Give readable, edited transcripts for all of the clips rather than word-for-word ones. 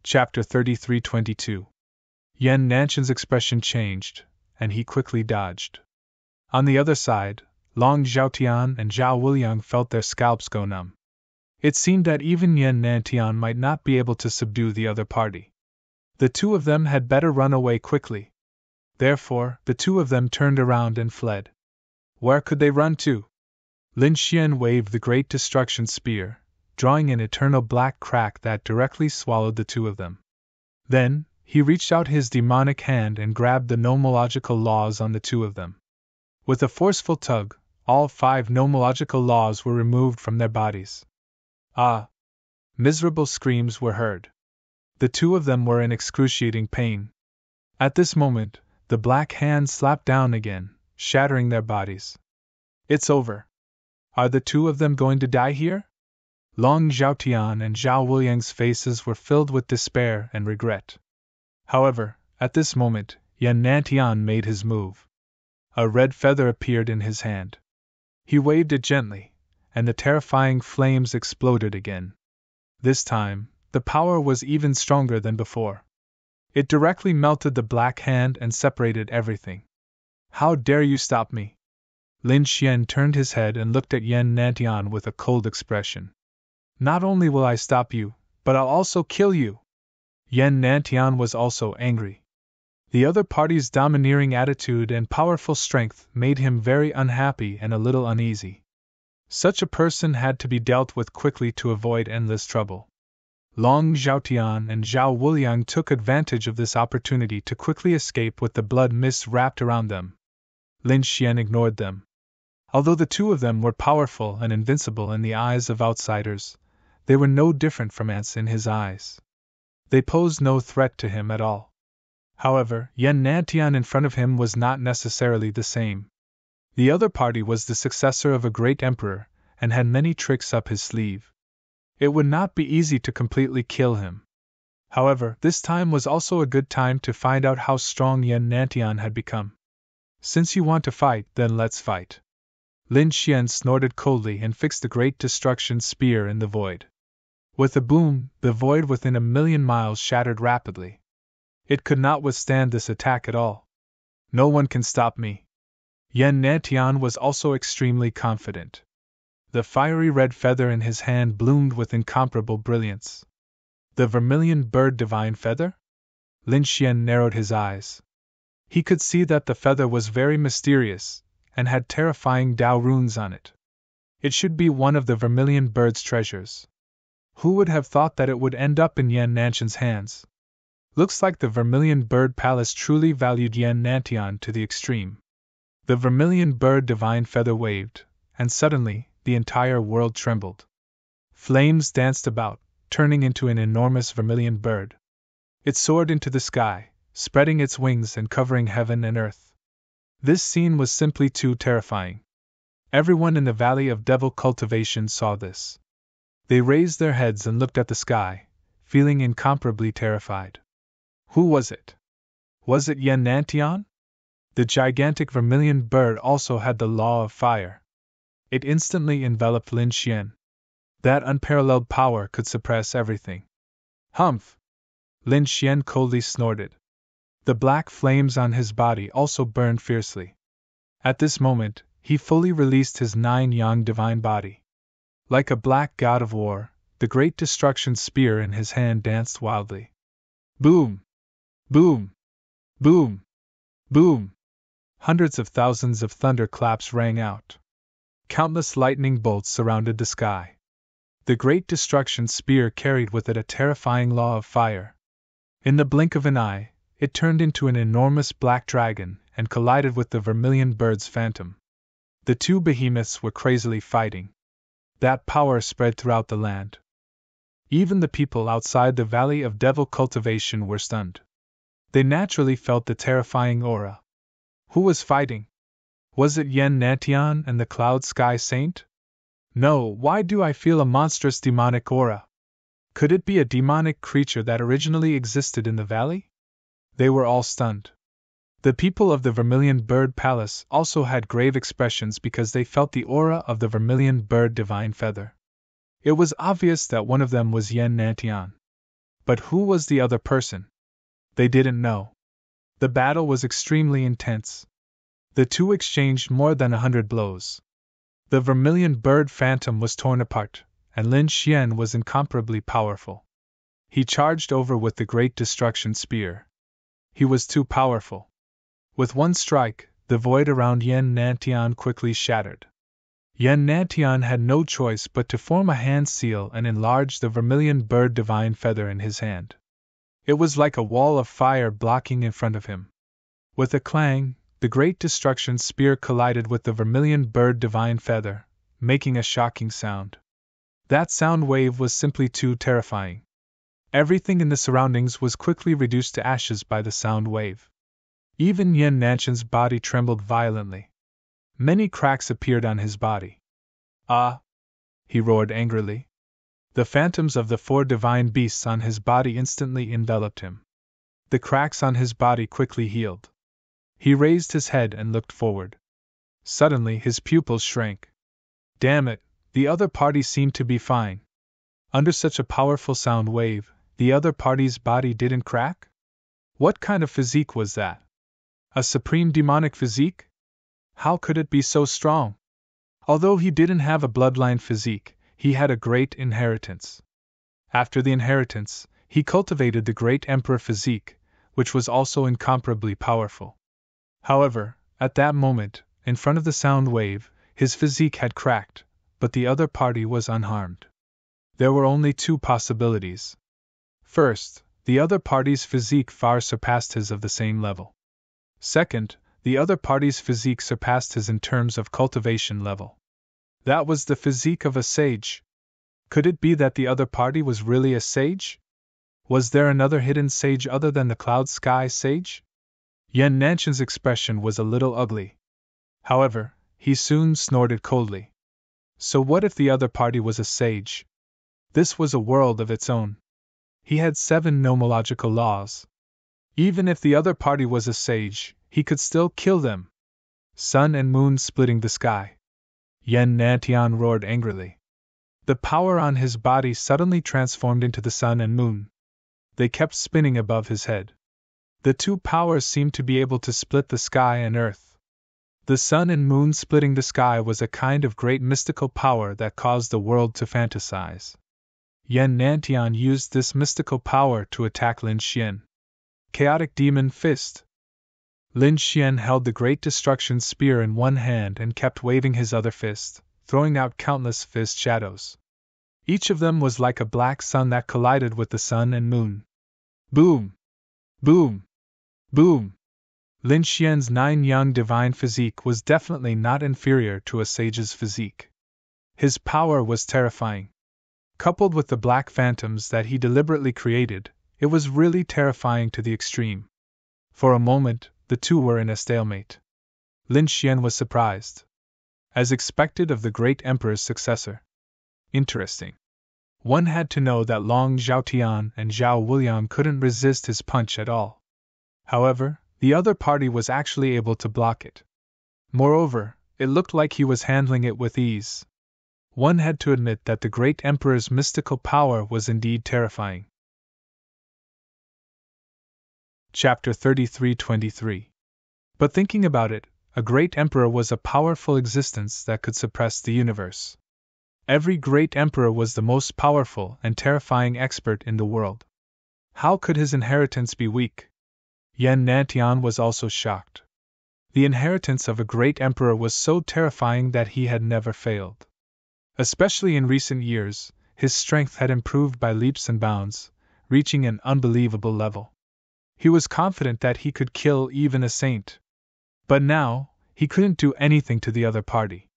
Chapter 33-22. Yan Nanshan's expression changed, and he quickly dodged. On the other side, Long Zhaotian and Zhao Wuliang felt their scalps go numb. It seemed that even Yan Nantian might not be able to subdue the other party. The two of them had better run away quickly. Therefore, the two of them turned around and fled. Where could they run to? Lin Xian waved the Great Destruction Spear, drawing an eternal black crack that directly swallowed the two of them. Then, he reached out his demonic hand and grabbed the nomological laws on the two of them. With a forceful tug, all 5 nomological laws were removed from their bodies. Ah! Miserable screams were heard. The two of them were in excruciating pain. At this moment, the black hand slapped down again, shattering their bodies. It's over. Are the two of them going to die here? Long Zhaotian and Zhao Wuliang's faces were filled with despair and regret. However, at this moment, Yan Nantian made his move. A red feather appeared in his hand. He waved it gently, and the terrifying flames exploded again. This time, the power was even stronger than before. It directly melted the black hand and separated everything. How dare you stop me? Lin Xian turned his head and looked at Yan Nantian with a cold expression. Not only will I stop you, but I'll also kill you. Yan Nantian was also angry. The other party's domineering attitude and powerful strength made him very unhappy and a little uneasy. Such a person had to be dealt with quickly to avoid endless trouble. Long Zhaotian and Zhao Wuliang took advantage of this opportunity to quickly escape with the blood mist wrapped around them. Lin Xian ignored them. Although the two of them were powerful and invincible in the eyes of outsiders, they were no different from ants in his eyes. They posed no threat to him at all. However, Yan Nantian in front of him was not necessarily the same. The other party was the successor of a great emperor, and had many tricks up his sleeve. It would not be easy to completely kill him. However, this time was also a good time to find out how strong Yan Nantian had become. Since you want to fight, then let's fight. Lin Xian snorted coldly and fixed the Great Destruction Spear in the void. With a boom, the void within 1,000,000 miles shattered rapidly. It could not withstand this attack at all. No one can stop me. Yan Nantian was also extremely confident. The fiery red feather in his hand bloomed with incomparable brilliance. The vermilion bird divine feather? Lin Xian narrowed his eyes. He could see that the feather was very mysterious, and had terrifying Tao runes on it. It should be one of the vermilion bird's treasures. Who would have thought that it would end up in Yan Nanshan's hands? Looks like the Vermilion Bird Palace truly valued Yan Nantian to the extreme. The vermilion bird divine feather waved, and suddenly, the entire world trembled. Flames danced about, turning into an enormous vermilion bird. It soared into the sky, spreading its wings and covering heaven and earth. This scene was simply too terrifying. Everyone in the Valley of Devil Cultivation saw this. They raised their heads and looked at the sky, feeling incomparably terrified. Who was it? Was it Yan Nantian? The gigantic vermilion bird also had the law of fire. It instantly enveloped Lin Xian. That unparalleled power could suppress everything. Humph! Lin Xian coldly snorted. The black flames on his body also burned fiercely. At this moment, he fully released his 9-yang divine body. Like a black god of war, the Great Destruction Spear in his hand danced wildly. Boom! Boom! Boom! Boom! Hundreds of thousands of thunderclaps rang out. Countless lightning bolts surrounded the sky. The Great Destruction Spear carried with it a terrifying law of fire. In the blink of an eye, it turned into an enormous black dragon and collided with the vermilion bird's phantom. The two behemoths were crazily fighting. That power spread throughout the land. Even the people outside the Valley of Devil Cultivation were stunned. They naturally felt the terrifying aura. Who was fighting? Was it Yan Nantian and the Cloud Sky Saint? No, why do I feel a monstrous demonic aura? Could it be a demonic creature that originally existed in the valley? They were all stunned. The people of the Vermilion Bird Palace also had grave expressions because they felt the aura of the Vermilion Bird Divine Feather. It was obvious that one of them was Yan Nantian. But who was the other person? They didn't know. The battle was extremely intense. The two exchanged more than 100 blows. The vermilion bird phantom was torn apart, and Lin Xian was incomparably powerful. He charged over with the great destruction spear. He was too powerful. With one strike, the void around Yan Nantian quickly shattered. Yan Nantian had no choice but to form a hand seal and enlarge the vermilion bird divine feather in his hand. It was like a wall of fire blocking in front of him. With a clang, the great destruction spear collided with the vermilion bird divine feather, making a shocking sound. That sound wave was simply too terrifying. Everything in the surroundings was quickly reduced to ashes by the sound wave. Even Yan Nanshan's body trembled violently. Many cracks appeared on his body. Ah! He roared angrily. The phantoms of the 4 divine beasts on his body instantly enveloped him. The cracks on his body quickly healed. He raised his head and looked forward. Suddenly his pupils shrank. Damn it, the other party seemed to be fine. Under such a powerful sound wave, the other party's body didn't crack? What kind of physique was that? A supreme demonic physique? How could it be so strong? Although he didn't have a bloodline physique, he had a great inheritance. After the inheritance, he cultivated the great emperor physique, which was also incomparably powerful. However, at that moment, in front of the sound wave, his physique had cracked, but the other party was unharmed. There were only 2 possibilities. First, the other party's physique far surpassed his of the same level. Second, the other party's physique surpassed his in terms of cultivation level. That was the physique of a sage. Could it be that the other party was really a sage? Was there another hidden sage other than the Cloud Sky Sage? Yan Nanshan's expression was a little ugly. However, he soon snorted coldly. So what if the other party was a sage? This was a world of its own. He had 7 nomological laws. Even if the other party was a sage, he could still kill them. Sun and moon splitting the sky. Yan Nantian roared angrily. The power on his body suddenly transformed into the sun and moon. They kept spinning above his head. The 2 powers seemed to be able to split the sky and earth. The sun and moon splitting the sky was a kind of great mystical power that caused the world to fantasize. Yan Nantian used this mystical power to attack Lin Xian. Chaotic Demon Fist. Lin Xian held the great destruction spear in one hand and kept waving his other fist, throwing out countless fist shadows. Each of them was like a black sun that collided with the sun and moon. Boom! Boom! Boom! Lin Xian's 9 young divine physique was definitely not inferior to a sage's physique. His power was terrifying. Coupled with the black phantoms that he deliberately created, it was really terrifying to the extreme. For a moment, the 2 were in a stalemate. Lin Xian was surprised. As expected of the great emperor's successor. Interesting. One had to know that Long Zhaotian and Zhao Wuliang couldn't resist his punch at all. However, the other party was actually able to block it. Moreover, it looked like he was handling it with ease. One had to admit that the great emperor's mystical power was indeed terrifying. Chapter 33-23. But thinking about it, a great emperor was a powerful existence that could suppress the universe. Every great emperor was the most powerful and terrifying expert in the world. How could his inheritance be weak? Yan Nantian was also shocked. The inheritance of a great emperor was so terrifying that he had never failed. Especially in recent years, his strength had improved by leaps and bounds, reaching an unbelievable level. He was confident that he could kill even a saint. But now, he couldn't do anything to the other party.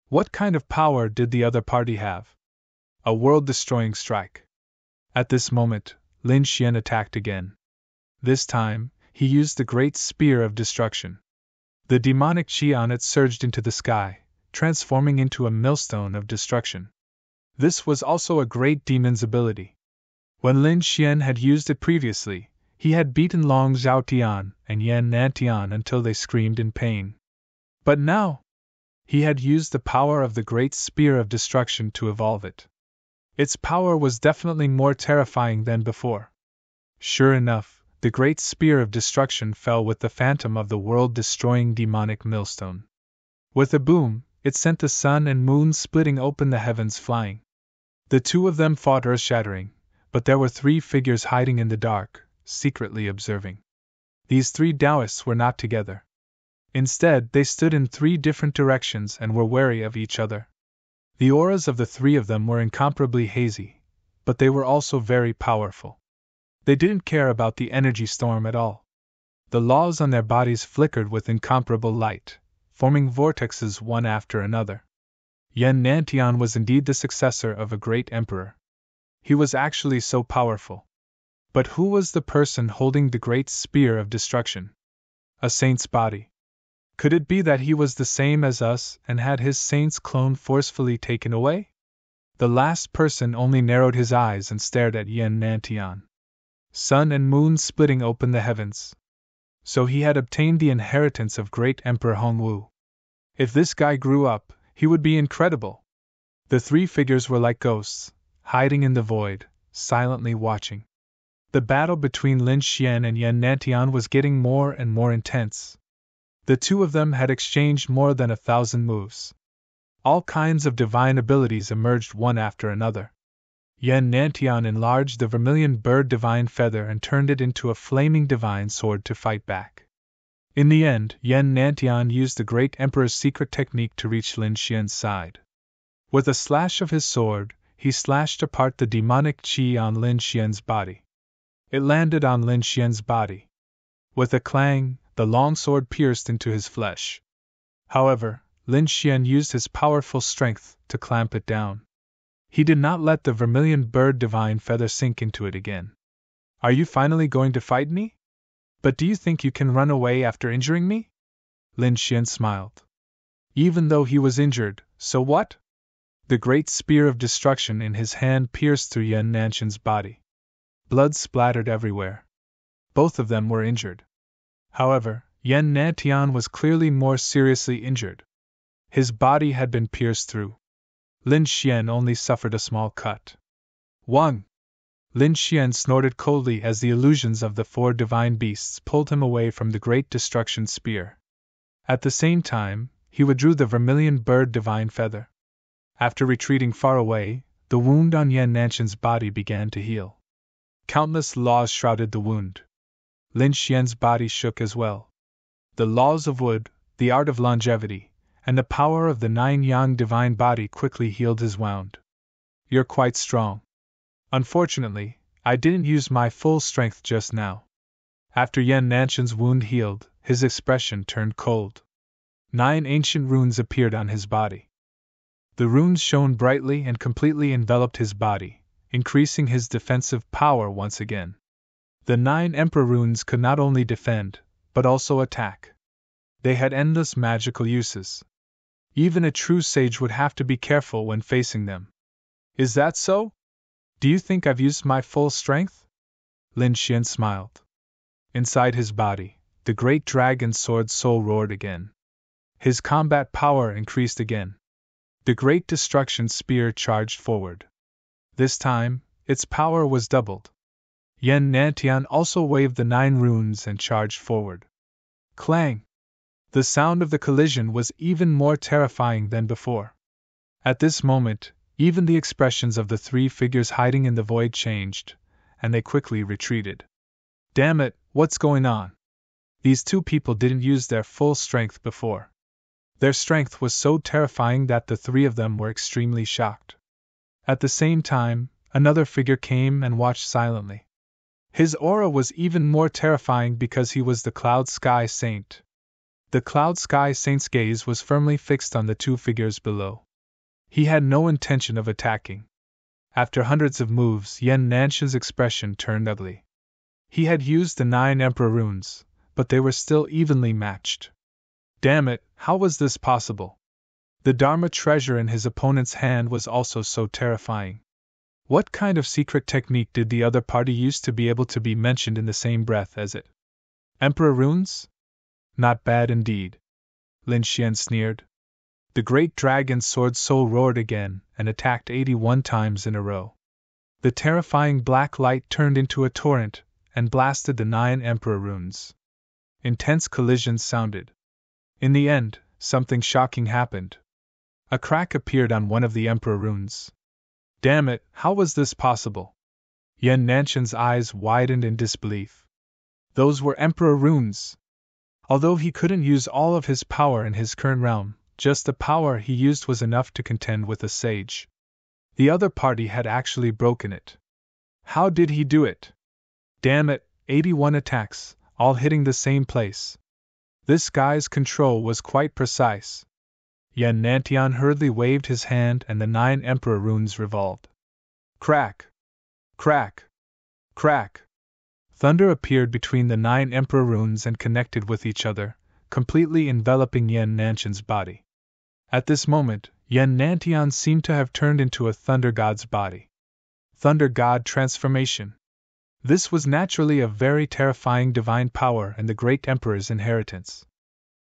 What kind of power did the other party have? A world-destroying strike. At this moment, Lin Xian attacked again. This time, he used the great spear of destruction. The demonic chi on it surged into the sky, transforming into a millstone of destruction. This was also a great demon's ability. When Lin Xian had used it previously, he had beaten Long Zhaotian and Yan Nantian until they screamed in pain. But now, he had used the power of the great spear of destruction to evolve it. Its power was definitely more terrifying than before. Sure enough, the great spear of destruction fell with the phantom of the world-destroying demonic millstone. With a boom, it sent the sun and moon splitting open, the heavens flying. The two of them fought earth-shattering, but there were three figures hiding in the dark, secretly observing. These three Taoists were not together. Instead, they stood in three different directions and were wary of each other. The auras of the three of them were incomparably hazy, but they were also very powerful. They didn't care about the energy storm at all. The laws on their bodies flickered with incomparable light, forming vortexes one after another. Yen Nantian was indeed the successor of a great emperor. He was actually so powerful. But who was the person holding the great spear of destruction? A saint's body. Could it be that he was the same as us and had his saint's clone forcefully taken away? The last person only narrowed his eyes and stared at Yen Nantian. Sun and moon splitting open the heavens. So he had obtained the inheritance of great Emperor Hongwu. If this guy grew up, he would be incredible. The three figures were like ghosts, hiding in the void, silently watching. The battle between Lin Xian and Yen Nantian was getting more and more intense. The two of them had exchanged more than 1,000 moves. All kinds of divine abilities emerged one after another. Yen Nantian enlarged the vermilion bird divine feather and turned it into a flaming divine sword to fight back. In the end, Yen Nantian used the great emperor's secret technique to reach Lin Xian's side. With a slash of his sword, he slashed apart the demonic qi on Lin Xian's body. It landed on Lin Xian's body. With a clang, the long sword pierced into his flesh. However, Lin Xian used his powerful strength to clamp it down. He did not let the vermilion bird divine feather sink into it again. Are you finally going to fight me? But do you think you can run away after injuring me? Lin Xian smiled. Even though he was injured, so what? The great spear of destruction in his hand pierced through Yen Nantian's body. Blood splattered everywhere. Both of them were injured. However, Yen Nantian was clearly more seriously injured. His body had been pierced through. Lin Xian only suffered a small cut. Wang! Lin Xian snorted coldly as the illusions of the four divine beasts pulled him away from the great destruction spear. At the same time, he withdrew the vermilion bird divine feather. After retreating far away, the wound on Yen Nantian's body began to heal. Countless laws shrouded the wound. Lin Xian's body shook as well. The laws of wood, the art of longevity, and the power of the 9-yang divine body quickly healed his wound. You're quite strong. Unfortunately, I didn't use my full strength just now. After Yen Nantian's wound healed, his expression turned cold. 9 ancient runes appeared on his body. The runes shone brightly and completely enveloped his body, increasing his defensive power once again. The 9 Emperor runes could not only defend, but also attack. They had endless magical uses. Even a true sage would have to be careful when facing them. Is that so? Do you think I've used my full strength? Lin Xian smiled. Inside his body, the great dragon sword soul roared again. His combat power increased again. The great destruction spear charged forward. This time, its power was doubled. Yen Nantian also waved the 9 runes and charged forward. Clang! The sound of the collision was even more terrifying than before. At this moment, even the expressions of the 3 figures hiding in the void changed, and they quickly retreated. Damn it, what's going on? These 2 people didn't use their full strength before. Their strength was so terrifying that the 3 of them were extremely shocked. At the same time, another figure came and watched silently. His aura was even more terrifying because he was the Cloud Sky Saint. The Cloud Sky Saint's gaze was firmly fixed on the 2 figures below. He had no intention of attacking. After hundreds of moves, Yen Nantian's expression turned ugly. He had used the 9 Emperor runes, but they were still evenly matched. Damn it, how was this possible? The Dharma treasure in his opponent's hand was also so terrifying. What kind of secret technique did the other party use to be able to be mentioned in the same breath as it? Emperor runes? Not bad indeed. Lin Xian sneered. The great dragon sword soul roared again and attacked 81 times in a row. The terrifying black light turned into a torrent, and blasted the 9 Emperor runes. Intense collisions sounded. In the end, something shocking happened. A crack appeared on one of the Emperor runes. Damn it, how was this possible? Yan Nanshan's eyes widened in disbelief. Those were Emperor runes! Although he couldn't use all of his power in his current realm, just the power he used was enough to contend with a sage. The other party had actually broken it. How did he do it? Damn it, 81 attacks, all hitting the same place. This guy's control was quite precise. Yan Nantian hurriedly waved his hand and the 9 Emperor runes revolved. Crack! Crack! Crack! Thunder appeared between the 9 Emperor runes and connected with each other, completely enveloping Yan Nanshan's body. At this moment, Yan Nantian seemed to have turned into a Thunder God's body. Thunder God transformation. This was naturally a very terrifying divine power and the great Emperor's inheritance.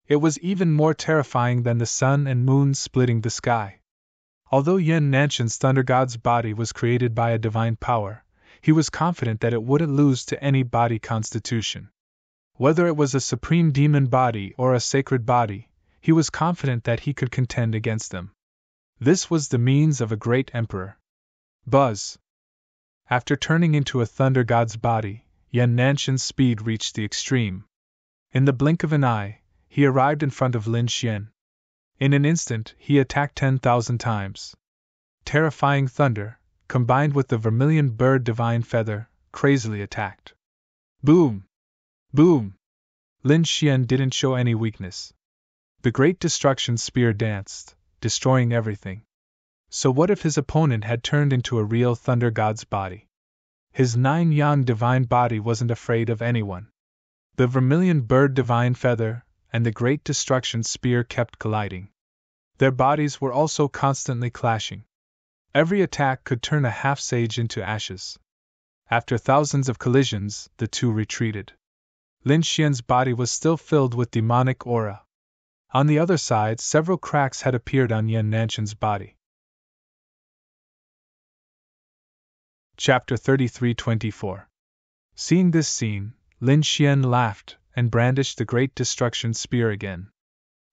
It was even more terrifying than the sun and moon splitting the sky. Although Yan Nanshan's Thunder God's body was created by a divine power, he was confident that it wouldn't lose to any body constitution. Whether it was a supreme demon body or a sacred body, he was confident that he could contend against them. This was the means of a great emperor. Buzz! After turning into a Thunder God's body, Yan Nanshan's speed reached the extreme. In the blink of an eye, he arrived in front of Lin Xian. In an instant, he attacked 10,000 times. Terrifying thunder, combined with the vermilion bird divine feather, crazily attacked. Boom! Boom! Lin Xian didn't show any weakness. The great destruction spear danced, destroying everything. So what if his opponent had turned into a real Thunder God's body? His 9 Yang divine body wasn't afraid of anyone. The vermilion bird divine feather and the great destruction spear kept colliding. Their bodies were also constantly clashing. Every attack could turn a half-sage into ashes. After thousands of collisions, the two retreated. Lin Xian's body was still filled with demonic aura. On the other side, several cracks had appeared on Yan Nanshan's body. Chapter 33-24. Seeing this scene, Lin Xian laughed and brandished the great destruction spear again.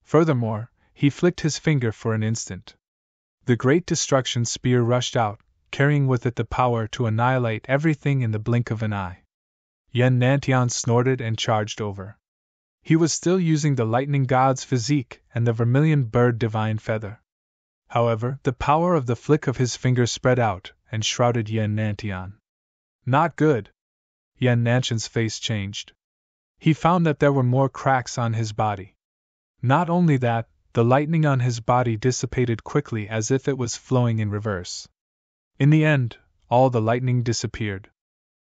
Furthermore, he flicked his finger for an instant. The great destruction spear rushed out, carrying with it the power to annihilate everything in the blink of an eye. Yan Nantian snorted and charged over. He was still using the lightning god's physique and the vermilion bird divine feather. However, the power of the flick of his finger spread out and shrouded Yan Nantian. Not good. Yan Nanshan's face changed. He found that there were more cracks on his body. Not only that, the lightning on his body dissipated quickly as if it was flowing in reverse. In the end, all the lightning disappeared.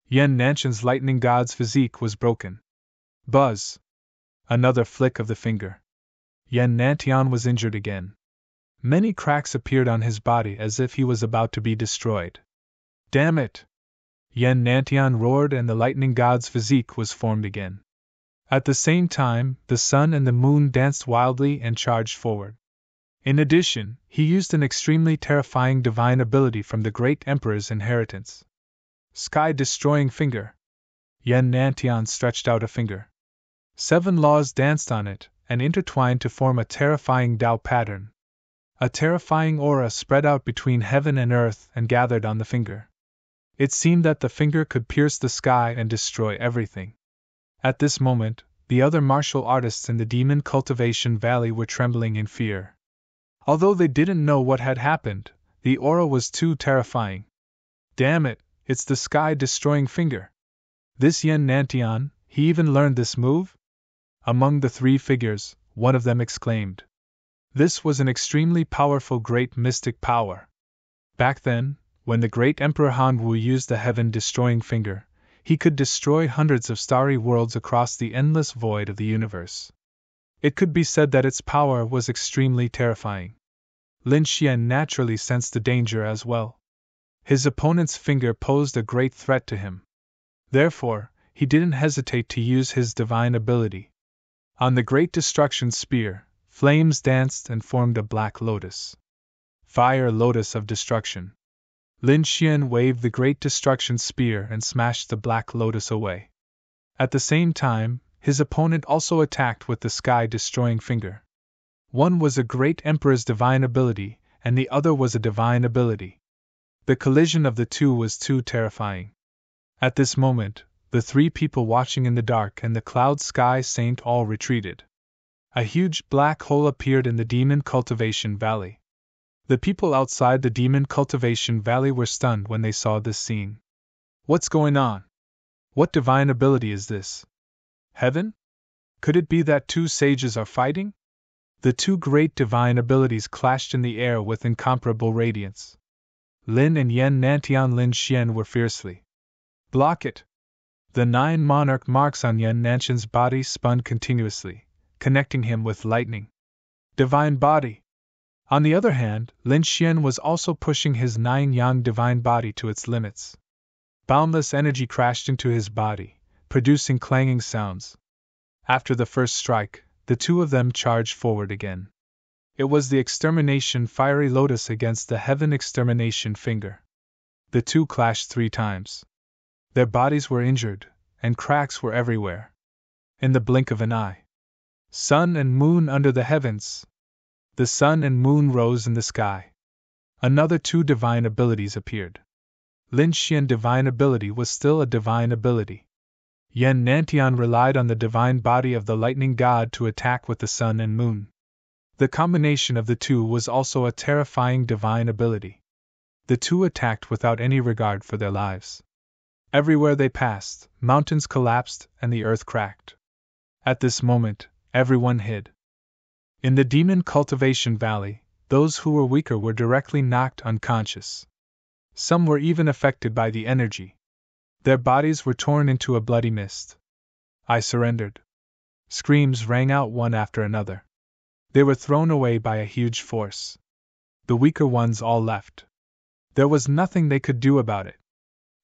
Yan Nanshan's lightning god's physique was broken. Buzz! Another flick of the finger. Yan Nantian was injured again. Many cracks appeared on his body as if he was about to be destroyed. Damn it! Yan Nantian roared and the lightning god's physique was formed again. At the same time, the sun and the moon danced wildly and charged forward. In addition, he used an extremely terrifying divine ability from the great emperor's inheritance. Sky-destroying finger. Yan Nantian stretched out a finger. 7 laws danced on it and intertwined to form a terrifying Tao pattern. A terrifying aura spread out between heaven and earth and gathered on the finger. It seemed that the finger could pierce the sky and destroy everything. At this moment, the other martial artists in the Demon Cultivation Valley were trembling in fear. Although they didn't know what had happened, the aura was too terrifying. Damn it, it's the sky-destroying finger. This Yan Nantian, he even learned this move? Among the 3 figures, one of them exclaimed. This was an extremely powerful great mystic power. Back then, when the great Emperor Han Wu used the heaven-destroying finger, he could destroy hundreds of starry worlds across the endless void of the universe. It could be said that its power was extremely terrifying. Lin Xian naturally sensed the danger as well. His opponent's finger posed a great threat to him. Therefore, he didn't hesitate to use his divine ability. On the great destruction spear, flames danced and formed a black lotus. Fire lotus of destruction. Lin Xian waved the great destruction spear and smashed the black lotus away. At the same time, his opponent also attacked with the sky-destroying finger. One was a great emperor's divine ability, and the other was a divine ability. The collision of the two was too terrifying. At this moment, the three people watching in the dark and the cloud sky saint all retreated. A huge black hole appeared in the Demon Cultivation Valley. The people outside the Demon Cultivation Valley were stunned when they saw this scene. What's going on? What divine ability is this? Heaven? Could it be that two sages are fighting? The two great divine abilities clashed in the air with incomparable radiance. Lin and Yan Nantian Lin Xian were fiercely. Block it! The 9 monarch marks on Yan Nantian's body spun continuously, connecting him with lightning. Divine body! On the other hand, Lin Xian was also pushing his 9 yang divine body to its limits. Boundless energy crashed into his body, producing clanging sounds. After the first strike, the two of them charged forward again. It was the extermination fiery lotus against the heaven extermination finger. The two clashed 3 times. Their bodies were injured, and cracks were everywhere. In the blink of an eye. Sun and moon under the heavens. The sun and moon rose in the sky. Another 2 divine abilities appeared. Lin Xian divine ability was still a divine ability. Yan Nantian relied on the divine body of the lightning god to attack with the sun and moon. The combination of the two was also a terrifying divine ability. The two attacked without any regard for their lives. Everywhere they passed, mountains collapsed and the earth cracked. At this moment, everyone hid. In the Demon Cultivation Valley, those who were weaker were directly knocked unconscious. Some were even affected by the energy. Their bodies were torn into a bloody mist. I surrendered. Screams rang out one after another. They were thrown away by a huge force. The weaker ones all left. There was nothing they could do about it.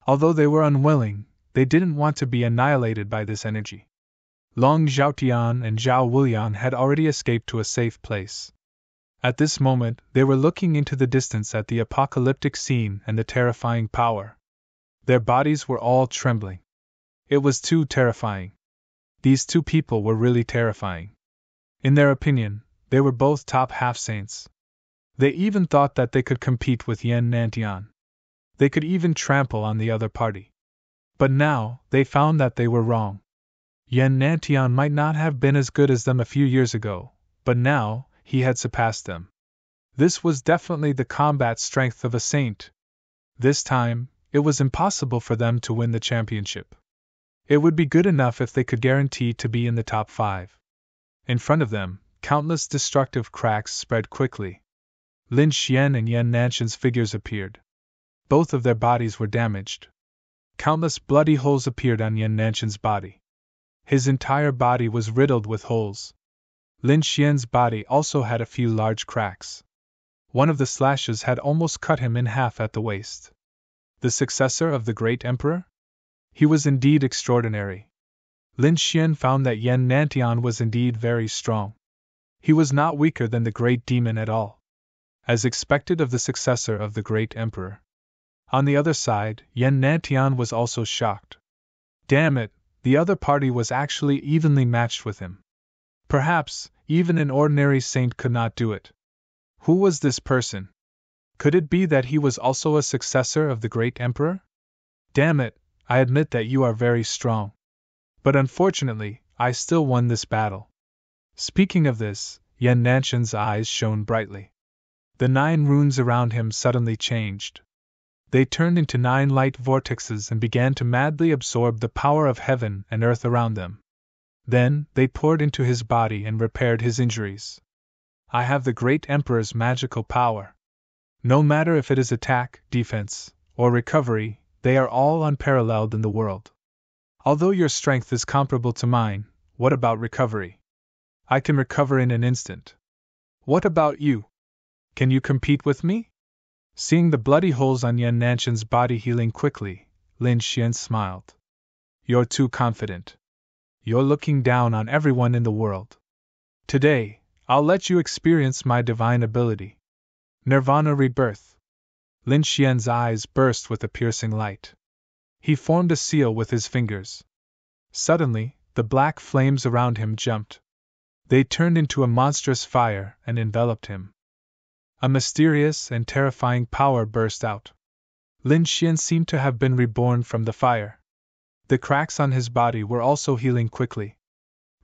Although they were unwilling, they didn't want to be annihilated by this energy. Long Zhaotian and Zhao Wuliang had already escaped to a safe place. At this moment, they were looking into the distance at the apocalyptic scene and the terrifying power. Their bodies were all trembling. It was too terrifying. These two people were really terrifying. In their opinion, they were both top half-saints. They even thought that they could compete with Yan Nantian. They could even trample on the other party. But now, they found that they were wrong. Yan Nantian might not have been as good as them a few years ago, but now, he had surpassed them. This was definitely the combat strength of a saint. This time, it was impossible for them to win the championship. It would be good enough if they could guarantee to be in the top 5. In front of them, countless destructive cracks spread quickly. Lin Xian and Yan Nantian's figures appeared. Both of their bodies were damaged. Countless bloody holes appeared on Yan Nantian's body. His entire body was riddled with holes. Lin Xian's body also had a few large cracks. One of the slashes had almost cut him in half at the waist. The successor of the great emperor? He was indeed extraordinary. Lin Xian found that Yan Nantian was indeed very strong. He was not weaker than the great demon at all. As expected of the successor of the great emperor. On the other side, Yan Nantian was also shocked. Damn it, the other party was actually evenly matched with him. Perhaps, even an ordinary saint could not do it. Who was this person? Could it be that he was also a successor of the great emperor? Damn it, I admit that you are very strong. But unfortunately, I still won this battle. Speaking of this, Yan Nantian's eyes shone brightly. The 9 runes around him suddenly changed. They turned into 9 light vortexes and began to madly absorb the power of heaven and earth around them. Then, they poured into his body and repaired his injuries. I have the great emperor's magical power. No matter if it is attack, defense, or recovery, they are all unparalleled in the world. Although your strength is comparable to mine, what about recovery? I can recover in an instant. What about you? Can you compete with me? Seeing the bloody holes on Yan Nantian's body healing quickly, Lin Xian smiled. You're too confident. You're looking down on everyone in the world. Today, I'll let you experience my divine ability. Nirvana Rebirth. Lin Xian's eyes burst with a piercing light. He formed a seal with his fingers. Suddenly, the black flames around him jumped. They turned into a monstrous fire and enveloped him. A mysterious and terrifying power burst out. Lin Xian seemed to have been reborn from the fire. The cracks on his body were also healing quickly.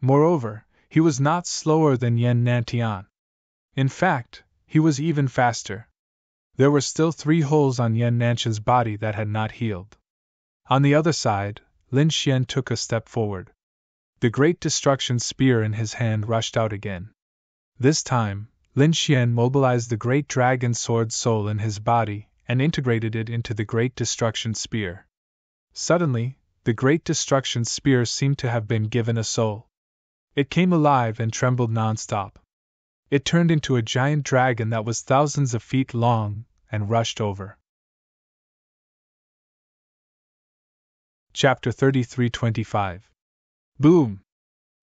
Moreover, he was not slower than Yan Nantian. In fact, he was even faster. There were still 3 holes on Yan Nantian's body that had not healed. On the other side, Lin Xian took a step forward. The great destruction spear in his hand rushed out again. This time, Lin Xian mobilized the great dragon sword soul in his body and integrated it into the great destruction spear. Suddenly, the great destruction spear seemed to have been given a soul. It came alive and trembled non-stop. It turned into a giant dragon that was thousands of feet long and rushed over. Chapter 33-25. Boom!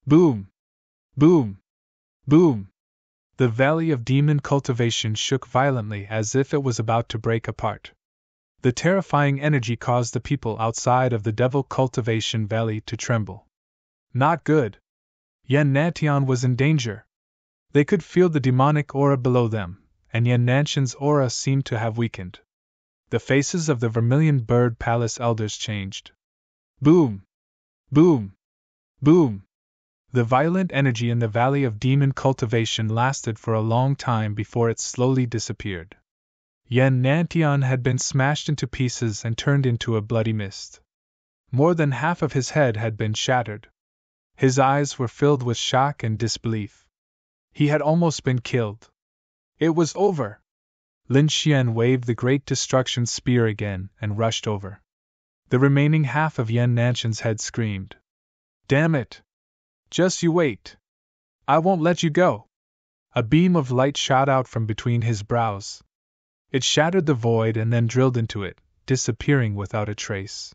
Boom! Boom! Boom! The valley of demon cultivation shook violently as if it was about to break apart. The terrifying energy caused the people outside of the devil cultivation valley to tremble. Not good. Yan Nantian was in danger. They could feel the demonic aura below them, and Yan Nantian's aura seemed to have weakened. The faces of the Vermilion Bird Palace elders changed. Boom! Boom! Boom! The violent energy in the valley of demon cultivation lasted for a long time before it slowly disappeared. Yan Nantian had been smashed into pieces and turned into a bloody mist. More than half of his head had been shattered. His eyes were filled with shock and disbelief. He had almost been killed. It was over. Lin Xian waved the great destruction spear again and rushed over. The remaining half of Yan Nantian's head screamed. Damn it! Just you wait. I won't let you go. A beam of light shot out from between his brows. It shattered the void and then drilled into it, disappearing without a trace.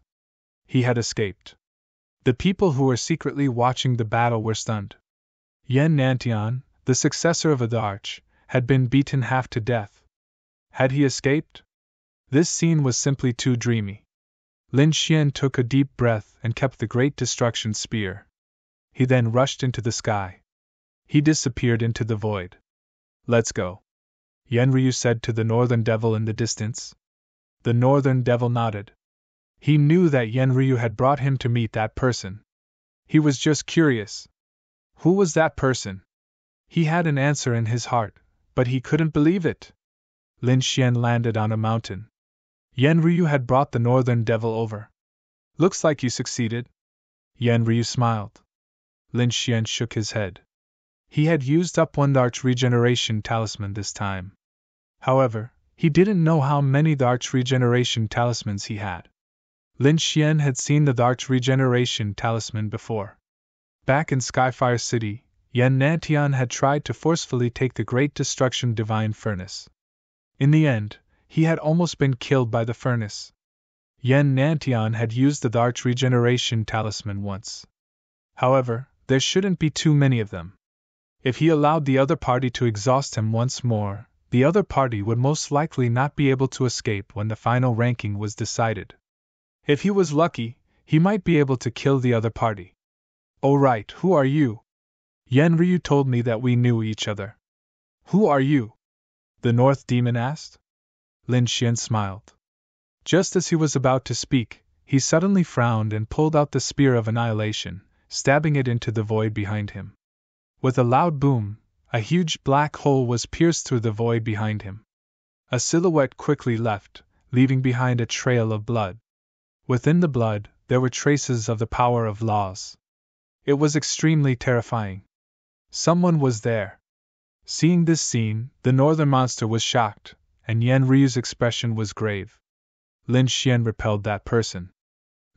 He had escaped. The people who were secretly watching the battle were stunned. Yan Nantian, the successor of Adarch, had been beaten half to death. Had he escaped? This scene was simply too dreamy. Lin Xian took a deep breath and kept the great destruction spear. He then rushed into the sky. He disappeared into the void. Let's go, Yen Ryu said to the Northern Devil in the distance. The Northern Devil nodded. He knew that Yen Ryu had brought him to meet that person. He was just curious. Who was that person? He had an answer in his heart, but he couldn't believe it. Lin Xian landed on a mountain. Yen Ryu had brought the Northern Devil over. Looks like you succeeded. Yen Ryu smiled. Lin Xian shook his head. He had used up one Darch Regeneration Talisman this time. However, he didn't know how many Darch Regeneration Talismans he had. Lin Xian had seen the Darch Regeneration Talisman before. Back in Skyfire City, Yan Nantian had tried to forcefully take the Great Destruction Divine Furnace. In the end, he had almost been killed by the furnace. Yan Nantian had used the Darch Regeneration Talisman once. However, there shouldn't be too many of them. If he allowed the other party to exhaust him once more, the other party would most likely not be able to escape when the final ranking was decided. If he was lucky, he might be able to kill the other party. Oh right, who are you? Yen Ryu told me that we knew each other. Who are you? The North Demon asked. Lin Xian smiled. Just as he was about to speak, he suddenly frowned and pulled out the Spear of Annihilation, stabbing it into the void behind him. With a loud boom, a huge black hole was pierced through the void behind him. A silhouette quickly left, leaving behind a trail of blood. Within the blood, there were traces of the power of laws. It was extremely terrifying. Someone was there. Seeing this scene, the northern monster was shocked, and Yen Ryu's expression was grave. Lin Xian repelled that person.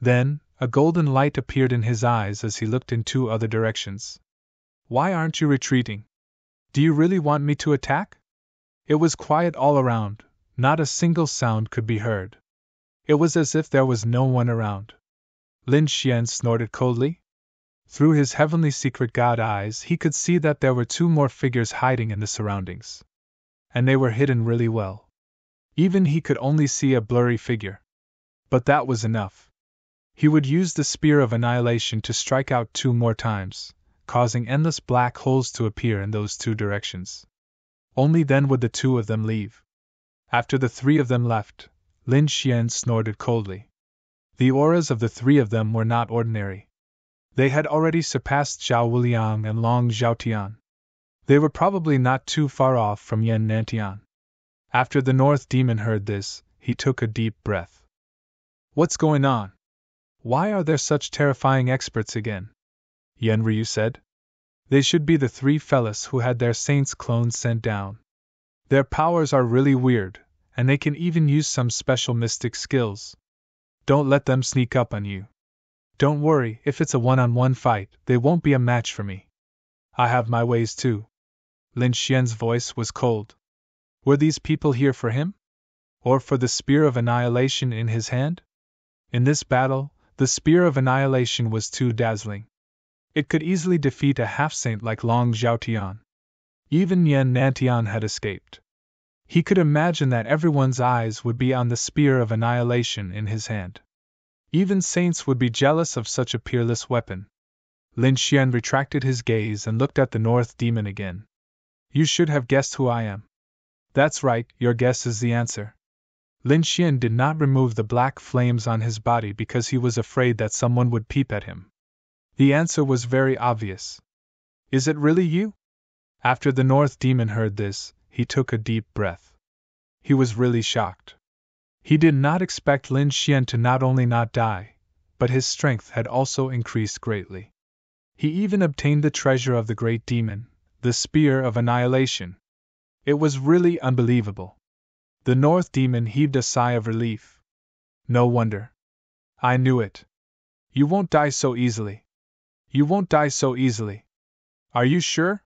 Then, a golden light appeared in his eyes as he looked in 2 other directions. Why aren't you retreating? Do you really want me to attack? It was quiet all around, not a single sound could be heard. It was as if there was no one around. Lin Xian snorted coldly. Through his heavenly secret god eyes he could see that there were 2 more figures hiding in the surroundings. And they were hidden really well. Even he could only see a blurry figure. But that was enough. He would use the Spear of Annihilation to strike out 2 more times, causing endless black holes to appear in those 2 directions. Only then would the 2 of them leave. After the 3 of them left, Lin Xian snorted coldly. The auras of the 3 of them were not ordinary. They had already surpassed Zhao Wuliang and Long Zhaotian. They were probably not too far off from Yan Nantian. After the North Demon heard this, he took a deep breath. What's going on? Why are there such terrifying experts again? Yan Ryu said. They should be the 3 fellas who had their saints clones sent down. Their powers are really weird, and they can even use some special mystic skills. Don't let them sneak up on you. Don't worry, if it's a one-on-one fight, they won't be a match for me. I have my ways too. Lin Xian's voice was cold. Were these people here for him? Or for the Spear of Annihilation in his hand? In this battle, the Spear of Annihilation was too dazzling. It could easily defeat a half-saint like Long Zhaotian. Even Yan Nantian had escaped. He could imagine that everyone's eyes would be on the Spear of Annihilation in his hand. Even saints would be jealous of such a peerless weapon. Lin Xian retracted his gaze and looked at the North Demon again. You should have guessed who I am. That's right, your guess is the answer. Lin Xian did not remove the black flames on his body because he was afraid that someone would peep at him. The answer was very obvious. Is it really you? After the North Demon heard this, he took a deep breath. He was really shocked. He did not expect Lin Xian to not only not die, but his strength had also increased greatly. He even obtained the treasure of the Great Demon, the Spear of Annihilation. It was really unbelievable. The North Demon heaved a sigh of relief. No wonder. I knew it. You won't die so easily. You won't die so easily. Are you sure?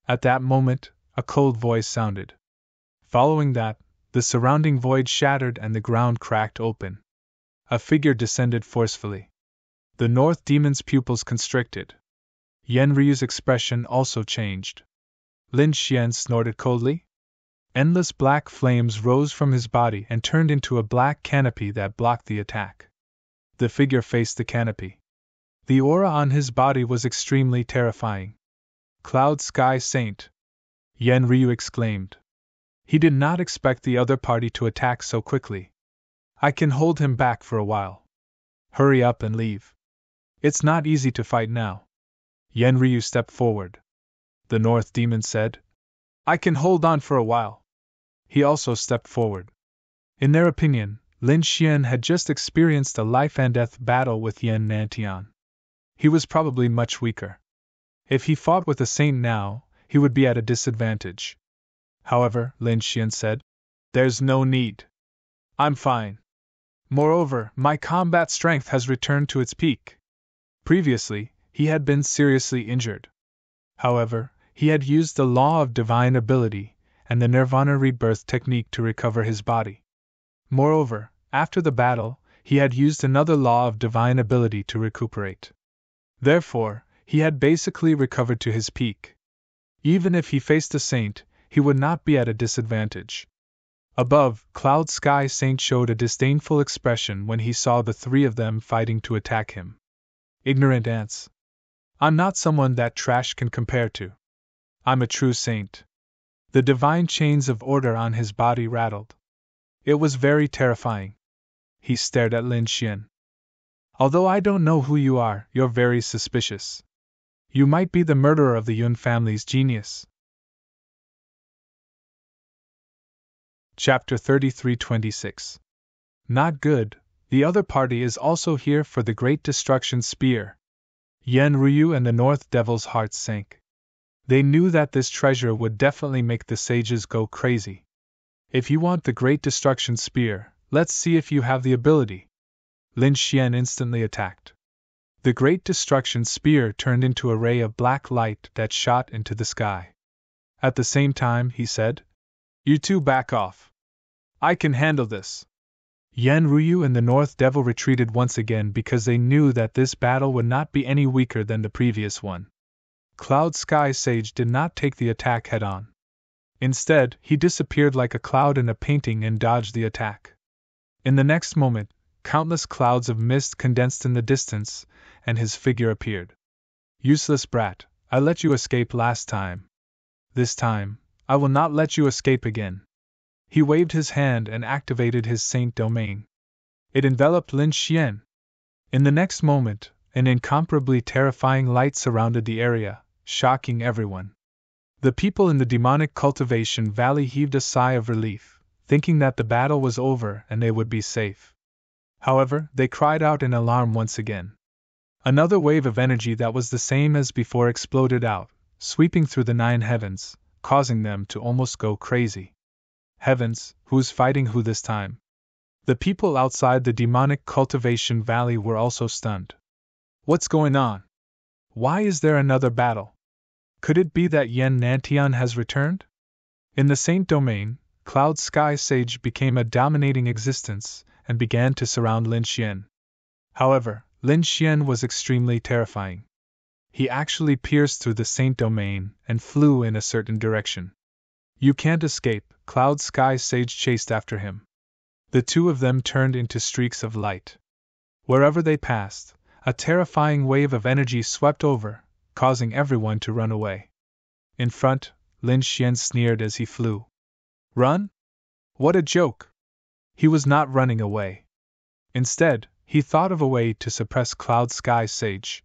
At that moment, a cold voice sounded. Following that, the surrounding void shattered and the ground cracked open. A figure descended forcefully. The North Demon's pupils constricted. Yan Ryu's expression also changed. Lin Xian snorted coldly. Endless black flames rose from his body and turned into a black canopy that blocked the attack. The figure faced the canopy. The aura on his body was extremely terrifying. Cloud Sky Saint! Yan Ryu exclaimed. He did not expect the other party to attack so quickly. I can hold him back for a while. Hurry up and leave. It's not easy to fight now. Yan Ryu stepped forward. The North Demon said, I can hold on for a while. He also stepped forward. In their opinion, Lin Xian had just experienced a life-and-death battle with Yan Nantian. He was probably much weaker. If he fought with a saint now, he would be at a disadvantage. However, Lin Xian said, There's no need. I'm fine. Moreover, my combat strength has returned to its peak. Previously, he had been seriously injured. However, he had used the Law of Divine Ability and the Nirvana Rebirth technique to recover his body. Moreover, after the battle, he had used another Law of Divine Ability to recuperate. Therefore, he had basically recovered to his peak. Even if he faced a saint, he would not be at a disadvantage. Above, Cloud Sky Saint showed a disdainful expression when he saw the 3 of them fighting to attack him. Ignorant ants. I'm not someone that trash can compare to. I'm a true saint. The divine chains of order on his body rattled. It was very terrifying. He stared at Lin Xian. Although I don't know who you are, you're very suspicious. You might be the murderer of the Yun family's genius. Chapter 33-26. Not good, the other party is also here for the Great Destruction Spear. Yan Ryu and the North Devil's hearts sank. They knew that this treasure would definitely make the sages go crazy. If you want the Great Destruction Spear, let's see if you have the ability. Lin Xian instantly attacked. The Great Destruction Spear turned into a ray of black light that shot into the sky. At the same time, he said, You two back off. I can handle this. Yan Ryu and the North Devil retreated once again because they knew that this battle would not be any weaker than the previous one. Cloud Sky Sage did not take the attack head-on. Instead, he disappeared like a cloud in a painting and dodged the attack. In the next moment, countless clouds of mist condensed in the distance, and his figure appeared. Useless brat, I let you escape last time. This time, I will not let you escape again. He waved his hand and activated his Saint Domain. It enveloped Lin Xian. In the next moment, an incomparably terrifying light surrounded the area, shocking everyone. The people in the demonic cultivation valley heaved a sigh of relief, thinking that the battle was over and they would be safe. However, they cried out in alarm once again. Another wave of energy that was the same as before exploded out, sweeping through the 9 heavens, causing them to almost go crazy. Heavens, who's fighting who this time? The people outside the demonic cultivation valley were also stunned. What's going on? Why is there another battle? Could it be that Yen Nantian has returned? In the Saint Domain, Cloud Sky Sage became a dominating existence and began to surround Lin Xian. However, Lin Xian was extremely terrifying. He actually pierced through the Saint Domain and flew in a certain direction. You can't escape, Cloud Sky Sage chased after him. The two of them turned into streaks of light. Wherever they passed, a terrifying wave of energy swept over, causing everyone to run away. In front, Lin Xian sneered as he flew. Run? What a joke! He was not running away. Instead, he thought of a way to suppress Cloud Sky Sage.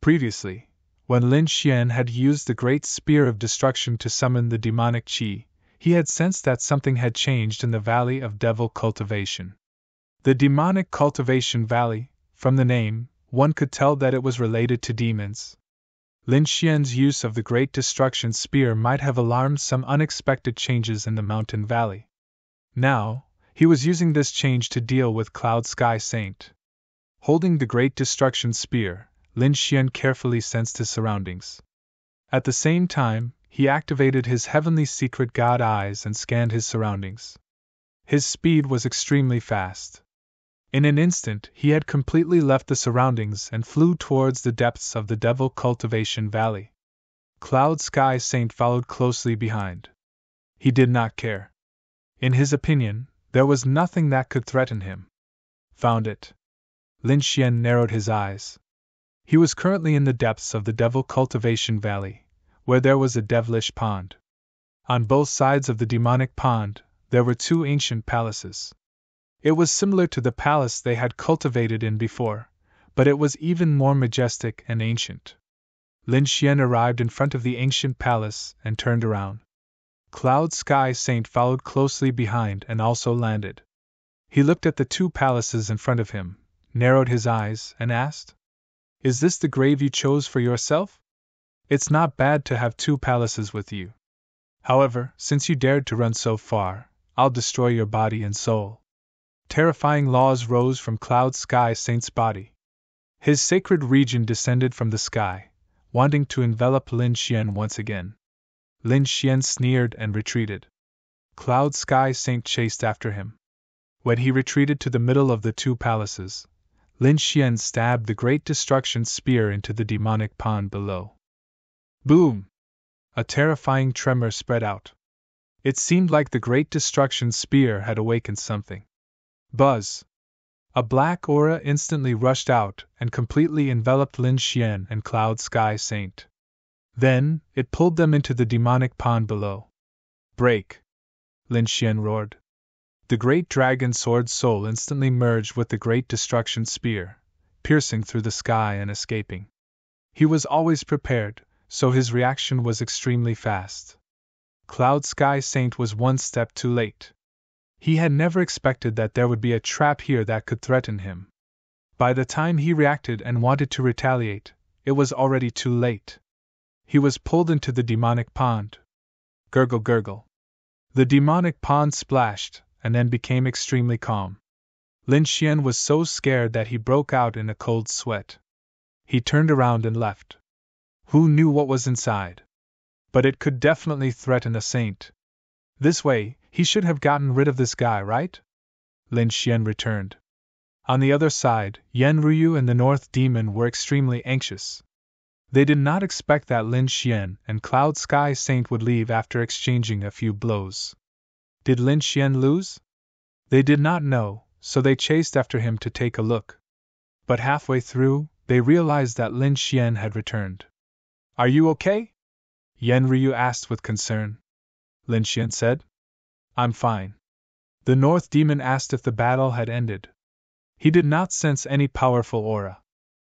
Previously, when Lin Xian had used the Great Spear of Destruction to summon the demonic qi, he had sensed that something had changed in the Valley of Devil Cultivation. The Demonic Cultivation Valley, from the name, one could tell that it was related to demons. Lin Xian's use of the Great Destruction Spear might have alarmed some unexpected changes in the mountain valley. Now, he was using this change to deal with Cloud Sky Saint. Holding the Great Destruction Spear, Lin Xian carefully sensed his surroundings. At the same time, he activated his heavenly secret god eyes and scanned his surroundings. His speed was extremely fast. In an instant, he had completely left the surroundings and flew towards the depths of the Devil Cultivation Valley. Cloud Sky Saint followed closely behind. He did not care. In his opinion, there was nothing that could threaten him. Found it. Lin Xian narrowed his eyes. He was currently in the depths of the Devil Cultivation Valley, where there was a devilish pond. On both sides of the demonic pond, there were 2 ancient palaces. It was similar to the palace they had cultivated in before, but it was even more majestic and ancient. Lin Xian arrived in front of the ancient palace and turned around. Cloud Sky Saint followed closely behind and also landed. He looked at the 2 palaces in front of him, narrowed his eyes, and asked, "Is this the grave you chose for yourself? It's not bad to have 2 palaces with you. However, since you dared to run so far, I'll destroy your body and soul." Terrifying laws rose from Cloud Sky Saint's body. His sacred region descended from the sky, wanting to envelop Lin Xian once again. Lin Xian sneered and retreated. Cloud Sky Saint chased after him. When he retreated to the middle of the 2 palaces, Lin Xian stabbed the Great Destruction Spear into the demonic pond below. Boom! A terrifying tremor spread out. It seemed like the Great Destruction Spear had awakened something. Buzz! A black aura instantly rushed out and completely enveloped Lin Xian and Cloud Sky Saint. Then, it pulled them into the demonic pond below. Break! Lin Xian roared. The great dragon sword soul instantly merged with the Great Destruction Spear, piercing through the sky and escaping. He was always prepared, so his reaction was extremely fast. Cloud Sky Saint was 1 step too late. He had never expected that there would be a trap here that could threaten him. By the time he reacted and wanted to retaliate, it was already too late. He was pulled into the demonic pond. Gurgle gurgle. The demonic pond splashed, and then became extremely calm. Lin Xian was so scared that he broke out in a cold sweat. He turned around and left. Who knew what was inside? But it could definitely threaten a saint. This way, he should have gotten rid of this guy, right? Lin Xian returned. On the other side, Yen Ryu and the North Demon were extremely anxious. They did not expect that Lin Xian and Cloud Sky Saint would leave after exchanging a few blows. Did Lin Xian lose? They did not know, so they chased after him to take a look. But halfway through, they realized that Lin Xian had returned. Are you okay? Yan Ryu asked with concern. Lin Xian said. I'm fine. The North Demon asked if the battle had ended. He did not sense any powerful aura.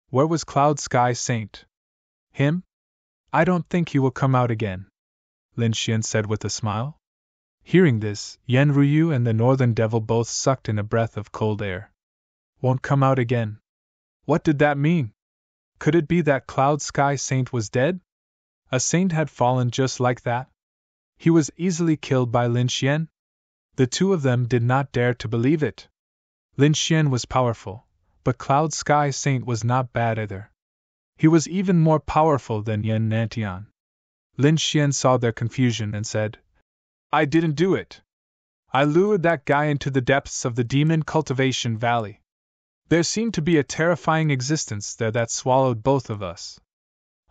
Where was Cloud Sky Saint? Him? I don't think he will come out again, Lin Xian said with a smile. Hearing this, Yan Ryu and the Northern Devil both sucked in a breath of cold air. Won't come out again. What did that mean? Could it be that Cloud Sky Saint was dead? A saint had fallen just like that? He was easily killed by Lin Xian? The two of them did not dare to believe it. Lin Xian was powerful, but Cloud Sky Saint was not bad either. He was even more powerful than Yan Nantian. Lin Xian saw their confusion and said, I didn't do it. I lured that guy into the depths of the Demon Cultivation Valley. There seemed to be a terrifying existence there that swallowed both of us.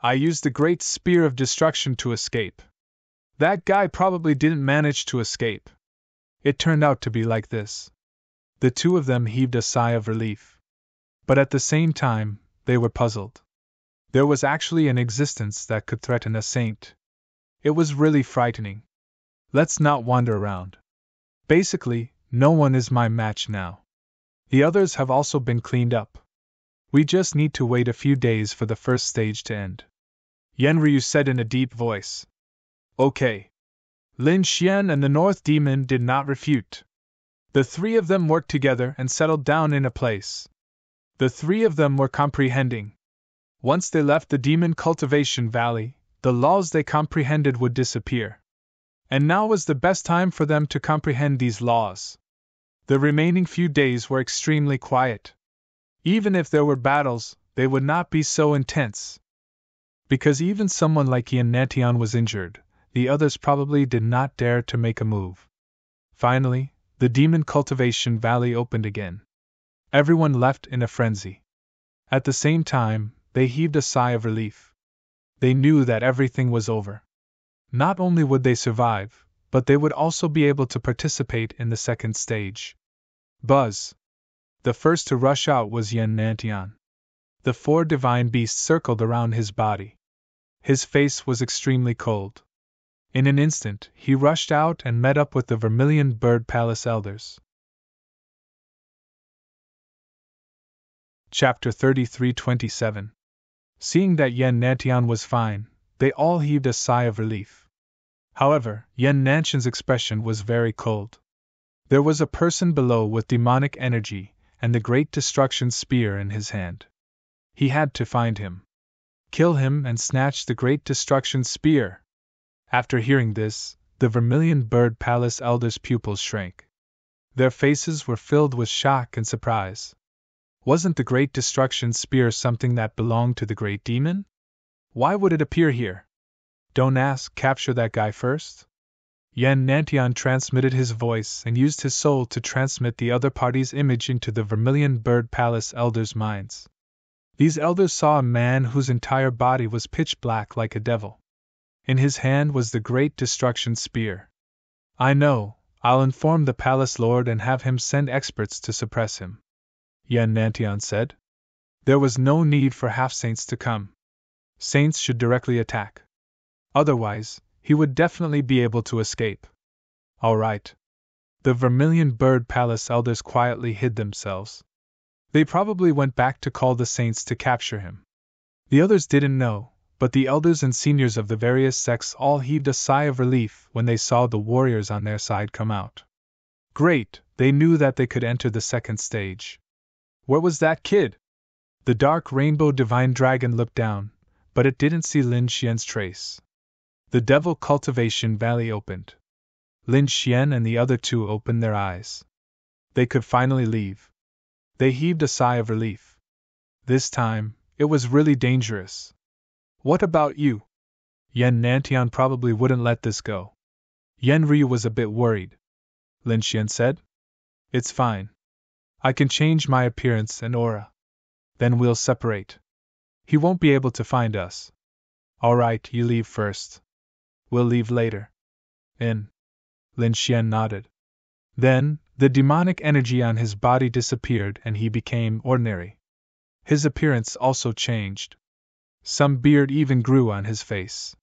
I used the Great Spear of Destruction to escape. That guy probably didn't manage to escape. It turned out to be like this. The two of them heaved a sigh of relief. But at the same time, they were puzzled. There was actually an existence that could threaten a saint. It was really frightening. Let's not wander around. Basically, no one is my match now. The others have also been cleaned up. We just need to wait a few days for the first stage to end. Yan Ryu said in a deep voice. Okay. Lin Xian and the North Demon did not refute. The three of them worked together and settled down in a place. The three of them were comprehending. Once they left the Demon Cultivation Valley, the laws they comprehended would disappear. And now was the best time for them to comprehend these laws. The remaining few days were extremely quiet. Even if there were battles, they would not be so intense. Because even someone like Yan Nantian was injured, the others probably did not dare to make a move. Finally, the Demon Cultivation Valley opened again. Everyone left in a frenzy. At the same time, they heaved a sigh of relief. They knew that everything was over. Not only would they survive, but they would also be able to participate in the second stage. Buzz! The first to rush out was Yan Nantian. The four divine beasts circled around his body. His face was extremely cold. In an instant, he rushed out and met up with the Vermilion Bird Palace elders. Chapter 33-27. Seeing that Yan Nantian was fine, they all heaved a sigh of relief. However, Yan Nantian's expression was very cold. There was a person below with demonic energy and the Great Destruction Spear in his hand. He had to find him. Kill him and snatch the Great Destruction Spear. After hearing this, the Vermilion Bird Palace elders' pupils shrank. Their faces were filled with shock and surprise. Wasn't the Great Destruction Spear something that belonged to the Great Demon? Why would it appear here? Don't ask, capture that guy first? Yan Nantian transmitted his voice and used his soul to transmit the other party's image into the Vermilion Bird Palace elders' minds. These elders saw a man whose entire body was pitch black like a devil. In his hand was the Great Destruction Spear. I know, I'll inform the Palace Lord and have him send experts to suppress him, Yan Nantian said. There was no need for half-saints to come. Saints should directly attack. Otherwise, he would definitely be able to escape. All right. The Vermilion Bird Palace elders quietly hid themselves. They probably went back to call the saints to capture him. The others didn't know, but the elders and seniors of the various sects all heaved a sigh of relief when they saw the warriors on their side come out. Great, they knew that they could enter the second stage. Where was that kid? The dark rainbow divine dragon looked down, but it didn't see Lin Xian's trace. The Devil Cultivation Valley opened. Lin Xian and the other two opened their eyes. They could finally leave. They heaved a sigh of relief. This time, it was really dangerous. What about you? Yan Nantian probably wouldn't let this go. Yan Ryu was a bit worried. Lin Xian said. It's fine. I can change my appearance and aura. Then we'll separate. He won't be able to find us. All right, you leave first. We'll leave later. Lin Xian nodded. Then, The demonic energy on his body disappeared and he became ordinary. His appearance also changed. Some beard even grew on his face.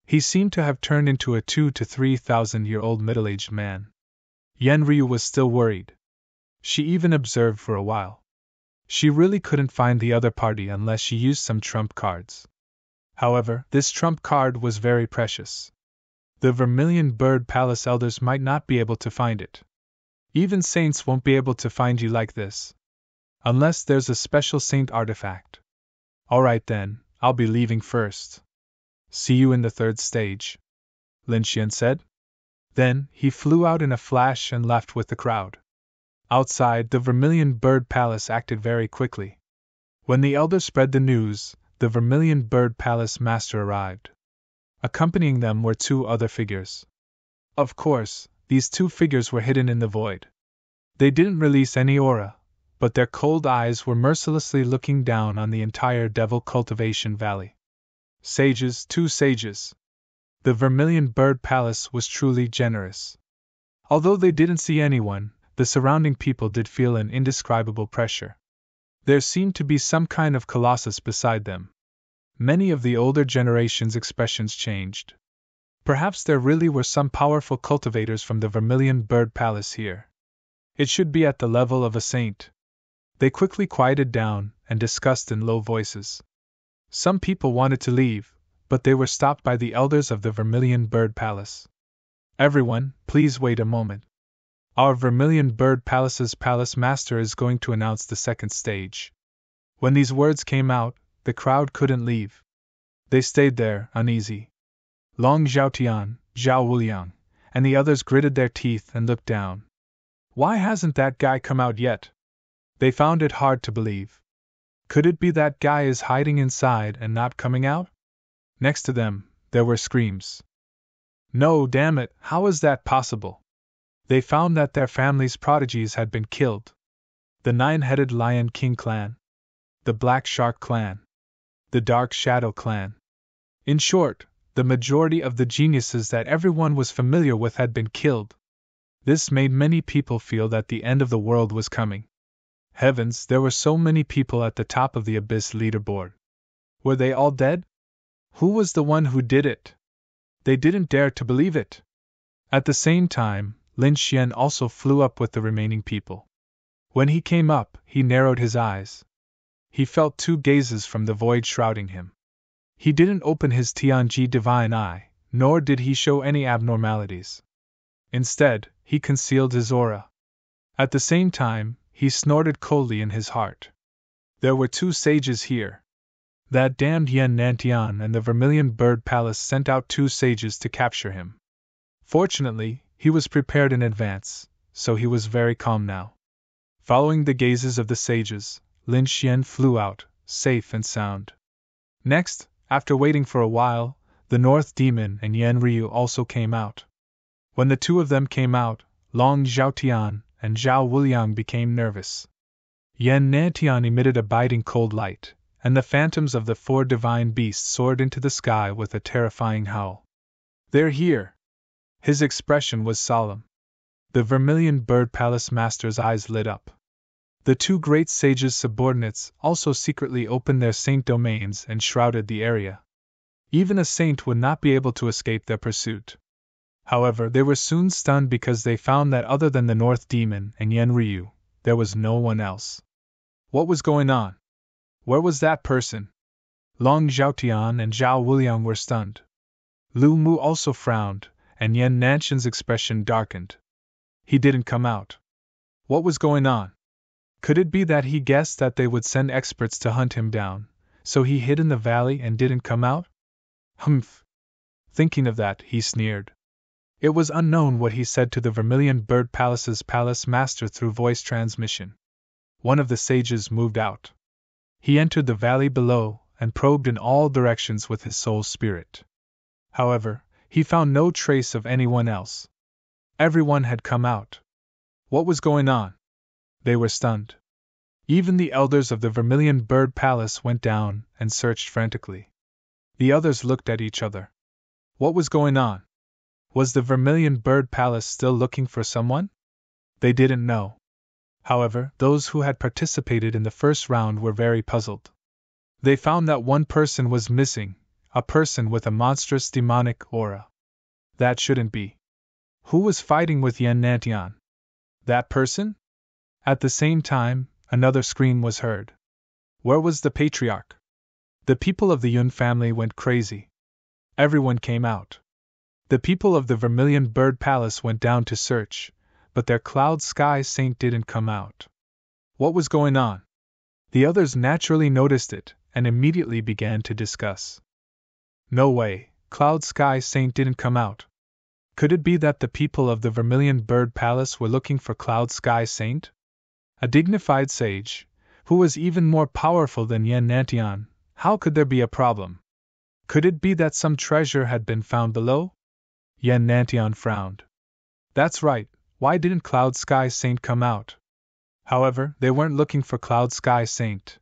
He seemed to have turned into a 2,000 to 3,000-year-old middle-aged man. Yen Ryu was still worried. She even observed for a while. She really couldn't find the other party unless she used some trump cards. However, this trump card was very precious. The Vermilion Bird Palace elders might not be able to find it. Even saints won't be able to find you like this. Unless there's a special saint artifact. Alright then, I'll be leaving first. See you in the third stage, Lin Xian said. Then, he flew out in a flash and left with the crowd. Outside, the Vermilion Bird Palace acted very quickly. When the elders spread the news, the Vermilion Bird Palace master arrived. Accompanying them were 2 other figures. Of course, these 2 figures were hidden in the void. They didn't release any aura, but their cold eyes were mercilessly looking down on the entire Devil Cultivation Valley. Sages, 2 sages. The Vermilion Bird Palace was truly generous. Although they didn't see anyone, the surrounding people did feel an indescribable pressure. There seemed to be some kind of colossus beside them. Many of the older generation's expressions changed. Perhaps there really were some powerful cultivators from the Vermilion Bird Palace here. It should be at the level of a saint. They quickly quieted down and discussed in low voices. Some people wanted to leave, but they were stopped by the elders of the Vermilion Bird Palace. Everyone, please wait a moment. Our Vermilion Bird Palace's palace master is going to announce the second stage. When these words came out, the crowd couldn't leave. They stayed there, uneasy. Long Zhaotian, Zhao Wuliang, and the others gritted their teeth and looked down. Why hasn't that guy come out yet? They found it hard to believe. Could it be that guy is hiding inside and not coming out? Next to them, there were screams. No, damn it, how is that possible? They found that their family's prodigies had been killed. The 9-headed Lion King clan. The Black Shark clan. The Dark Shadow clan. In short, the majority of the geniuses that everyone was familiar with had been killed. This made many people feel that the end of the world was coming. Heavens, there were so many people at the top of the Abyss leaderboard. Were they all dead? Who was the one who did it? They didn't dare to believe it. At the same time, Lin Xian also flew up with the remaining people. When he came up, he narrowed his eyes. He felt 2 gazes from the void shrouding him. He didn't open his Tianji divine eye, nor did he show any abnormalities. Instead, he concealed his aura. At the same time, he snorted coldly in his heart. There were 2 sages here. That damned Yen Nantian and the Vermilion Bird Palace sent out 2 sages to capture him. Fortunately, he was prepared in advance, so he was very calm now. Following the gazes of the sages, Lin Xian flew out, safe and sound. Next, after waiting for a while, the North Demon and Yen Ryu also came out. When the 2 of them came out, Long Zhaotian and Zhao Wuliang became nervous. Yen Nantian emitted a biting cold light, and the phantoms of the 4 divine beasts soared into the sky with a terrifying howl. They're here! His expression was solemn. The Vermilion Bird Palace master's eyes lit up. The 2 great sages' subordinates also secretly opened their saint domains and shrouded the area. Even a saint would not be able to escape their pursuit. However, they were soon stunned because they found that other than the North Demon and Yen Ryu, there was no one else. What was going on? Where was that person? Long Zhaotian and Zhao Wuliang were stunned. Lu Mu also frowned, and Yen Nantian's expression darkened. He didn't come out. What was going on? Could it be that he guessed that they would send experts to hunt him down, so he hid in the valley and didn't come out? Humph! Thinking of that, he sneered. It was unknown what he said to the Vermilion Bird Palace's palace master through voice transmission. One of the sages moved out. He entered the valley below and probed in all directions with his soul spirit. However, he found no trace of anyone else. Everyone had come out. What was going on? They were stunned. Even the elders of the Vermilion Bird Palace went down and searched frantically. The others looked at each other. What was going on? Was the Vermilion Bird Palace still looking for someone? They didn't know. However, those who had participated in the first round were very puzzled. They found that one person was missing, a person with a monstrous demonic aura. That shouldn't be. Who was fighting with Yen Nantian? That person? At the same time, another scream was heard. Where was the patriarch? The people of the Yun family went crazy. Everyone came out. The people of the Vermilion Bird Palace went down to search, but their Cloud Sky Saint didn't come out. What was going on? The others naturally noticed it, and immediately began to discuss. No way, Cloud Sky Saint didn't come out. Could it be that the people of the Vermilion Bird Palace were looking for Cloud Sky Saint? A dignified sage, who was even more powerful than Yen Nantian, how could there be a problem? Could it be that some treasure had been found below? Yen Nantian frowned. That's right, why didn't Cloud Sky Saint come out? However, they weren't looking for Cloud Sky Saint.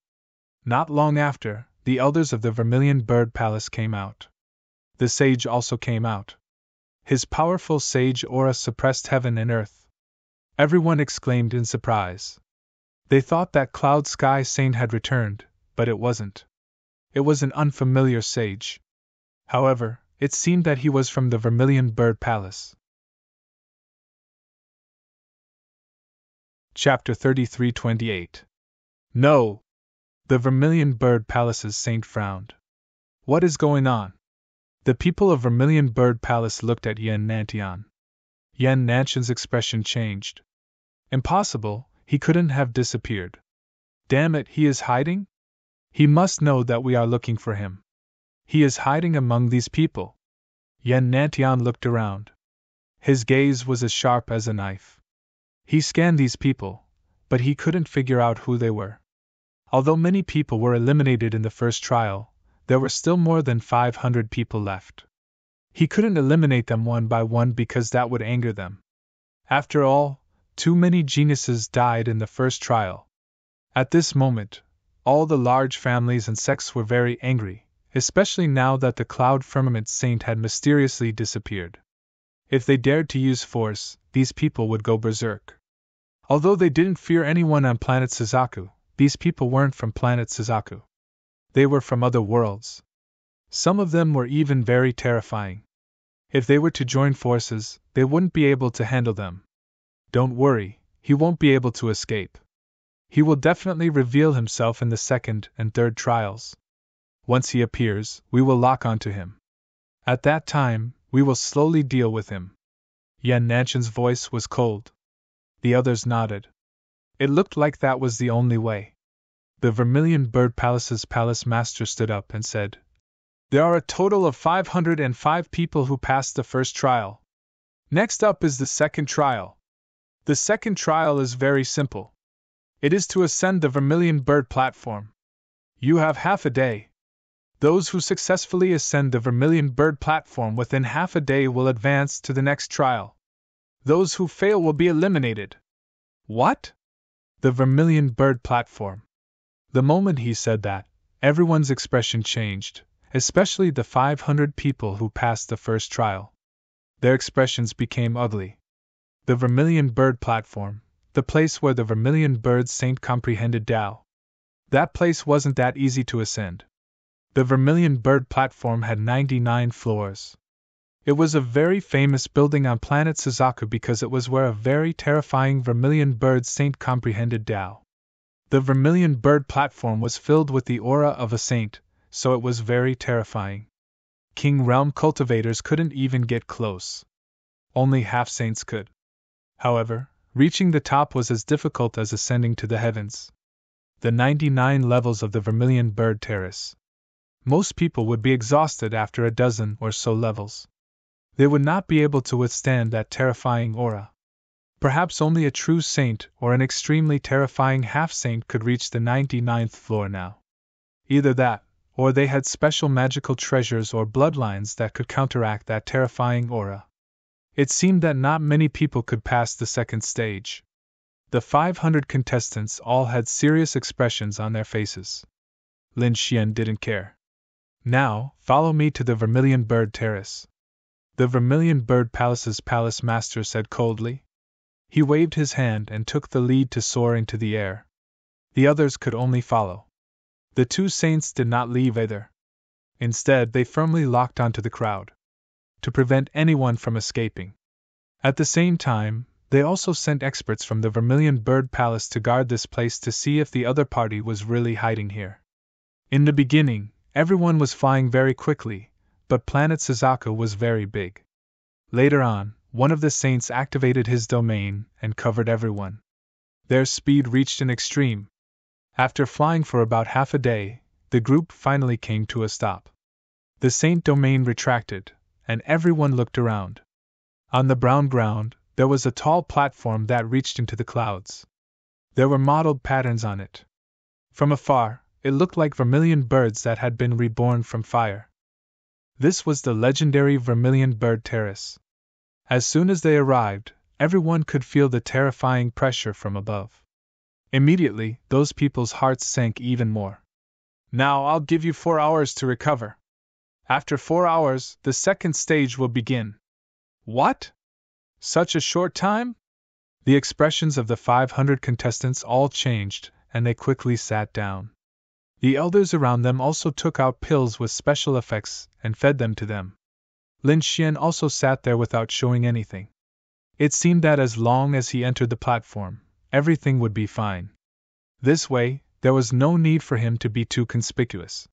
Not long after, the elders of the Vermilion Bird Palace came out. The sage also came out. His powerful sage aura suppressed heaven and earth. Everyone exclaimed in surprise. They thought that Cloud Sky Saint had returned, but it wasn't. It was an unfamiliar sage. However, it seemed that he was from the Vermilion Bird Palace. Chapter 33:28. No! The Vermilion Bird Palace's saint frowned. What is going on? The people of Vermilion Bird Palace looked at Yen Nantian. Yen Nantian's expression changed. Impossible, he couldn't have disappeared. Damn it, he is hiding? He must know that we are looking for him. He is hiding among these people. Yen Nantian looked around. His gaze was as sharp as a knife. He scanned these people, but he couldn't figure out who they were. Although many people were eliminated in the first trial, there were still more than 500 people left. He couldn't eliminate them one by one because that would anger them. After all, too many geniuses died in the first trial. At this moment, all the large families and sects were very angry, especially now that the Cloud Firmament Saint had mysteriously disappeared. If they dared to use force, these people would go berserk. Although they didn't fear anyone on planet Suzaku, these people weren't from planet Suzaku. They were from other worlds. Some of them were even very terrifying. If they were to join forces, they wouldn't be able to handle them. Don't worry, he won't be able to escape. He will definitely reveal himself in the second and third trials. Once he appears, we will lock onto him. At that time, we will slowly deal with him. Yen Nantian's voice was cold. The others nodded. It looked like that was the only way. The Vermilion Bird Palace's palace master stood up and said, There are a total of 505 people who passed the first trial. Next up is the second trial. The second trial is very simple. It is to ascend the Vermilion Bird platform. You have half a day. Those who successfully ascend the Vermilion Bird platform within half a day will advance to the next trial. Those who fail will be eliminated. What? The Vermilion Bird platform. The moment he said that, everyone's expression changed, especially the 500 people who passed the first trial. Their expressions became ugly. The Vermilion Bird platform, the place where the Vermilion Bird Saint comprehended Tao. That place wasn't that easy to ascend. The Vermilion Bird platform had 99 floors. It was a very famous building on planet Suzaku because it was where a very terrifying Vermilion Bird Saint comprehended Tao. The Vermilion Bird platform was filled with the aura of a saint, so it was very terrifying. King Realm cultivators couldn't even get close. Only half-saints could. However, reaching the top was as difficult as ascending to the heavens. The 99 levels of the Vermilion Bird Terrace. Most people would be exhausted after a dozen or so levels. They would not be able to withstand that terrifying aura. Perhaps only a true saint or an extremely terrifying half-saint could reach the 99th floor now. Either that, or they had special magical treasures or bloodlines that could counteract that terrifying aura. It seemed that not many people could pass the second stage. The 500 contestants all had serious expressions on their faces. Lin Xian didn't care. Now, follow me to the Vermilion Bird Terrace. The Vermilion Bird Palace's palace master said coldly. He waved his hand and took the lead to soar into the air. The others could only follow. The two saints did not leave either. Instead, they firmly locked onto the crowd, to prevent anyone from escaping. At the same time, they also sent experts from the Vermilion Bird Palace to guard this place to see if the other party was really hiding here. In the beginning, everyone was flying very quickly, but Planet Suzaku was very big. Later on, one of the saints activated his domain and covered everyone. Their speed reached an extreme. After flying for about half a day, the group finally came to a stop. The saint domain retracted, and everyone looked around. On the brown ground, there was a tall platform that reached into the clouds. There were mottled patterns on it. From afar, it looked like vermilion birds that had been reborn from fire. This was the legendary Vermilion Bird Terrace. As soon as they arrived, everyone could feel the terrifying pressure from above. Immediately, those people's hearts sank even more. Now I'll give you 4 hours to recover. After 4 hours, the second stage will begin. What? Such a short time? The expressions of the 500 contestants all changed, and they quickly sat down. The elders around them also took out pills with special effects and fed them to them. Lin Xian also sat there without showing anything. It seemed that as long as he entered the platform, everything would be fine. This way, there was no need for him to be too conspicuous.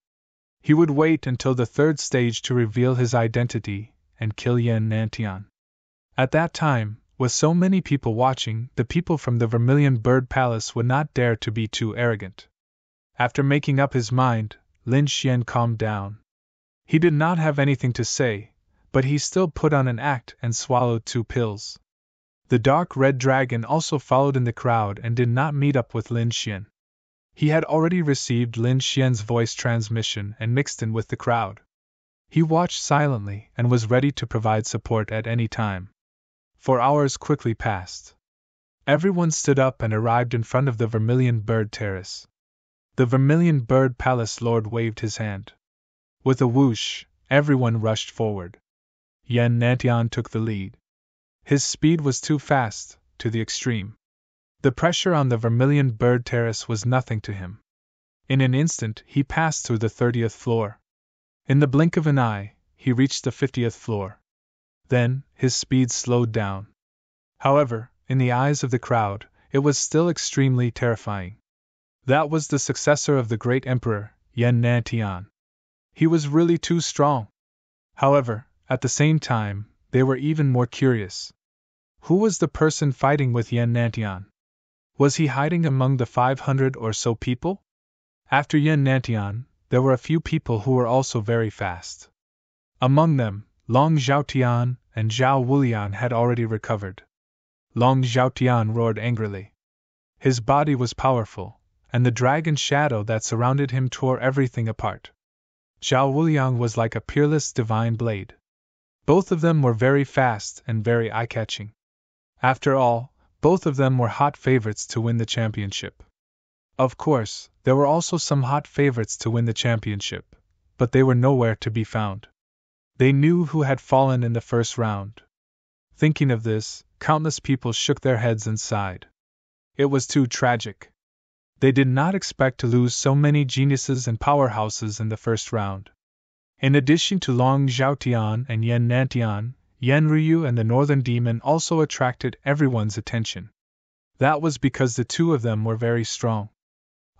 He would wait until the third stage to reveal his identity and kill Yan Nantian. At that time, with so many people watching, the people from the Vermilion Bird Palace would not dare to be too arrogant. After making up his mind, Lin Xian calmed down. He did not have anything to say, but he still put on an act and swallowed 2 pills. The dark red dragon also followed in the crowd and did not meet up with Lin Xian. He had already received Lin Xian's voice transmission and mixed in with the crowd. He watched silently and was ready to provide support at any time. 4 hours quickly passed. Everyone stood up and arrived in front of the Vermilion Bird Terrace. The Vermilion Bird Palace Lord waved his hand. With a whoosh, everyone rushed forward. Yan Nantian took the lead. His speed was too fast, to the extreme. The pressure on the Vermilion Bird Terrace was nothing to him. In an instant, he passed through the 30th floor. In the blink of an eye, he reached the 50th floor. Then, his speed slowed down. However, in the eyes of the crowd, it was still extremely terrifying. That was the successor of the great emperor, Yan Nantian. He was really too strong. However, at the same time, they were even more curious. Who was the person fighting with Yan Nantian? Was he hiding among the 500 or so people? After Yan Nantian, there were a few people who were also very fast. Among them, Long Zhaotian and Zhao Wulian had already recovered. Long Zhaotian roared angrily. His body was powerful, and the dragon shadow that surrounded him tore everything apart. Zhao Wulian was like a peerless divine blade. Both of them were very fast and very eye-catching. After all, both of them were hot favorites to win the championship. Of course, there were also some hot favorites to win the championship, but they were nowhere to be found. They knew who had fallen in the first round. Thinking of this, countless people shook their heads and sighed. It was too tragic. They did not expect to lose so many geniuses and powerhouses in the first round. In addition to Long Zhaotian and Yan Nantian, Yan Ryu and the Northern Demon also attracted everyone's attention. That was because the two of them were very strong.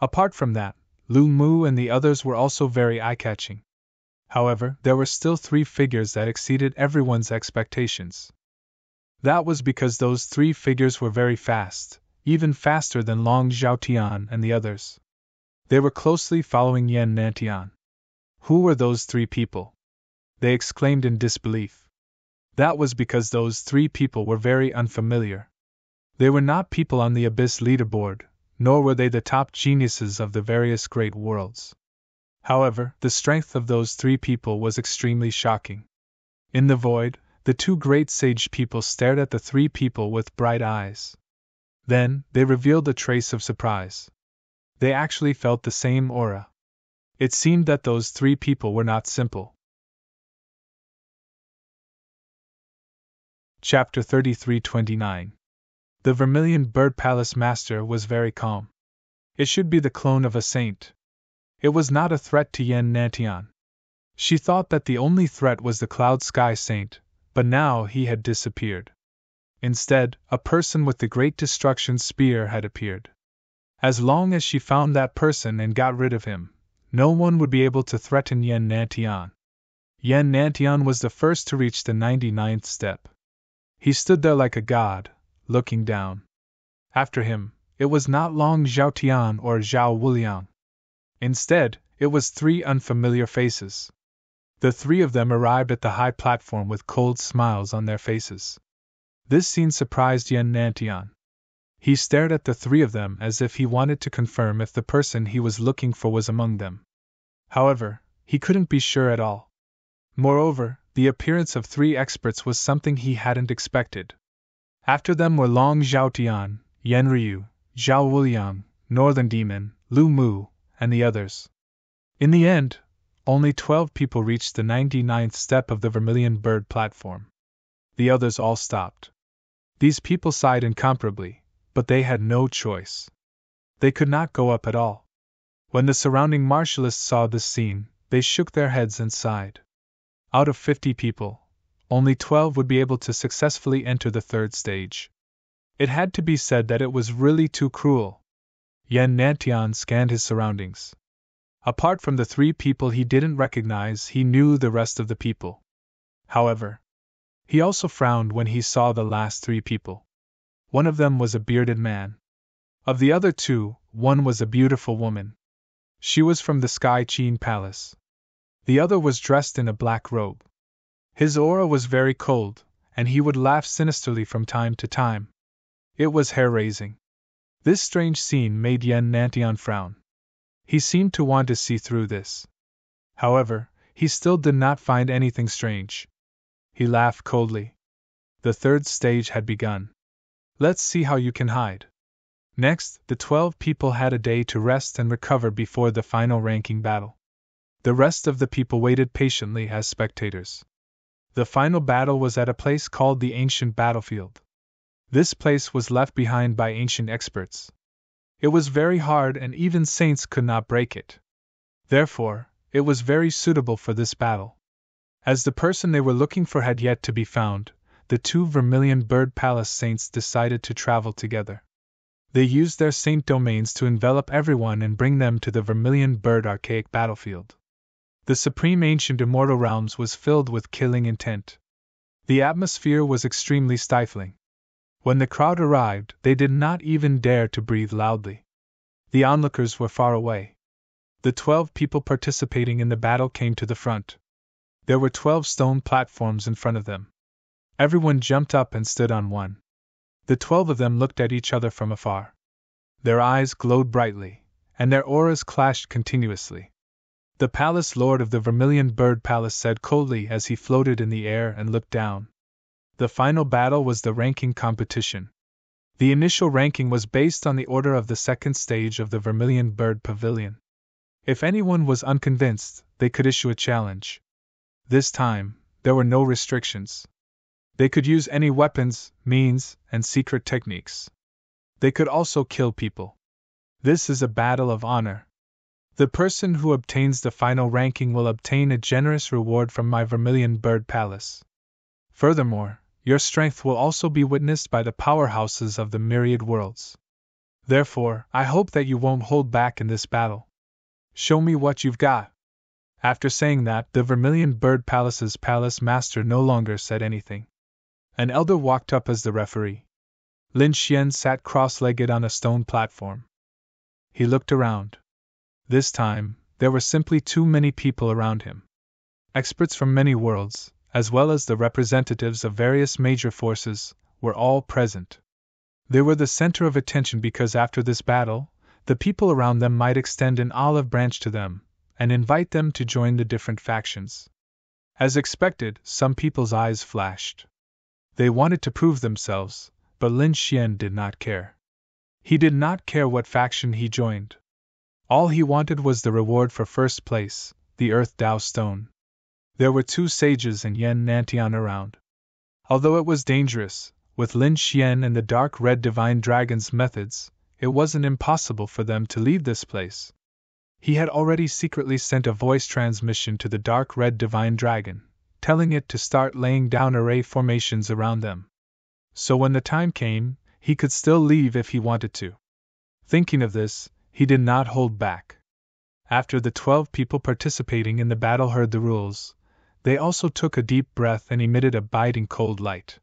Apart from that, Lu Mu and the others were also very eye-catching. However, there were still 3 figures that exceeded everyone's expectations. That was because those 3 figures were very fast, even faster than Long Zhaotian and the others. They were closely following Yan Nantian. Who were those 3 people? They exclaimed in disbelief. That was because those 3 people were very unfamiliar. They were not people on the Abyss leaderboard, nor were they the top geniuses of the various great worlds. However, the strength of those 3 people was extremely shocking. In the void, the 2 great sage people stared at the 3 people with bright eyes. Then, they revealed a trace of surprise. They actually felt the same aura. It seemed that those 3 people were not simple. Chapter 33-29. The Vermilion Bird Palace master was very calm. It should be the clone of a saint. It was not a threat to Yen Nantian. She thought that the only threat was the Cloud Sky Saint, but now he had disappeared. Instead, a person with the Great Destruction Spear had appeared. As long as she found that person and got rid of him, no one would be able to threaten Yen Nantian. Yen Nantian was the first to reach the 99th step. He stood there like a god, looking down. After him, it was not Long Zhaotian or Zhao Wuliang. Instead, it was three unfamiliar faces. The three of them arrived at the high platform with cold smiles on their faces. This scene surprised Yen Nantian. He stared at the three of them as if he wanted to confirm if the person he was looking for was among them. However, he couldn't be sure at all. Moreover, the appearance of three experts was something he hadn't expected. After them were Long Zhaotian, Yen Ryu, Zhao Wuliang, Northern Demon, Lu Mu, and the others. In the end, only 12 people reached the 99th step of the Vermilion Bird platform. The others all stopped. These people sighed incomparably, but they had no choice. They could not go up at all. When the surrounding martialists saw this scene, they shook their heads and sighed. Out of 50 people, only 12 would be able to successfully enter the third stage. It had to be said that it was really too cruel. Yen Nantian scanned his surroundings. Apart from the 3 people he didn't recognize, he knew the rest of the people. However, he also frowned when he saw the last 3 people. One of them was a bearded man. Of the other 2, one was a beautiful woman. She was from the Sky Qin Palace. The other was dressed in a black robe. His aura was very cold, and he would laugh sinisterly from time to time. It was hair-raising. This strange scene made Yen Nantian frown. He seemed to want to see through this. However, he still did not find anything strange. He laughed coldly. The third stage had begun. Let's see how you can hide. Next, the 12 people had a day to rest and recover before the final ranking battle. The rest of the people waited patiently as spectators. The final battle was at a place called the Ancient Battlefield. This place was left behind by ancient experts. It was very hard and even saints could not break it. Therefore, it was very suitable for this battle. As the person they were looking for had yet to be found, the 2 Vermilion Bird Palace saints decided to travel together. They used their saint domains to envelop everyone and bring them to the Vermilion Bird archaic battlefield. The supreme ancient immortal realms was filled with killing intent. The atmosphere was extremely stifling. When the crowd arrived, they did not even dare to breathe loudly. The onlookers were far away. The 12 people participating in the battle came to the front. There were 12 stone platforms in front of them. Everyone jumped up and stood on one. The 12 of them looked at each other from afar. Their eyes glowed brightly, and their auras clashed continuously. The Palace Lord of the Vermilion Bird Palace said coldly as he floated in the air and looked down. The final battle was the ranking competition. The initial ranking was based on the order of the second stage of the Vermilion Bird Pavilion. If anyone was unconvinced, they could issue a challenge. This time, there were no restrictions. They could use any weapons, means, and secret techniques. They could also kill people. This is a battle of honor. The person who obtains the final ranking will obtain a generous reward from my Vermilion Bird Palace. Furthermore, your strength will also be witnessed by the powerhouses of the myriad worlds. Therefore, I hope that you won't hold back in this battle. Show me what you've got. After saying that, the Vermilion Bird Palace's palace master no longer said anything. An elder walked up as the referee. Lin Xian sat cross-legged on a stone platform. He looked around. This time, there were simply too many people around him. Experts from many worlds, as well as the representatives of various major forces, were all present. They were the center of attention because after this battle, the people around them might extend an olive branch to them, and invite them to join the different factions. As expected, some people's eyes flashed. They wanted to prove themselves, but Lin Xian did not care. He did not care what faction he joined. All he wanted was the reward for first place, the Earth Dao Stone. There were 2 sages and Yen Nantian around. Although it was dangerous, With Lin Xian and the dark red divine dragon's methods, it wasn't impossible for them to leave this place. He had already secretly sent a voice transmission to the dark red divine dragon, telling it to start laying down array formations around them. So when the time came, he could still leave if he wanted to. Thinking of this, he did not hold back. After the 12 people participating in the battle heard the rules, they also took a deep breath and emitted a biting cold light.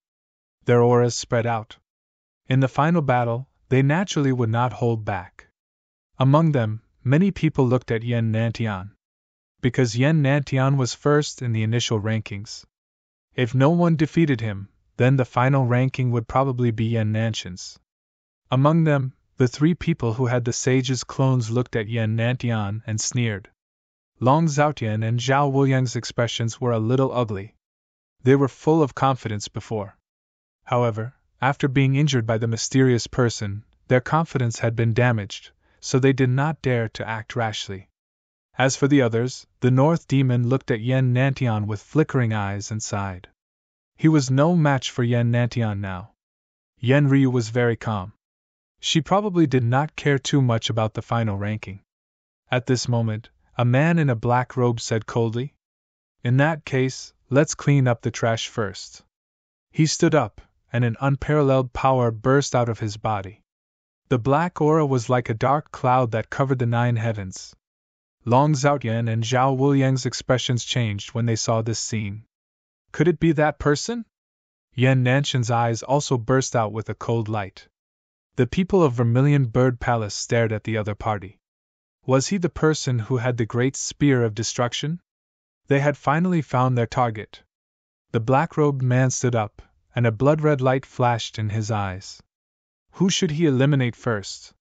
Their auras spread out. In the final battle, they naturally would not hold back. Among them, many people looked at Yan Nantian. Because Yan Nantian was first in the initial rankings. If no one defeated him, then the final ranking would probably be Yan Nantian's. Among them, the 3 people who had the sage's clones looked at Yan Nantian and sneered. Long Zhaotian and Zhao Wuliang's expressions were a little ugly. They were full of confidence before. However, after being injured by the mysterious person, their confidence had been damaged, so they did not dare to act rashly. As for the others, the North Demon looked at Yan Nantian with flickering eyes and sighed. He was no match for Yan Nantian now. Yan Ryu was very calm. She probably did not care too much about the final ranking. At this moment, a man in a black robe said coldly, "In that case, let's clean up the trash first." He stood up, and an unparalleled power burst out of his body. The black aura was like a dark cloud that covered the 9 heavens. Long Zhaotian and Zhao Wuliang's expressions changed when they saw this scene. Could it be that person? Yan Nantian's eyes also burst out with a cold light. The people of Vermilion Bird Palace stared at the other party. Was he the person who had the great spear of destruction? They had finally found their target. The black-robed man stood up, and a blood-red light flashed in his eyes. Who should he eliminate first?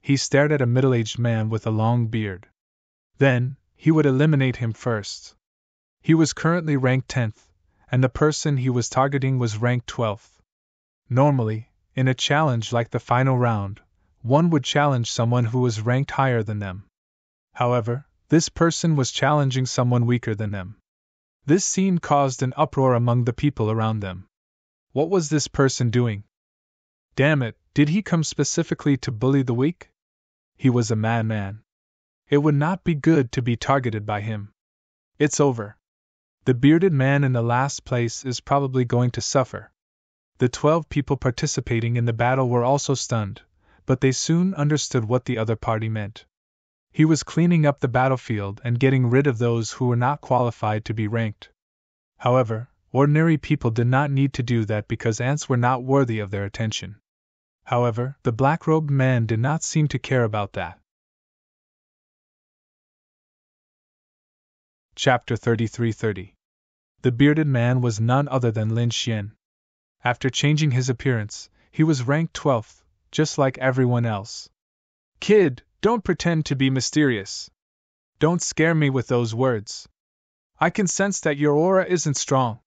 He stared at a middle-aged man with a long beard. Then, he would eliminate him first. He was currently ranked 10th, and the person he was targeting was ranked 12th. Normally, in a challenge like the final round, one would challenge someone who was ranked higher than them. However, this person was challenging someone weaker than them. This scene caused an uproar among the people around them. What was this person doing? Damn it, did he come specifically to bully the weak? He was a madman. It would not be good to be targeted by him. It's over. The bearded man in the last place is probably going to suffer. The 12 people participating in the battle were also stunned, but they soon understood what the other party meant. He was cleaning up the battlefield and getting rid of those who were not qualified to be ranked. However, ordinary people did not need to do that because ants were not worthy of their attention. However, the black-robed man did not seem to care about that. Chapter 33:30. The bearded man was none other than Lin Xian. After changing his appearance, he was ranked 12th, just like everyone else. Kid, don't pretend to be mysterious. Don't scare me with those words. I can sense that your aura isn't strong.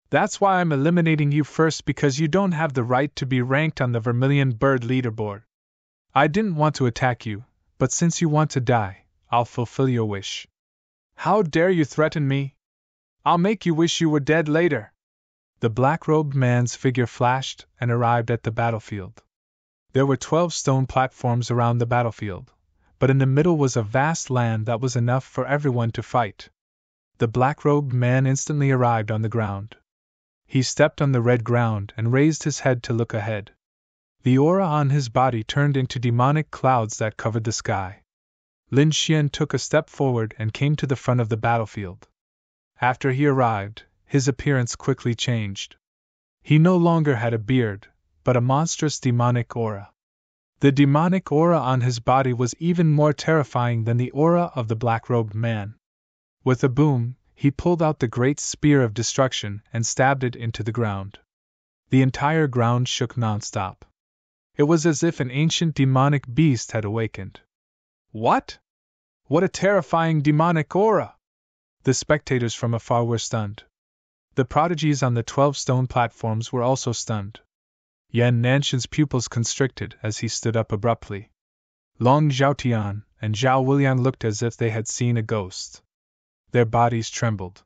That's why I'm eliminating you first, because you don't have the right to be ranked on the Vermilion Bird leaderboard. I didn't want to attack you, but since you want to die, I'll fulfill your wish. How dare you threaten me? I'll make you wish you were dead later. The black-robed man's figure flashed and arrived at the battlefield. There were 12 stone platforms around the battlefield, but in the middle was a vast land that was enough for everyone to fight. The black-robed man instantly arrived on the ground. He stepped on the red ground and raised his head to look ahead. The aura on his body turned into demonic clouds that covered the sky. Lin Xian took a step forward and came to the front of the battlefield. After he arrived, his appearance quickly changed. He no longer had a beard, but a monstrous demonic aura. The demonic aura on his body was even more terrifying than the aura of the black-robed man. With a boom, he pulled out the great spear of destruction and stabbed it into the ground. The entire ground shook non-stop. It was as if an ancient demonic beast had awakened. What? What a terrifying demonic aura! The spectators from afar were stunned. The prodigies on the 12 stone platforms were also stunned. Yan Nantian's pupils constricted as he stood up abruptly. Long Zhaotian and Zhao Wuliang looked as if they had seen a ghost. Their bodies trembled.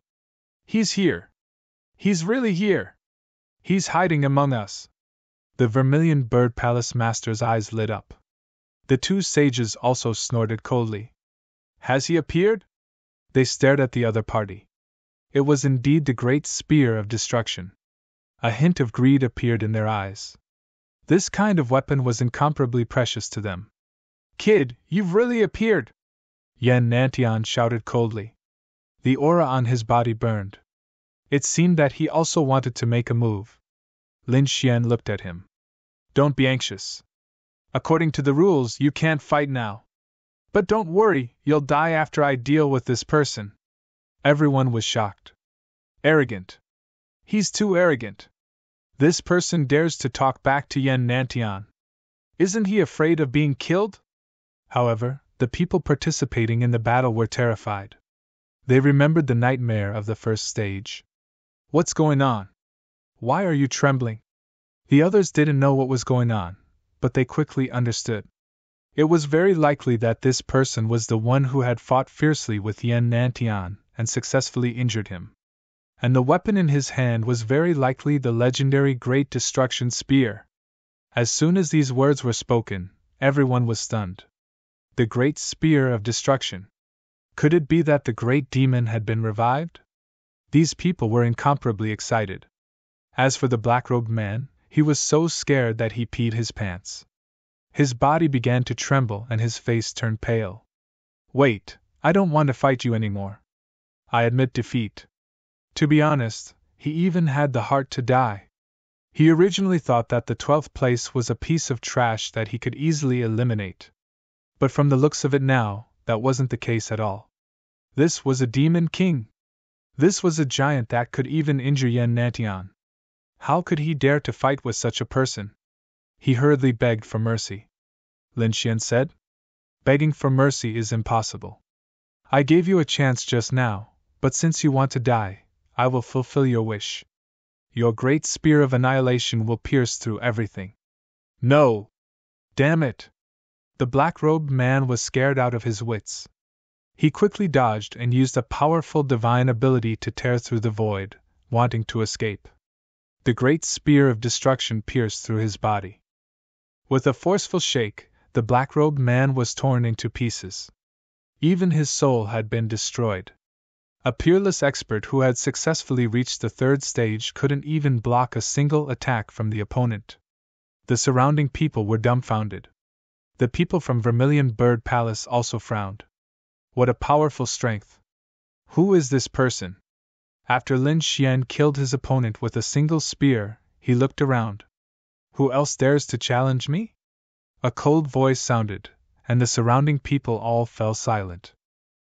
He's here! He's really here! He's hiding among us! The Vermilion Bird Palace master's eyes lit up. The two sages also snorted coldly. Has he appeared? They stared at the other party. It was indeed the great spear of destruction. A hint of greed appeared in their eyes. This kind of weapon was incomparably precious to them. Kid, you've really appeared! Yan Nantian shouted coldly. The aura on his body burned. It seemed that he also wanted to make a move. Lin Xian looked at him. Don't be anxious. According to the rules, you can't fight now. But don't worry, you'll die after I deal with this person. Everyone was shocked. Arrogant. He's too arrogant. This person dares to talk back to Yan Nantian. Isn't he afraid of being killed? However, the people participating in the battle were terrified. They remembered the nightmare of the first stage. What's going on? Why are you trembling? The others didn't know what was going on, but they quickly understood. It was very likely that this person was the one who had fought fiercely with Yan Nantian and successfully injured him. And the weapon in his hand was very likely the legendary Great Destruction Spear. As soon as these words were spoken, everyone was stunned. The Great Spear of Destruction. Could it be that the great demon had been revived? These people were incomparably excited. As for the black-robed man, he was so scared that he peed his pants. His body began to tremble and his face turned pale. Wait, I don't want to fight you anymore. I admit defeat. To be honest, he even had the heart to die. He originally thought that the 12th place was a piece of trash that he could easily eliminate. But from the looks of it now, that wasn't the case at all. This was a demon king. This was a giant that could even injure Yan Nantian. How could he dare to fight with such a person? He hurriedly begged for mercy. Lin Xian said. Begging for mercy is impossible. I gave you a chance just now, but since you want to die, I will fulfill your wish. Your great spear of annihilation will pierce through everything. No! Damn it! The black-robed man was scared out of his wits. He quickly dodged and used a powerful divine ability to tear through the void, wanting to escape. The great spear of destruction pierced through his body. With a forceful shake, the black-robed man was torn into pieces. Even his soul had been destroyed. A peerless expert who had successfully reached the 3rd stage couldn't even block a single attack from the opponent. The surrounding people were dumbfounded. The people from Vermilion Bird Palace also frowned. What a powerful strength! Who is this person? After Lin Xian killed his opponent with a single spear, he looked around. Who else dares to challenge me? A cold voice sounded, and the surrounding people all fell silent.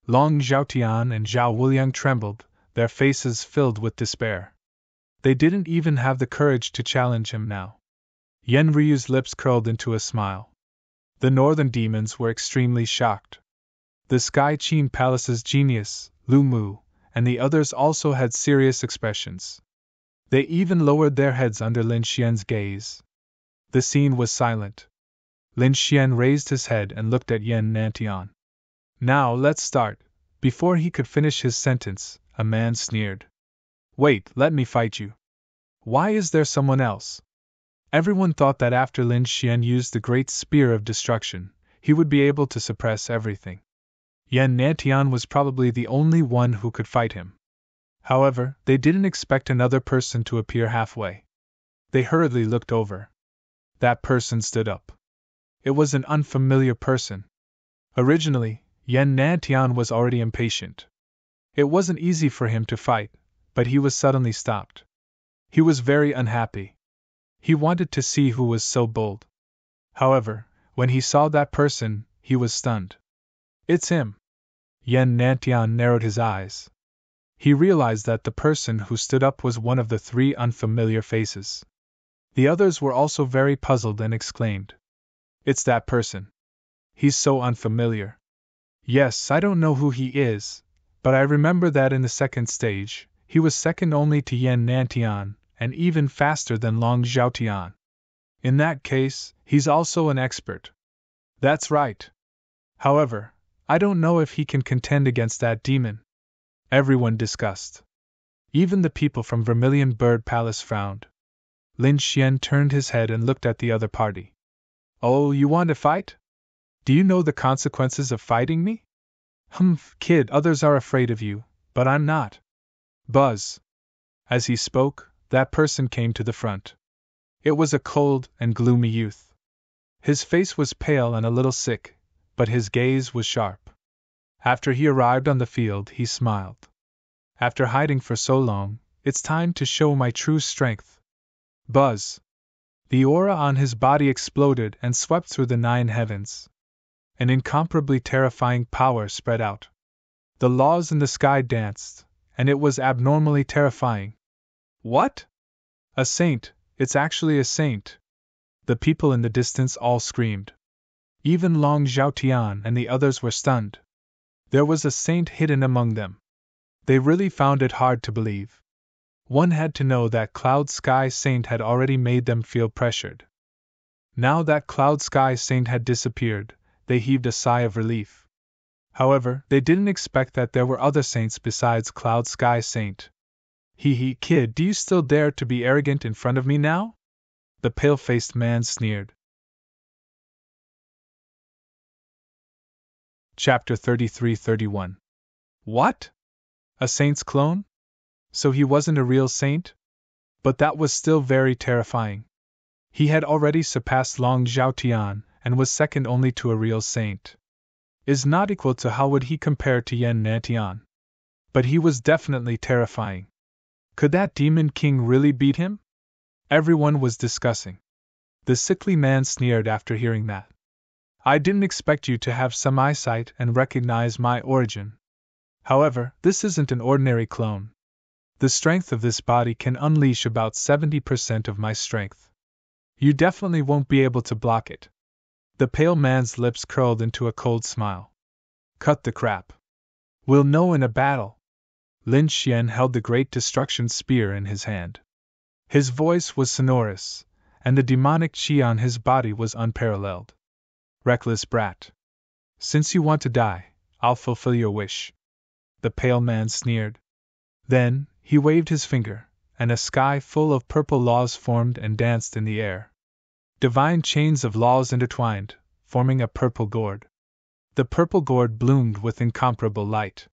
Long Zhaotian and Zhao Wuliang trembled, their faces filled with despair. They didn't even have the courage to challenge him now. Yen Ryu's lips curled into a smile. The northern demons were extremely shocked. The Sky Qin Palace's genius, Lu Mu, and the others also had serious expressions. They even lowered their heads under Lin Xian's gaze. The scene was silent. Lin Xian raised his head and looked at Yan Nantian. Now let's start. Before he could finish his sentence, a man sneered. Wait, let me fight you. Why is there someone else? Everyone thought that after Lin Xian used the great spear of destruction, he would be able to suppress everything. Yan Nantian was probably the only one who could fight him. However, they didn't expect another person to appear halfway. They hurriedly looked over. That person stood up. It was an unfamiliar person. Originally, Yan Nantian was already impatient. It wasn't easy for him to fight, but he was suddenly stopped. He was very unhappy. He wanted to see who was so bold. However, when he saw that person, he was stunned. It's him. Yan Nantian narrowed his eyes. He realized that the person who stood up was one of the 3 unfamiliar faces. The others were also very puzzled and exclaimed. It's that person. He's so unfamiliar. Yes, I don't know who he is, but I remember that in the 2nd stage, he was second only to Yan Nantian, and even faster than Long Zhaotian. In that case, he's also an expert. That's right. However, I don't know if he can contend against that demon. Everyone discussed. Even the people from Vermilion Bird Palace frowned. Lin Xian turned his head and looked at the other party. Oh, you want to fight? Do you know the consequences of fighting me? Humph, kid, others are afraid of you, but I'm not. Buzz. As he spoke, that person came to the front. It was a cold and gloomy youth. His face was pale and a little sick, but his gaze was sharp. After he arrived on the field, he smiled. After hiding for so long, it's time to show my true strength. Buzz. The aura on his body exploded and swept through the 9 heavens. An incomparably terrifying power spread out. The laws in the sky danced, and it was abnormally terrifying. What? A saint, it's actually a saint! The people in the distance all screamed. Even Long Zhaotian and the others were stunned. There was a saint hidden among them. They really found it hard to believe. One had to know that Cloud Sky Saint had already made them feel pressured. Now that Cloud Sky Saint had disappeared, they heaved a sigh of relief. However, they didn't expect that there were other saints besides Cloud Sky Saint. Hee, kid, do you still dare to be arrogant in front of me now? The pale-faced man sneered. Chapter 33-31. What? A saint's clone? So he wasn't a real saint? But that was still very terrifying. He had already surpassed Long Zhaotian and was second only to a real saint. Is not equal to how would he compare to Yan Nantian? But he was definitely terrifying. Could that demon king really beat him? Everyone was discussing. The sickly man sneered after hearing that. I didn't expect you to have some eyesight and recognize my origin. However, this isn't an ordinary clone. The strength of this body can unleash about 70% of my strength. You definitely won't be able to block it. The pale man's lips curled into a cold smile. Cut the crap. We'll know in a battle. Lin Xian held the Great Destruction Spear in his hand. His voice was sonorous, and the demonic chi on his body was unparalleled. Reckless brat. Since you want to die, I'll fulfill your wish. The pale man sneered. Then, he waved his finger, and a sky full of purple laws formed and danced in the air. Divine chains of laws intertwined, forming a purple gourd. The purple gourd bloomed with incomparable light.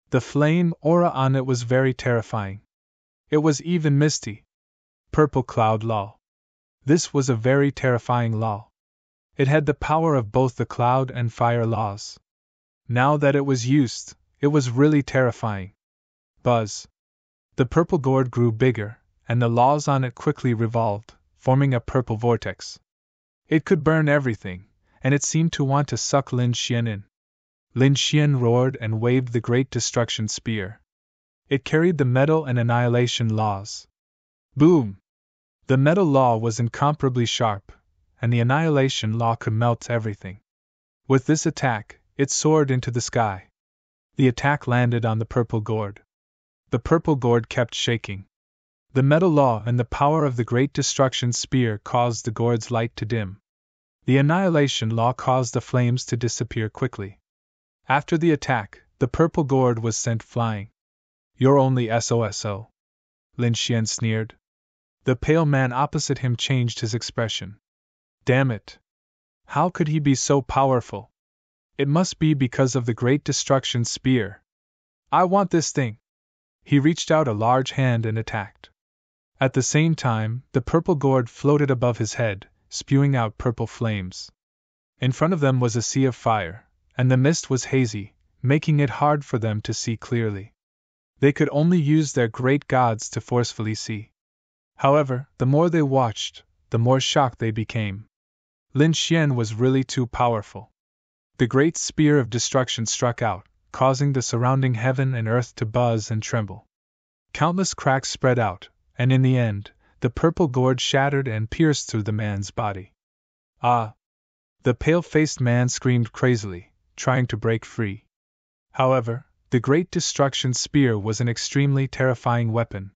The flame aura on it was very terrifying. It was even misty. Purple Cloud Law. This was a very terrifying law. It had the power of both the cloud and fire laws. Now that it was used, it was really terrifying. Buzz. The purple gourd grew bigger, and the laws on it quickly revolved, forming a purple vortex. It could burn everything, and it seemed to want to suck Lin Xian in. Lin Xian roared and waved the Great Destruction Spear. It carried the metal and annihilation laws. Boom! The metal law was incomparably sharp, and the annihilation law could melt everything. With this attack, it soared into the sky. The attack landed on the purple gourd. The purple gourd kept shaking. The metal law and the power of the Great Destruction Spear caused the gourd's light to dim. The annihilation law caused the flames to disappear quickly. After the attack, the purple gourd was sent flying. You're only SOSO. Lin Xian sneered. The pale man opposite him changed his expression. Damn it! How could he be so powerful? It must be because of the Great Destruction Spear. I want this thing! He reached out a large hand and attacked. At the same time, the purple gourd floated above his head, spewing out purple flames. In front of them was a sea of fire, and the mist was hazy, making it hard for them to see clearly. They could only use their great gods to forcefully see. However, the more they watched, the more shocked they became. Lin Xian was really too powerful. The great spear of destruction struck out, causing the surrounding heaven and earth to buzz and tremble. Countless cracks spread out, and in the end, the purple gourd shattered and pierced through the man's body. Ah! The pale-faced man screamed crazily, trying to break free. However, the Great Destruction Spear was an extremely terrifying weapon.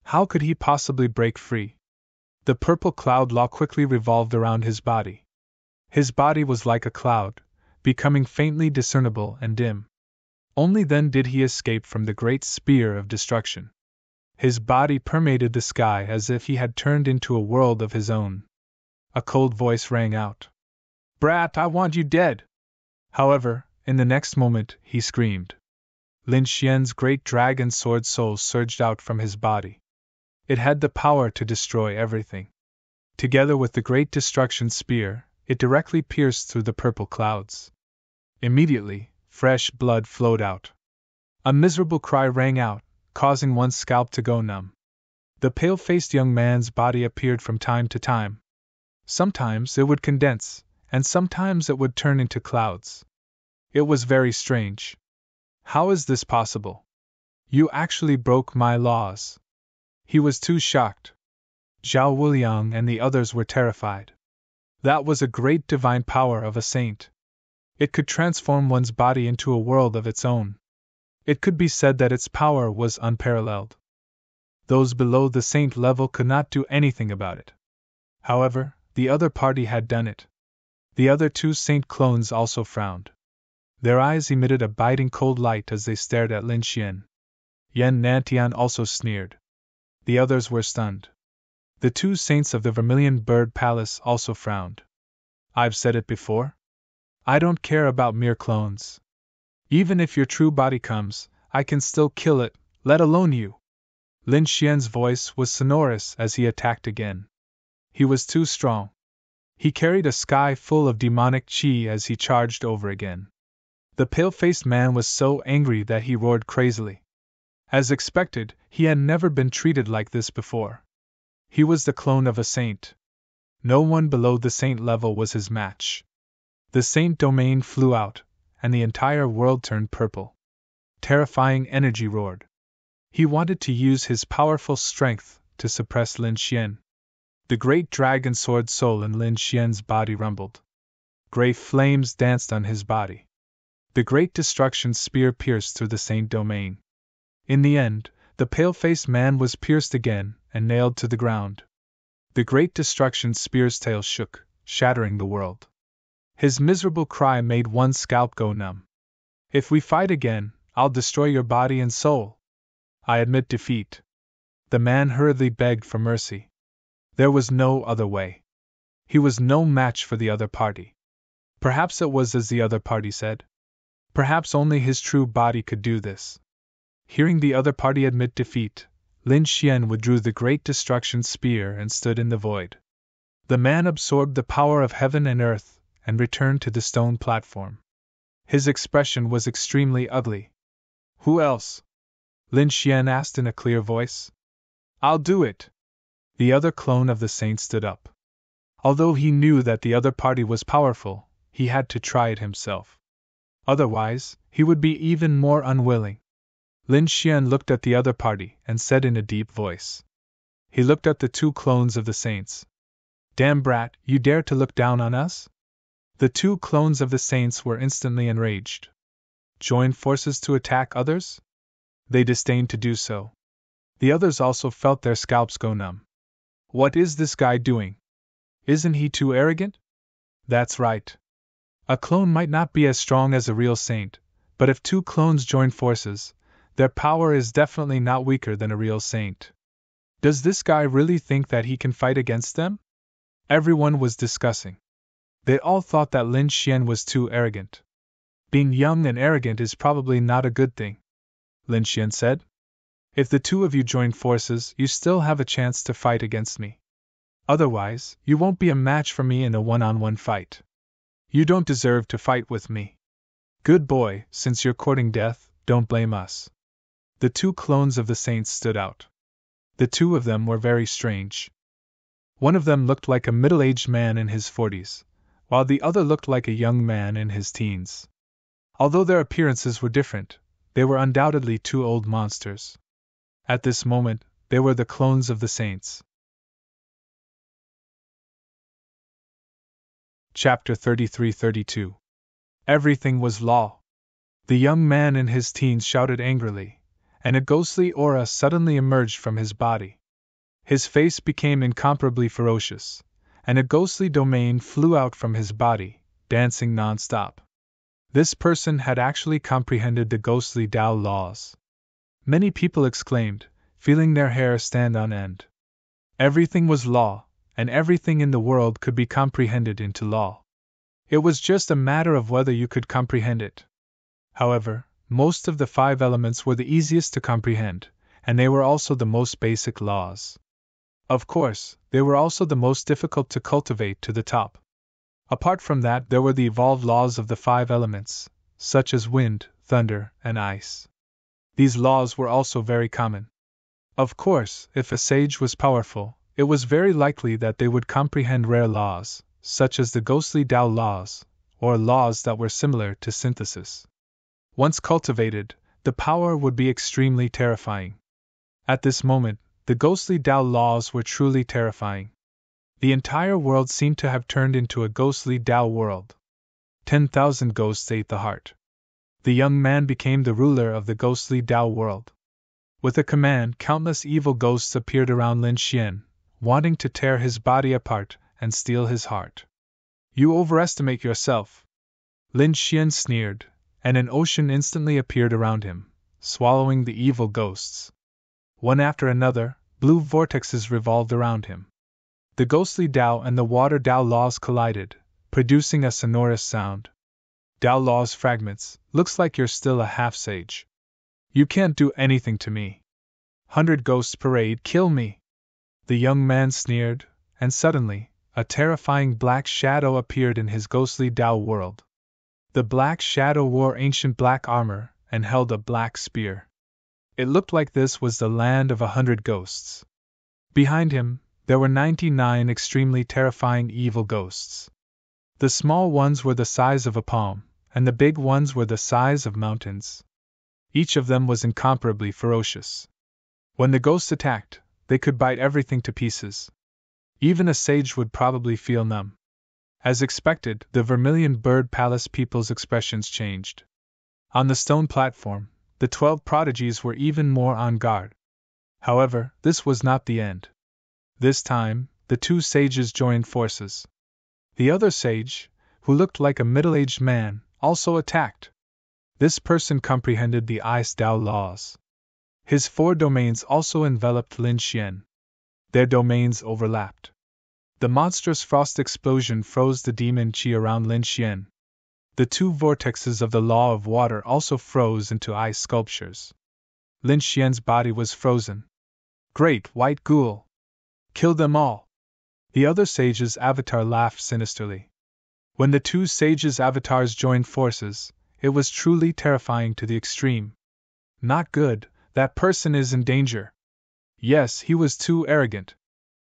How could he possibly break free? The purple cloud law quickly revolved around his body. His body was like a cloud, becoming faintly discernible and dim. Only then did he escape from the great spear of destruction. His body permeated the sky as if he had turned into a world of his own. A cold voice rang out. "Brat, I want you dead!" However, in the next moment, he screamed. Lin Xian's great dragon sword soul surged out from his body. It had the power to destroy everything. Together with the great destruction spear, it directly pierced through the purple clouds. Immediately, fresh blood flowed out. A miserable cry rang out, causing one's scalp to go numb. The pale-faced young man's body appeared from time to time. Sometimes it would condense, and sometimes it would turn into clouds. It was very strange. How is this possible? You actually broke my laws. He was too shocked. Zhao Wuliang and the others were terrified. That was a great divine power of a saint. It could transform one's body into a world of its own. It could be said that its power was unparalleled. Those below the saint level could not do anything about it. However, the other party had done it. The other two saint clones also frowned. Their eyes emitted a biting cold light as they stared at Lin Xian. Yan Nantian also sneered. The others were stunned. The two saints of the Vermilion Bird Palace also frowned. I've said it before. I don't care about mere clones. Even if your true body comes, I can still kill it, let alone you. Lin Xian's voice was sonorous as he attacked again. He was too strong. He carried a sky full of demonic qi as he charged over again. The pale-faced man was so angry that he roared crazily. As expected, he had never been treated like this before. He was the clone of a saint. No one below the saint level was his match. The saint domain flew out, and the entire world turned purple. Terrifying energy roared. He wanted to use his powerful strength to suppress Lin Xian. The great dragon sword soul in Lin Xian's body rumbled. Gray flames danced on his body. The great destruction spear pierced through the saint domain. In the end, the pale-faced man was pierced again and nailed to the ground. The great destruction spear's tail shook, shattering the world. His miserable cry made one's scalp go numb. If we fight again, I'll destroy your body and soul. I admit defeat. The man hurriedly begged for mercy. There was no other way. He was no match for the other party. Perhaps it was as the other party said. Perhaps only his true body could do this. Hearing the other party admit defeat, Lin Xian withdrew the great destruction spear and stood in the void. The man absorbed the power of heaven and earth and returned to the stone platform. His expression was extremely ugly. Who else? Lin Xian asked in a clear voice. I'll do it. The other clone of the saint stood up. Although he knew that the other party was powerful, he had to try it himself. Otherwise, he would be even more unwilling. Lin Xian looked at the other party and said in a deep voice. He looked at the two clones of the saints. Damn brat, you dare to look down on us? The two clones of the saints were instantly enraged. Join forces to attack others? They disdained to do so. The others also felt their scalps go numb. What is this guy doing? Isn't he too arrogant? That's right. A clone might not be as strong as a real saint, but if two clones join forces, their power is definitely not weaker than a real saint. Does this guy really think that he can fight against them? Everyone was discussing. They all thought that Lin Xian was too arrogant. Being young and arrogant is probably not a good thing, Lin Xian said. If the two of you join forces, you still have a chance to fight against me. Otherwise, you won't be a match for me in a one-on-one fight. You don't deserve to fight with me. Good boy, since you're courting death, don't blame us. The two clones of the saints stood out. The two of them were very strange. One of them looked like a middle-aged man in his 40s, while the other looked like a young man in his teens. Although their appearances were different, they were undoubtedly two old monsters. At this moment, they were the clones of the saints. Chapter 33-32. Everything was law. The young man in his teens shouted angrily, and a ghostly aura suddenly emerged from his body. His face became incomparably ferocious, and a ghostly domain flew out from his body, dancing non-stop. This person had actually comprehended the ghostly Tao laws. Many people exclaimed, feeling their hair stand on end. Everything was law, and everything in the world could be comprehended into law. It was just a matter of whether you could comprehend it. However, most of the 5 elements were the easiest to comprehend, and they were also the most basic laws. Of course, they were also the most difficult to cultivate to the top. Apart from that, there were the evolved laws of the 5 elements, such as wind, thunder, and ice. These laws were also very common. Of course, if a sage was powerful, it was very likely that they would comprehend rare laws, such as the ghostly Tao laws, or laws that were similar to synthesis. Once cultivated, the power would be extremely terrifying. At this moment, the ghostly Tao laws were truly terrifying. The entire world seemed to have turned into a ghostly Tao world. 10,000 ghosts ate the heart. The young man became the ruler of the ghostly Tao world. With a command, countless evil ghosts appeared around Lin Xian, wanting to tear his body apart and steal his heart. You overestimate yourself. Lin Xian sneered, and an ocean instantly appeared around him, swallowing the evil ghosts. One after another, blue vortexes revolved around him. The ghostly Tao and the water Tao laws collided, producing a sonorous sound. Tao laws fragments, looks like you're still a half-sage. You can't do anything to me. 100 ghosts parade, kill me! The young man sneered, and suddenly, a terrifying black shadow appeared in his ghostly Tao world. The black shadow wore ancient black armor and held a black spear. It looked like this was the land of 100 ghosts. Behind him, there were 99 extremely terrifying evil ghosts. The small ones were the size of a palm, and the big ones were the size of mountains. Each of them was incomparably ferocious. When the ghosts attacked, they could bite everything to pieces. Even a sage would probably feel numb. As expected, the Vermilion Bird Palace people's expressions changed. On the stone platform, the 12 prodigies were even more on guard. However, this was not the end. This time, the 2 sages joined forces. The other sage, who looked like a middle-aged man, also attacked. This person comprehended the Ice Tao laws. His 4 domains also enveloped Lin Xian. Their domains overlapped. The monstrous frost explosion froze the demon qi around Lin Xian. The 2 vortexes of the law of water also froze into ice sculptures. Lin Xian's body was frozen. Great white ghoul! Kill them all! The other sage's avatar laughed sinisterly. When the 2 sages' avatars joined forces, it was truly terrifying to the extreme. Not good, that person is in danger. Yes, he was too arrogant.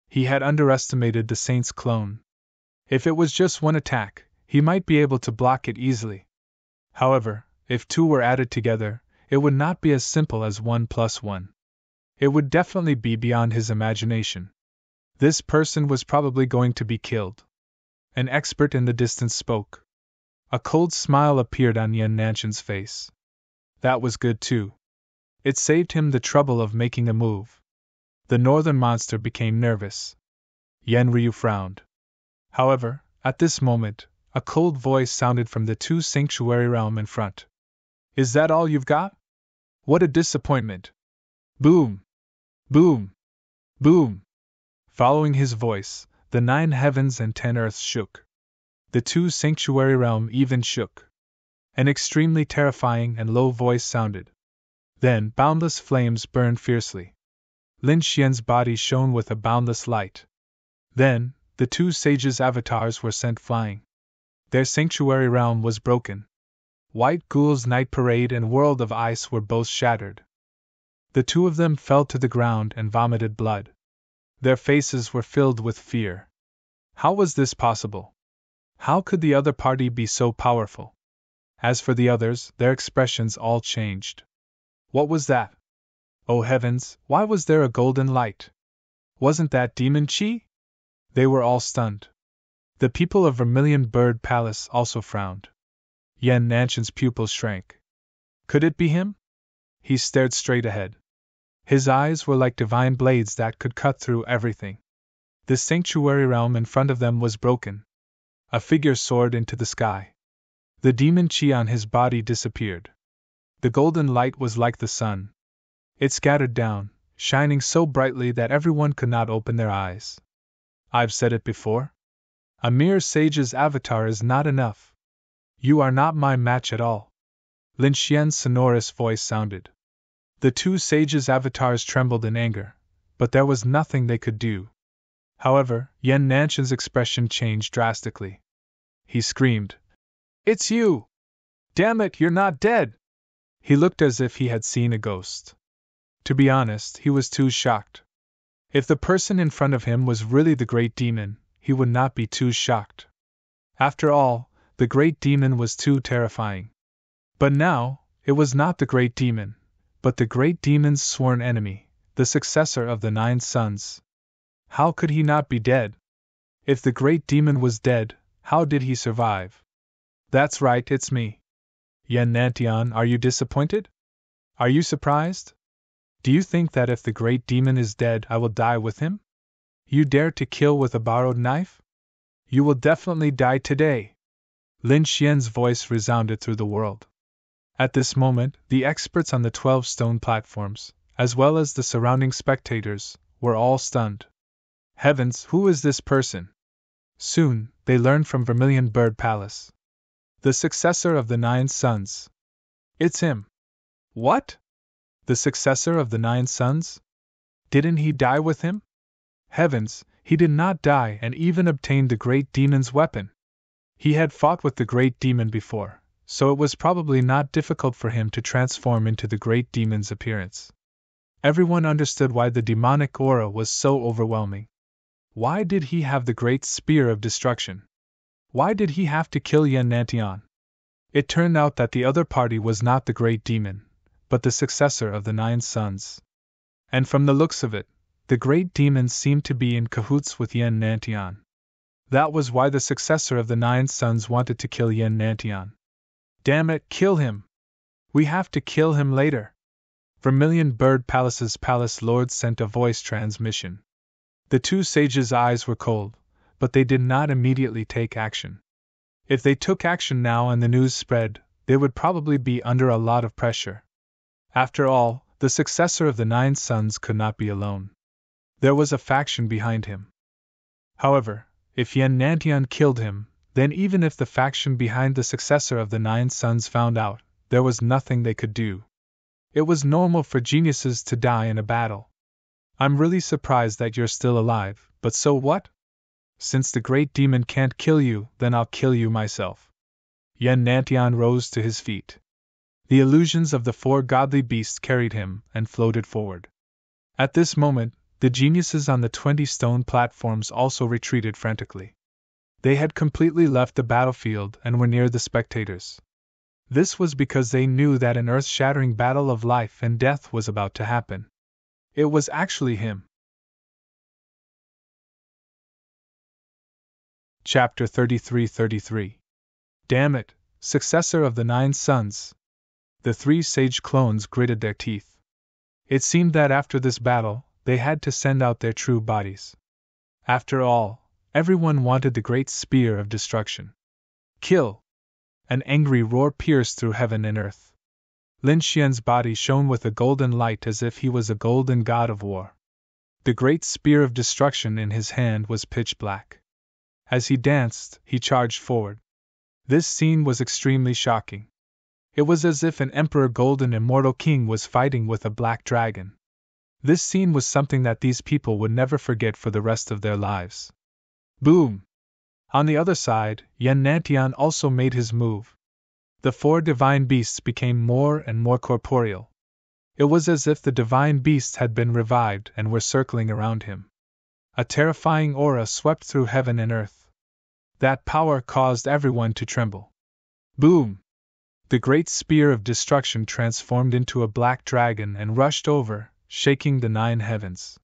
He had underestimated the saint's clone. If it was just one attack, he might be able to block it easily. However, if 2 were added together, it would not be as simple as 1 + 1. It would definitely be beyond his imagination. This person was probably going to be killed. An expert in the distance spoke. A cold smile appeared on Yan Nanshan's face. That was good too. It saved him the trouble of making a move. The northern monster became nervous. Yan Ryu frowned. However, at this moment, a cold voice sounded from the 2 sanctuary realm in front. Is that all you've got? What a disappointment! Boom! Boom! Boom! Following his voice, the 9 heavens and 10 earths shook. The 2 sanctuary realm even shook. An extremely terrifying and low voice sounded. Then boundless flames burned fiercely. Lin Xian's body shone with a boundless light. Then, the 2 sages' avatars were sent flying. Their sanctuary realm was broken. White Ghoul's night parade and world of ice were both shattered. The 2 of them fell to the ground and vomited blood. Their faces were filled with fear. How was this possible? How could the other party be so powerful? As for the others, their expressions all changed. What was that? Oh heavens, why was there a golden light? Wasn't that demon qi? They were all stunned. The people of Vermilion Bird Palace also frowned. Yan Nanshan's pupils shrank. Could it be him? He stared straight ahead. His eyes were like divine blades that could cut through everything. The sanctuary realm in front of them was broken. A figure soared into the sky. The demon qi on his body disappeared. The golden light was like the sun. It scattered down, shining so brightly that everyone could not open their eyes. I've said it before. A mere sage's avatar is not enough. You are not my match at all. Lin Xian's sonorous voice sounded. The two sages' avatars trembled in anger, but there was nothing they could do. However, Yan Nanshan's expression changed drastically. He screamed, "It's you! Damn it, you're not dead!" He looked as if he had seen a ghost. To be honest, he was too shocked. If the person in front of him was really the Great Demon, he would not be too shocked. After all, the Great Demon was too terrifying. But now, it was not the Great Demon, but the Great Demon's sworn enemy, the successor of the 9 sons. How could he not be dead? If the Great Demon was dead, how did he survive? That's right, it's me. Yan Nantian, are you disappointed? Are you surprised? Do you think that if the Great Demon is dead, I will die with him? You dare to kill with a borrowed knife? You will definitely die today. Lin Xian's voice resounded through the world. At this moment, the experts on the 12 stone platforms, as well as the surrounding spectators, were all stunned. Heavens, who is this person? Soon, they learned from Vermilion Bird Palace. The successor of the 9 sons. It's him. What? The successor of the 9 sons? Didn't he die with him? Heavens, he did not die and even obtained the Great Demon's weapon. He had fought with the Great Demon before, so it was probably not difficult for him to transform into the Great Demon's appearance. Everyone understood why the demonic aura was so overwhelming. Why did he have the Great Spear of Destruction? Why did he have to kill Yan Nantian? It turned out that the other party was not the Great Demon, but the successor of the 9 sons. And from the looks of it, the Great Demon seemed to be in cahoots with Yan Nantian. That was why the successor of the 9 sons wanted to kill Yan Nantian. Damn it, kill him! We have to kill him later. Vermilion Bird Palace's palace lord sent a voice transmission. The 2 sages' eyes were cold, but they did not immediately take action. If they took action now and the news spread, they would probably be under a lot of pressure. After all, the successor of the 9 sons could not be alone. There was a faction behind him. However, if Yan Nantian killed him, then even if the faction behind the successor of the 9 sons found out, there was nothing they could do. It was normal for geniuses to die in a battle. I'm really surprised that you're still alive, but so what? Since the Great Demon can't kill you, then I'll kill you myself. Yan Nantian rose to his feet. The illusions of the 4 godly beasts carried him and floated forward. At this moment, the geniuses on the 20 stone platforms also retreated frantically. They had completely left the battlefield and were near the spectators. This was because they knew that an earth-shattering battle of life and death was about to happen. It was actually him. Chapter 33-33. Damn it, successor of the 9 sons. The 3 sage clones gritted their teeth. It seemed that after this battle, they had to send out their true bodies. After all, everyone wanted the Great Spear of Destruction. Kill! An angry roar pierced through heaven and earth. Lin Xian's body shone with a golden light as if he was a golden god of war. The Great Spear of Destruction in his hand was pitch black. As he danced, he charged forward. This scene was extremely shocking. It was as if an Emperor Golden Immortal King was fighting with a black dragon. This scene was something that these people would never forget for the rest of their lives. Boom! On the other side, Yan Nantian also made his move. The 4 divine beasts became more and more corporeal. It was as if the divine beasts had been revived and were circling around him. A terrifying aura swept through heaven and earth. That power caused everyone to tremble. Boom! The Great Spear of Destruction transformed into a black dragon and rushed over, shaking the 9 heavens.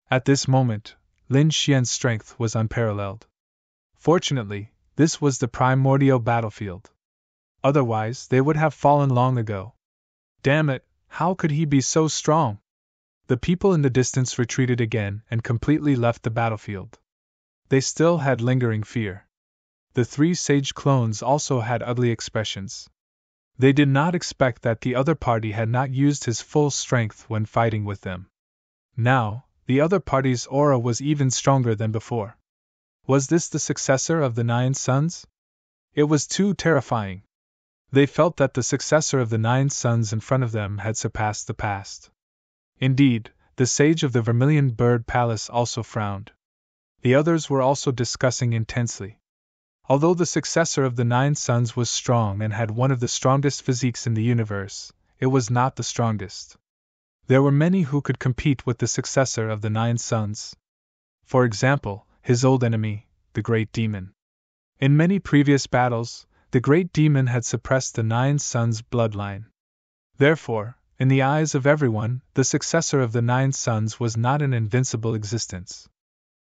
At this moment, Lin Xian's strength was unparalleled. Fortunately, this was the primordial battlefield. Otherwise, they would have fallen long ago. Damn it, how could he be so strong? The people in the distance retreated again and completely left the battlefield. They still had lingering fear. The 3 sage clones also had ugly expressions. They did not expect that the other party had not used his full strength when fighting with them. Now, the other party's aura was even stronger than before. Was this the successor of the Nine Suns? It was too terrifying. They felt that the successor of the Nine Suns in front of them had surpassed the past. Indeed, the sage of the Vermilion Bird Palace also frowned. The others were also discussing intensely. Although the successor of the Nine Suns was strong and had one of the strongest physiques in the universe, it was not the strongest. There were many who could compete with the successor of the Nine Suns. For example, his old enemy, the Great Demon. In many previous battles, the Great Demon had suppressed the Nine Suns' bloodline. Therefore, in the eyes of everyone, the successor of the Nine Suns was not an invincible existence.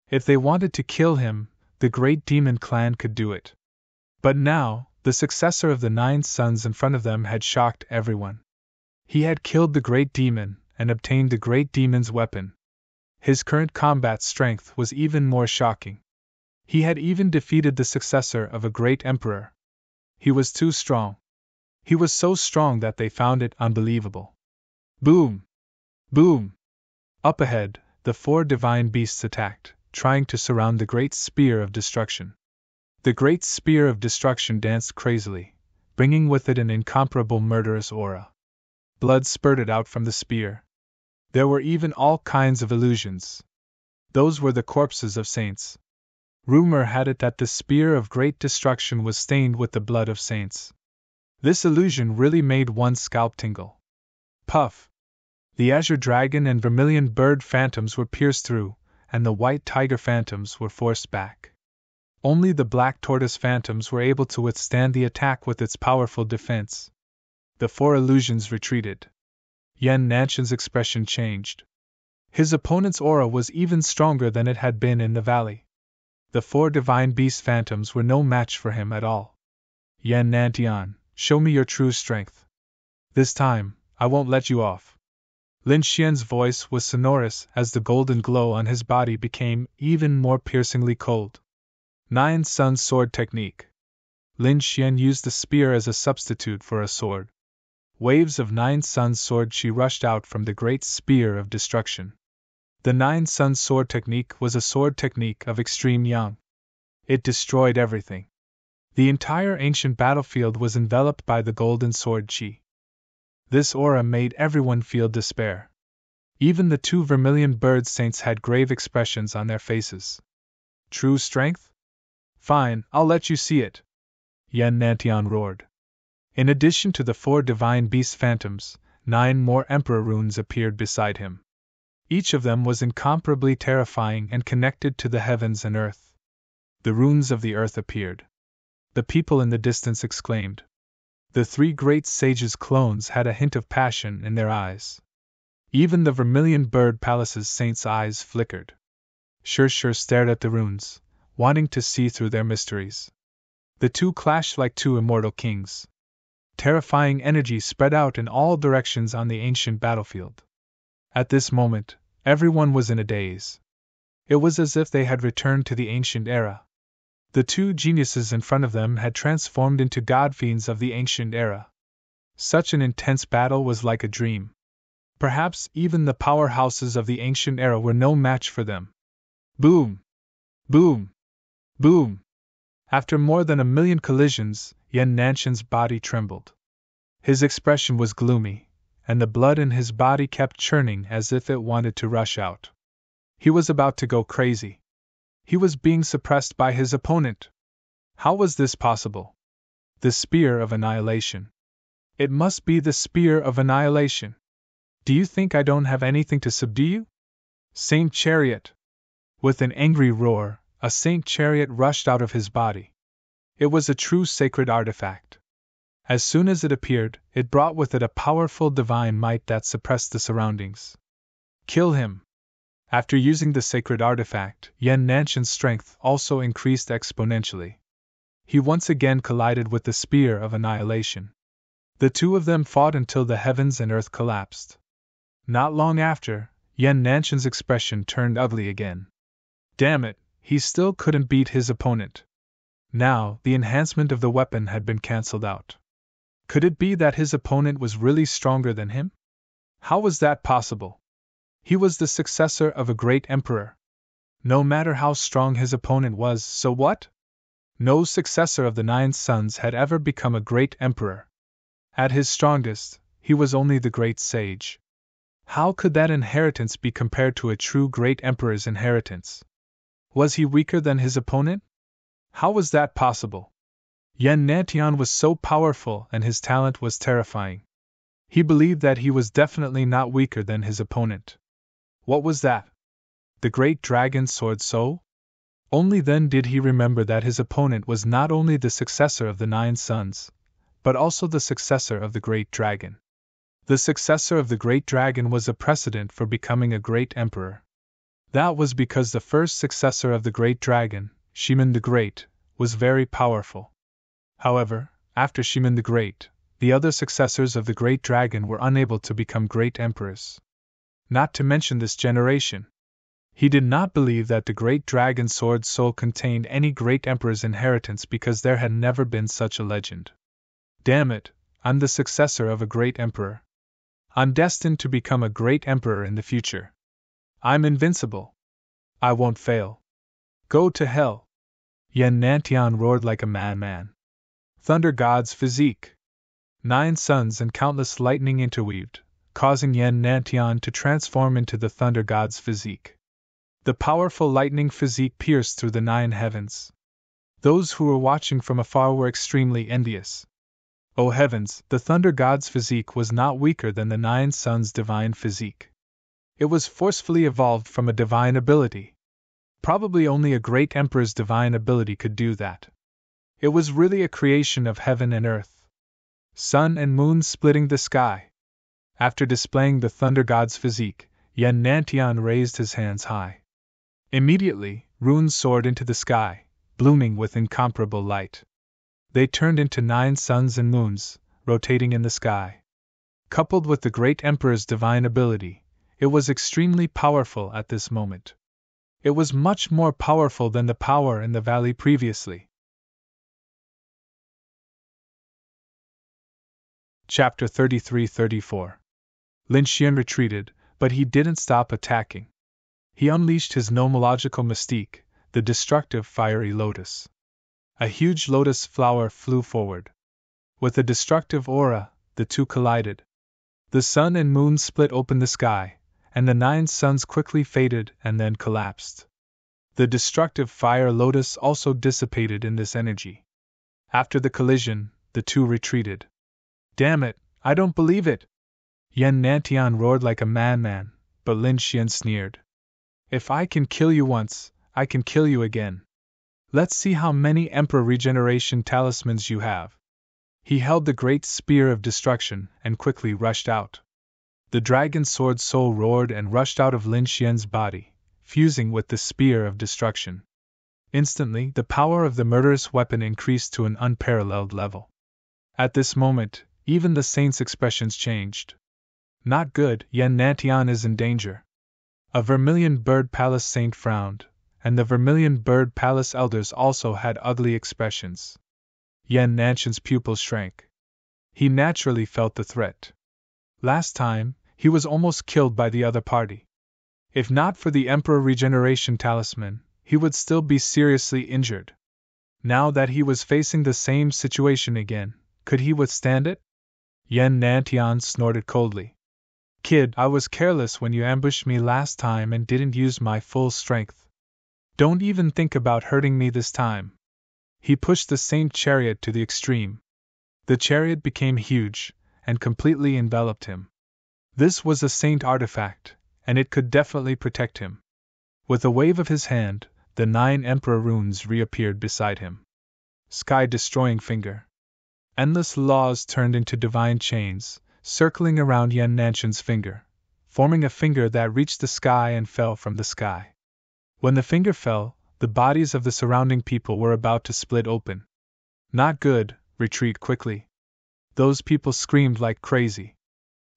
If they wanted to kill him, the Great Demon clan could do it. But now, the successor of the Nine Suns in front of them had shocked everyone. He had killed the Great Demon and obtained the Great Demon's weapon. His current combat strength was even more shocking. He had even defeated the successor of a great emperor. He was too strong. He was so strong that they found it unbelievable. Boom! Boom! Up ahead, the four divine beasts attacked, trying to surround the great spear of destruction. The great spear of destruction danced crazily, bringing with it an incomparable murderous aura. Blood spurted out from the spear. There were even all kinds of illusions. Those were the corpses of saints. Rumor had it that the spear of great destruction was stained with the blood of saints. This illusion really made one's scalp tingle. Puff! The azure dragon and vermilion bird phantoms were pierced through, and the white tiger phantoms were forced back. Only the black tortoise phantoms were able to withstand the attack with its powerful defense. The four illusions retreated. Yan Nanshan's expression changed. His opponent's aura was even stronger than it had been in the valley. The four divine beast phantoms were no match for him at all. Yan Nantian, show me your true strength. This time, I won't let you off. Lin Xian's voice was sonorous as the golden glow on his body became even more piercingly cold. Nine Suns Sword Technique. Lin Xian used the spear as a substitute for a sword. Waves of Nine Suns Sword Chi rushed out from the great spear of destruction. The Nine Suns Sword Technique was a sword technique of extreme yang. It destroyed everything. The entire ancient battlefield was enveloped by the golden sword chi. This aura made everyone feel despair. Even the two vermilion bird saints had grave expressions on their faces. True strength? Fine, I'll let you see it. Yan Nantian roared. In addition to the four divine beast phantoms, 9 more emperor runes appeared beside him. Each of them was incomparably terrifying and connected to the heavens and earth. The runes of the earth appeared. The people in the distance exclaimed. The 3 great sages' clones had a hint of passion in their eyes. Even the Vermilion Bird Palace's saints' eyes flickered. Shir stared at the runes, wanting to see through their mysteries. The two clashed like two immortal kings. Terrifying energy spread out in all directions on the ancient battlefield. At this moment, everyone was in a daze. It was as if they had returned to the ancient era. The two geniuses in front of them had transformed into god-fiends of the ancient era. Such an intense battle was like a dream. Perhaps even the powerhouses of the ancient era were no match for them. Boom! Boom! Boom! After more than 1,000,000 collisions, Yan Nanshan's body trembled. His expression was gloomy, and the blood in his body kept churning as if it wanted to rush out. He was about to go crazy. He was being suppressed by his opponent. How was this possible? The Spear of Annihilation. It must be the Spear of Annihilation. Do you think I don't have anything to subdue you? Saint Chariot! With an angry roar, a Saint Chariot rushed out of his body. It was a true sacred artifact. As soon as it appeared, it brought with it a powerful divine might that suppressed the surroundings. Kill him! After using the sacred artifact, Yan Nanshan's strength also increased exponentially. He once again collided with the Spear of Annihilation. The two of them fought until the heavens and earth collapsed. Not long after, Yan Nanshan's expression turned ugly again. Damn it, he still couldn't beat his opponent. Now, the enhancement of the weapon had been cancelled out. Could it be that his opponent was really stronger than him? How was that possible? He was the successor of a great emperor. No matter how strong his opponent was, so what? No successor of the 9 sons had ever become a great emperor. At his strongest, he was only the great sage. How could that inheritance be compared to a true great emperor's inheritance? Was he weaker than his opponent? How was that possible? Yen Nantian was so powerful and his talent was terrifying. He believed that he was definitely not weaker than his opponent. What was that? The great dragon sword so? Only then did he remember that his opponent was not only the successor of the 9 sons, but also the successor of the great dragon. The successor of the great dragon was a precedent for becoming a great emperor. That was because the first successor of the great dragon, Shimen the Great, was very powerful. However, after Shimen the Great, the other successors of the great dragon were unable to become great emperors. Not to mention this generation. He did not believe that the great dragon sword soul contained any great emperor's inheritance because there had never been such a legend. Damn it, I'm the successor of a great emperor. I'm destined to become a great emperor in the future. I'm invincible. I won't fail. Go to hell. Yen Nantian roared like a madman. Thunder God's physique. 9 suns and countless lightning interweaved, causing Yen Nantian to transform into the Thunder God's physique. The powerful lightning physique pierced through the 9 heavens. Those who were watching from afar were extremely envious. Oh heavens, the Thunder God's physique was not weaker than the 9 suns' divine physique. It was forcefully evolved from a divine ability. Probably only a great emperor's divine ability could do that. It was really a creation of heaven and earth. Sun and moon splitting the sky. After displaying the Thunder God's physique, Yen Nantian raised his hands high. Immediately, runes soared into the sky, blooming with incomparable light. They turned into 9 suns and moons, rotating in the sky. Coupled with the great emperor's divine ability, it was extremely powerful at this moment. It was much more powerful than the power in the valley previously. Chapter 33-34. Lin Xian retreated, but he didn't stop attacking. He unleashed his nomological mystique, the destructive fiery lotus. A huge lotus flower flew forward. With a destructive aura, the two collided. The sun and moon split open the sky, and the 9 suns quickly faded and then collapsed. The destructive fire lotus also dissipated in this energy. After the collision, the two retreated. Damn it, I don't believe it! Yen Nantian roared like a madman, but Lin Xian sneered. If I can kill you once, I can kill you again. Let's see how many Emperor Regeneration talismans you have. He held the great spear of destruction and quickly rushed out. The dragon sword soul roared and rushed out of Lin Xian's body, fusing with the spear of destruction. Instantly, the power of the murderous weapon increased to an unparalleled level. At this moment, even the saint's expressions changed. Not good, Yen Nantian is in danger. A Vermilion Bird Palace saint frowned, and the Vermilion Bird Palace elders also had ugly expressions. Yen Nantian's pupils shrank. He naturally felt the threat. Last time, he was almost killed by the other party. If not for the Emperor Regeneration Talisman, he would still be seriously injured. Now that he was facing the same situation again, could he withstand it? Yen Nantian snorted coldly. Kid, I was careless when you ambushed me last time and didn't use my full strength. Don't even think about hurting me this time. He pushed the saint chariot to the extreme. The chariot became huge, and completely enveloped him. This was a saint artifact, and it could definitely protect him. With a wave of his hand, the 9 Emperor runes reappeared beside him. Sky-destroying finger. Endless laws turned into divine chains, circling around Yen Nantian's finger, forming a finger that reached the sky and fell from the sky. When the finger fell, the bodies of the surrounding people were about to split open. Not good, retreat quickly. Those people screamed like crazy.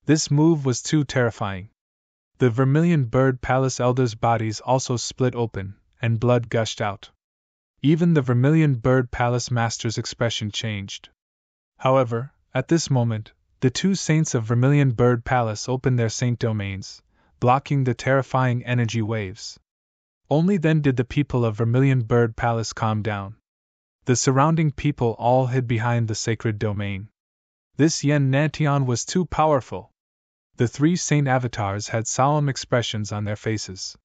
This move was too terrifying. The Vermilion Bird Palace elders' bodies also split open, and blood gushed out. Even the Vermilion Bird Palace master's expression changed. However, at this moment, the 2 saints of Vermilion Bird Palace opened their saint domains, blocking the terrifying energy waves. Only then did the people of Vermilion Bird Palace calm down. The surrounding people all hid behind the sacred domain. This Yen Nantian was too powerful. The three saint avatars had solemn expressions on their faces.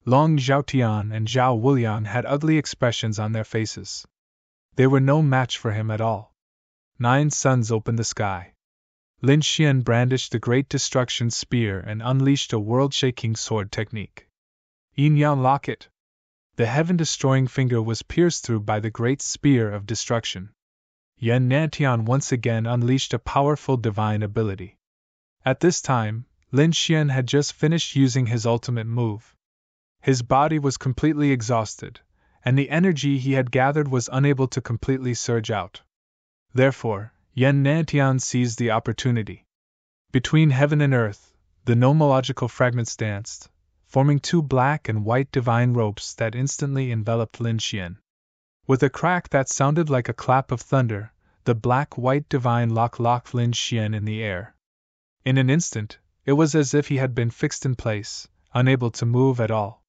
Long Zhaotian and Zhao Wuliang had ugly expressions on their faces. They were no match for him at all. 9 suns opened the sky. Lin Xian brandished the Great Destruction Spear and unleashed a world-shaking sword technique. Yin Yang Locket. The heaven-destroying finger was pierced through by the Great Spear of Destruction. Yen Nantian once again unleashed a powerful divine ability. At this time, Lin Xian had just finished using his ultimate move. His body was completely exhausted, and the energy he had gathered was unable to completely surge out. Therefore, Yen Nantian seized the opportunity. Between heaven and earth, the nomological fragments danced, forming 2 black and white divine ropes that instantly enveloped Lin Xian. With a crack that sounded like a clap of thunder, the black-white divine lock locked Lin Xian in the air. In an instant, it was as if he had been fixed in place, unable to move at all.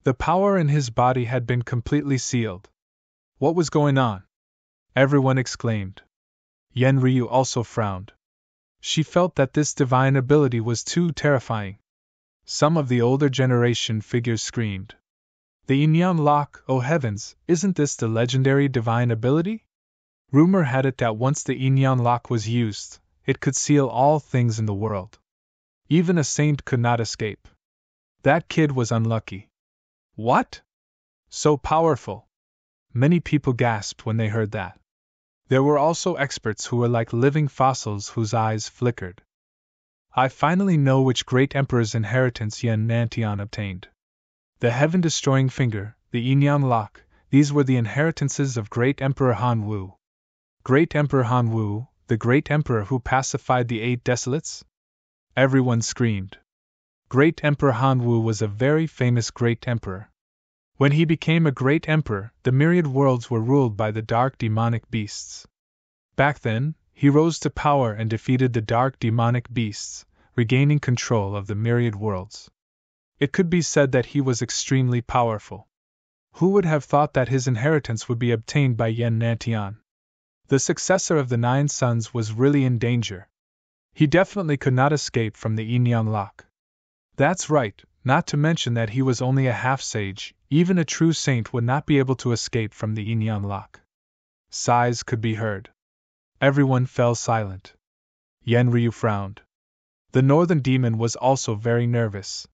The power in his body had been completely sealed. What was going on? Everyone exclaimed. Yen Ryu also frowned. She felt that this divine ability was too terrifying. Some of the older generation figures screamed. The Yin-Yang Lock, oh heavens, isn't this the legendary divine ability? Rumor had it that once the Yin-Yang Lock was used, it could seal all things in the world. Even a saint could not escape. That kid was unlucky. What? So powerful! Many people gasped when they heard that. There were also experts who were like living fossils whose eyes flickered. I finally know which great emperor's inheritance Yen Nantian obtained. The heaven-destroying finger, the Yin-Yang Lock, these were the inheritances of Great Emperor Han Wu. Great Emperor Han Wu, the great emperor who pacified the 8 desolates? Everyone screamed. Great Emperor Han Wu was a very famous great emperor. When he became a great emperor, the myriad worlds were ruled by the dark demonic beasts. Back then, he rose to power and defeated the dark demonic beasts, regaining control of the myriad worlds. It could be said that he was extremely powerful. Who would have thought that his inheritance would be obtained by Yen Nantian? The successor of the 9 sons was really in danger. He definitely could not escape from the Yin-Yang Lock. That's right, not to mention that he was only a half-sage. Even a true saint would not be able to escape from the Yin-Yang Lock. Sighs could be heard. Everyone fell silent. Yen Ryu frowned. The northern demon was also very nervous.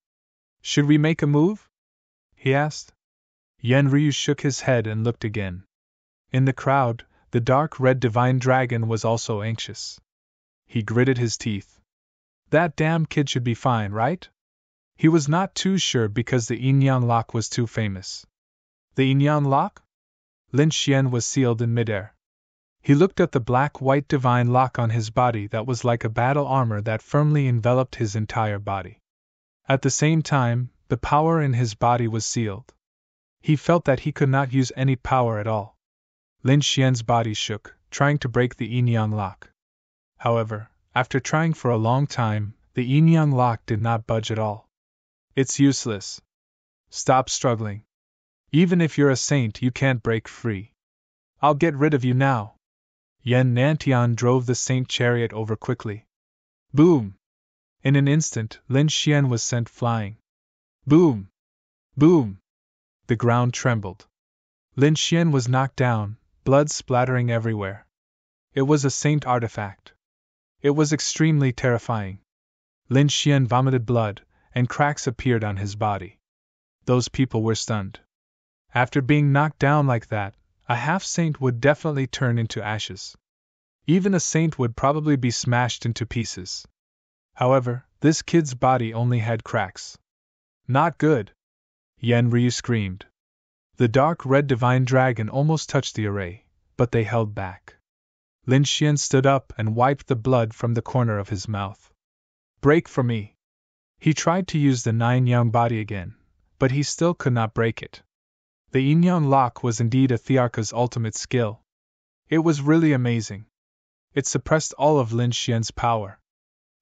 Should we make a move? He asked. Yen Ryu shook his head and looked again. In the crowd, the dark red divine dragon was also anxious. He gritted his teeth. That damn kid should be fine, right? He was not too sure because the Yin-Yang Lock was too famous. The Yin-Yang Lock? Lin Xian was sealed in midair. He looked at the black-white divine lock on his body that was like a battle armor that firmly enveloped his entire body. At the same time, the power in his body was sealed. He felt that he could not use any power at all. Lin Xian's body shook, trying to break the Yin-Yang Lock. However, after trying for a long time, the Yin-Yang Lock did not budge at all. It's useless. Stop struggling. Even if you're a saint, you can't break free. I'll get rid of you now. Yen Nantian drove the saint chariot over quickly. Boom! In an instant, Lin Xian was sent flying. Boom! Boom! The ground trembled. Lin Xian was knocked down, blood splattering everywhere. It was a saint artifact. It was extremely terrifying. Lin Xian vomited blood, and cracks appeared on his body. Those people were stunned. After being knocked down like that, a half-saint would definitely turn into ashes. Even a saint would probably be smashed into pieces. However, this kid's body only had cracks. Not good! Yen Ryu screamed. The dark red divine dragon almost touched the array, but they held back. Lin Xian stood up and wiped the blood from the corner of his mouth. Break for me! He tried to use the 9-yang body again, but he still could not break it. The Yin-Yang Lock was indeed a Thearka's ultimate skill. It was really amazing. It suppressed all of Lin Xian's power.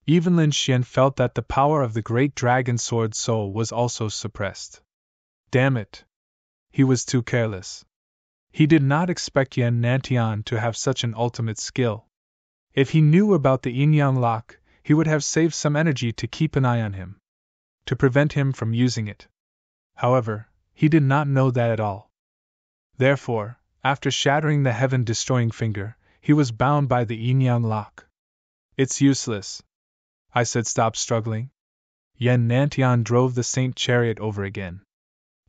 Even Lin Xian felt that the power of the great dragon sword soul was also suppressed. Damn it! He was too careless. He did not expect Yan Nantian to have such an ultimate skill. If he knew about the yin-yang lock, he would have saved some energy to keep an eye on him, to prevent him from using it. However, he did not know that at all. Therefore, after shattering the heaven-destroying finger, he was bound by the yin-yang lock. It's useless. I said, stop struggling. Yan Nantian drove the Saint Chariot over again.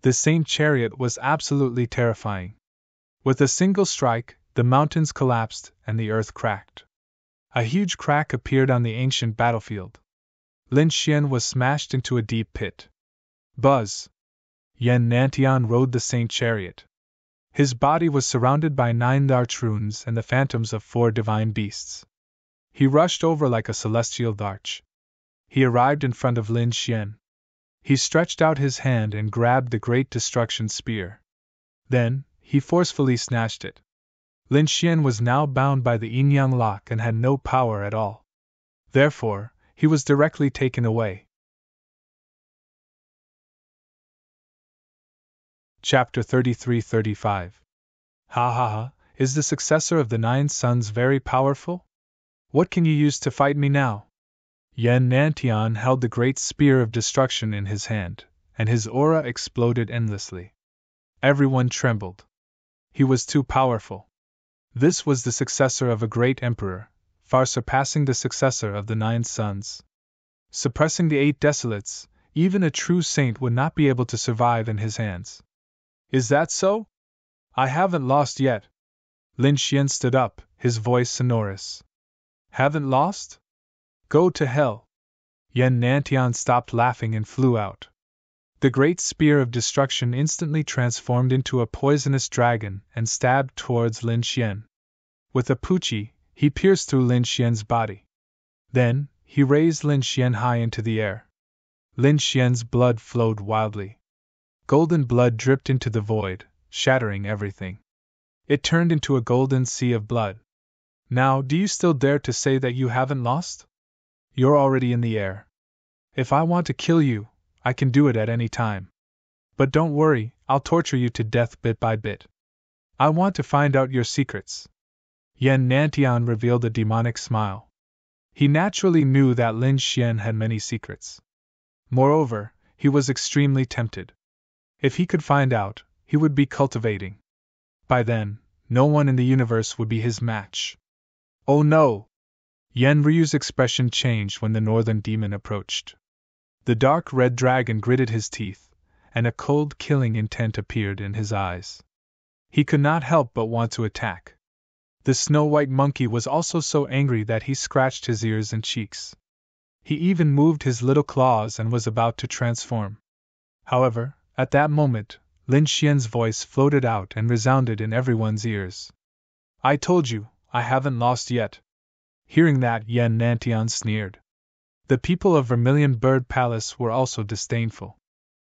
The Saint Chariot was absolutely terrifying. With a single strike, the mountains collapsed and the earth cracked. A huge crack appeared on the ancient battlefield. Lin Xian was smashed into a deep pit. Buzz! Yan Nantian rode the Saint Chariot. His body was surrounded by 9 arch runes and the phantoms of 4 divine beasts. He rushed over like a celestial arch. He arrived in front of Lin Xian. He stretched out his hand and grabbed the great destruction spear. Then, he forcefully snatched it. Lin Xian was now bound by the yin-yang lock and had no power at all. Therefore, he was directly taken away. Chapter 33-35. Ha ha ha, is the successor of the 9 sons very powerful? What can you use to fight me now? Yan Nantian held the great spear of destruction in his hand, and his aura exploded endlessly. Everyone trembled. He was too powerful. This was the successor of a great emperor, far surpassing the successor of the 9 sons. Suppressing the 8 desolates, even a true saint would not be able to survive in his hands. Is that so? I haven't lost yet. Lin Xian stood up, his voice sonorous. Haven't lost? Go to hell. Yan Nantian stopped laughing and flew out. The great spear of destruction instantly transformed into a poisonous dragon and stabbed towards Lin Xian. With a puchi, he pierced through Lin Xian's body. Then, he raised Lin Xian high into the air. Lin Xian's blood flowed wildly. Golden blood dripped into the void, shattering everything. It turned into a golden sea of blood. Now, do you still dare to say that you haven't lost? You're already in the air. If I want to kill you, I can do it at any time. But don't worry, I'll torture you to death bit by bit. I want to find out your secrets. Yan Nantian revealed a demonic smile. He naturally knew that Lin Xian had many secrets. Moreover, he was extremely tempted. If he could find out, he would be cultivating. By then, no one in the universe would be his match. Oh no! Yan Ryu's expression changed when the northern demon approached. The dark red dragon gritted his teeth, and a cold killing intent appeared in his eyes. He could not help but want to attack. The snow-white monkey was also so angry that he scratched his ears and cheeks. He even moved his little claws and was about to transform. However, at that moment, Lin Xian's voice floated out and resounded in everyone's ears. I told you, I haven't lost yet. Hearing that, Yan Nantian sneered. The people of Vermilion Bird Palace were also disdainful.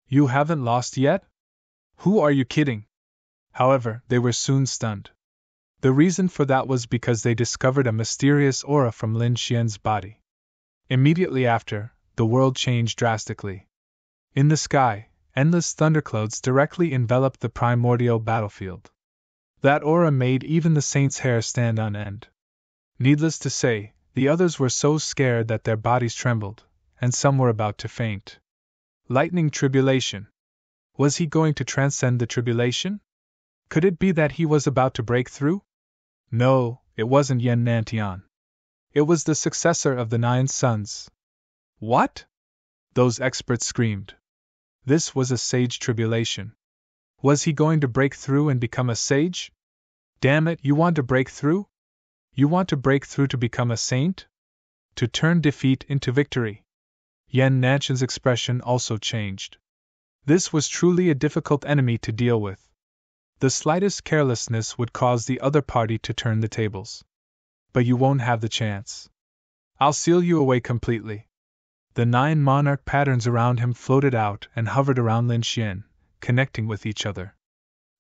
You haven't lost yet? Who are you kidding? However, they were soon stunned. The reason for that was because they discovered a mysterious aura from Lin Xian's body. Immediately after, the world changed drastically. In the sky, endless thunderclouds directly enveloped the primordial battlefield. That aura made even the saint's hair stand on end. Needless to say, the others were so scared that their bodies trembled, and some were about to faint. Lightning tribulation. Was he going to transcend the tribulation? Could it be that he was about to break through? No, it wasn't Yan Nantian. It was the successor of the 9 sons. What? Those experts screamed. This was a sage tribulation. Was he going to break through and become a sage? Damn it, you want to break through? You want to break through to become a saint? To turn defeat into victory? Yan Nantian's expression also changed. This was truly a difficult enemy to deal with. The slightest carelessness would cause the other party to turn the tables. But you won't have the chance. I'll seal you away completely. The 9 monarch patterns around him floated out and hovered around Lin Xian, connecting with each other.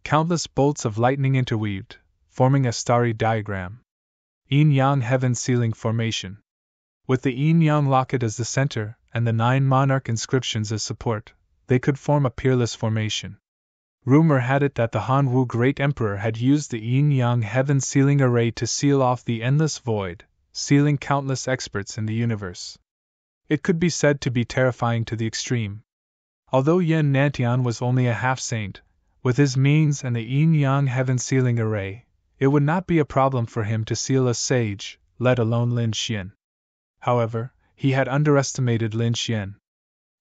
Countless bolts of lightning interweaved, forming a starry diagram. Yin-yang heaven-sealing formation. With the yin-yang locket as the center and the 9 monarch inscriptions as support, they could form a peerless formation. Rumor had it that the Han Wu Great Emperor had used the yin-yang heaven sealing array to seal off the endless void, sealing countless experts in the universe. It could be said to be terrifying to the extreme. Although Yen Nantian was only a half-saint, with his means and the yin-yang heaven sealing array, it would not be a problem for him to seal a sage, let alone Lin Xian. However, he had underestimated Lin Xian.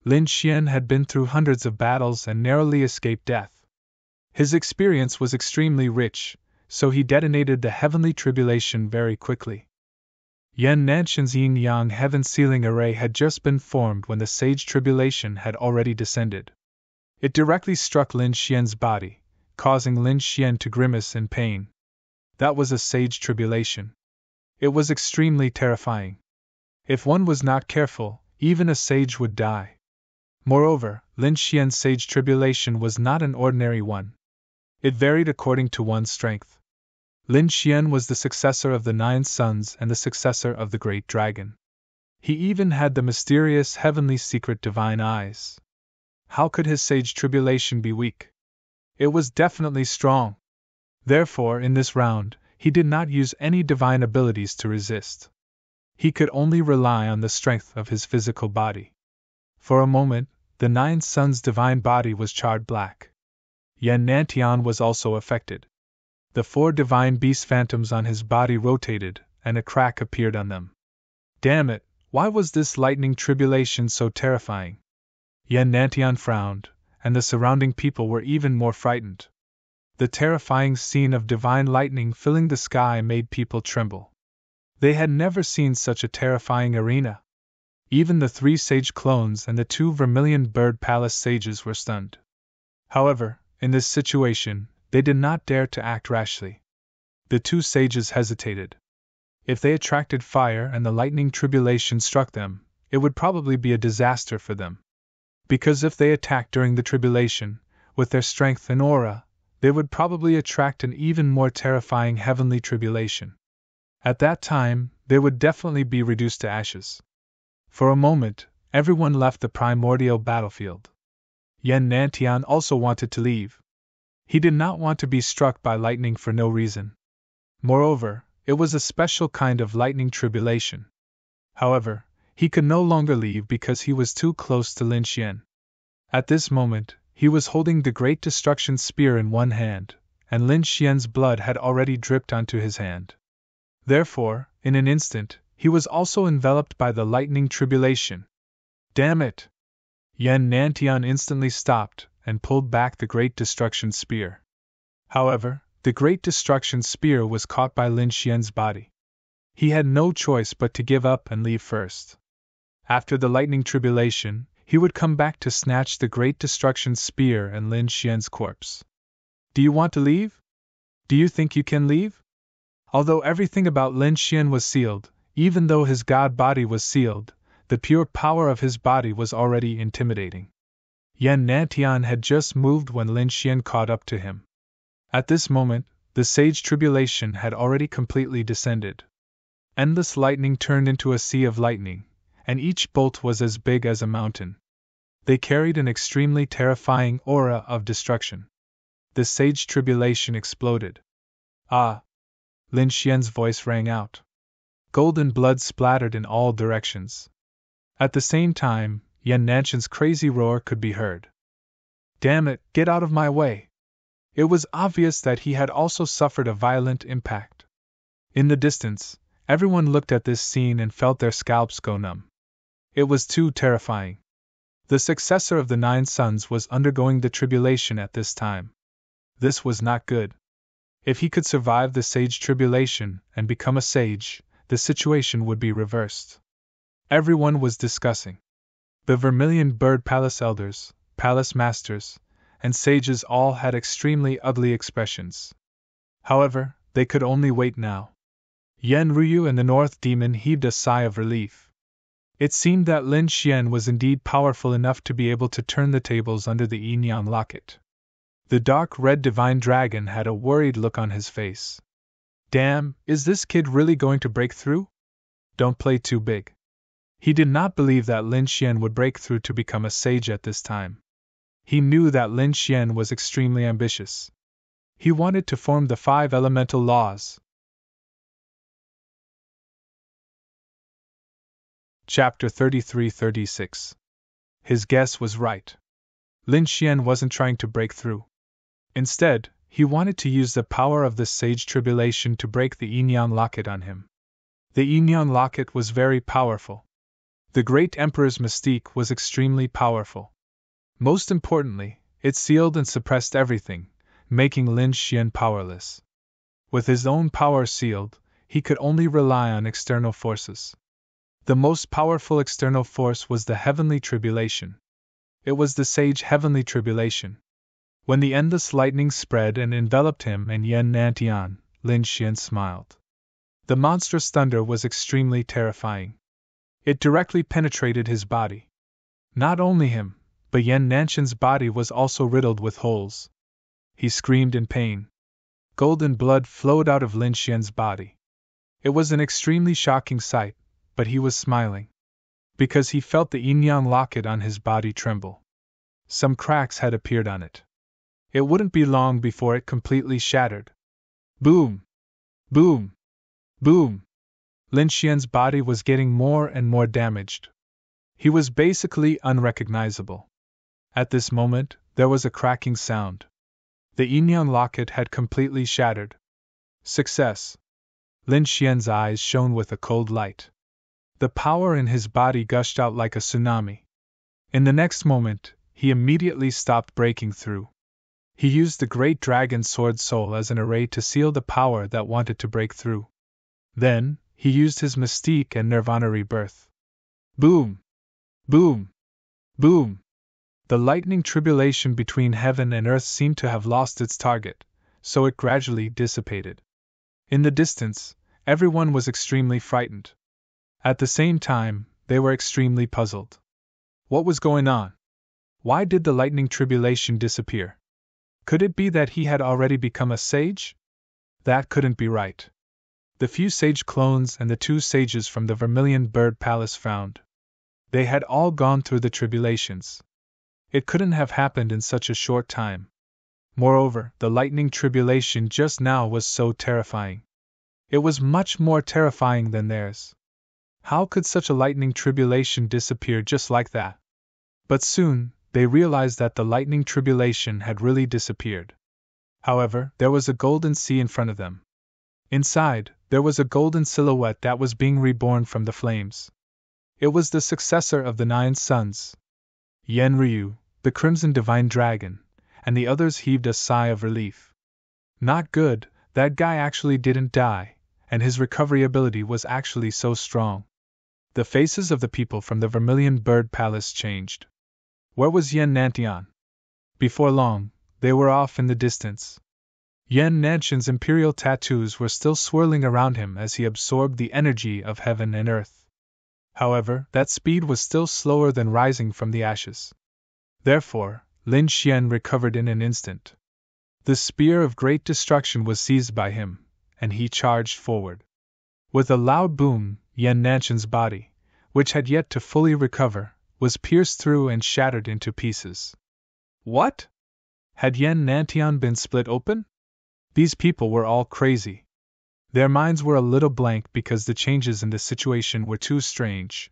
Lin Xian had been through hundreds of battles and narrowly escaped death. His experience was extremely rich, so he detonated the heavenly tribulation very quickly. Yen Nantian's yin-yang heaven sealing array had just been formed when the sage tribulation had already descended. It directly struck Lin Xian's body, causing Lin Xian to grimace in pain. That was a sage tribulation. It was extremely terrifying. If one was not careful, even a sage would die. Moreover, Lin Xian's sage tribulation was not an ordinary one. It varied according to one's strength. Lin Xian was the successor of the 9 sons and the successor of the great dragon. He even had the mysterious heavenly secret divine eyes. How could his sage tribulation be weak? It was definitely strong. Therefore, in this round, he did not use any divine abilities to resist. He could only rely on the strength of his physical body. For a moment, the 9 sons' divine body was charred black. Yen Nantian was also affected. The 4 divine beast phantoms on his body rotated, and a crack appeared on them. Damn it, why was this lightning tribulation so terrifying? Yen Nantian frowned, and the surrounding people were even more frightened. The terrifying scene of divine lightning filling the sky made people tremble. They had never seen such a terrifying arena. Even the 3 sage clones and the 2 vermilion bird palace sages were stunned. However, in this situation, they did not dare to act rashly. The 2 sages hesitated. If they attracted fire and the lightning tribulation struck them, it would probably be a disaster for them. Because if they attacked during the tribulation, with their strength and aura, they would probably attract an even more terrifying heavenly tribulation. At that time, they would definitely be reduced to ashes. For a moment, everyone left the primordial battlefield. Yen Nantian also wanted to leave. He did not want to be struck by lightning for no reason. Moreover, it was a special kind of lightning tribulation. However, he could no longer leave because he was too close to Lin Xian. At this moment, he was holding the Great Destruction Spear in one hand, and Lin Xian's blood had already dripped onto his hand. Therefore, in an instant, he was also enveloped by the lightning tribulation. Damn it! Yen Nantian instantly stopped and pulled back the Great Destruction Spear. However, the Great Destruction Spear was caught by Lin Xian's body. He had no choice but to give up and leave first. After the lightning tribulation, he would come back to snatch the Great Destruction Spear and Lin Xian's corpse. Do you want to leave? Do you think you can leave? Although everything about Lin Xian was sealed, even though his god body was sealed, the pure power of his body was already intimidating. Yen Nantian had just moved when Lin Xian caught up to him. At this moment, the sage tribulation had already completely descended. Endless lightning turned into a sea of lightning, and each bolt was as big as a mountain. They carried an extremely terrifying aura of destruction. The sage tribulation exploded. Ah! Lin Xian's voice rang out. Golden blood splattered in all directions. At the same time, Yen Nantian's crazy roar could be heard. Damn it, get out of my way! It was obvious that he had also suffered a violent impact. In the distance, everyone looked at this scene and felt their scalps go numb. It was too terrifying. The successor of the 9 sons was undergoing the tribulation at this time. This was not good. If he could survive the sage tribulation and become a sage, the situation would be reversed. Everyone was discussing. The Vermilion Bird Palace elders, palace masters, and sages all had extremely ugly expressions. However, they could only wait now. Yen Ruyu and the North Demon heaved a sigh of relief. It seemed that Lin Xian was indeed powerful enough to be able to turn the tables under the yin-yang locket. The dark red divine dragon had a worried look on his face. Damn, is this kid really going to break through? Don't play too big. He did not believe that Lin Xian would break through to become a sage at this time. He knew that Lin Xian was extremely ambitious. He wanted to form the 5 elemental laws. Chapter 33-36. His guess was right. Lin Xian wasn't trying to break through. Instead, he wanted to use the power of the sage tribulation to break the Yin-Yang locket on him. The Yin-Yang locket was very powerful. The great emperor's mystique was extremely powerful. Most importantly, it sealed and suppressed everything, making Lin Xian powerless. With his own power sealed, he could only rely on external forces. The most powerful external force was the heavenly tribulation. It was the sage heavenly tribulation. When the endless lightning spread and enveloped him and Yan Nantian, Lin Xian smiled. The monstrous thunder was extremely terrifying. It directly penetrated his body. Not only him, but Yan Nantian's body was also riddled with holes. He screamed in pain. Golden blood flowed out of Lin Xian's body. It was an extremely shocking sight, but he was smiling. Because he felt the yin-yang locket on his body tremble. Some cracks had appeared on it. It wouldn't be long before it completely shattered. Boom! Boom! Boom! Lin Xian's body was getting more and more damaged. He was basically unrecognizable. At this moment, there was a cracking sound. The yin-yang locket had completely shattered. Success! Lin Xian's eyes shone with a cold light. The power in his body gushed out like a tsunami. In the next moment, he immediately stopped breaking through. He used the great dragon sword soul as an array to seal the power that wanted to break through. Then, he used his mystique and nirvana rebirth. Boom! Boom! Boom! The lightning tribulation between heaven and earth seemed to have lost its target, so it gradually dissipated. In the distance, everyone was extremely frightened. At the same time, they were extremely puzzled. What was going on? Why did the lightning tribulation disappear? Could it be that he had already become a sage? That couldn't be right. The few sage clones and the 2 sages from the Vermilion Bird Palace frowned. They had all gone through the tribulations. It couldn't have happened in such a short time. Moreover, the lightning tribulation just now was so terrifying. It was much more terrifying than theirs. How could such a lightning tribulation disappear just like that? But soon, they realized that the lightning tribulation had really disappeared. However, there was a golden sea in front of them. Inside, there was a golden silhouette that was being reborn from the flames. It was the successor of the 9 sons. Yen Ryu, the Crimson Divine Dragon, and the others heaved a sigh of relief. Not good, that guy actually didn't die, and his recovery ability was actually so strong. The faces of the people from the Vermilion Bird Palace changed. Where was Yan Nantian? Before long, they were off in the distance. Yan Nantian's imperial tattoos were still swirling around him as he absorbed the energy of heaven and earth. However, that speed was still slower than rising from the ashes. Therefore, Lin Xian recovered in an instant. The spear of great destruction was seized by him, and he charged forward. With a loud boom, Yan Nantian's body, which had yet to fully recover, was pierced through and shattered into pieces. What? Had Yan Nantian been split open? These people were all crazy. Their minds were a little blank because the changes in the situation were too strange.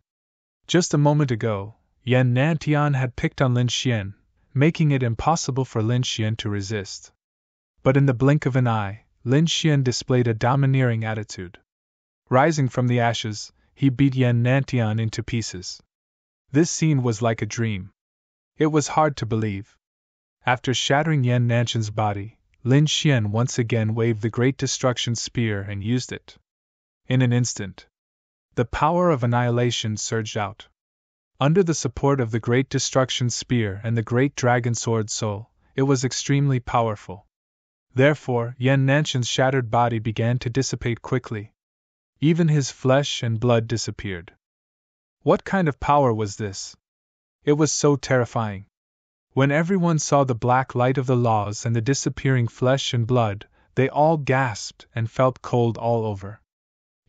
Just a moment ago, Yan Nantian had picked on Lin Xian, making it impossible for Lin Xian to resist. But in the blink of an eye, Lin Xian displayed a domineering attitude. Rising from the ashes, he beat Yan Nantian into pieces. This scene was like a dream. It was hard to believe. After shattering Yan Nantian's body, Lin Xian once again waved the Great Destruction Spear and used it. In an instant, the power of annihilation surged out. Under the support of the Great Destruction Spear and the Great Dragon Sword Soul, it was extremely powerful. Therefore, Yan Nantian's shattered body began to dissipate quickly. Even his flesh and blood disappeared. What kind of power was this? It was so terrifying. When everyone saw the black light of the laws and the disappearing flesh and blood, they all gasped and felt cold all over.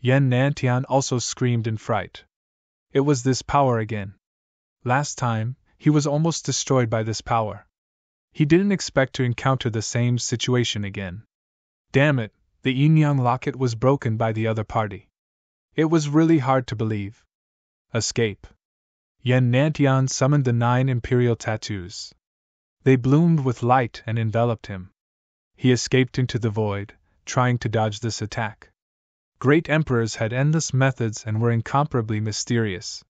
Yan Nantian also screamed in fright. It was this power again. Last time, he was almost destroyed by this power. He didn't expect to encounter the same situation again. Damn it, the yin-yang locket was broken by the other party. It was really hard to believe. Escape. Yen Nantian summoned the 9 imperial tattoos. They bloomed with light and enveloped him. He escaped into the void, trying to dodge this attack. Great emperors had endless methods and were incomparably mysterious.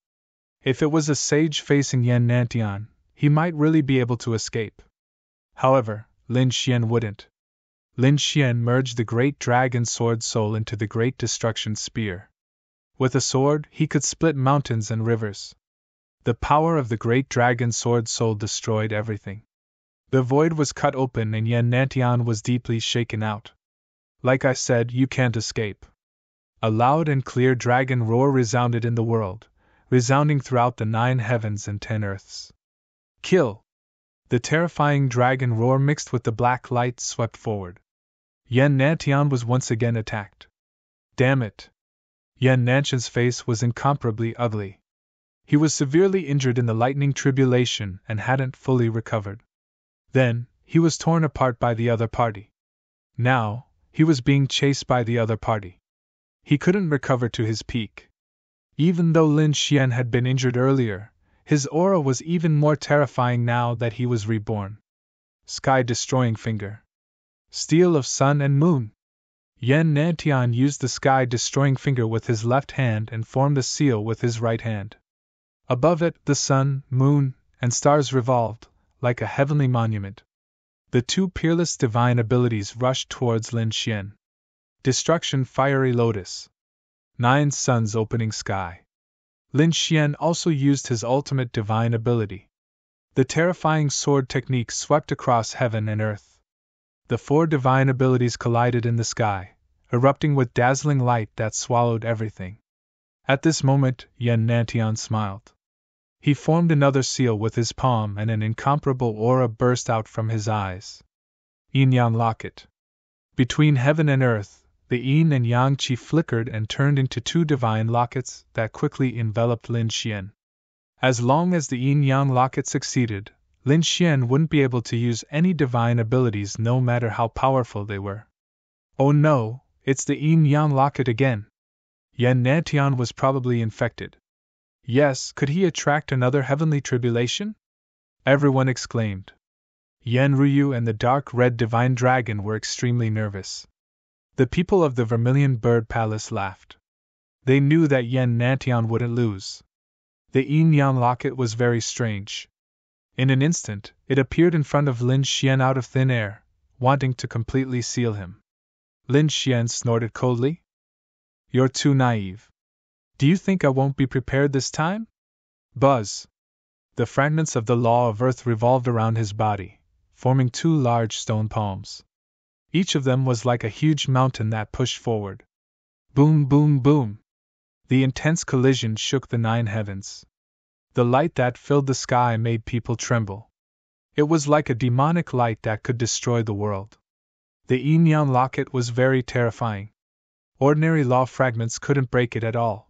If it was a sage facing Yen Nantian, he might really be able to escape. However, Lin Xian wouldn't. Lin Xian merged the great dragon sword soul into the great destruction spear. With a sword, he could split mountains and rivers. The power of the great dragon sword soul destroyed everything. The void was cut open and Yen Nantian was deeply shaken out. Like I said, you can't escape. A loud and clear dragon roar resounded in the world, resounding throughout the 9 heavens and 10 earths. Kill! The terrifying dragon roar mixed with the black light swept forward. Yen Nantian was once again attacked. Damn it! Yen Nantian's face was incomparably ugly. He was severely injured in the lightning tribulation and hadn't fully recovered. Then, he was torn apart by the other party. Now, he was being chased by the other party. He couldn't recover to his peak. Even though Lin Xian had been injured earlier, his aura was even more terrifying now that he was reborn. Sky-destroying finger. Steel of sun and moon. Yen Nantian used the sky-destroying finger with his left hand and formed a seal with his right hand. Above it, the sun, moon, and stars revolved, like a heavenly monument. The 2 peerless divine abilities rushed towards Lin Xian. Destruction fiery lotus. 9 suns opening sky. Lin Xian also used his ultimate divine ability. The terrifying sword technique swept across heaven and earth. The 4 divine abilities collided in the sky, erupting with dazzling light that swallowed everything. At this moment, Yen Nantian smiled. He formed another seal with his palm and an incomparable aura burst out from his eyes. Yin-yang locket. Between heaven and earth, the yin and yang qi flickered and turned into 2 divine lockets that quickly enveloped Lin Xian. As long as the yin-yang locket succeeded, Lin Xian wouldn't be able to use any divine abilities no matter how powerful they were. Oh no, it's the yin-yang locket again. Yen Nantian was probably infected. Yes, could he attract another heavenly tribulation? Everyone exclaimed. Yen Ruyu and the dark red divine dragon were extremely nervous. The people of the Vermilion Bird Palace laughed. They knew that Yen Nantian wouldn't lose. The yin-yang locket was very strange. In an instant, it appeared in front of Lin Xian out of thin air, wanting to completely seal him. Lin Xian snorted coldly. You're too naive. Do you think I won't be prepared this time? Buzz! The fragments of the law of earth revolved around his body, forming 2 large stone palms. Each of them was like a huge mountain that pushed forward. Boom, boom, boom! The intense collision shook the 9 heavens. The light that filled the sky made people tremble. It was like a demonic light that could destroy the world. The yin-yang locket was very terrifying. Ordinary law fragments couldn't break it at all.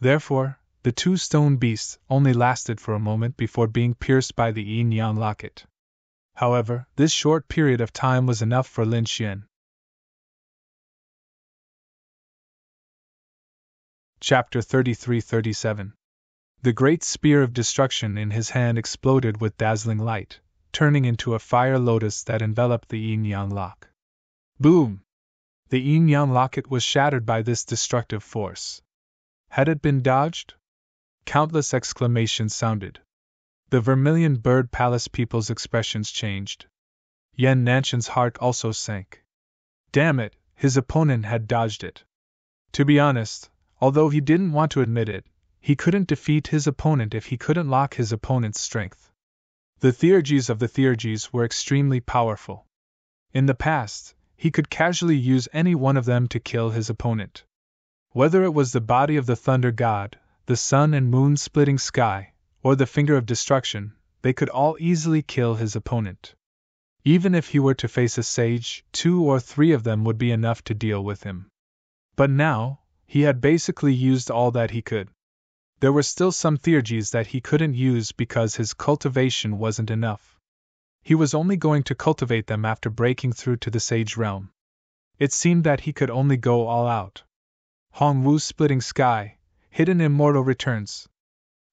Therefore, the 2 stone beasts only lasted for a moment before being pierced by the yin-yang locket. However, this short period of time was enough for Lin Xian. Chapter 33-37. The great spear of destruction in his hand exploded with dazzling light, turning into a fire lotus that enveloped the yin-yang lock. Boom! The yin-yang locket was shattered by this destructive force. Had it been dodged? Countless exclamations sounded. The Vermilion Bird Palace people's expressions changed. Yen Nantian's heart also sank. Damn it, his opponent had dodged it. To be honest, although he didn't want to admit it, he couldn't defeat his opponent if he couldn't lock his opponent's strength. The theurgies of the theurgies were extremely powerful. In the past, he could casually use any one of them to kill his opponent. Whether it was the body of the thunder god, the sun and moon splitting sky, or the finger of destruction, they could all easily kill his opponent. Even if he were to face a sage, 2 or 3 of them would be enough to deal with him. But now, he had basically used all that he could. There were still some theurgies that he couldn't use because his cultivation wasn't enough. He was only going to cultivate them after breaking through to the sage realm. It seemed that he could only go all out. Hongwu's splitting sky, hidden immortal returns.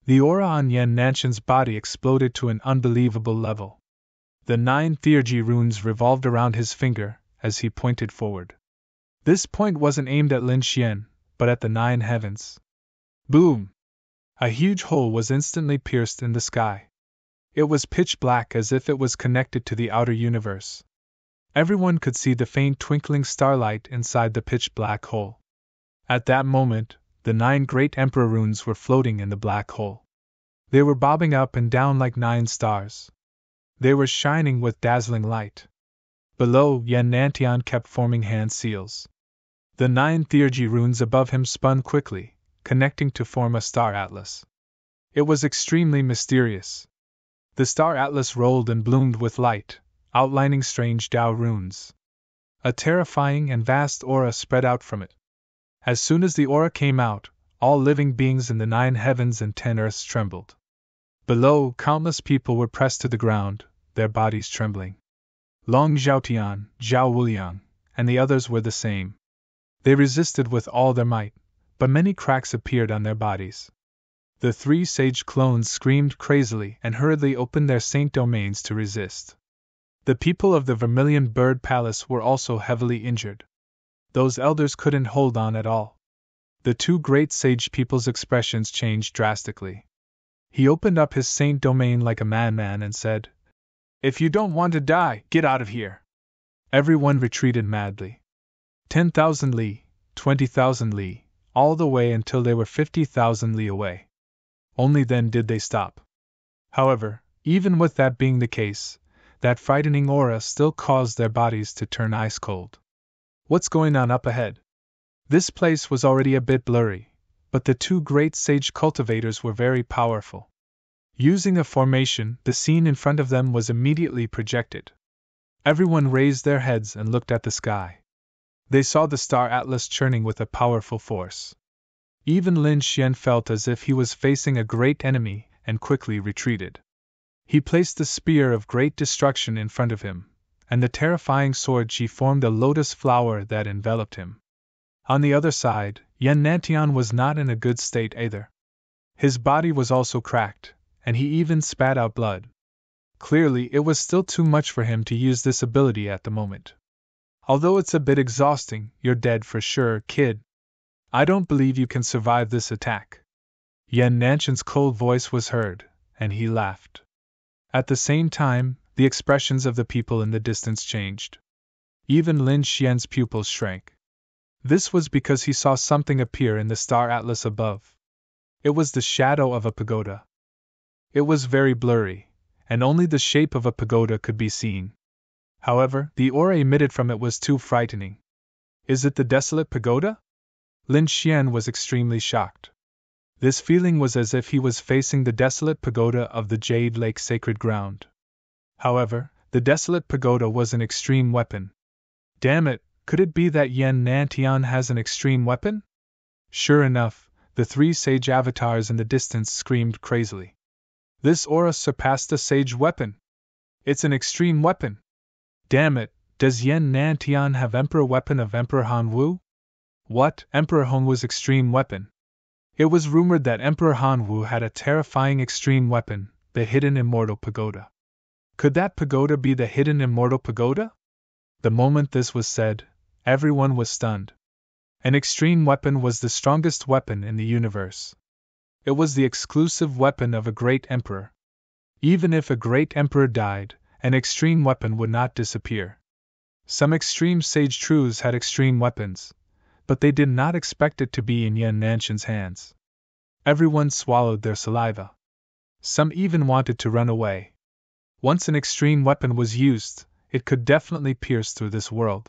The aura on Yan Nanshan's body exploded to an unbelievable level. The 9 theurgy runes revolved around his finger as he pointed forward. This point wasn't aimed at Lin Xian, but at the 9 heavens. Boom! A huge hole was instantly pierced in the sky. It was pitch black as if it was connected to the outer universe. Everyone could see the faint twinkling starlight inside the pitch black hole. At that moment, the 9 great emperor runes were floating in the black hole. They were bobbing up and down like 9 stars. They were shining with dazzling light. Below, Yan Nantian kept forming hand seals. The 9 theurgy runes above him spun quickly, connecting to form a star atlas. It was extremely mysterious. The star atlas rolled and bloomed with light, outlining strange Dao runes. A terrifying and vast aura spread out from it. As soon as the aura came out, all living beings in the 9 heavens and 10 earths trembled. Below, countless people were pressed to the ground, their bodies trembling. Long Zhaotian, Zhao Wuliang, and the others were the same. They resisted with all their might, but many cracks appeared on their bodies. The 3 sage clones screamed crazily and hurriedly opened their saint domains to resist. The people of the Vermilion Bird Palace were also heavily injured. Those elders couldn't hold on at all. The 2 great sage people's expressions changed drastically. He opened up his saint domain like a madman and said, "If you don't want to die, get out of here." Everyone retreated madly. 10,000 li, 20,000 li, all the way until they were 50,000 li away. Only then did they stop. However, even with that being the case, that frightening aura still caused their bodies to turn ice cold. What's going on up ahead? This place was already a bit blurry, but the 2 great sage cultivators were very powerful. Using a formation, the scene in front of them was immediately projected. Everyone raised their heads and looked at the sky. They saw the star atlas churning with a powerful force. Even Lin Xian felt as if he was facing a great enemy and quickly retreated. He placed the spear of great destruction in front of him, and the terrifying sword she formed a lotus flower that enveloped him. On the other side, Yan Nantian was not in a good state either. His body was also cracked, and he even spat out blood. Clearly, it was still too much for him to use this ability at the moment. "Although it's a bit exhausting, you're dead for sure, kid. I don't believe you can survive this attack." Yan Nanshan's cold voice was heard, and he laughed. At the same time, the expressions of the people in the distance changed. Even Lin Xian's pupils shrank. This was because he saw something appear in the star atlas above. It was the shadow of a pagoda. It was very blurry, and only the shape of a pagoda could be seen. However, the aura emitted from it was too frightening. "Is it the desolate pagoda?" Lin Xian was extremely shocked. This feeling was as if he was facing the desolate pagoda of the Jade Lake sacred ground. However, the desolate pagoda was an extreme weapon. Damn it, could it be that Yan Nantian has an extreme weapon? Sure enough, the 3 sage avatars in the distance screamed crazily. This aura surpassed a sage weapon. It's an extreme weapon. Damn it, does Yan Nantian have Emperor Weapon of Emperor Hanwu? What, Emperor Hongwu's extreme weapon? It was rumored that Emperor Hanwu had a terrifying extreme weapon, the Hidden Immortal Pagoda. Could that pagoda be the Hidden Immortal Pagoda? The moment this was said, everyone was stunned. An extreme weapon was the strongest weapon in the universe. It was the exclusive weapon of a great emperor. Even if a great emperor died, an extreme weapon would not disappear. Some extreme sage truths had extreme weapons, but they did not expect it to be in Yan Nanshan's hands. Everyone swallowed their saliva. Some even wanted to run away. Once an extreme weapon was used, it could definitely pierce through this world.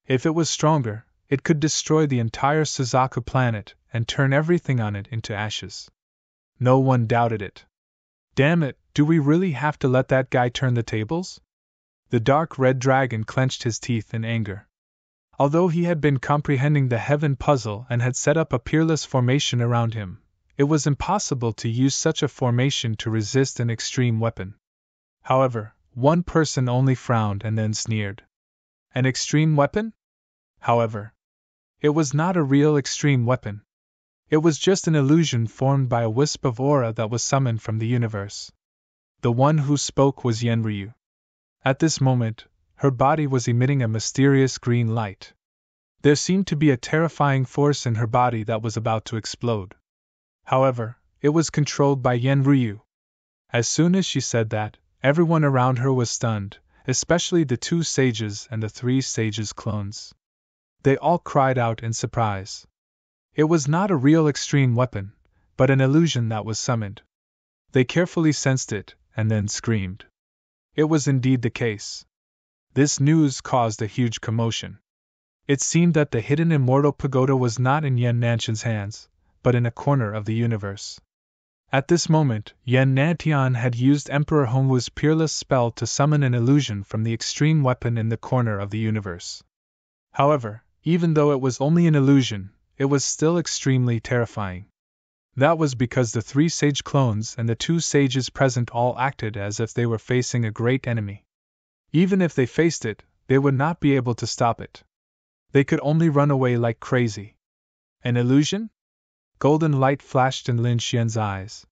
If it was stronger, it could destroy the entire Suzaku planet and turn everything on it into ashes. No one doubted it. Damn it, do we really have to let that guy turn the tables? The dark red dragon clenched his teeth in anger. Although he had been comprehending the heaven puzzle and had set up a peerless formation around him, It was impossible to use such a formation to resist an extreme weapon. However, one person only frowned and then sneered. An extreme weapon? However, it was not a real extreme weapon. It was just an illusion formed by a wisp of aura that was summoned from the universe. The one who spoke was Yenryu. At this moment, her body was emitting a mysterious green light. There seemed to be a terrifying force in her body that was about to explode. However, it was controlled by Yenryu. As soon as she said that, everyone around her was stunned, especially the 2 sages and the 3 sages' clones. They all cried out in surprise. It was not a real extreme weapon, but an illusion that was summoned. They carefully sensed it, and then screamed. It was indeed the case. This news caused a huge commotion. It seemed that the hidden immortal pagoda was not in Yen Nanshan's hands, but in a corner of the universe. At this moment, Yen Nantian had used Emperor Hongwu's peerless spell to summon an illusion from the extreme weapon in the corner of the universe. However, even though it was only an illusion, it was still extremely terrifying. That was because the 3 sage clones and the 2 sages present all acted as if they were facing a great enemy. Even if they faced it, they would not be able to stop it. They could only run away like crazy. An illusion? Golden light flashed in Lin Xian's eyes.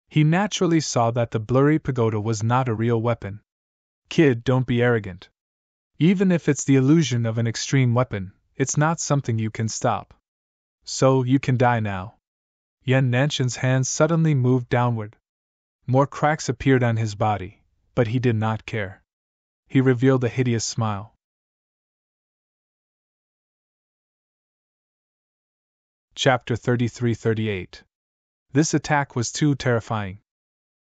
He naturally saw that the blurry pagoda was not a real weapon. Kid, don't be arrogant. Even if it's the illusion of an extreme weapon, it's not something you can stop. So, you can die now. Yen Nanshan's hands suddenly moved downward. More cracks appeared on his body, but he did not care. He revealed a hideous smile. Chapter 33-38. This attack was too terrifying.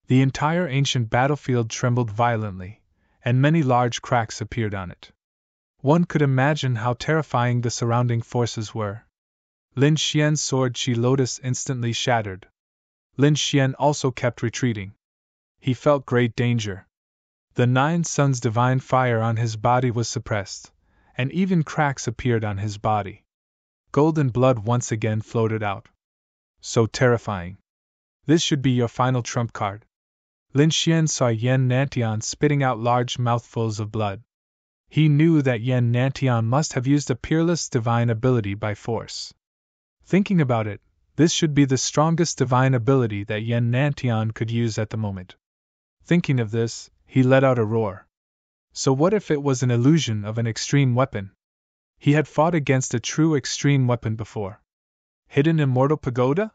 The entire ancient battlefield trembled violently, and many large cracks appeared on it. One could imagine how terrifying the surrounding forces were. Lin Xian's sword Chi Lotus instantly shattered. Lin Xian also kept retreating. He felt great danger. The 9 suns' divine fire on his body was suppressed, and even cracks appeared on his body. Golden blood once again floated out. So terrifying. This should be your final trump card. Lin Xian saw Yen Nantian spitting out large mouthfuls of blood. He knew that Yen Nantian must have used a peerless divine ability by force. Thinking about it, this should be the strongest divine ability that Yen Nantian could use at the moment. Thinking of this, he let out a roar. So what if it was an illusion of an extreme weapon? He had fought against a true extreme weapon before. Hidden immortal pagoda?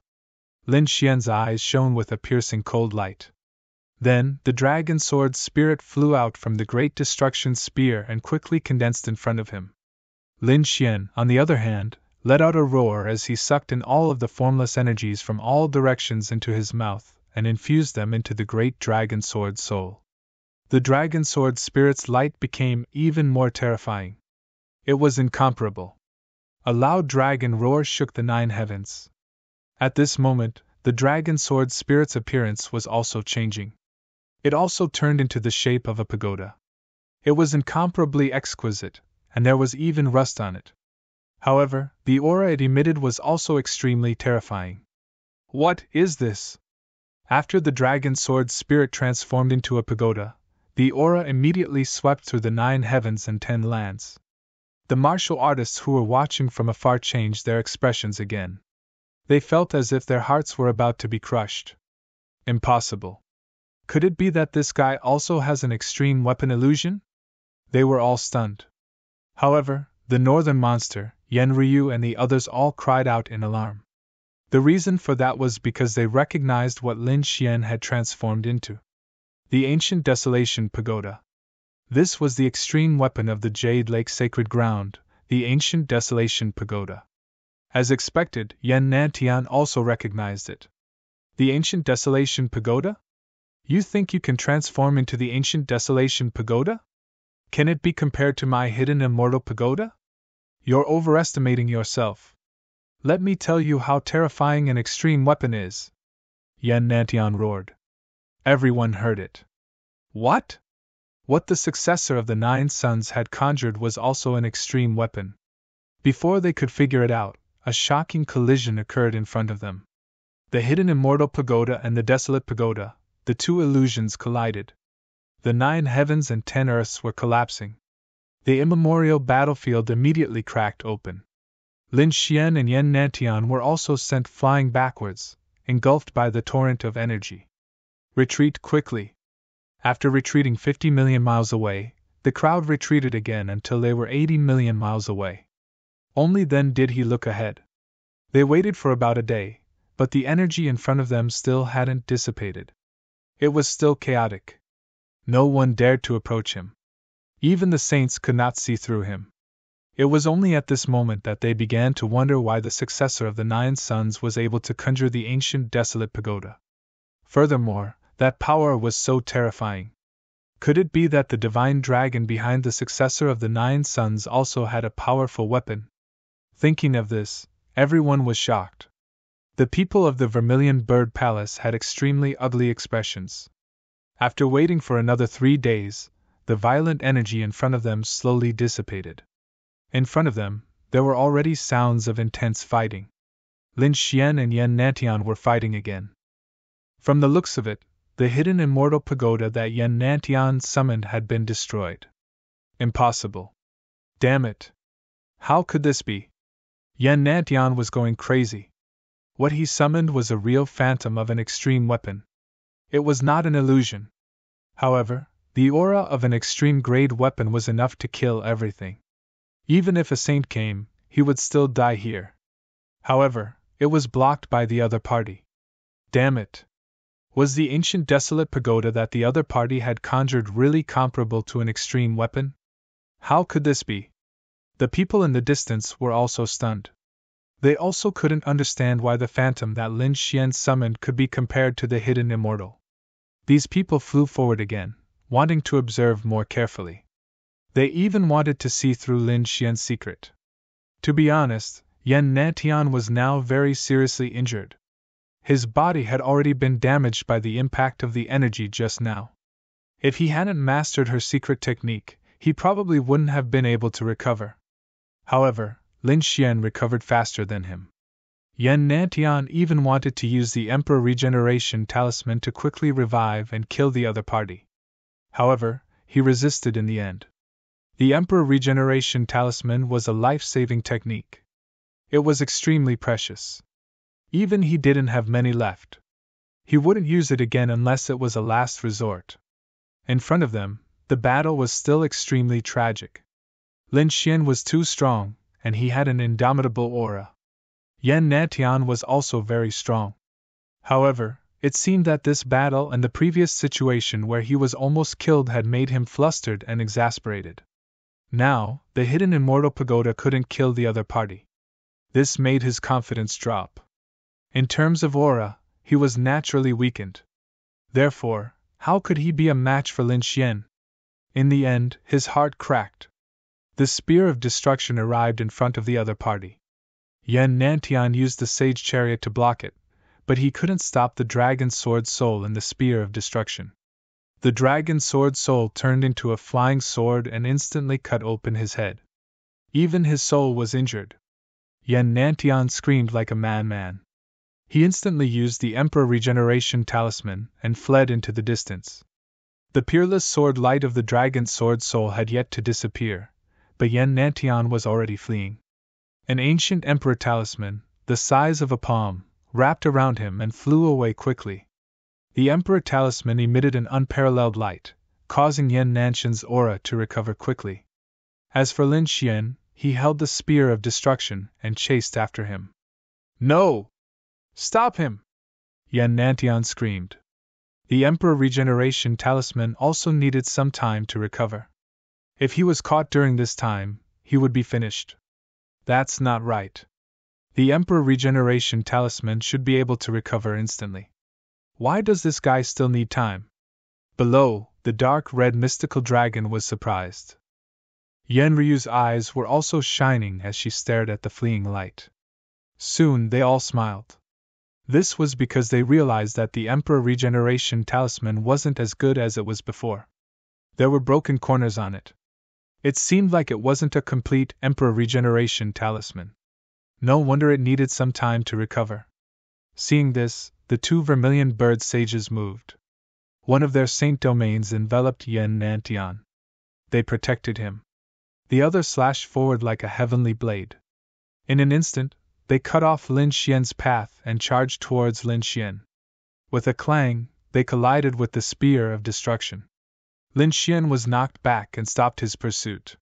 Lin Xian's eyes shone with a piercing cold light. Then, the dragon sword spirit flew out from the great destruction spear and quickly condensed in front of him. Lin Xian, on the other hand, let out a roar as he sucked in all of the formless energies from all directions into his mouth and infused them into the great dragon sword soul. The dragon sword spirit's light became even more terrifying. It was incomparable. A loud dragon roar shook the 9 heavens. At this moment, the dragon sword spirit's appearance was also changing. It also turned into the shape of a pagoda. It was incomparably exquisite, and there was even rust on it. However, the aura it emitted was also extremely terrifying. What is this? After the dragon sword spirit transformed into a pagoda, the aura immediately swept through the 9 heavens and 10 lands. The martial artists who were watching from afar changed their expressions again. They felt as if their hearts were about to be crushed. Impossible. Could it be that this guy also has an extreme weapon illusion? They were all stunned. However, the northern monster, Yenryu, and the others all cried out in alarm. The reason for that was because they recognized what Lin Xian had transformed into. The ancient Desolation Pagoda. This was the extreme weapon of the Jade Lake Sacred Ground, the ancient Desolation Pagoda. As expected, Yen Nantian also recognized it. The ancient Desolation Pagoda? You think you can transform into the ancient Desolation Pagoda? Can it be compared to my hidden immortal pagoda? You're overestimating yourself. Let me tell you how terrifying an extreme weapon is. Yen Nantian roared. Everyone heard it. What? What the successor of the 9 suns had conjured was also an extreme weapon. Before they could figure it out, a shocking collision occurred in front of them. The hidden immortal pagoda and the desolate pagoda, the two illusions collided. The 9 heavens and 10 earths were collapsing. The immemorial battlefield immediately cracked open. Lin Xian and Yan Nantian were also sent flying backwards, engulfed by the torrent of energy. Retreat quickly. After retreating 50 million miles away, the crowd retreated again until they were 80 million miles away. Only then did he look ahead. They waited for about a day, but the energy in front of them still hadn't dissipated. It was still chaotic. No one dared to approach him. Even the saints could not see through him. It was only at this moment that they began to wonder why the successor of the 9 suns was able to conjure the ancient desolate pagoda. Furthermore, that power was so terrifying. Could it be that the divine dragon behind the successor of the 9 suns also had a powerful weapon? Thinking of this, everyone was shocked. The people of the Vermilion Bird Palace had extremely ugly expressions. After waiting for another 3 days, the violent energy in front of them slowly dissipated. In front of them, there were already sounds of intense fighting. Lin Xian and Yan Nantian were fighting again. From the looks of it, the hidden immortal pagoda that Yan Nantian summoned had been destroyed. Impossible. Damn it. How could this be? Yan Nantian was going crazy. What he summoned was a real phantom of an extreme weapon. It was not an illusion. However, the aura of an extreme-grade weapon was enough to kill everything. Even if a saint came, he would still die here. However, it was blocked by the other party. Damn it! Was the ancient desolate pagoda that the other party had conjured really comparable to an extreme weapon? How could this be? The people in the distance were also stunned. They also couldn't understand why the phantom that Lin Xian summoned could be compared to the hidden immortal. These people flew forward again, wanting to observe more carefully. They even wanted to see through Lin Xian's secret. To be honest, Yan Nantian was now very seriously injured. His body had already been damaged by the impact of the energy just now. If he hadn't mastered her secret technique, he probably wouldn't have been able to recover. However, Lin Xian recovered faster than him. Yan Nantian even wanted to use the Emperor Regeneration Talisman to quickly revive and kill the other party. However, he resisted in the end. The Emperor Regeneration Talisman was a life-saving technique. It was extremely precious. Even he didn't have many left. He wouldn't use it again unless it was a last resort. In front of them, the battle was still extremely tragic. Lin Xian was too strong, and he had an indomitable aura. Yan Nantian was also very strong. However, it seemed that this battle and the previous situation where he was almost killed had made him flustered and exasperated. Now, the hidden immortal pagoda couldn't kill the other party. This made his confidence drop. In terms of aura, he was naturally weakened. Therefore, how could he be a match for Lin Xian? In the end, his heart cracked. The spear of destruction arrived in front of the other party. Yan Nantian used the sage chariot to block it, but he couldn't stop the dragon sword soul in the spear of destruction. The dragon sword soul turned into a flying sword and instantly cut open his head. Even his soul was injured. Yan Nantian screamed like a madman. He instantly used the Emperor Regeneration Talisman and fled into the distance. The peerless sword light of the dragon sword soul had yet to disappear, but Yan Nantian was already fleeing. An ancient Emperor Talisman, the size of a palm, wrapped around him and flew away quickly. The Emperor Talisman emitted an unparalleled light, causing Yan Nantian's aura to recover quickly. As for Lin Xian, he held the spear of destruction and chased after him. No! Stop him! Yan Nantian screamed. The Emperor Regeneration Talisman also needed some time to recover. If he was caught during this time, he would be finished. That's not right. The Emperor Regeneration Talisman should be able to recover instantly. Why does this guy still need time? Below, the dark red mystical dragon was surprised. Yenryu's eyes were also shining as she stared at the fleeing light. Soon they all smiled. This was because they realized that the Emperor Regeneration Talisman wasn't as good as it was before. There were broken corners on it. It seemed like it wasn't a complete Emperor Regeneration Talisman. No wonder it needed some time to recover. Seeing this, the two vermilion bird sages moved. One of their saint domains enveloped Yen Nantian. They protected him. The other slashed forward like a heavenly blade. In an instant, they cut off Lin Xian's path and charged towards Lin Xian. With a clang, they collided with the spear of destruction. Lin Xian was knocked back and stopped his pursuit.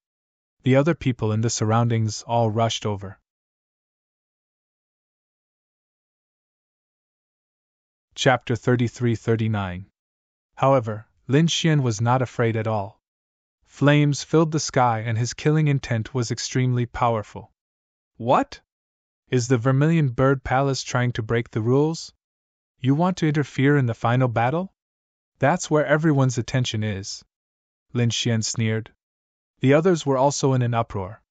The other people in the surroundings all rushed over. Chapter 33-39. However, Lin Xian was not afraid at all. Flames filled the sky and his killing intent was extremely powerful. What? Is the Vermilion Bird Palace trying to break the rules? You want to interfere in the final battle? That's where everyone's attention is. Lin Xian sneered. The others were also in an uproar.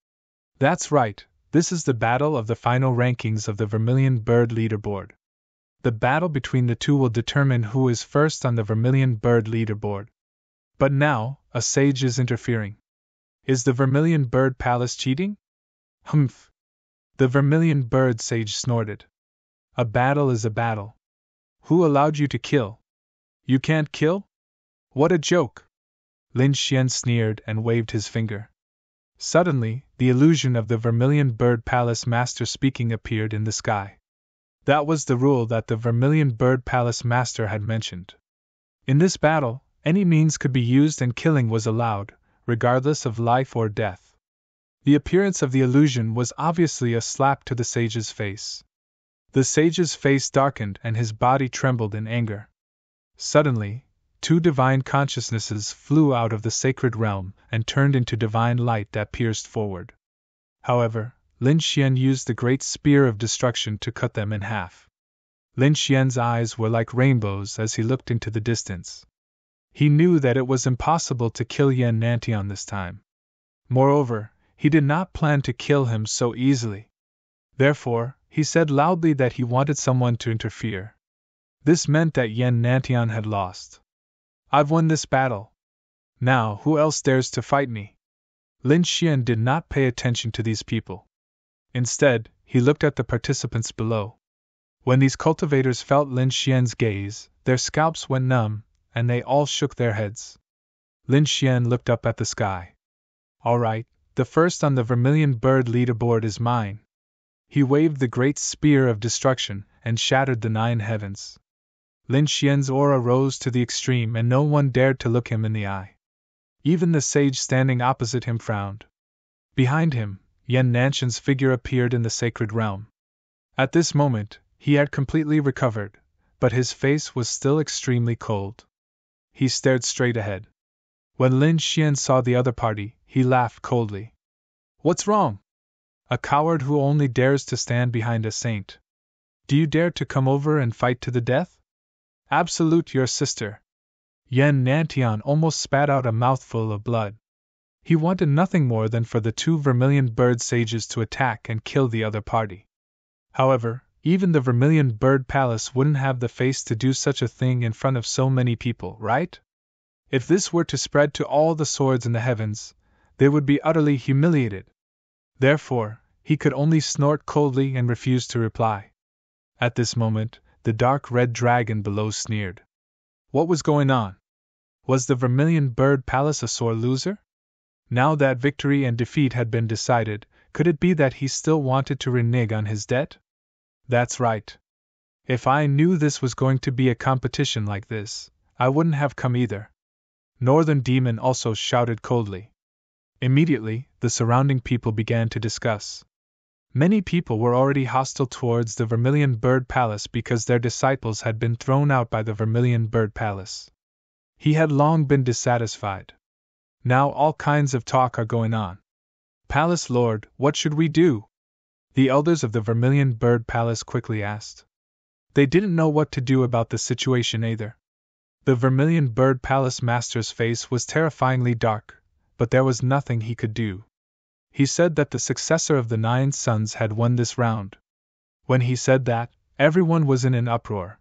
That's right, this is the battle of the final rankings of the Vermilion Bird Leaderboard. The battle between the two will determine who is first on the Vermilion Bird Leaderboard. But now, a sage is interfering. Is the Vermilion Bird Palace cheating? Humph! The Vermilion Bird Sage snorted. A battle is a battle. Who allowed you to kill? You can't kill? What a joke! Lin Xian sneered and waved his finger. Suddenly, the illusion of the Vermilion Bird Palace Master speaking appeared in the sky. That was the rule that the Vermilion Bird Palace Master had mentioned. In this battle, any means could be used and killing was allowed, regardless of life or death. The appearance of the illusion was obviously a slap to the sage's face. The sage's face darkened and his body trembled in anger. Suddenly, two divine consciousnesses flew out of the sacred realm and turned into divine light that pierced forward. However, Lin Xian used the great spear of destruction to cut them in half. Lin Xian's eyes were like rainbows as he looked into the distance. He knew that it was impossible to kill Yen Nantian this time. Moreover, he did not plan to kill him so easily. Therefore, he said loudly that he wanted someone to interfere. This meant that Yen Nantian had lost. I've won this battle. Now, who else dares to fight me? Lin Xian did not pay attention to these people. Instead, he looked at the participants below. When these cultivators felt Lin Xian's gaze, their scalps went numb, and they all shook their heads. Lin Xian looked up at the sky. All right, the first on the Vermilion Bird Leaderboard is mine. He waved the great spear of destruction and shattered the 9 heavens. Lin Xian's aura rose to the extreme and no one dared to look him in the eye. Even the sage standing opposite him frowned. Behind him, Yen Nantian's figure appeared in the sacred realm. At this moment, he had completely recovered, but his face was still extremely cold. He stared straight ahead. When Lin Xian saw the other party, he laughed coldly. What's wrong? A coward who only dares to stand behind a saint. Do you dare to come over and fight to the death? Absolute your sister. Yen Nantian almost spat out a mouthful of blood. He wanted nothing more than for the two Vermilion Bird Sages to attack and kill the other party. However, even the Vermilion Bird Palace wouldn't have the face to do such a thing in front of so many people, right? If this were to spread to all the swords in the heavens, they would be utterly humiliated. Therefore, he could only snort coldly and refuse to reply. At this moment, the dark red dragon below sneered. What was going on? Was the Vermilion Bird Palace a sore loser? Now that victory and defeat had been decided, could it be that he still wanted to renege on his debt? That's right. If I knew this was going to be a competition like this, I wouldn't have come either. Northern Demon also shouted coldly. Immediately, the surrounding people began to discuss. Many people were already hostile towards the Vermilion Bird Palace because their disciples had been thrown out by the Vermilion Bird Palace. He had long been dissatisfied. Now all kinds of talk are going on. Palace Lord, what should we do? The elders of the Vermilion Bird Palace quickly asked. They didn't know what to do about the situation either. The Vermilion Bird Palace Master's face was terrifyingly dark, but there was nothing he could do. He said that the successor of the 9 sons had won this round. When he said that, everyone was in an uproar.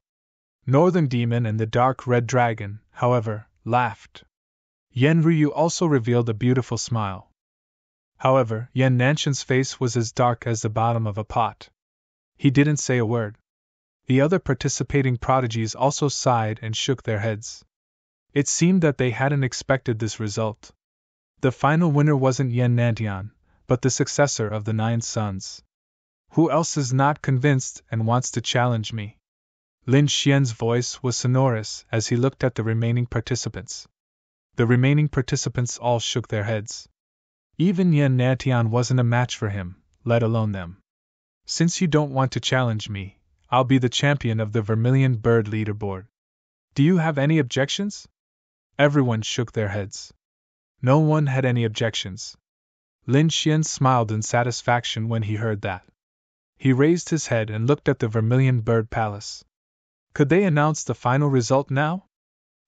Northern Demon and the Dark Red Dragon, however, laughed. Yen Ryu also revealed a beautiful smile. However, Yen Nantian's face was as dark as the bottom of a pot. He didn't say a word. The other participating prodigies also sighed and shook their heads. It seemed that they hadn't expected this result. The final winner wasn't Yen Nantian, but the successor of the 9 sons. Who else is not convinced and wants to challenge me? Lin Xian's voice was sonorous as he looked at the remaining participants. The remaining participants all shook their heads. Even Yen Nantian wasn't a match for him, let alone them. Since you don't want to challenge me, I'll be the champion of the Vermilion Bird leaderboard. Do you have any objections? Everyone shook their heads. No one had any objections. Lin Xian smiled in satisfaction when he heard that. He raised his head and looked at the Vermilion Bird Palace. Could they announce the final result now?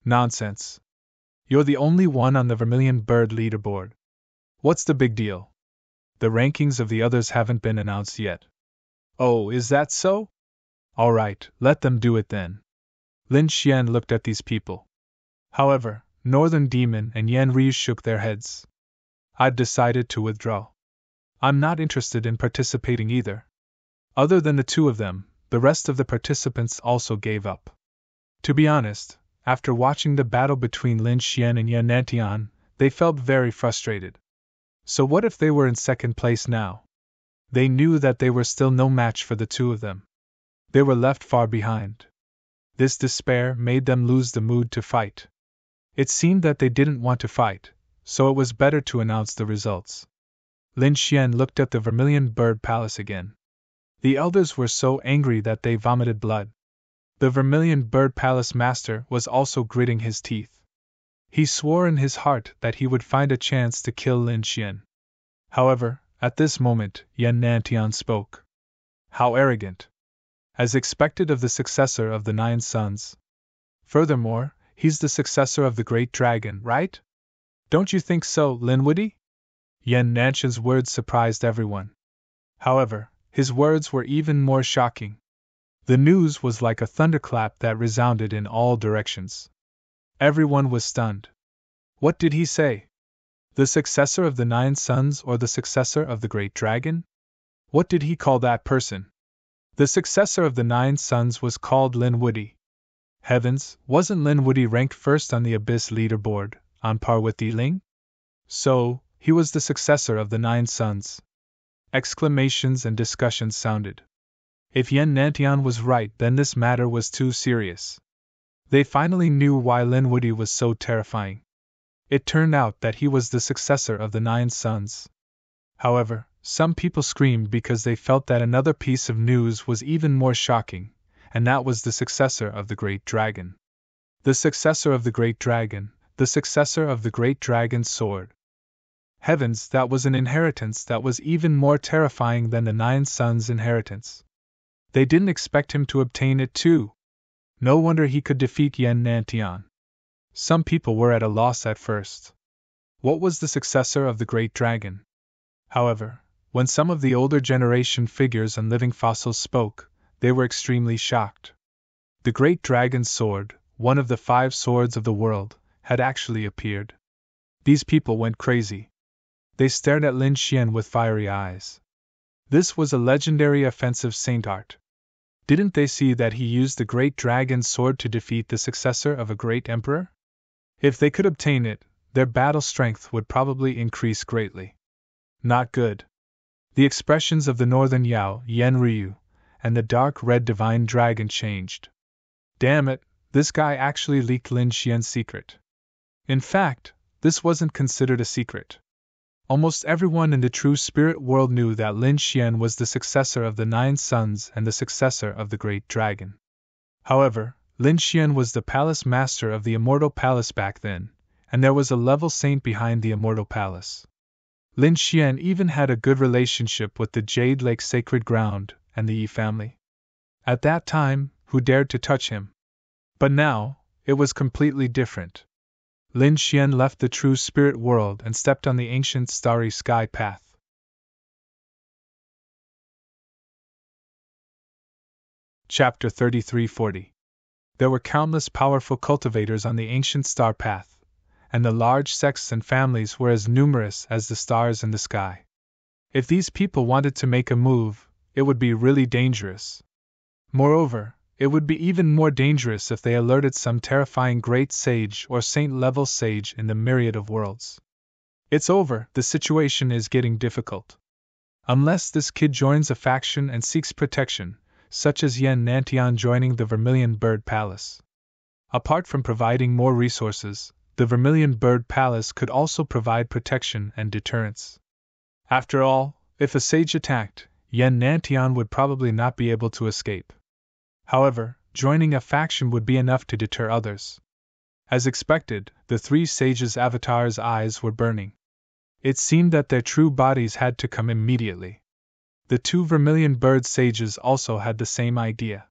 Nonsense. You're the only one on the Vermilion Bird leaderboard. What's the big deal? The rankings of the others haven't been announced yet. Oh, is that so? All right, let them do it then. Lin Xian looked at these people. However, Northern Demon and Yan Ryu shook their heads. I'd decided to withdraw. I'm not interested in participating either. Other than the two of them, the rest of the participants also gave up. To be honest, after watching the battle between Lin Xian and Yan Nantian, they felt very frustrated. So what if they were in second place now? They knew that they were still no match for the two of them. They were left far behind. This despair made them lose the mood to fight. It seemed that they didn't want to fight, so it was better to announce the results. Lin Xian looked at the Vermilion Bird Palace again. The elders were so angry that they vomited blood. The Vermilion Bird Palace master was also gritting his teeth. He swore in his heart that he would find a chance to kill Lin Xian. However, at this moment, Yen Nantian spoke. How arrogant! As expected of the successor of the 9 sons. Furthermore, he's the successor of the Great Dragon, right? Don't you think so, Linwoody? Yen Nantian's words surprised everyone. However, his words were even more shocking. The news was like a thunderclap that resounded in all directions. Everyone was stunned. What did he say? The successor of the 9 sons or the successor of the Great Dragon? What did he call that person? The successor of the 9 sons was called Linwoody. Heavens, wasn't Linwoody ranked first on the Abyss leaderboard, on par with Yi Ling? So, he was the successor of the 9 sons. Exclamations and discussions sounded. If Yen Nantian was right, then this matter was too serious. They finally knew why Linwoody was so terrifying. It turned out that he was the successor of the 9 sons. However, some people screamed because they felt that another piece of news was even more shocking, and that was the successor of the Great Dragon. The successor of the Great Dragon, the successor of the Great Dragon's sword. Heavens, that was an inheritance that was even more terrifying than the 9 sons' inheritance. They didn't expect him to obtain it too. No wonder he could defeat Yen Nantian. Some people were at a loss at first. What was the successor of the Great Dragon? However, when some of the older generation figures and living fossils spoke, they were extremely shocked. The Great Dragon's sword, one of the 5 swords of the world, had actually appeared. These people went crazy. They stared at Lin Xian with fiery eyes. This was a legendary offensive saint art. Didn't they see that he used the Great Dragon's sword to defeat the successor of a great emperor? If they could obtain it, their battle strength would probably increase greatly. Not good. The expressions of the Northern Yao, Yen Ryu, and the dark red Divine Dragon changed. Damn it, this guy actually leaked Lin Xian's secret. In fact, this wasn't considered a secret. Almost everyone in the true spirit world knew that Lin Xian was the successor of the 9 sons and the successor of the Great Dragon. However, Lin Xian was the palace master of the Immortal Palace back then, and there was a level saint behind the Immortal Palace. Lin Xian even had a good relationship with the Jade Lake Sacred Ground and the Yi family. At that time, who dared to touch him? But now, it was completely different. Lin Xian left the true spirit world and stepped on the ancient starry sky path. Chapter 3340. There were countless powerful cultivators on the ancient star path, and the large sects and families were as numerous as the stars in the sky. If these people wanted to make a move, it would be really dangerous. Moreover, it would be even more dangerous if they alerted some terrifying great sage or saint-level sage in the myriad of worlds. It's over, the situation is getting difficult. Unless this kid joins a faction and seeks protection, such as Yen Nantian joining the Vermilion Bird Palace. Apart from providing more resources, the Vermilion Bird Palace could also provide protection and deterrence. After all, if a sage attacked, Yen Nantian would probably not be able to escape. However, joining a faction would be enough to deter others. As expected, the three sages' avatars' eyes were burning. It seemed that their true bodies had to come immediately. The two Vermilion Bird sages also had the same idea.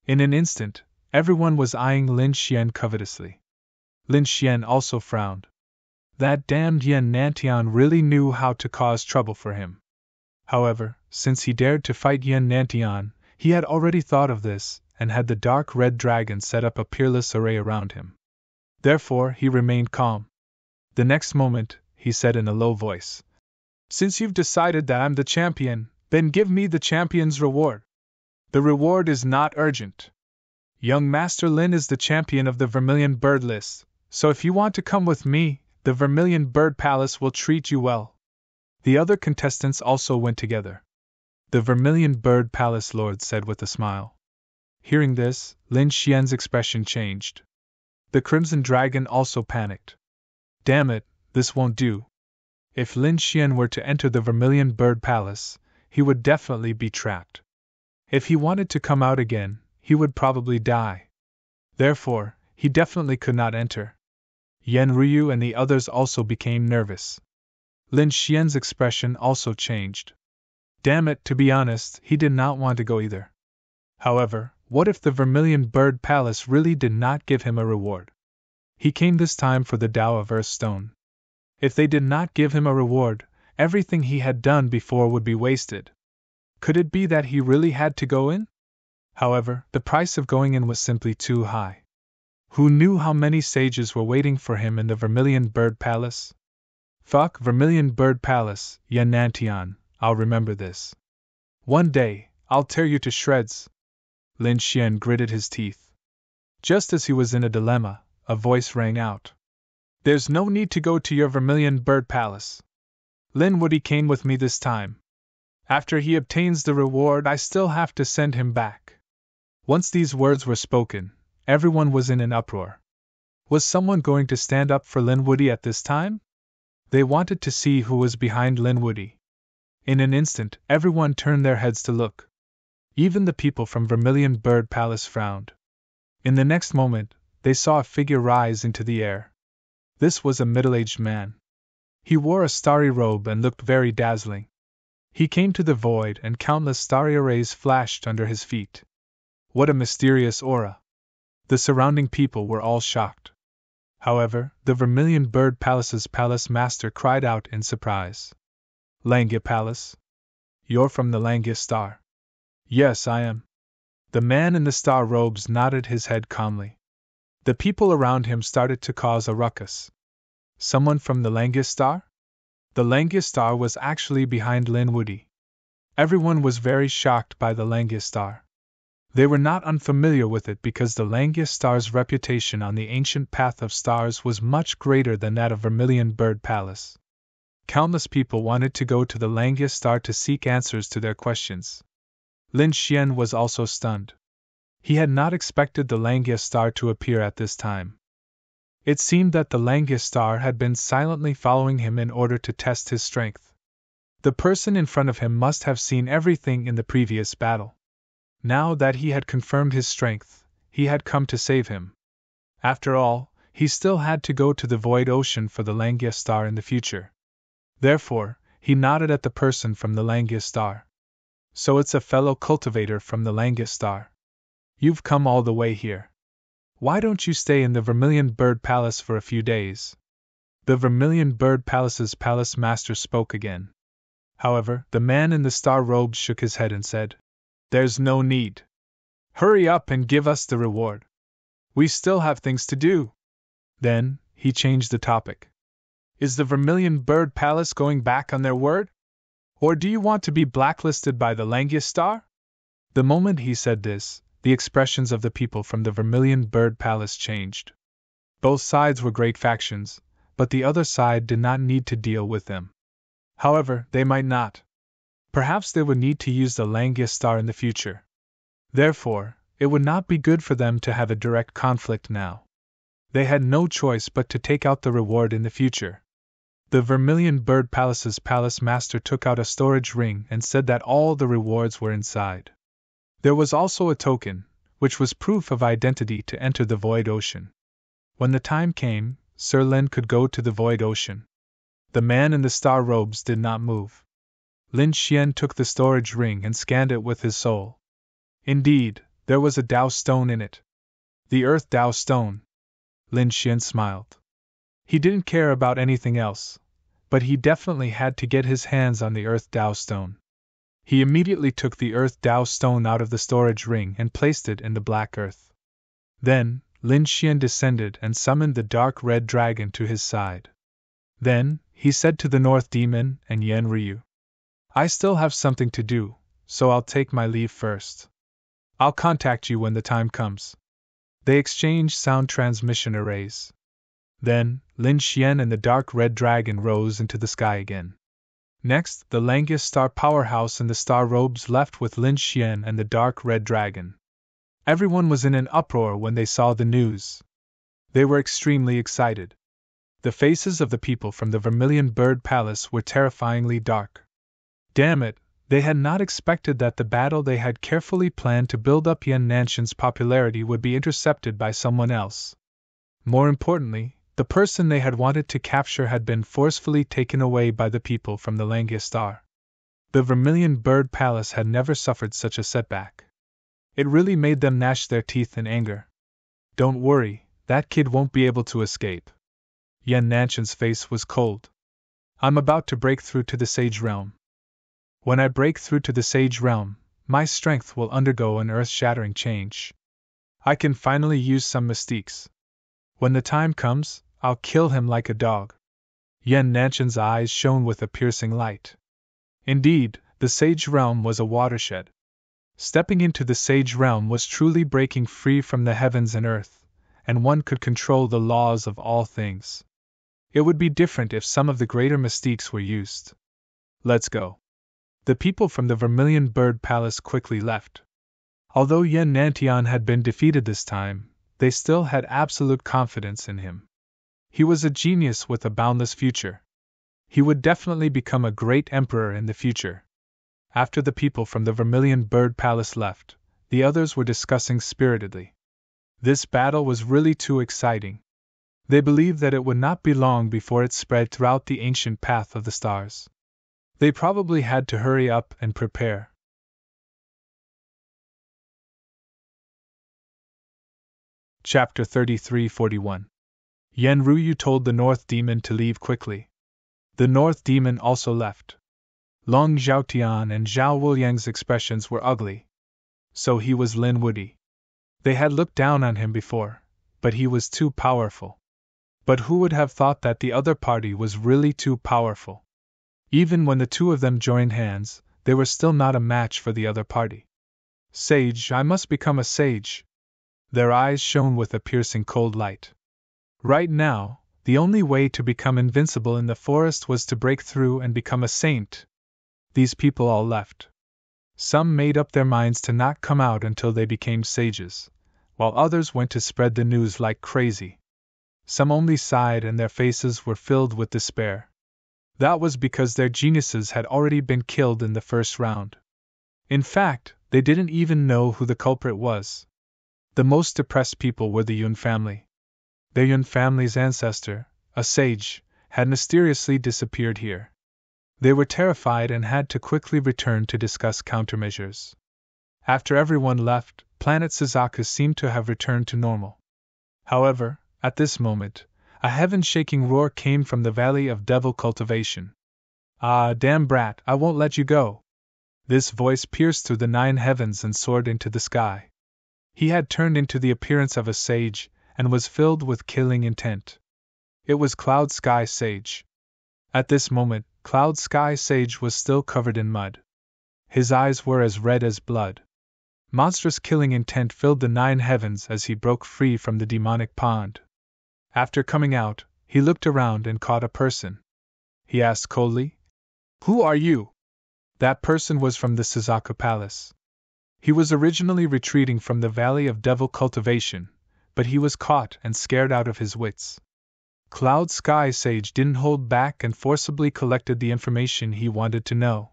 In an instant, everyone was eyeing Lin Xian covetously. Lin Xian also frowned. That damned Yen Nantian really knew how to cause trouble for him. However, since he dared to fight Yen Nantian, he had already thought of this, and had the dark red dragon set up a peerless array around him. Therefore, he remained calm. The next moment, he said in a low voice, "Since you've decided that I'm the champion, then give me the champion's reward. The reward is not urgent. Young Master Lin is the champion of the Vermilion Bird list, so if you want to come with me, the Vermilion Bird Palace will treat you well." The other contestants also went together. The Vermilion Bird Palace Lord said with a smile. Hearing this, Lin Xian's expression changed. The Crimson Dragon also panicked. Damn it, this won't do. If Lin Xian were to enter the Vermilion Bird Palace, he would definitely be trapped. If he wanted to come out again, he would probably die. Therefore, he definitely could not enter. Yen Ryu and the others also became nervous. Lin Xian's expression also changed. Damn it, to be honest, he did not want to go either. However, what if the Vermilion Bird Palace really did not give him a reward? He came this time for the Tao of Earthstone. If they did not give him a reward, everything he had done before would be wasted. Could it be that he really had to go in? However, the price of going in was simply too high. Who knew how many sages were waiting for him in the Vermilion Bird Palace? Fuck Vermilion Bird Palace, Yen Nantian, I'll remember this. One day, I'll tear you to shreds. Lin Xian gritted his teeth. Just as he was in a dilemma, a voice rang out. There's no need to go to your Vermilion Bird Palace. Lin Woody came with me this time. After he obtains the reward, I still have to send him back. Once these words were spoken, everyone was in an uproar. Was someone going to stand up for Lin Woody at this time? They wanted to see who was behind Lin Woody. In an instant, everyone turned their heads to look. Even the people from Vermilion Bird Palace frowned. In the next moment, they saw a figure rise into the air. This was a middle-aged man. He wore a starry robe and looked very dazzling. He came to the void and countless starry rays flashed under his feet. What a mysterious aura! The surrounding people were all shocked. However, the Vermilion Bird Palace's palace master cried out in surprise. Langia Palace? You're from the Langia Star? Yes, I am. The man in the star robes nodded his head calmly. The people around him started to cause a ruckus. Someone from the Langia Star? The Langia Star was actually behind Lin Woody. Everyone was very shocked by the Langia Star. They were not unfamiliar with it because the Langia Star's reputation on the ancient path of stars was much greater than that of Vermilion Bird Palace. Countless people wanted to go to the Langia Star to seek answers to their questions. Lin Xian was also stunned. He had not expected the Langia Star to appear at this time. It seemed that the Langia Star had been silently following him in order to test his strength. The person in front of him must have seen everything in the previous battle. Now that he had confirmed his strength, he had come to save him. After all, he still had to go to the Void Ocean for the Langia Star in the future. Therefore, he nodded at the person from the Langia Star. So it's a fellow cultivator from the Langia Star. You've come all the way here. Why don't you stay in the Vermilion Bird Palace for a few days? The Vermilion Bird Palace's palace master spoke again. However, the man in the star robe shook his head and said, There's no need. Hurry up and give us the reward. We still have things to do. Then, he changed the topic. Is the Vermilion Bird Palace going back on their word? Or do you want to be blacklisted by the Langia Star? The moment he said this, the expressions of the people from the Vermilion Bird Palace changed. Both sides were great factions, but the other side did not need to deal with them. However, they might not. Perhaps they would need to use the Langia star in the future. Therefore, it would not be good for them to have a direct conflict now. They had no choice but to take out the reward in the future. The Vermilion Bird Palace's palace master took out a storage ring and said that all the rewards were inside. There was also a token, which was proof of identity to enter the Void Ocean. When the time came, Sir Lin could go to the Void Ocean. The man in the star robes did not move. Lin Xian took the storage ring and scanned it with his soul. Indeed, there was a Dao stone in it. The Earth Dao stone. Lin Xian smiled. He didn't care about anything else, but he definitely had to get his hands on the Earth Dao stone. He immediately took the Earth Dao stone out of the storage ring and placed it in the black earth. Then, Lin Xian descended and summoned the dark red dragon to his side. Then, he said to the North Demon and Yan Ryu, "I still have something to do, so I'll take my leave first. I'll contact you when the time comes." They exchanged sound transmission arrays. Then, Lin Xian and the dark red dragon rose into the sky again. Next, the Langia Star Powerhouse and the Star Robes left with Lin Xian and the dark red dragon. Everyone was in an uproar when they saw the news. They were extremely excited. The faces of the people from the Vermilion Bird Palace were terrifyingly dark. Damn it, they had not expected that the battle they had carefully planned to build up Yan Nanshan's popularity would be intercepted by someone else. More importantly, the person they had wanted to capture had been forcefully taken away by the people from the Langia Star. The Vermilion Bird Palace had never suffered such a setback. It really made them gnash their teeth in anger. "Don't worry, that kid won't be able to escape." Yan Nanshan's face was cold. "I'm about to break through to the Sage Realm. When I break through to the Sage Realm, my strength will undergo an earth-shattering change. I can finally use some mystiques. When the time comes, I'll kill him like a dog." Yan Nanshan's eyes shone with a piercing light. Indeed, the Sage Realm was a watershed. Stepping into the Sage Realm was truly breaking free from the heavens and earth, and one could control the laws of all things. It would be different if some of the greater mystiques were used. "Let's go." The people from the Vermilion Bird Palace quickly left. Although Yan Nantian had been defeated this time, they still had absolute confidence in him. He was a genius with a boundless future. He would definitely become a great emperor in the future. After the people from the Vermilion Bird Palace left, the others were discussing spiritedly. This battle was really too exciting. They believed that it would not be long before it spread throughout the ancient path of the stars. They probably had to hurry up and prepare. Chapter 33-41. Yan Ryu told the North Demon to leave quickly. The North Demon also left. Long Zhaotian and Zhao Wuliang's expressions were ugly. So he was Lin Wudi. They had looked down on him before, but he was too powerful. But who would have thought that the other party was really too powerful? Even when the two of them joined hands, they were still not a match for the other party. "Sage, I must become a sage." Their eyes shone with a piercing cold light. Right now, the only way to become invincible in the forest was to break through and become a saint. These people all left. Some made up their minds to not come out until they became sages, while others went to spread the news like crazy. Some only sighed and their faces were filled with despair. That was because their geniuses had already been killed in the first round. In fact, they didn't even know who the culprit was. The most depressed people were the Yun family. Their Yun family's ancestor, a sage, had mysteriously disappeared here. They were terrified and had to quickly return to discuss countermeasures. After everyone left, planet Suzaku seemed to have returned to normal. However, at this moment, a heaven-shaking roar came from the Valley of Devil Cultivation. "Ah, damn brat, I won't let you go!" This voice pierced through the 9 heavens and soared into the sky. He had turned into the appearance of a sage, and was filled with killing intent. It was Cloud Sky Sage. At this moment, Cloud Sky Sage was still covered in mud. His eyes were as red as blood. Monstrous killing intent filled the 9 heavens as he broke free from the demonic pond. After coming out, he looked around and caught a person. He asked coldly, "Who are you?" That person was from the Suzaku Palace. He was originally retreating from the Valley of Devil Cultivation, but he was caught and scared out of his wits. Cloud Sky Sage didn't hold back and forcibly collected the information he wanted to know.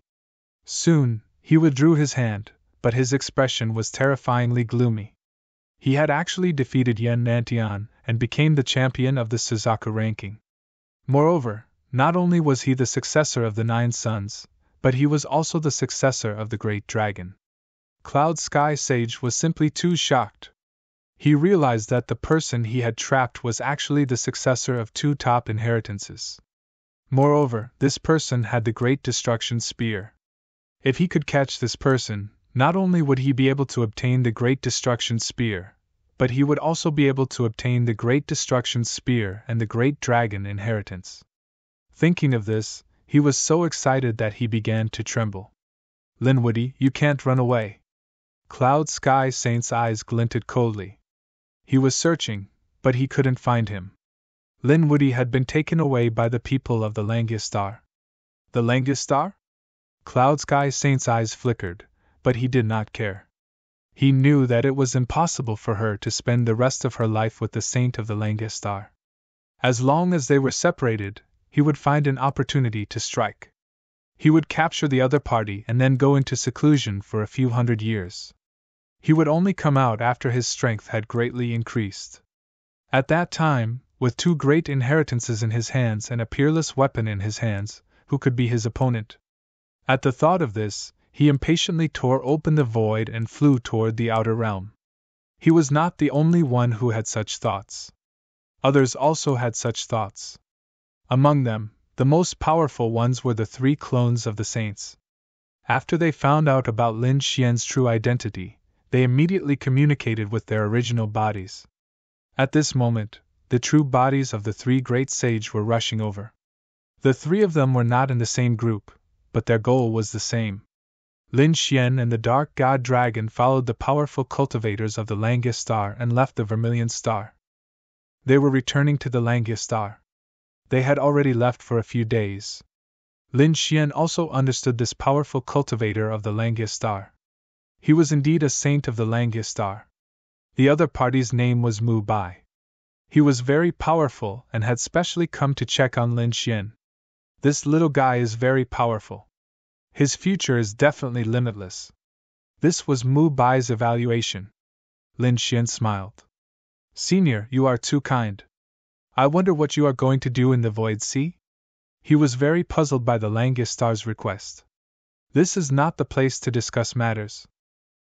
Soon, he withdrew his hand, but his expression was terrifyingly gloomy. He had actually defeated Yen Nantian and became the champion of the Suzaku ranking. Moreover, not only was he the successor of the 9 sons, but he was also the successor of the Great Dragon. Cloud Sky Sage was simply too shocked. He realized that the person he had trapped was actually the successor of 2 top inheritances. Moreover, this person had the Great Destruction Spear. If he could catch this person, not only would he be able to obtain the Great Destruction Spear, but he would also be able to obtain the Great Destruction Spear and the Great Dragon inheritance. Thinking of this, he was so excited that he began to tremble. "Linwoody, you can't run away." Cloud Sky Saint's eyes glinted coldly. He was searching, but he couldn't find him. Linwoody had been taken away by the people of the Langistar. The Langistar? Cloud Sky Saint's eyes flickered, but he did not care. He knew that it was impossible for her to spend the rest of her life with the Saint of the Langistar. As long as they were separated, he would find an opportunity to strike. He would capture the other party and then go into seclusion for a few hundred years. He would only come out after his strength had greatly increased. At that time, with 2 great inheritances in his hands and a peerless weapon in his hands, who could be his opponent? At the thought of this, he impatiently tore open the void and flew toward the outer realm. He was not the only one who had such thoughts. Others also had such thoughts. Among them, the most powerful ones were the 3 clones of the saints. After they found out about Lin Xian's true identity, they immediately communicated with their original bodies. At this moment, the true bodies of the 3 great sages were rushing over. The 3 of them were not in the same group, but their goal was the same. Lin Xian and the Dark God Dragon followed the powerful cultivators of the Langistar and left the Vermilion Star. They were returning to the Langistar. They had already left for a few days. Lin Xian also understood this powerful cultivator of the Langistar. He was indeed a saint of the Langistar. The other party's name was Mu Bai. He was very powerful and had specially come to check on Lin Xian. This little guy is very powerful. His future is definitely limitless. This was Mu Bai's evaluation. Lin Xian smiled. "Senior, you are too kind. I wonder what you are going to do in the Void Sea?" He was very puzzled by the Langistar's request. "This is not the place to discuss matters.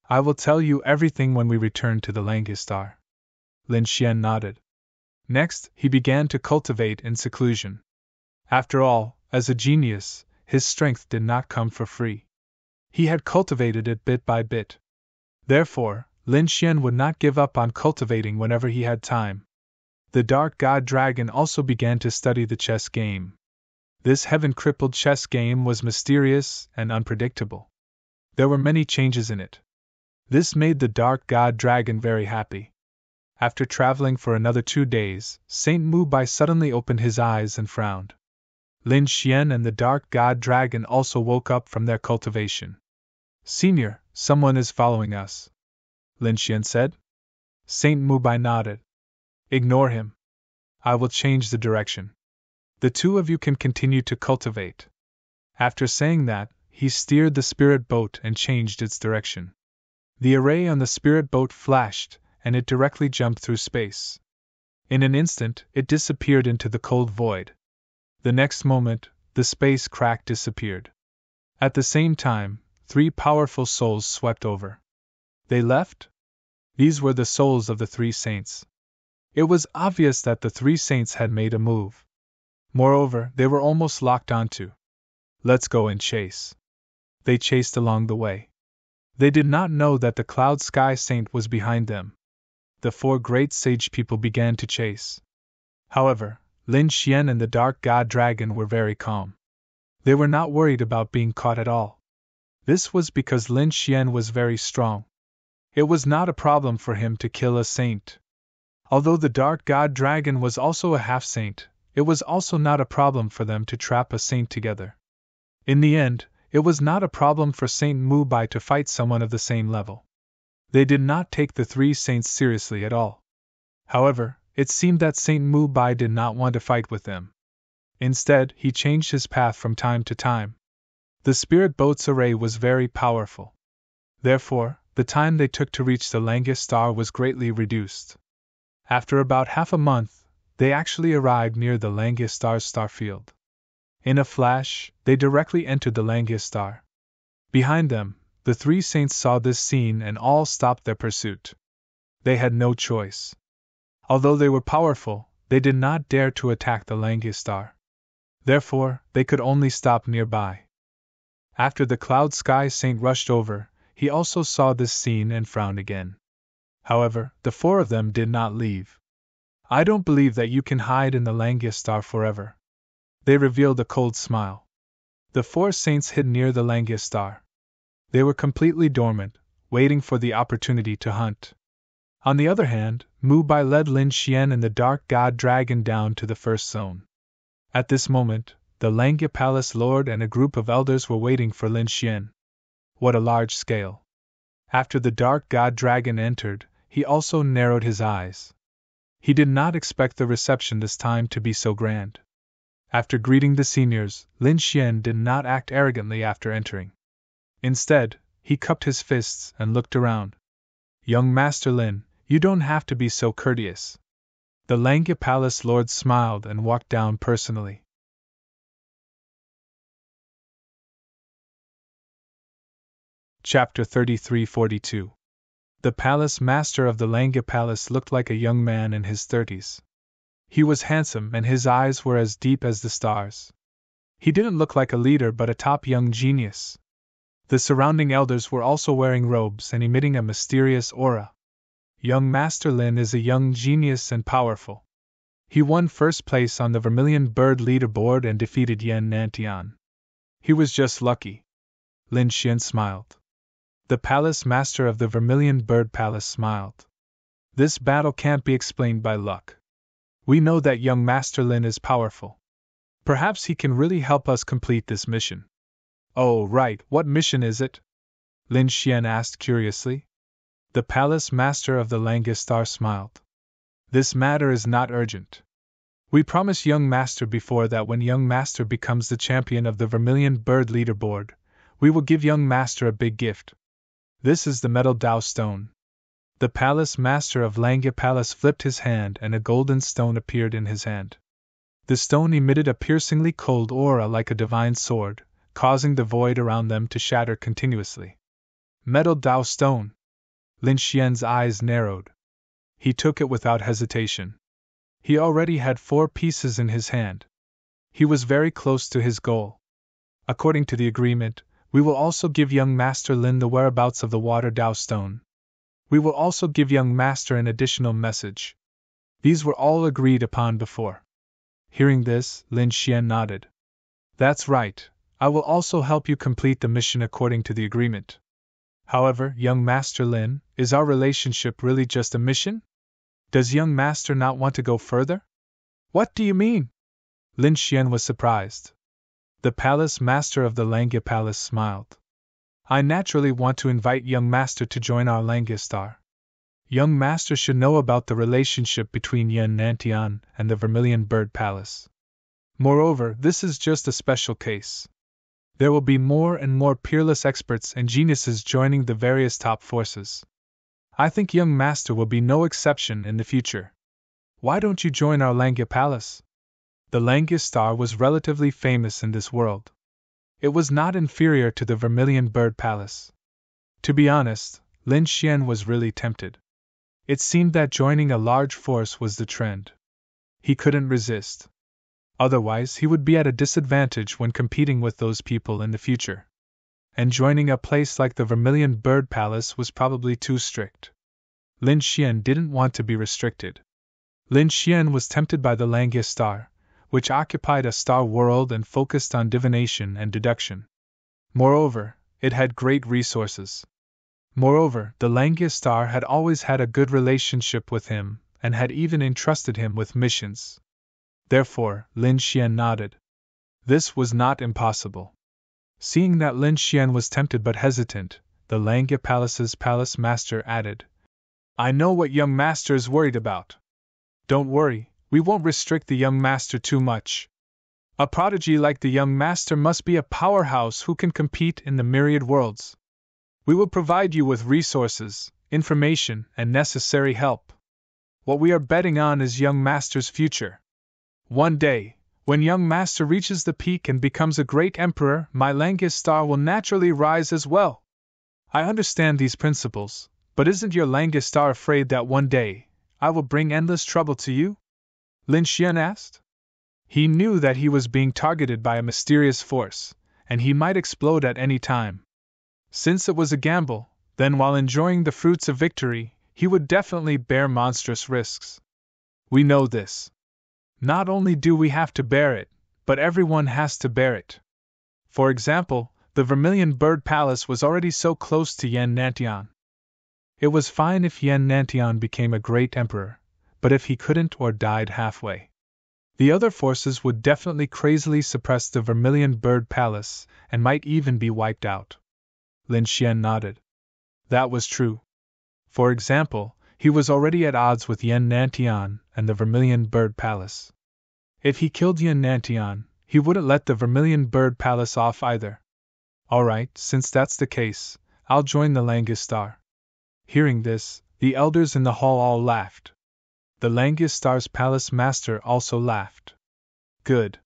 I will tell you everything when we return to the Langistar." Lin Xian nodded. Next, he began to cultivate in seclusion. After all, as a genius, his strength did not come for free. He had cultivated it bit by bit. Therefore, Lin Xian would not give up on cultivating whenever he had time. The Dark God Dragon also began to study the chess game. This heaven-crippled chess game was mysterious and unpredictable. There were many changes in it. This made the Dark God Dragon very happy. After traveling for another 2 days, Saint Mu Bai suddenly opened his eyes and frowned. Lin Xian and the Dark God Dragon also woke up from their cultivation. "Senior, someone is following us," Lin Xian said. Saint Mu Bai nodded. "Ignore him. I will change the direction. The 2 of you can continue to cultivate." After saying that, he steered the spirit boat and changed its direction. The array on the spirit boat flashed, and it directly jumped through space. In an instant, it disappeared into the cold void. The next moment, the space crack disappeared. At the same time, 3 powerful souls swept over. They left? These were the souls of the 3 saints. It was obvious that the 3 saints had made a move. Moreover, they were almost locked onto. "Let's go and chase." They chased along the way. They did not know that the Cloud Sky Saint was behind them. The 4 great sage people began to chase. However, Lin Xian and the Dark God Dragon were very calm. They were not worried about being caught at all. This was because Lin Xian was very strong. It was not a problem for him to kill a saint. Although the dark god dragon was also a half-saint, it was also not a problem for them to trap a saint together. In the end, it was not a problem for Saint Mubai to fight someone of the same level. They did not take the three saints seriously at all. However, it seemed that Saint Mubai did not want to fight with them. Instead, he changed his path from time to time. The spirit boat's array was very powerful. Therefore, the time they took to reach the Langus star was greatly reduced. After about half a month, they actually arrived near the Langus star's starfield. In a flash, they directly entered the Langus star. Behind them, the three saints saw this scene and all stopped their pursuit. They had no choice. Although they were powerful, they did not dare to attack the Langus star. Therefore, they could only stop nearby. After the cloud sky saint rushed over, he also saw this scene and frowned again. However, the four of them did not leave. I don't believe that you can hide in the Langus star forever. They revealed a cold smile. The four saints hid near the Langus star. They were completely dormant, waiting for the opportunity to hunt. On the other hand, Mubai led Lin Xian and the dark god dragon down to the first zone. At this moment, the Langya Palace Lord and a group of elders were waiting for Lin Xian. What a large scale! After the dark god dragon entered, he also narrowed his eyes. He did not expect the reception this time to be so grand. After greeting the seniors, Lin Xian did not act arrogantly after entering. Instead, he cupped his fists and looked around. Young Master Lin, you don't have to be so courteous. The Langya Palace Lord smiled and walked down personally. Chapter 33-42. The palace master of the Langya Palace looked like a young man in his 30s. He was handsome and his eyes were as deep as the stars. He didn't look like a leader but a top young genius. The surrounding elders were also wearing robes and emitting a mysterious aura. Young Master Lin is a young genius and powerful. He won first place on the Vermilion Bird leaderboard and defeated Yan Nantian. He was just lucky. Lin Xian smiled. The palace master of the Vermilion Bird Palace smiled. This battle can't be explained by luck. We know that young Master Lin is powerful. Perhaps he can really help us complete this mission. Oh, right, what mission is it? Lin Xian asked curiously. The palace master of the Langus star smiled. This matter is not urgent. We promised young Master before that when young Master becomes the champion of the Vermilion Bird leaderboard, we will give young Master a big gift. This is the metal Dao stone. The palace master of Langya Palace flipped his hand and a golden stone appeared in his hand. The stone emitted a piercingly cold aura like a divine sword, causing the void around them to shatter continuously. Metal Dao stone. Lin Xian's eyes narrowed. He took it without hesitation. He already had 4 pieces in his hand. He was very close to his goal. According to the agreement, we will also give young Master Lin the whereabouts of the water Dao stone. We will also give young Master an additional message. These were all agreed upon before. Hearing this, Lin Xian nodded. That's right, I will also help you complete the mission according to the agreement. However, young Master Lin, is our relationship really just a mission? Does young Master not want to go further? What do you mean? Lin Xian was surprised. The palace master of the Langya Palace smiled. I naturally want to invite young Master to join our Langya star. Young Master should know about the relationship between Yan Nantian and the Vermilion Bird Palace. Moreover, this is just a special case. There will be more and more peerless experts and geniuses joining the various top forces. I think young Master will be no exception in the future. Why don't you join our Langya Palace? The Langya star was relatively famous in this world. It was not inferior to the Vermilion Bird Palace. To be honest, Lin Xian was really tempted. It seemed that joining a large force was the trend. He couldn't resist. Otherwise, he would be at a disadvantage when competing with those people in the future. And joining a place like the Vermilion Bird Palace was probably too strict. Lin Xian didn't want to be restricted. Lin Xian was tempted by the Langya star, which occupied a star world and focused on divination and deduction. Moreover, it had great resources. Moreover, the Langistar had always had a good relationship with him, and had even entrusted him with missions. Therefore, Lin Xian nodded. This was not impossible. Seeing that Lin Xian was tempted but hesitant, the Langya Palace's palace master added, I know what young master is worried about. Don't worry, we won't restrict the young master too much. A prodigy like the young master must be a powerhouse who can compete in the myriad worlds. We will provide you with resources, information, and necessary help. What we are betting on is young master's future. One day, when young master reaches the peak and becomes a great emperor, my Langistar will naturally rise as well. I understand these principles, but isn't your Langistar afraid that one day I will bring endless trouble to you? Lin Xian asked. He knew that he was being targeted by a mysterious force, and he might explode at any time. Since it was a gamble, then while enjoying the fruits of victory, he would definitely bear monstrous risks. We know this. Not only do we have to bear it, but everyone has to bear it. For example, the Vermilion Bird Palace was already so close to Yan Nantian. It was fine if Yan Nantian became a great emperor, but if he couldn't or died halfway, the other forces would definitely crazily suppress the Vermilion Bird Palace and might even be wiped out. Lin Xian nodded. That was true. For example, he was already at odds with Yan Nantian and the Vermilion Bird Palace. If he killed Yan Nantian, he wouldn't let the Vermilion Bird Palace off either. Alright, since that's the case, I'll join the Langistar. Hearing this, the elders in the hall all laughed. The Langistar's palace master also laughed. Good.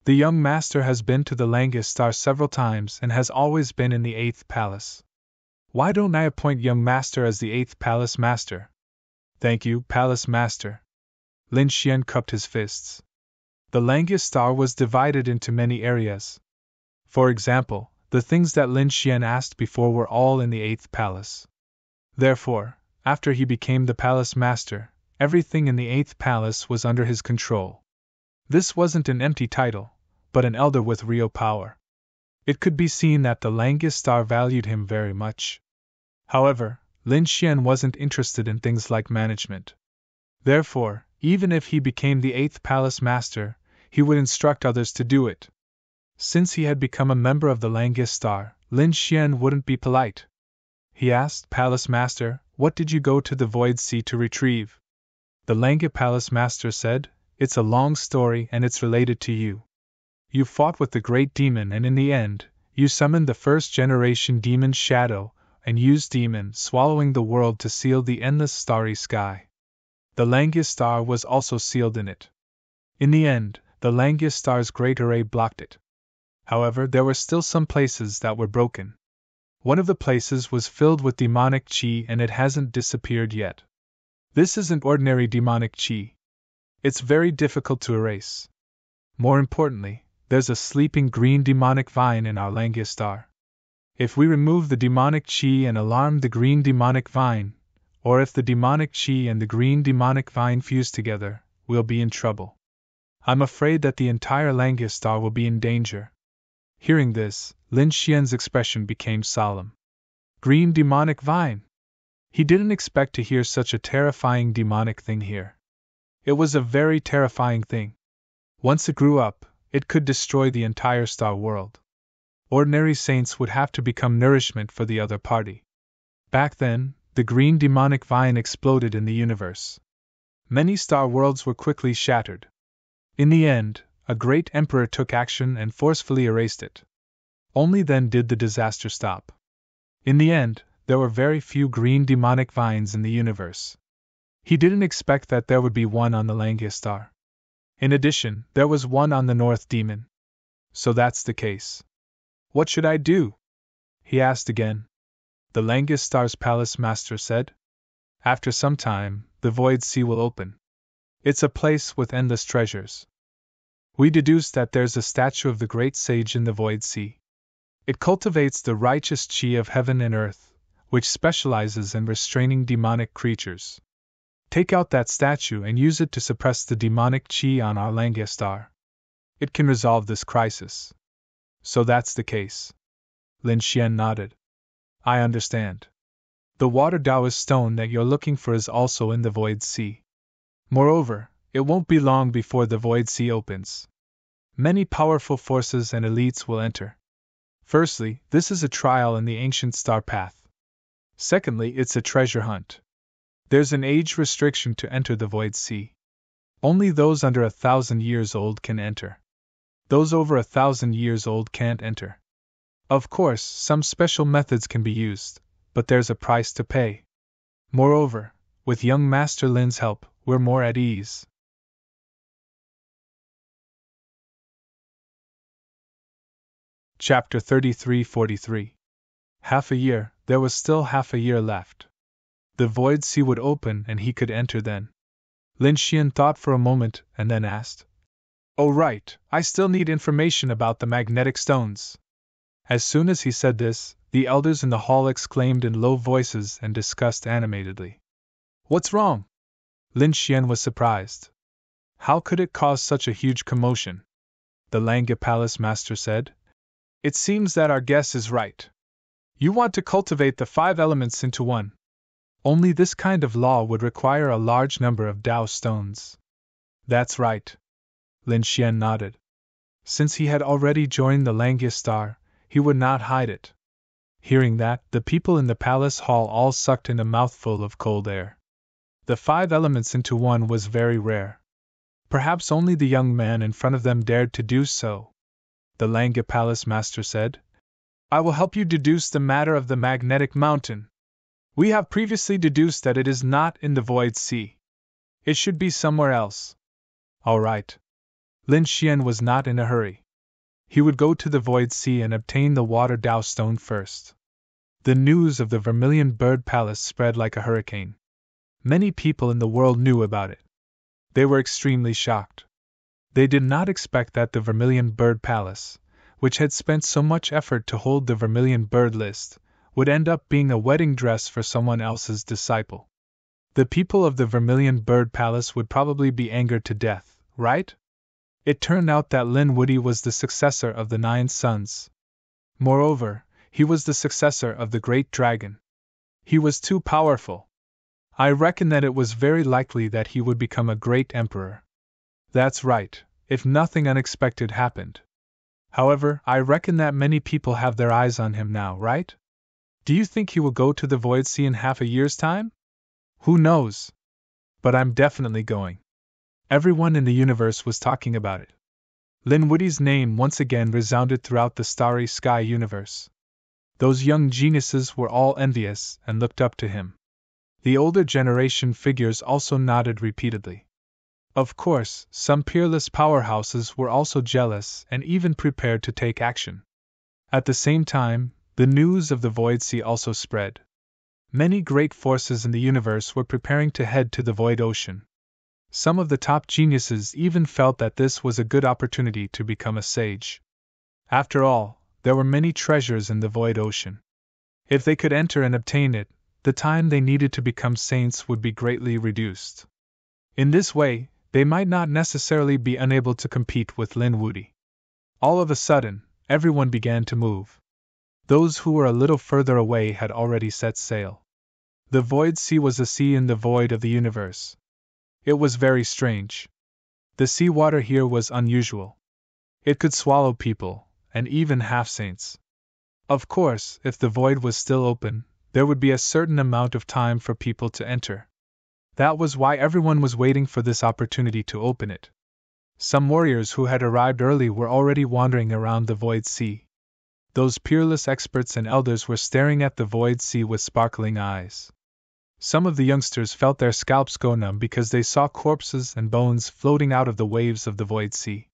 The young master has been to the Langistar several times and has always been in the 8th palace. Why don't I appoint young master as the 8th palace master? Thank you, palace master. Lin Xian cupped his fists. The Langistar was divided into many areas. For example, the things that Lin Xian asked before were all in the 8th palace. Therefore, after he became the palace master, everything in the 8th palace was under his control. This wasn't an empty title, but an elder with real power. It could be seen that the Langistar valued him very much. However, Lin Xian wasn't interested in things like management. Therefore, even if he became the 8th palace master, he would instruct others to do it. Since he had become a member of the Langistar, Lin Xian wouldn't be polite. He asked, Palace Master, what did you go to the Void Sea to retrieve? The Langya Palace Master said, It's a long story and it's related to you. You fought with the great demon and in the end, you summoned the first generation demon's shadow, and used demon swallowing the world to seal the endless starry sky. The Langistar was also sealed in it. In the end, the Langistar's great array blocked it. However, there were still some places that were broken. One of the places was filled with demonic chi and it hasn't disappeared yet. This isn't ordinary demonic chi. It's very difficult to erase. More importantly, there's a sleeping green demonic vine in our Langistar. If we remove the demonic chi and alarm the green demonic vine, or if the demonic chi and the green demonic vine fuse together, we'll be in trouble. I'm afraid that the entire Langistar will be in danger. Hearing this, Lin Xian's expression became solemn. Green demonic vine! He didn't expect to hear such a terrifying demonic thing here. It was a very terrifying thing. Once it grew up, it could destroy the entire star world. Ordinary saints would have to become nourishment for the other party. Back then, the green demonic vine exploded in the universe. Many star worlds were quickly shattered. In the end, a great emperor took action and forcefully erased it. Only then did the disaster stop. In the end, there were very few green demonic vines in the universe. He didn't expect that there would be one on the Langistar. In addition, there was one on the North Demon. So that's the case. What should I do? He asked again. The Langistar's palace master said. After some time, the Void Sea will open. It's a place with endless treasures. We deduce that there's a statue of the great sage in the Void Sea. It cultivates the righteous chi of heaven and earth, which specializes in restraining demonic creatures. Take out that statue and use it to suppress the demonic chi on our Langistar. It can resolve this crisis. So that's the case. Lin Xian nodded. I understand. The water Taoist stone that you're looking for is also in the Void Sea. Moreover, it won't be long before the Void Sea opens. Many powerful forces and elites will enter. Firstly, this is a trial in the ancient star path. Secondly, it's a treasure hunt. There's an age restriction to enter the Void Sea. Only those under 1,000 years old can enter. Those over 1,000 years old can't enter. Of course, some special methods can be used, but there's a price to pay. Moreover, with young Master Lin's help, we're more at ease. Chapter 33-43. Half a year, there was still half a year left. The Void Sea would open and he could enter then. Lin Xian thought for a moment and then asked, "Oh right, I still need information about the magnetic stones." As soon as he said this, the elders in the hall exclaimed in low voices and discussed animatedly. "What's wrong?" Lin Xian was surprised. How could it cause such a huge commotion? The Langya Palace Master said, "It seems that our guess is right. You want to cultivate the 5 elements into one. Only this kind of law would require a large number of Tao stones." "That's right." Lin Xian nodded. Since he had already joined the Langya Star, he would not hide it. Hearing that, the people in the palace hall all sucked in a mouthful of cold air. The 5 elements into one was very rare. Perhaps only the young man in front of them dared to do so. The Langya Palace Master said, "I will help you deduce the matter of the magnetic mountain. We have previously deduced that it is not in the Void Sea. It should be somewhere else." "All right." Lin Xian was not in a hurry. He would go to the Void Sea and obtain the water Tao stone first. The news of the Vermilion Bird Palace spread like a hurricane. Many people in the world knew about it. They were extremely shocked. They did not expect that the Vermilion Bird Palace, which had spent so much effort to hold the Vermilion Bird list, would end up being a wedding dress for someone else's disciple. The people of the Vermilion Bird Palace would probably be angered to death, right? It turned out that Lin Wuti was the successor of the 9 sons. Moreover, he was the successor of the Great Dragon. He was too powerful. I reckon that it was very likely that he would become a great emperor. That's right, if nothing unexpected happened. However, I reckon that many people have their eyes on him now, right? Do you think he will go to the Void Sea in half a year's time? Who knows? But I'm definitely going. Everyone in the universe was talking about it. Lin Wuti's name once again resounded throughout the starry sky universe. Those young geniuses were all envious and looked up to him. The older generation figures also nodded repeatedly. Of course, some peerless powerhouses were also jealous and even prepared to take action. At the same time, the news of the Void Sea also spread. Many great forces in the universe were preparing to head to the Void Ocean. Some of the top geniuses even felt that this was a good opportunity to become a sage. After all, there were many treasures in the Void Ocean. If they could enter and obtain it, the time they needed to become saints would be greatly reduced. In this way, they might not necessarily be unable to compete with Lin Wuti. All of a sudden, everyone began to move. Those who were a little further away had already set sail. The Void Sea was a sea in the void of the universe. It was very strange. The sea water here was unusual. It could swallow people, and even half-saints. Of course, if the void was still open, there would be a certain amount of time for people to enter. That was why everyone was waiting for this opportunity to open it. Some warriors who had arrived early were already wandering around the Void Sea. Those peerless experts and elders were staring at the Void Sea with sparkling eyes. Some of the youngsters felt their scalps go numb because they saw corpses and bones floating out of the waves of the Void Sea.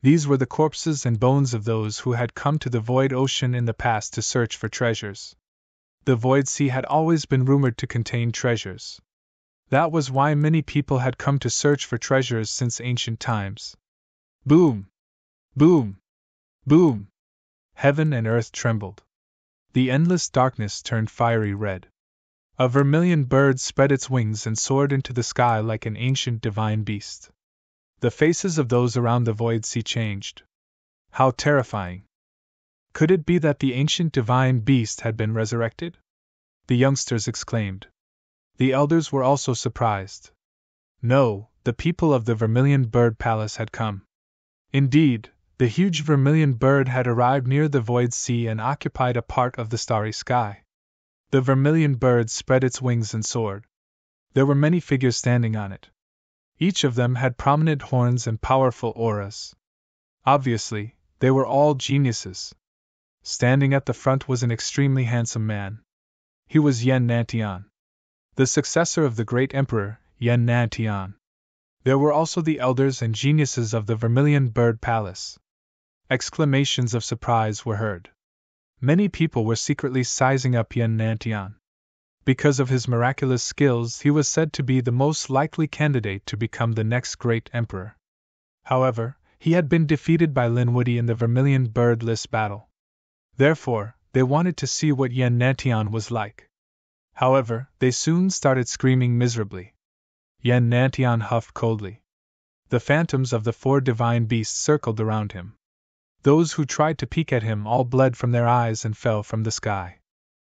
These were the corpses and bones of those who had come to the Void Ocean in the past to search for treasures. The Void Sea had always been rumored to contain treasures. That was why many people had come to search for treasures since ancient times. Boom! Boom! Boom! Heaven and earth trembled. The endless darkness turned fiery red. A vermilion bird spread its wings and soared into the sky like an ancient divine beast. The faces of those around the Void Sea changed. How terrifying! Could it be that the ancient divine beast had been resurrected? the youngsters exclaimed. The elders were also surprised. No, the people of the Vermilion Bird Palace had come. Indeed, the huge vermilion bird had arrived near the void sea and occupied a part of the starry sky. The vermilion bird spread its wings and soared. There were many figures standing on it. Each of them had prominent horns and powerful auras. Obviously, they were all geniuses. Standing at the front was an extremely handsome man. He was Yen Nantian, the successor of the great emperor, Yen Nantian. There were also the elders and geniuses of the Vermilion Bird Palace. Exclamations of surprise were heard. Many people were secretly sizing up Yen Nantian. Because of his miraculous skills, he was said to be the most likely candidate to become the next great emperor. However, he had been defeated by Lin Woody in the Vermilion Bird list battle. Therefore, they wanted to see what Yen Nantian was like. However, they soon started screaming miserably. Yen Nantian huffed coldly. The phantoms of the 4 divine beasts circled around him. Those who tried to peek at him all bled from their eyes and fell from the sky.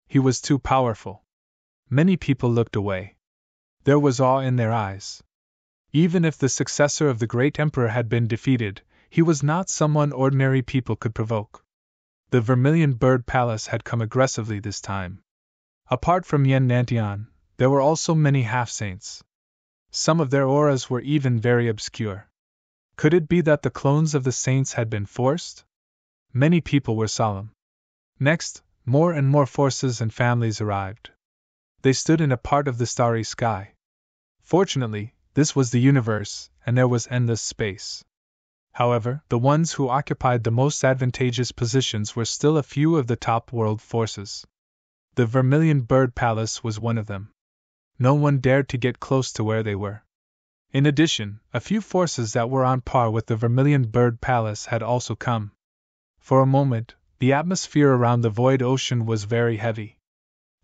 He was too powerful. Many people looked away. There was awe in their eyes. Even if the successor of the great emperor had been defeated, he was not someone ordinary people could provoke. The Vermilion Bird Palace had come aggressively this time. Apart from Yen Nantian, there were also many half-saints. Some of their auras were even very obscure. Could it be that the clones of the saints had been forced? Many people were solemn. Next, more and more forces and families arrived. They stood in a part of the starry sky. Fortunately, this was the universe, and there was endless space. However, the ones who occupied the most advantageous positions were still a few of the top world forces. The Vermilion Bird Palace was one of them. No one dared to get close to where they were. In addition, a few forces that were on par with the Vermilion Bird Palace had also come. For a moment, the atmosphere around the void ocean was very heavy.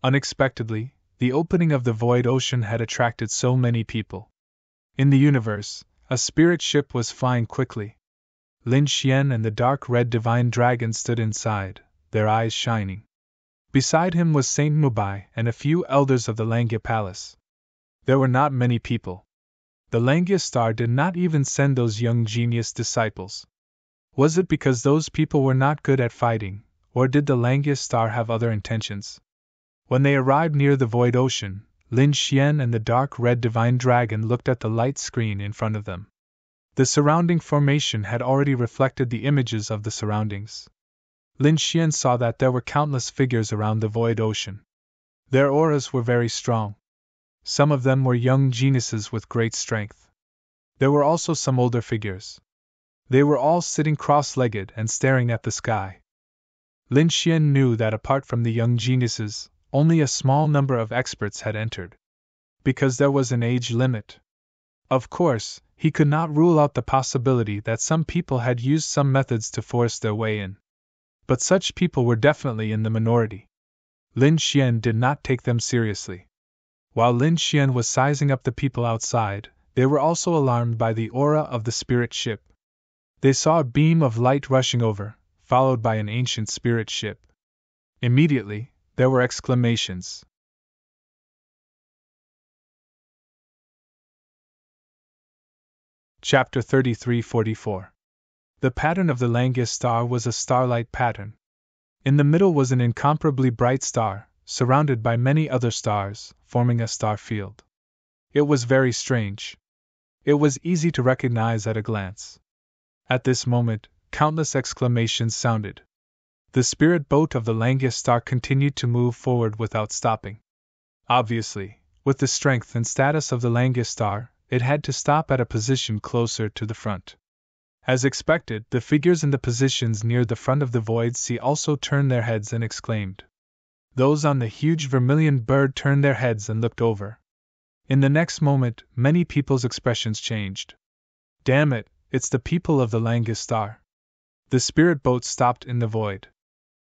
Unexpectedly, the opening of the void ocean had attracted so many people. In the universe, a spirit ship was flying quickly. Lin Xian and the dark red divine dragon stood inside, their eyes shining. Beside him was Saint Mubai and a few elders of the Langya Palace. There were not many people. The Langya Star did not even send those young genius disciples. Was it because those people were not good at fighting, or did the Langya Star have other intentions? When they arrived near the void ocean, Lin Xian and the dark red divine dragon looked at the light screen in front of them. The surrounding formation had already reflected the images of the surroundings. Lin Xian saw that there were countless figures around the void ocean. Their auras were very strong. Some of them were young geniuses with great strength. There were also some older figures. They were all sitting cross-legged and staring at the sky. Lin Xian knew that apart from the young geniuses, only a small number of experts had entered. Because there was an age limit. Of course, he could not rule out the possibility that some people had used some methods to force their way in. But such people were definitely in the minority. Lin Xian did not take them seriously. While Lin Xian was sizing up the people outside, they were also alarmed by the aura of the spirit ship. They saw a beam of light rushing over, followed by an ancient spirit ship. Immediately, there were exclamations. Chapter 33-44. The pattern of the Langya star was a starlight pattern. In the middle was an incomparably bright star, surrounded by many other stars, forming a star field. It was very strange. It was easy to recognize at a glance. At this moment, countless exclamations sounded. The spirit boat of the Langya star continued to move forward without stopping. Obviously, with the strength and status of the Langya star, it had to stop at a position closer to the front. As expected, the figures in the positions near the front of the void sea also turned their heads and exclaimed. Those on the huge vermilion bird turned their heads and looked over. In the next moment, many people's expressions changed. Damn it, it's the people of the Langya star. The spirit boat stopped in the void.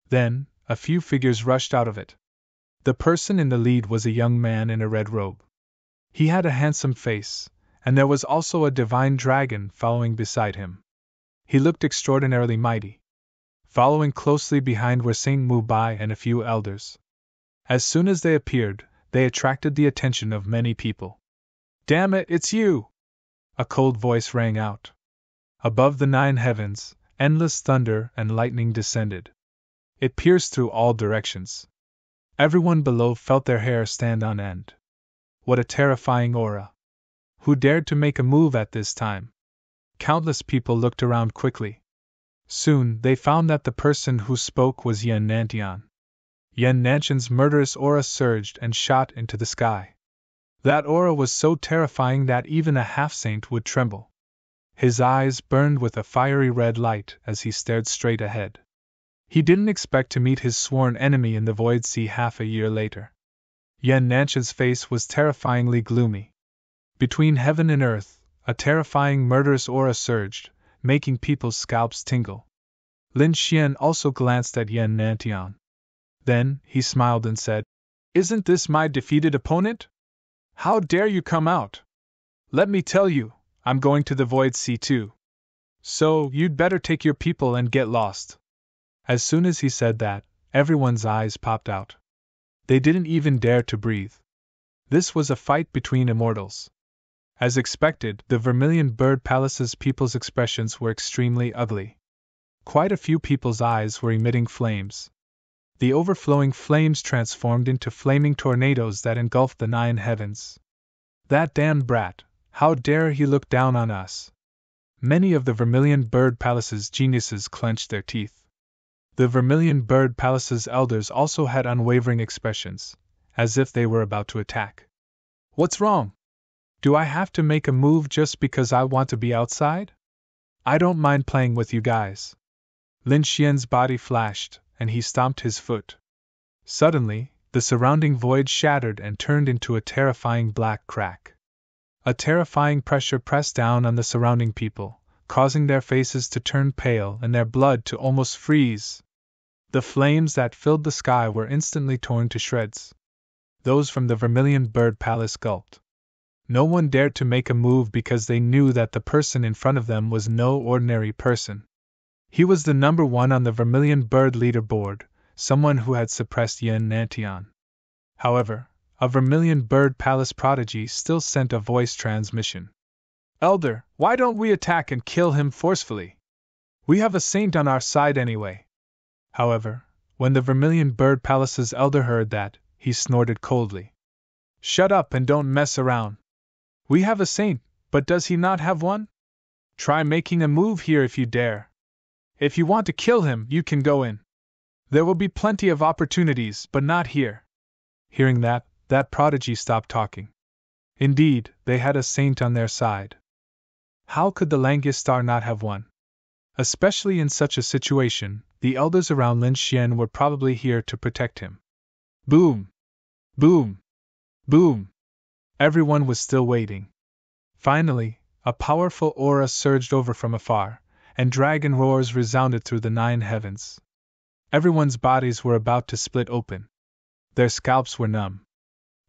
Then, a few figures rushed out of it. The person in the lead was a young man in a red robe. He had a handsome face, and there was also a divine dragon following beside him. He looked extraordinarily mighty. Following closely behind were Saint Mubai and a few elders. As soon as they appeared, they attracted the attention of many people. "Damn it, it's you!" a cold voice rang out. Above the 9 heavens, endless thunder and lightning descended. It pierced through all directions. Everyone below felt their hair stand on end. What a terrifying aura! Who dared to make a move at this time? Countless people looked around quickly. Soon they found that the person who spoke was Yen Nantian. Yen Nantian's murderous aura surged and shot into the sky. That aura was so terrifying that even a half-saint would tremble. His eyes burned with a fiery red light as he stared straight ahead. He didn't expect to meet his sworn enemy in the Void Sea half a year later. Yen Nantian's face was terrifyingly gloomy. Between heaven and earth, a terrifying murderous aura surged, making people's scalps tingle. Lin Xian also glanced at Yen Nantian. Then, he smiled and said, "Isn't this my defeated opponent? How dare you come out? Let me tell you, I'm going to the Void Sea too. So, you'd better take your people and get lost." As soon as he said that, everyone's eyes popped out. They didn't even dare to breathe. This was a fight between immortals. As expected, the Vermilion Bird Palace's people's expressions were extremely ugly. Quite a few people's eyes were emitting flames. The overflowing flames transformed into flaming tornadoes that engulfed the 9 heavens. "That damned brat, how dare he look down on us!" Many of the Vermilion Bird Palace's geniuses clenched their teeth. The Vermilion Bird Palace's elders also had unwavering expressions, as if they were about to attack. "What's wrong? Do I have to make a move just because I want to be outside? I don't mind playing with you guys." Lin Xian's body flashed, and he stomped his foot. Suddenly, the surrounding void shattered and turned into a terrifying black crack. A terrifying pressure pressed down on the surrounding people, causing their faces to turn pale and their blood to almost freeze. The flames that filled the sky were instantly torn to shreds. Those from the Vermilion Bird Palace gulped. No one dared to make a move because they knew that the person in front of them was no ordinary person. He was the number 1 on the Vermilion Bird leaderboard, someone who had suppressed Yen Nantian. However, a Vermilion Bird Palace prodigy still sent a voice transmission. "Elder, why don't we attack and kill him forcefully? We have a saint on our side anyway." However, when the Vermilion Bird Palace's elder heard that, he snorted coldly. "Shut up and don't mess around. We have a saint, but does he not have one? Try making a move here if you dare. If you want to kill him, you can go in. There will be plenty of opportunities, but not here." Hearing that prodigy stopped talking. Indeed, they had a saint on their side. How could the Langistar not have one? Especially in such a situation, the elders around Lin Xian were probably here to protect him. Boom! Boom! Boom! Everyone was still waiting. Finally, a powerful aura surged over from afar, and dragon roars resounded through the 9 heavens. Everyone's bodies were about to split open. Their scalps were numb.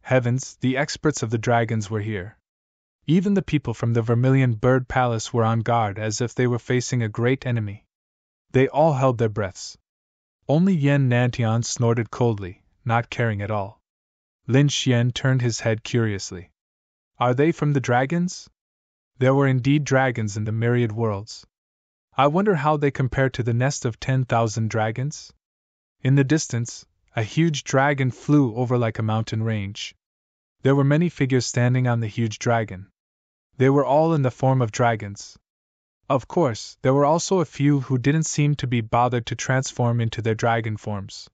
Heavens, the experts of the dragons were here. Even the people from the Vermilion Bird Palace were on guard as if they were facing a great enemy. They all held their breaths. Only Yen Nantian snorted coldly, not caring at all. Lin Xian turned his head curiously. "Are they from the dragons?" There were indeed dragons in the myriad worlds. I wonder how they compare to the nest of 10,000 dragons? In the distance, a huge dragon flew over like a mountain range. There were many figures standing on the huge dragon. They were all in the form of dragons. Of course, there were also a few who didn't seem to be bothered to transform into their dragon forms.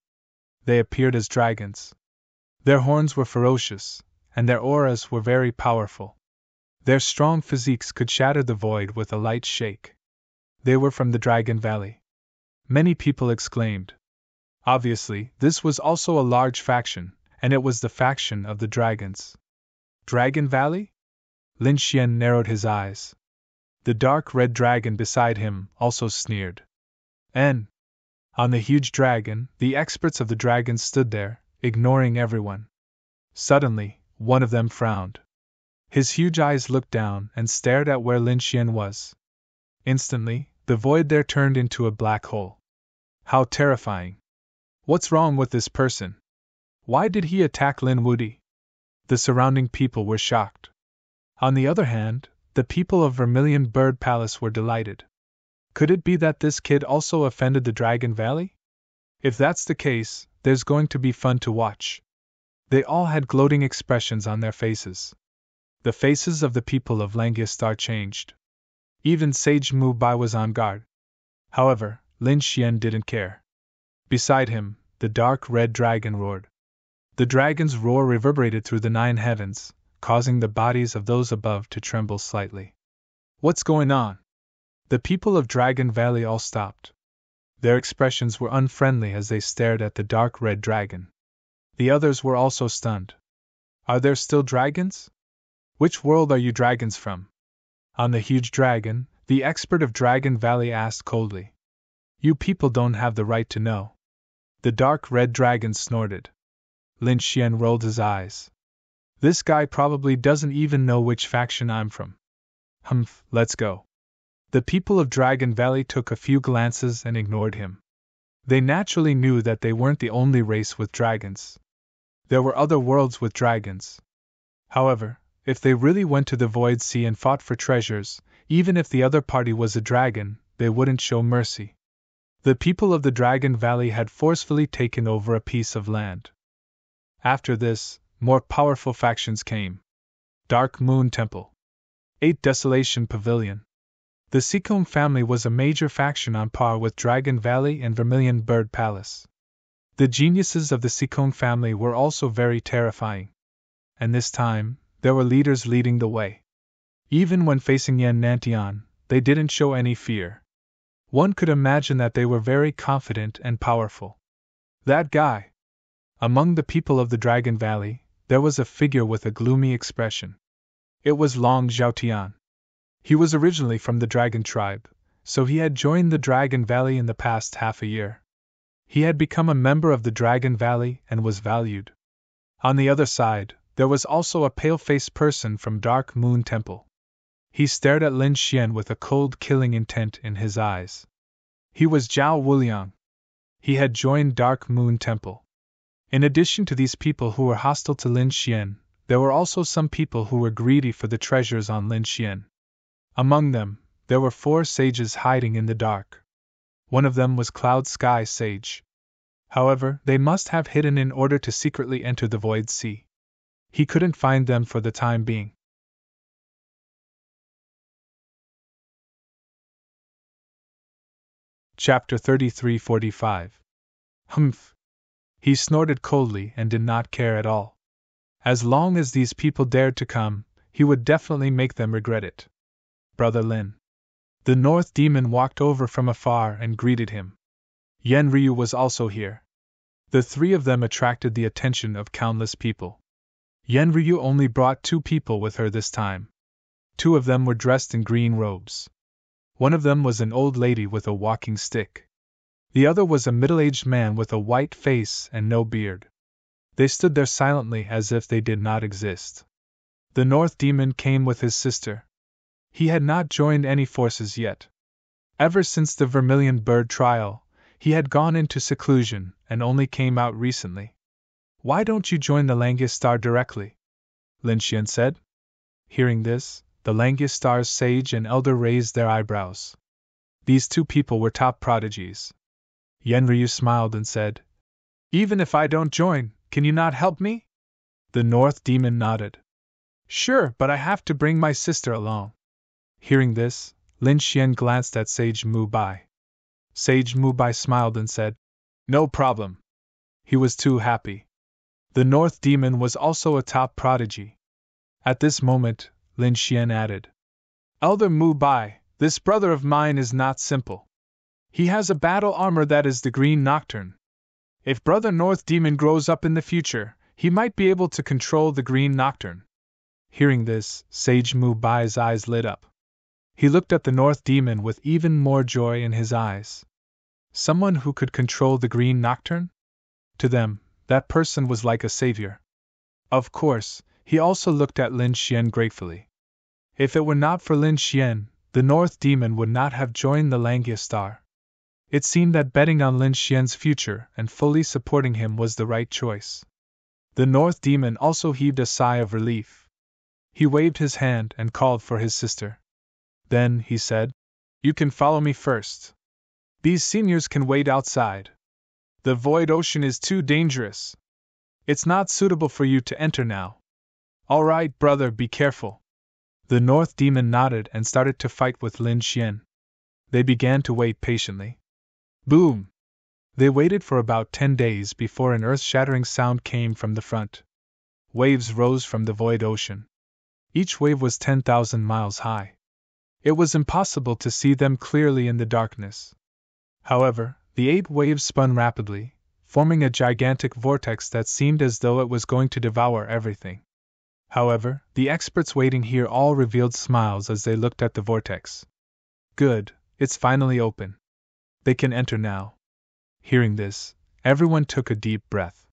They appeared as dragons. Their horns were ferocious, and their auras were very powerful. Their strong physiques could shatter the void with a light shake. They were from the Dragon Valley. Many people exclaimed. Obviously, this was also a large faction, and it was the faction of the dragons. Dragon Valley? Lin Xian narrowed his eyes. The dark red dragon beside him also sneered. On the huge dragon, the experts of the dragons stood there, ignoring everyone. Suddenly, one of them frowned. His huge eyes looked down and stared at where Lin Xian was. Instantly, the void there turned into a black hole. How terrifying! What's wrong with this person? Why did he attack Lin Wudi? The surrounding people were shocked. On the other hand, the people of Vermilion Bird Palace were delighted. Could it be that this kid also offended the Dragon Valley? If that's the case, there's going to be fun to watch. They all had gloating expressions on their faces. The faces of the people of Langiastar changed. Even Sage Mu Bai was on guard. However, Lin Xian didn't care. Beside him, the dark red dragon roared. The dragon's roar reverberated through the 9 heavens, causing the bodies of those above to tremble slightly. What's going on? The people of Dragon Valley all stopped. Their expressions were unfriendly as they stared at the dark red dragon. The others were also stunned. Are there still dragons? Which world are you dragons from? On the huge dragon, the expert of Dragon Valley asked coldly. You people don't have the right to know. The dark red dragon snorted. Lin Xian rolled his eyes. This guy probably doesn't even know which faction I'm from. Humph, let's go. The people of Dragon Valley took a few glances and ignored him. They naturally knew that they weren't the only race with dragons. There were other worlds with dragons. However, if they really went to the Void Sea and fought for treasures, even if the other party was a dragon, they wouldn't show mercy. The people of the Dragon Valley had forcefully taken over a piece of land. After this, more powerful factions came. Dark Moon Temple. 8 Desolation Pavilion. The Seacombe family was a major faction on par with Dragon Valley and Vermilion Bird Palace. The geniuses of the Seacombe family were also very terrifying. And this time, there were leaders leading the way. Even when facing Yan Nantian, they didn't show any fear. One could imagine that they were very confident and powerful. That guy! Among the people of the Dragon Valley, there was a figure with a gloomy expression. It was Long Zhaotian. He was originally from the Dragon Tribe, so he had joined the Dragon Valley in the past half a year. He had become a member of the Dragon Valley and was valued. On the other side, there was also a pale-faced person from Dark Moon Temple. He stared at Lin Xian with a cold, killing intent in his eyes. He was Zhao Wuliang. He had joined Dark Moon Temple. In addition to these people who were hostile to Lin Xian, there were also some people who were greedy for the treasures on Lin Xian. Among them, there were 4 sages hiding in the dark. One of them was Cloud Sky Sage. However, they must have hidden in order to secretly enter the Void Sea. He couldn't find them for the time being. Chapter 3345. Humph. He snorted coldly and did not care at all. As long as these people dared to come, he would definitely make them regret it. Brother Lin. The North Demon walked over from afar and greeted him. Yen Ryu was also here. The 3 of them attracted the attention of countless people. Yen Ryu only brought 2 people with her this time. 2 of them were dressed in green robes. One of them was an old lady with a walking stick. The other was a middle-aged man with a white face and no beard. They stood there silently as if they did not exist. The North Demon came with his sister. He had not joined any forces yet. Ever since the Vermilion Bird trial, he had gone into seclusion and only came out recently. Why don't you join the Langiastar directly? Lin Xian said. Hearing this, the Langiastar's sage and elder raised their eyebrows. These 2 people were top prodigies. Yen Ryu smiled and said, Even if I don't join, can you not help me? The North Demon nodded. Sure, but I have to bring my sister along. Hearing this, Lin Xian glanced at Sage Mu Bai. Sage Mu Bai smiled and said, No problem. He was too happy. The North Demon was also a top prodigy. At this moment, Lin Xian added, Elder Mu Bai, this brother of mine is not simple. He has a battle armor that is the Green Nocturne. If Brother North Demon grows up in the future, he might be able to control the Green Nocturne. Hearing this, Sage Mu Bai's eyes lit up. He looked at the North Demon with even more joy in his eyes. Someone who could control the Green Nocturne? To them, that person was like a savior. Of course, he also looked at Lin Xian gratefully. If it were not for Lin Xian, the North Demon would not have joined the Langiastar. It seemed that betting on Lin Xian's future and fully supporting him was the right choice. The North Demon also heaved a sigh of relief. He waved his hand and called for his sister. Then, he said, "You can follow me first. These seniors can wait outside. The void ocean is too dangerous. It's not suitable for you to enter now." "All right, brother, be careful." The North Demon nodded and started to fight with Lin Xian. They began to wait patiently. Boom! They waited for about 10 days before an earth-shattering sound came from the front. Waves rose from the void ocean. Each wave was 10,000 miles high. It was impossible to see them clearly in the darkness. However, the 8 waves spun rapidly, forming a gigantic vortex that seemed as though it was going to devour everything. However, the experts waiting here all revealed smiles as they looked at the vortex. Good, it's finally open. They can enter now. Hearing this, everyone took a deep breath.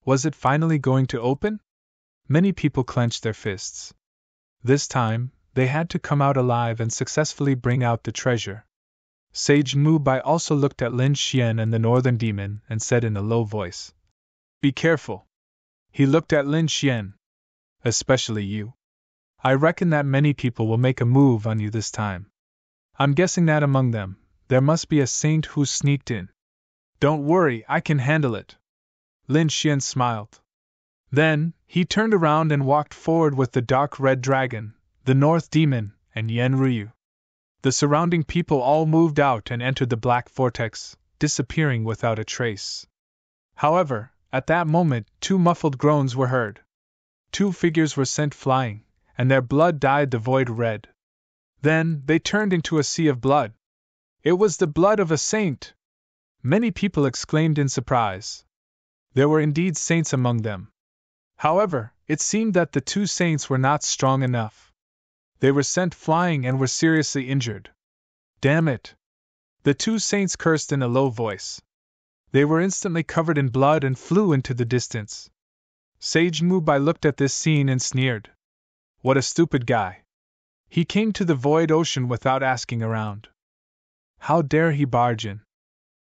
Was it finally going to open? Many people clenched their fists. This time, they had to come out alive and successfully bring out the treasure. Sage Mubai also looked at Lin Xian and the Northern Demon and said in a low voice, "Be careful." He looked at Lin Xian. "Especially you. I reckon that many people will make a move on you this time. I'm guessing that among them, there must be a saint who sneaked in." "Don't worry, I can handle it." Lin Xian smiled. Then, he turned around and walked forward with the dark red dragon, the North Demon, and Yen Ryu. The surrounding people all moved out and entered the black vortex, disappearing without a trace. However, at that moment 2 muffled groans were heard. 2 figures were sent flying, and their blood dyed the void red. Then, they turned into a sea of blood. It was the blood of a saint! Many people exclaimed in surprise. There were indeed saints among them. However, it seemed that the 2 saints were not strong enough. They were sent flying and were seriously injured. Damn it! The 2 saints cursed in a low voice. They were instantly covered in blood and flew into the distance. Sage Mubai looked at this scene and sneered. What a stupid guy! He came to the void ocean without asking around. How dare he barge in?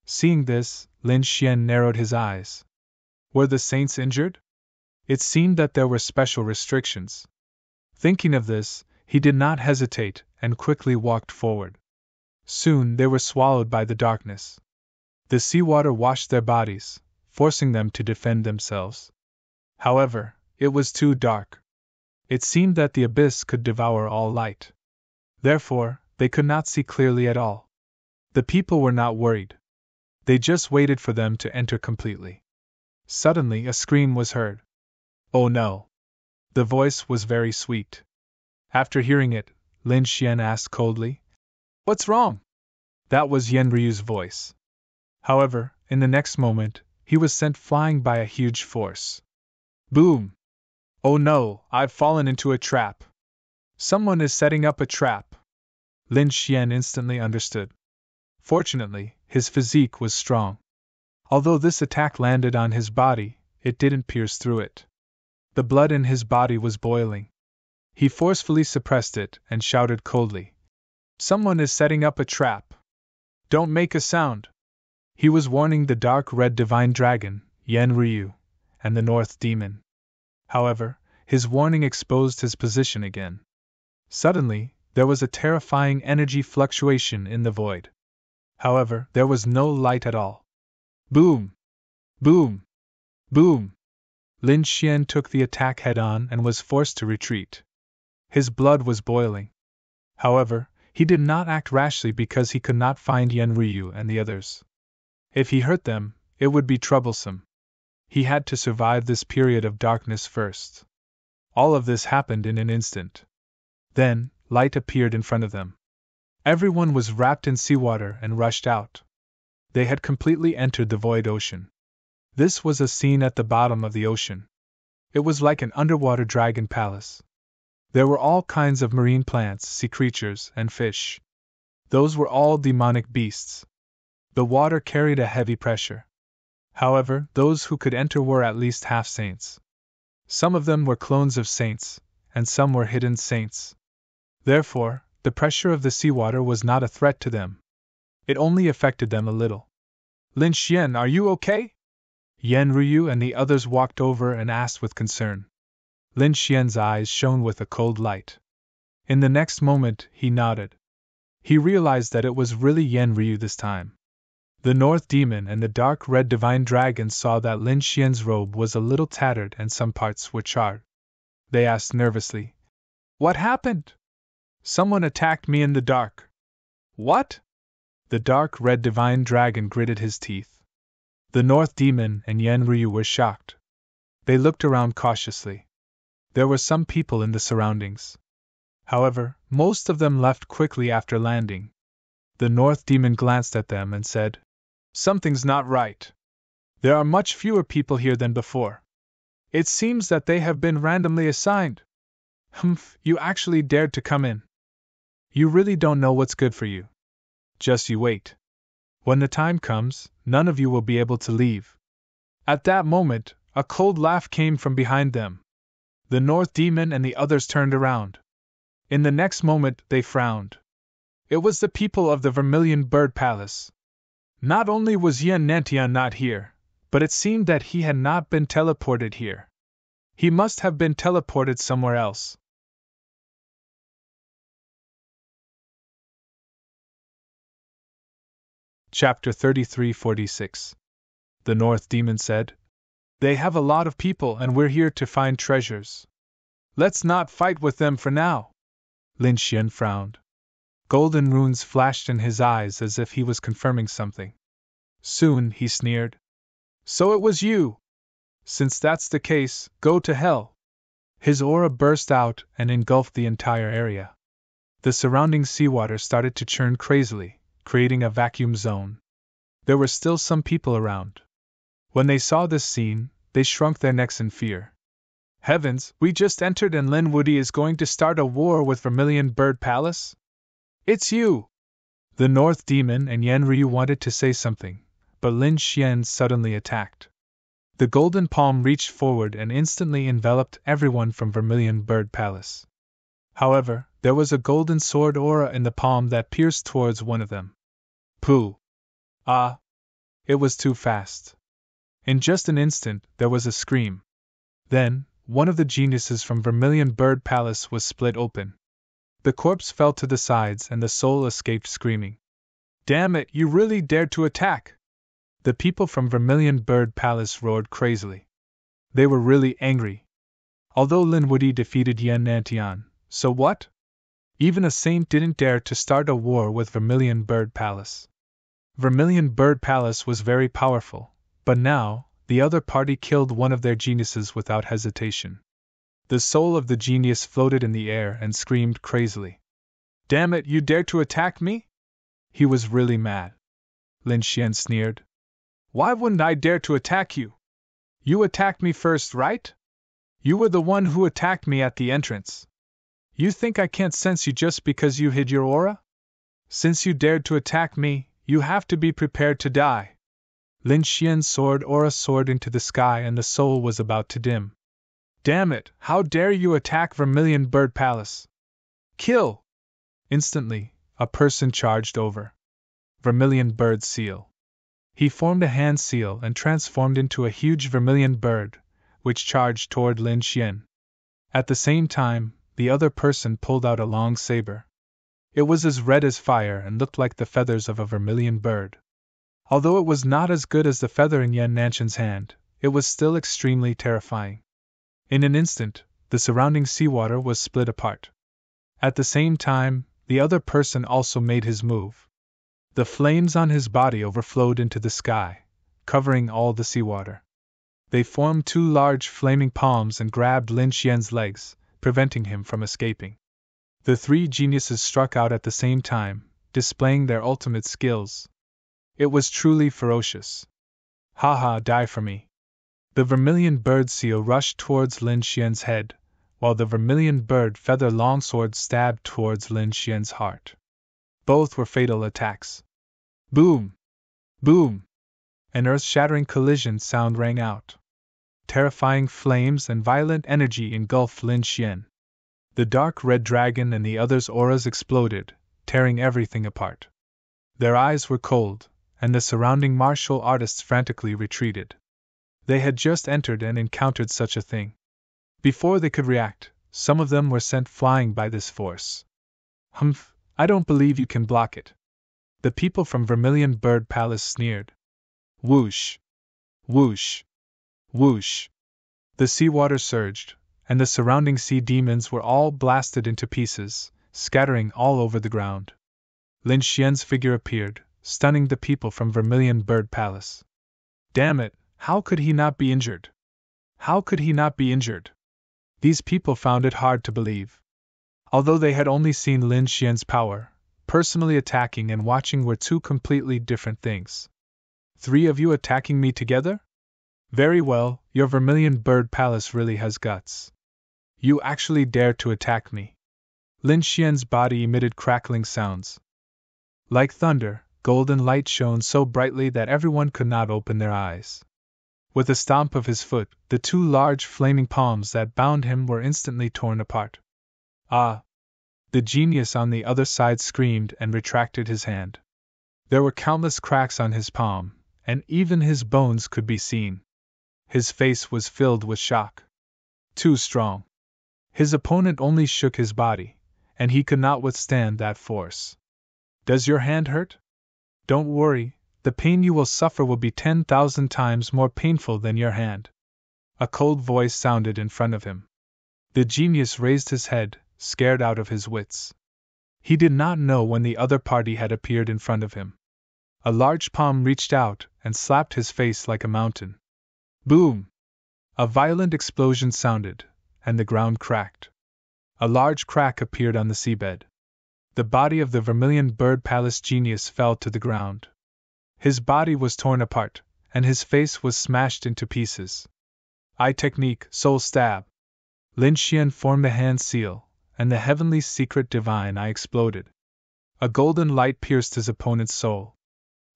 Seeing this, Lin Xian narrowed his eyes. Were the saints injured? It seemed that there were special restrictions. Thinking of this, he did not hesitate and quickly walked forward. Soon they were swallowed by the darkness. The seawater washed their bodies, forcing them to defend themselves. However, it was too dark. It seemed that the abyss could devour all light. Therefore, they could not see clearly at all. The people were not worried. They just waited for them to enter completely. Suddenly a scream was heard. Oh no! The voice was very sweet. After hearing it, Lin Xian asked coldly, "What's wrong?" That was Yen Ryu's voice. However, in the next moment, he was sent flying by a huge force. Boom! Oh no, I've fallen into a trap. Someone is setting up a trap. Lin Xian instantly understood. Fortunately, his physique was strong. Although this attack landed on his body, it didn't pierce through it. The blood in his body was boiling. He forcefully suppressed it and shouted coldly, "Someone is setting up a trap. Don't make a sound." He was warning the dark red divine dragon, Yen Ryu, and the North Demon. However, his warning exposed his position again. Suddenly, there was a terrifying energy fluctuation in the void. However, there was no light at all. Boom! Boom! Boom! Lin Xian took the attack head-on and was forced to retreat. His blood was boiling. However, he did not act rashly because he could not find Yen Ryu and the others. If he hurt them, it would be troublesome. He had to survive this period of darkness first. All of this happened in an instant. Then, light appeared in front of them. Everyone was wrapped in seawater and rushed out. They had completely entered the void ocean. This was a scene at the bottom of the ocean. It was like an underwater dragon palace. There were all kinds of marine plants, sea creatures, and fish. Those were all demonic beasts. The water carried a heavy pressure. However, those who could enter were at least half saints. Some of them were clones of saints, and some were hidden saints. Therefore, the pressure of the seawater was not a threat to them. It only affected them a little. Lin Xian, are you okay? Yan Ryu and the others walked over and asked with concern. Lin Xian's eyes shone with a cold light. In the next moment, he nodded. He realized that it was really Yan Ryu this time. The North Demon and the dark red Divine Dragon saw that Lin Xian's robe was a little tattered and some parts were charred. They asked nervously, "What happened?" "Someone attacked me in the dark." "What?" The dark red Divine Dragon gritted his teeth. The North Demon and Yan Ryu were shocked. They looked around cautiously. There were some people in the surroundings. However, most of them left quickly after landing. The North Demon glanced at them and said, "Something's not right. There are much fewer people here than before. It seems that they have been randomly assigned." "Humph, you actually dared to come in. You really don't know what's good for you. Just you wait. When the time comes, none of you will be able to leave." At that moment, a cold laugh came from behind them. The North Demon and the others turned around. In the next moment, they frowned. It was the people of the Vermilion Bird Palace. Not only was Yan Nantian not here, but it seemed that he had not been teleported here. He must have been teleported somewhere else. Chapter 3346. The North Demon said, "They have a lot of people and we're here to find treasures. Let's not fight with them for now." Lin Xian frowned. Golden runes flashed in his eyes as if he was confirming something. Soon he sneered. "So it was you! Since that's the case, go to hell!" His aura burst out and engulfed the entire area. The surrounding seawater started to churn crazily, creating a vacuum zone. There were still some people around. When they saw this scene, they shrunk their necks in fear. "Heavens, we just entered and Lin Woody is going to start a war with Vermilion Bird Palace? It's you!" The North Demon and Yan Ryu wanted to say something, but Lin Xian suddenly attacked. The golden palm reached forward and instantly enveloped everyone from Vermilion Bird Palace. However, there was a golden sword aura in the palm that pierced towards one of them. Pooh! Ah! It was too fast. In just an instant, there was a scream. Then, one of the geniuses from Vermilion Bird Palace was split open. The corpse fell to the sides and the soul escaped screaming. "Damn it, you really dared to attack!" The people from Vermilion Bird Palace roared crazily. They were really angry. Although Lin Woody defeated Yan Nantian, so what? Even a saint didn't dare to start a war with Vermilion Bird Palace. Vermilion Bird Palace was very powerful, but now, the other party killed one of their geniuses without hesitation. The soul of the genius floated in the air and screamed crazily. "Damn it, you dared to attack me?" He was really mad. Lin Xian sneered. "Why wouldn't I dare to attack you? You attacked me first, right? You were the one who attacked me at the entrance. You think I can't sense you just because you hid your aura? Since you dared to attack me, you have to be prepared to die." Lin Xian's sword aura soared into the sky and the soul was about to dim. "Damn it, how dare you attack Vermilion Bird Palace? Kill!" Instantly, a person charged over. Vermilion Bird Seal. He formed a hand seal and transformed into a huge vermilion bird, which charged toward Lin Xian. At the same time, the other person pulled out a long saber. It was as red as fire and looked like the feathers of a vermilion bird. Although it was not as good as the feather in Yan Nanshan's hand, it was still extremely terrifying. In an instant, the surrounding seawater was split apart. At the same time, the other person also made his move. The flames on his body overflowed into the sky, covering all the seawater. They formed two large flaming palms and grabbed Lin Xian's legs, preventing him from escaping. The three geniuses struck out at the same time, displaying their ultimate skills. It was truly ferocious. "Ha, die for me." The vermilion bird seal rushed towards Lin Xian's head, while the vermilion bird feather longsword stabbed towards Lin Xian's heart. Both were fatal attacks. Boom! Boom! An earth-shattering collision sound rang out. Terrifying flames and violent energy engulfed Lin Xian. The dark red dragon and the others' auras exploded, tearing everything apart. Their eyes were cold, and the surrounding martial artists frantically retreated. They had just entered and encountered such a thing. Before they could react, some of them were sent flying by this force. Humph, I don't believe you can block it. The people from Vermilion Bird Palace sneered. Whoosh! Whoosh! Whoosh! The seawater surged, and the surrounding sea demons were all blasted into pieces, scattering all over the ground. Lin Xian's figure appeared, stunning the people from Vermilion Bird Palace. Damn it, how could he not be injured? How could he not be injured? These people found it hard to believe. Although they had only seen Lin Xian's power, personally attacking and watching were two completely different things. 3 of you attacking me together? Very well, your Vermilion Bird Palace really has guts. You actually dare to attack me. Lin Xian's body emitted crackling sounds. Like thunder, golden light shone so brightly that everyone could not open their eyes. With a stomp of his foot, the 2 large flaming palms that bound him were instantly torn apart. Ah! The genius on the other side screamed and retracted his hand. There were countless cracks on his palm, and even his bones could be seen. His face was filled with shock. Too strong. His opponent only shook his body, and he could not withstand that force. Does your hand hurt? Don't worry, the pain you will suffer will be 10,000 times more painful than your hand. A cold voice sounded in front of him. The genius raised his head, scared out of his wits. He did not know when the other party had appeared in front of him. A large palm reached out and slapped his face like a mountain. Boom! A violent explosion sounded, and the ground cracked. A large crack appeared on the seabed. The body of the Vermilion Bird Palace genius fell to the ground. His body was torn apart, and his face was smashed into pieces. Eye technique, soul stab. Lin Xian formed the hand seal, and the heavenly secret divine eye exploded. A golden light pierced his opponent's soul.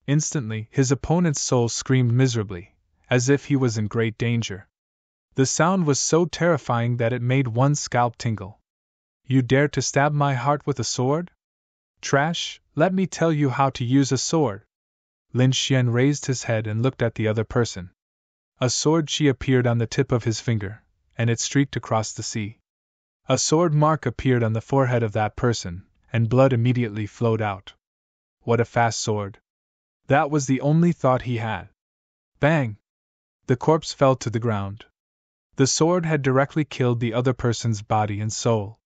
Instantly, his opponent's soul screamed miserably, as if he was in great danger. The sound was so terrifying that it made one's scalp tingle. You dare to stab my heart with a sword? Trash, let me tell you how to use a sword. Lin Xian raised his head and looked at the other person. A sword chi appeared on the tip of his finger, and it streaked across the sea. A sword mark appeared on the forehead of that person, and blood immediately flowed out. What a fast sword! That was the only thought he had. Bang! The corpse fell to the ground. The sword had directly killed the other person's body and soul.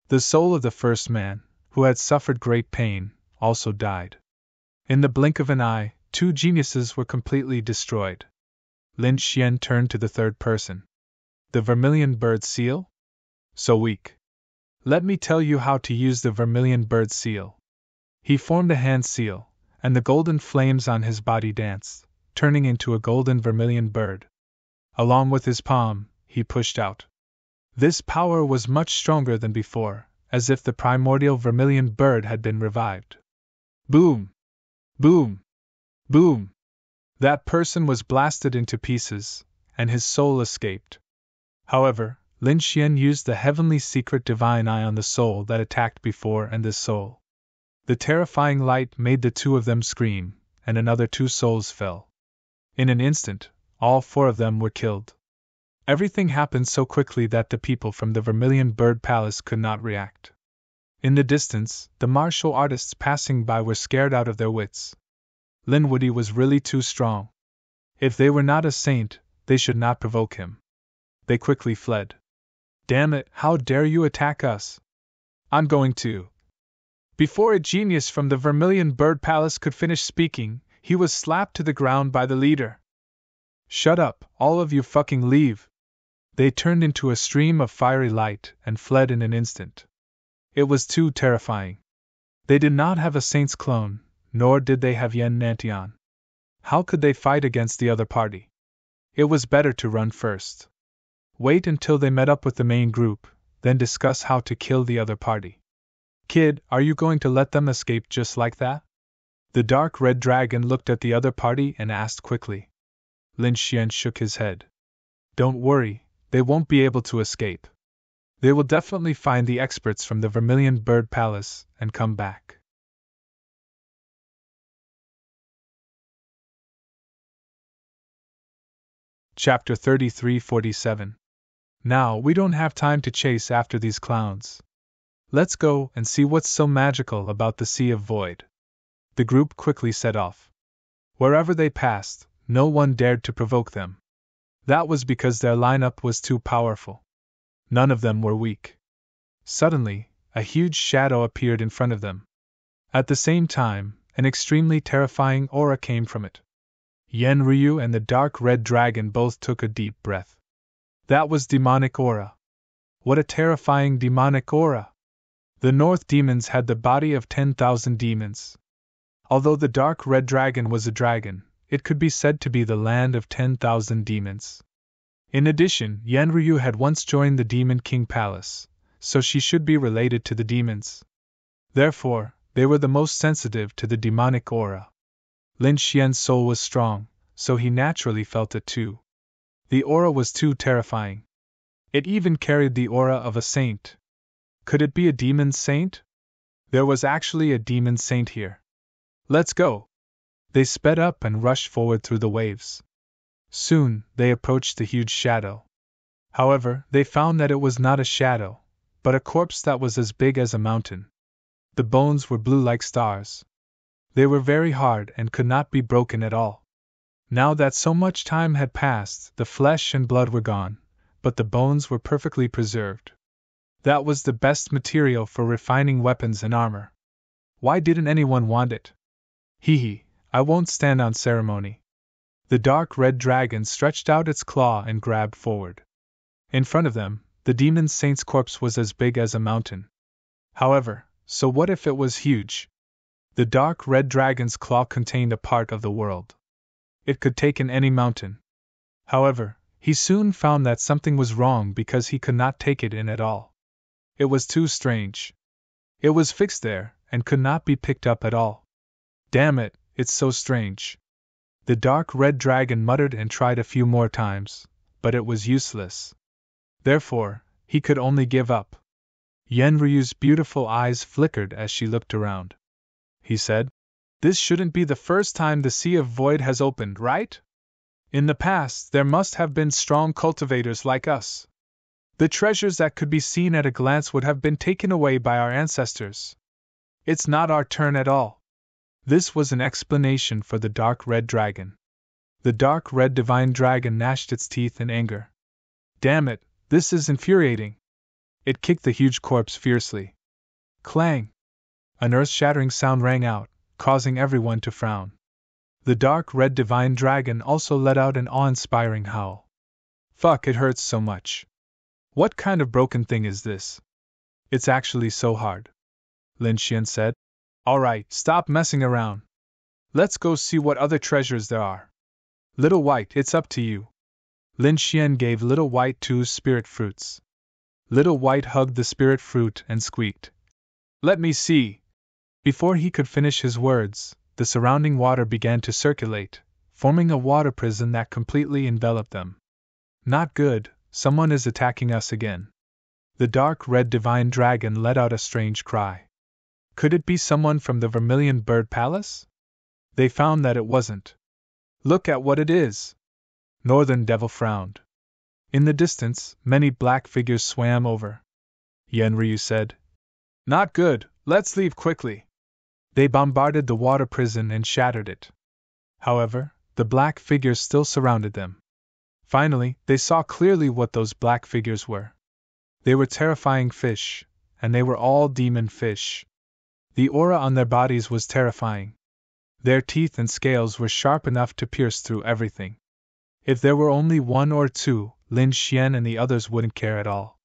The soul of the first man, who had suffered great pain, also died. In the blink of an eye, 2 geniuses were completely destroyed. Lin Xian turned to the third person. The Vermilion Bird Seal? So weak. Let me tell you how to use the Vermilion Bird Seal. He formed a hand seal, and the golden flames on his body danced, turning into a golden vermilion bird. Along with his palm, he pushed out. This power was much stronger than before, as if the primordial vermilion bird had been revived. Boom! Boom! Boom! That person was blasted into pieces, and his soul escaped. However, Lin Xian used the heavenly secret divine eye on the soul that attacked before and this soul. The terrifying light made the 2 of them scream, and another 2 souls fell. In an instant, all 4 of them were killed. Everything happened so quickly that the people from the Vermilion Bird Palace could not react. In the distance, the martial artists passing by were scared out of their wits. Lin Woody was really too strong. If they were not a saint, they should not provoke him. They quickly fled. Damn it, how dare you attack us? I'm going to. Before a genius from the Vermilion Bird Palace could finish speaking, he was slapped to the ground by the leader. Shut up, all of you fucking leave. They turned into a stream of fiery light and fled in an instant. It was too terrifying. They did not have a saint's clone, nor did they have Yen Nantian. How could they fight against the other party? It was better to run first. Wait until they met up with the main group, then discuss how to kill the other party. Kid, are you going to let them escape just like that? The dark red dragon looked at the other party and asked quickly. Lin Xian shook his head. Don't worry, they won't be able to escape. They will definitely find the experts from the Vermilion Bird Palace and come back. Chapter 33-47. Now, we don't have time to chase after these clowns. Let's go and see what's so magical about the Sea of Void. The group quickly set off. Wherever they passed, no one dared to provoke them. That was because their lineup was too powerful. None of them were weak. Suddenly, a huge shadow appeared in front of them. At the same time, an extremely terrifying aura came from it. Yen Ryu and the dark red dragon both took a deep breath. That was demonic aura. What a terrifying demonic aura! The North demons had the body of 10,000 demons. Although the dark red dragon was a dragon, it could be said to be the land of 10,000 demons. In addition, Yen Ryu had once joined the Demon King Palace, so she should be related to the demons. Therefore, they were the most sensitive to the demonic aura. Lin Xian's soul was strong, so he naturally felt it too. The aura was too terrifying. It even carried the aura of a saint. Could it be a demon saint? There was actually a demon saint here. Let's go! They sped up and rushed forward through the waves. Soon, they approached the huge shadow. However, they found that it was not a shadow, but a corpse that was as big as a mountain. The bones were blue like stars. They were very hard and could not be broken at all. Now that so much time had passed, the flesh and blood were gone, but the bones were perfectly preserved. That was the best material for refining weapons and armor. Why didn't anyone want it? Hee, I won't stand on ceremony. The dark red dragon stretched out its claw and grabbed forward. In front of them, the demon saint's corpse was as big as a mountain. However, so what if it was huge? The dark red dragon's claw contained a part of the world. It could take in any mountain. However, he soon found that something was wrong because he could not take it in at all. It was too strange. It was fixed there, and could not be picked up at all. Damn it, it's so strange. The dark red dragon muttered and tried a few more times, but it was useless. Therefore, he could only give up. Yen Ryu's beautiful eyes flickered as she looked around. He said, "This shouldn't be the first time the Sea of Void has opened, right? In the past, there must have been strong cultivators like us. The treasures that could be seen at a glance would have been taken away by our ancestors. It's not our turn at all." This was an explanation for the dark red dragon. The dark red divine dragon gnashed its teeth in anger. Damn it, this is infuriating. It kicked the huge corpse fiercely. Clang! An earth-shattering sound rang out, causing everyone to frown. The dark red divine dragon also let out an awe-inspiring howl. Fuck, it hurts so much. What kind of broken thing is this? It's actually so hard. Lin Xian said. Alright, stop messing around. Let's go see what other treasures there are. Little White, it's up to you. Lin Xian gave Little White 2 spirit fruits. Little White hugged the spirit fruit and squeaked. Let me see. Before he could finish his words, the surrounding water began to circulate, forming a water prison that completely enveloped them. Not good, someone is attacking us again. The dark red divine dragon let out a strange cry. Could it be someone from the Vermilion Bird Palace? They found that it wasn't. Look at what it is. Northern Devil frowned. In the distance, many black figures swam over. Yen Ryu said, Not good, let's leave quickly. They bombarded the water prison and shattered it. However, the black figures still surrounded them. Finally, they saw clearly what those black figures were. They were terrifying fish, and they were all demon fish. The aura on their bodies was terrifying. Their teeth and scales were sharp enough to pierce through everything. If there were only 1 or 2, Lin Xian and the others wouldn't care at all.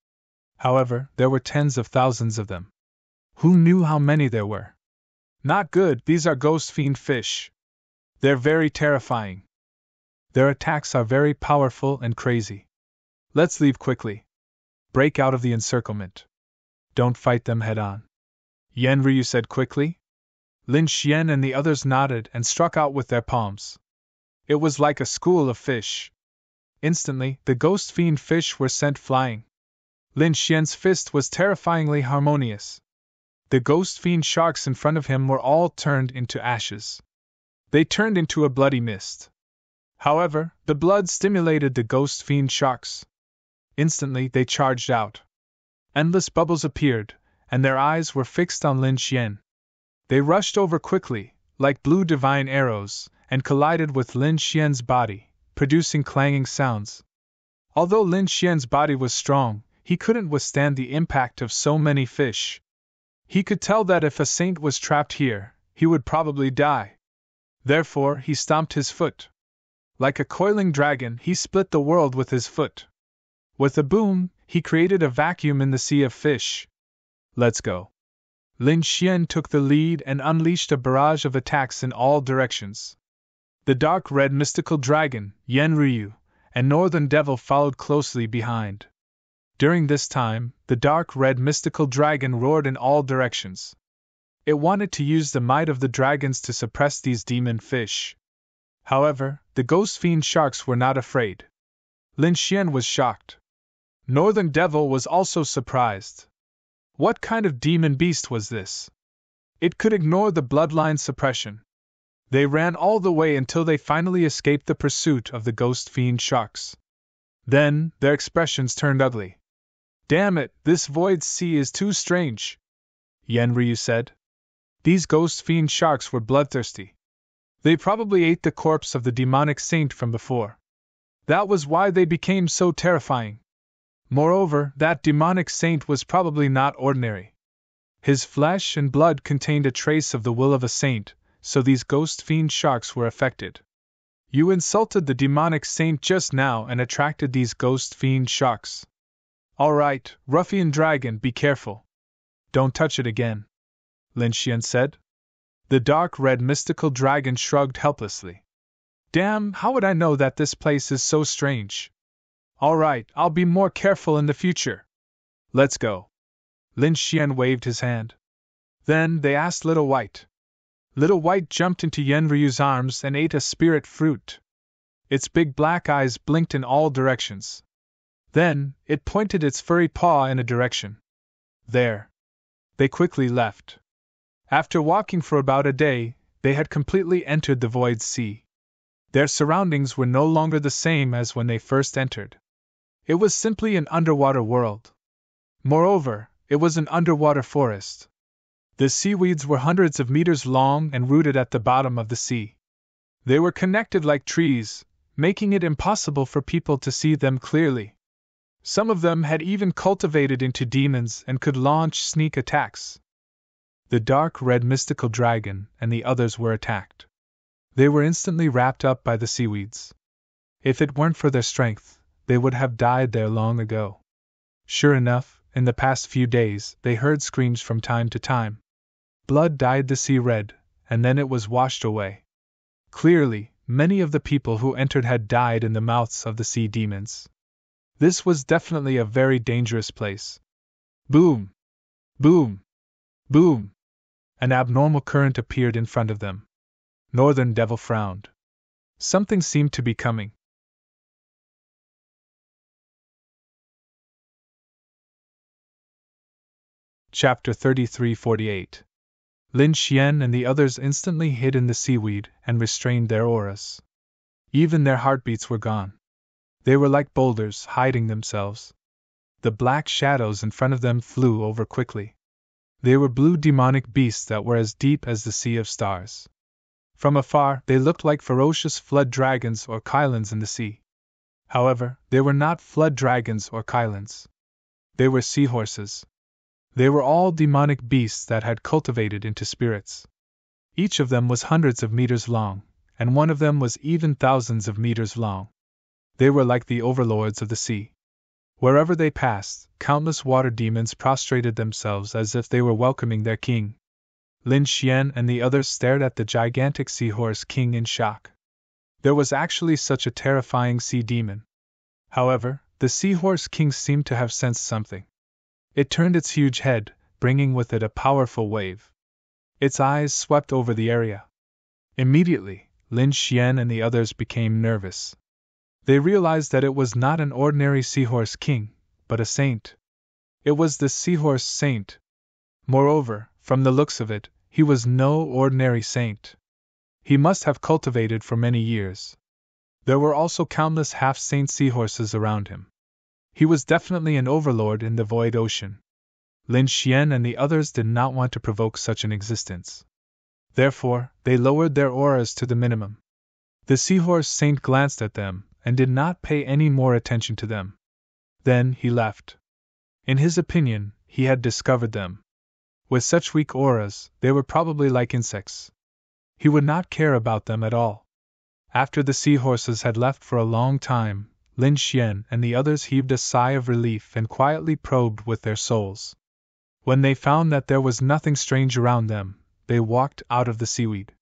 However, there were tens of thousands of them. Who knew how many there were? Not good, these are ghost fiend fish. They're very terrifying. Their attacks are very powerful and crazy. Let's leave quickly. Break out of the encirclement. Don't fight them head on. Yen Ryu said quickly. Lin Xian and the others nodded and struck out with their palms. It was like a school of fish. Instantly, the ghost fiend fish were sent flying. Lin Xian's fist was terrifyingly harmonious. The ghost fiend sharks in front of him were all turned into ashes. They turned into a bloody mist. However, the blood stimulated the ghost fiend sharks. Instantly they charged out. Endless bubbles appeared, and their eyes were fixed on Lin Xian. They rushed over quickly, like blue divine arrows, and collided with Lin Xian's body, producing clanging sounds. Although Lin Xian's body was strong, he couldn't withstand the impact of so many fish. He could tell that if a saint was trapped here, he would probably die. Therefore, he stomped his foot. Like a coiling dragon, he split the world with his foot. With a boom, he created a vacuum in the sea of fish. Let's go. Lin Xian took the lead and unleashed a barrage of attacks in all directions. The dark red mystical dragon, Yen Ryu, and Northern Devil followed closely behind. During this time, the dark red mystical dragon roared in all directions. It wanted to use the might of the dragons to suppress these demon fish. However, the ghost fiend sharks were not afraid. Lin Xian was shocked. Northern Devil was also surprised. What kind of demon beast was this? It could ignore the bloodline suppression. They ran all the way until they finally escaped the pursuit of the ghost fiend sharks. Then, their expressions turned ugly. Damn it, this void sea is too strange, Yen Ryu said. These ghost fiend sharks were bloodthirsty. They probably ate the corpse of the demonic saint from before. That was why they became so terrifying. Moreover, that demonic saint was probably not ordinary. His flesh and blood contained a trace of the will of a saint, so these ghost fiend sharks were affected. You insulted the demonic saint just now and attracted these ghost fiend sharks. All right, ruffian dragon, be careful. Don't touch it again, Lin Xian said. The dark red mystical dragon shrugged helplessly. Damn, how would I know that this place is so strange? All right, I'll be more careful in the future. Let's go. Lin Xian waved his hand. Then they asked Little White. Little White jumped into Yen Ryu's arms and ate a spirit fruit. Its big black eyes blinked in all directions. Then, it pointed its furry paw in a direction. There. They quickly left. After walking for about a day, they had completely entered the void sea. Their surroundings were no longer the same as when they first entered. It was simply an underwater world. Moreover, it was an underwater forest. The seaweeds were hundreds of meters long and rooted at the bottom of the sea. They were connected like trees, making it impossible for people to see them clearly. Some of them had even cultivated into demons and could launch sneak attacks. The dark red mystical dragon and the others were attacked. They were instantly wrapped up by the seaweeds. If it weren't for their strength, they would have died there long ago. Sure enough, in the past few days, they heard screams from time to time. Blood dyed the sea red, and then it was washed away. Clearly, many of the people who entered had died in the mouths of the sea demons. This was definitely a very dangerous place. Boom! Boom! Boom! An abnormal current appeared in front of them. Northern Devil frowned. Something seemed to be coming. Chapter 33-48. Lin Xian and the others instantly hid in the seaweed and restrained their auras. Even their heartbeats were gone. They were like boulders, hiding themselves. The black shadows in front of them flew over quickly. They were blue demonic beasts that were as deep as the sea of stars. From afar, they looked like ferocious flood dragons or kylans in the sea. However, they were not flood dragons or kylans. They were seahorses. They were all demonic beasts that had cultivated into spirits. Each of them was hundreds of meters long, and one of them was even thousands of meters long. They were like the overlords of the sea. Wherever they passed, countless water demons prostrated themselves as if they were welcoming their king. Lin Xian and the others stared at the gigantic seahorse king in shock. There was actually such a terrifying sea demon. However, the seahorse king seemed to have sensed something. It turned its huge head, bringing with it a powerful wave. Its eyes swept over the area. Immediately, Lin Xian and the others became nervous. They realized that it was not an ordinary seahorse king, but a saint. It was the seahorse saint. Moreover, from the looks of it, he was no ordinary saint. He must have cultivated for many years. There were also countless half-saint seahorses around him. He was definitely an overlord in the void ocean. Lin Xian and the others did not want to provoke such an existence. Therefore, they lowered their auras to the minimum. The seahorse saint glanced at them and did not pay any more attention to them. Then he left. In his opinion, he had discovered them. With such weak auras, they were probably like insects. He would not care about them at all. After the seahorses had left for a long time, Lin Xian and the others heaved a sigh of relief and quietly probed with their souls. When they found that there was nothing strange around them, they walked out of the seaweed.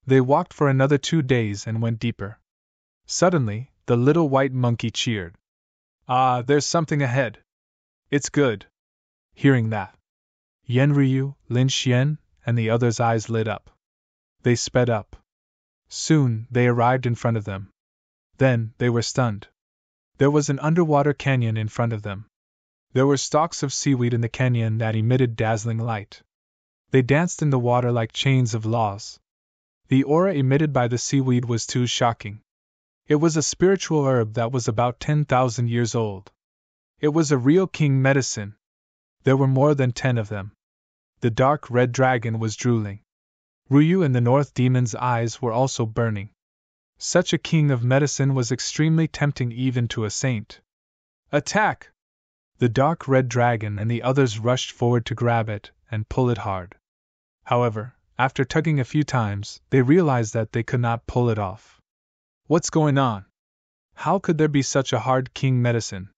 They walked for another 2 days and went deeper. Suddenly, the little white monkey cheered. "Ah, there's something ahead. It's good." Hearing that, Yan Ryu, Lin Xian, and the others' eyes lit up. They sped up. Soon, they arrived in front of them. Then, they were stunned. There was an underwater canyon in front of them. There were stalks of seaweed in the canyon that emitted dazzling light. They danced in the water like chains of laws. The aura emitted by the seaweed was too shocking. It was a spiritual herb that was about 10,000 years old. It was a real king medicine. There were more than 10 of them. The dark red dragon was drooling. Ryu and the North Demon's eyes were also burning. Such a king of medicine was extremely tempting even to a saint. "Attack!" The dark red dragon and the others rushed forward to grab it and pull it hard. However, after tugging a few times, they realized that they could not pull it off. What's going on? How could there be such a hard king medicine?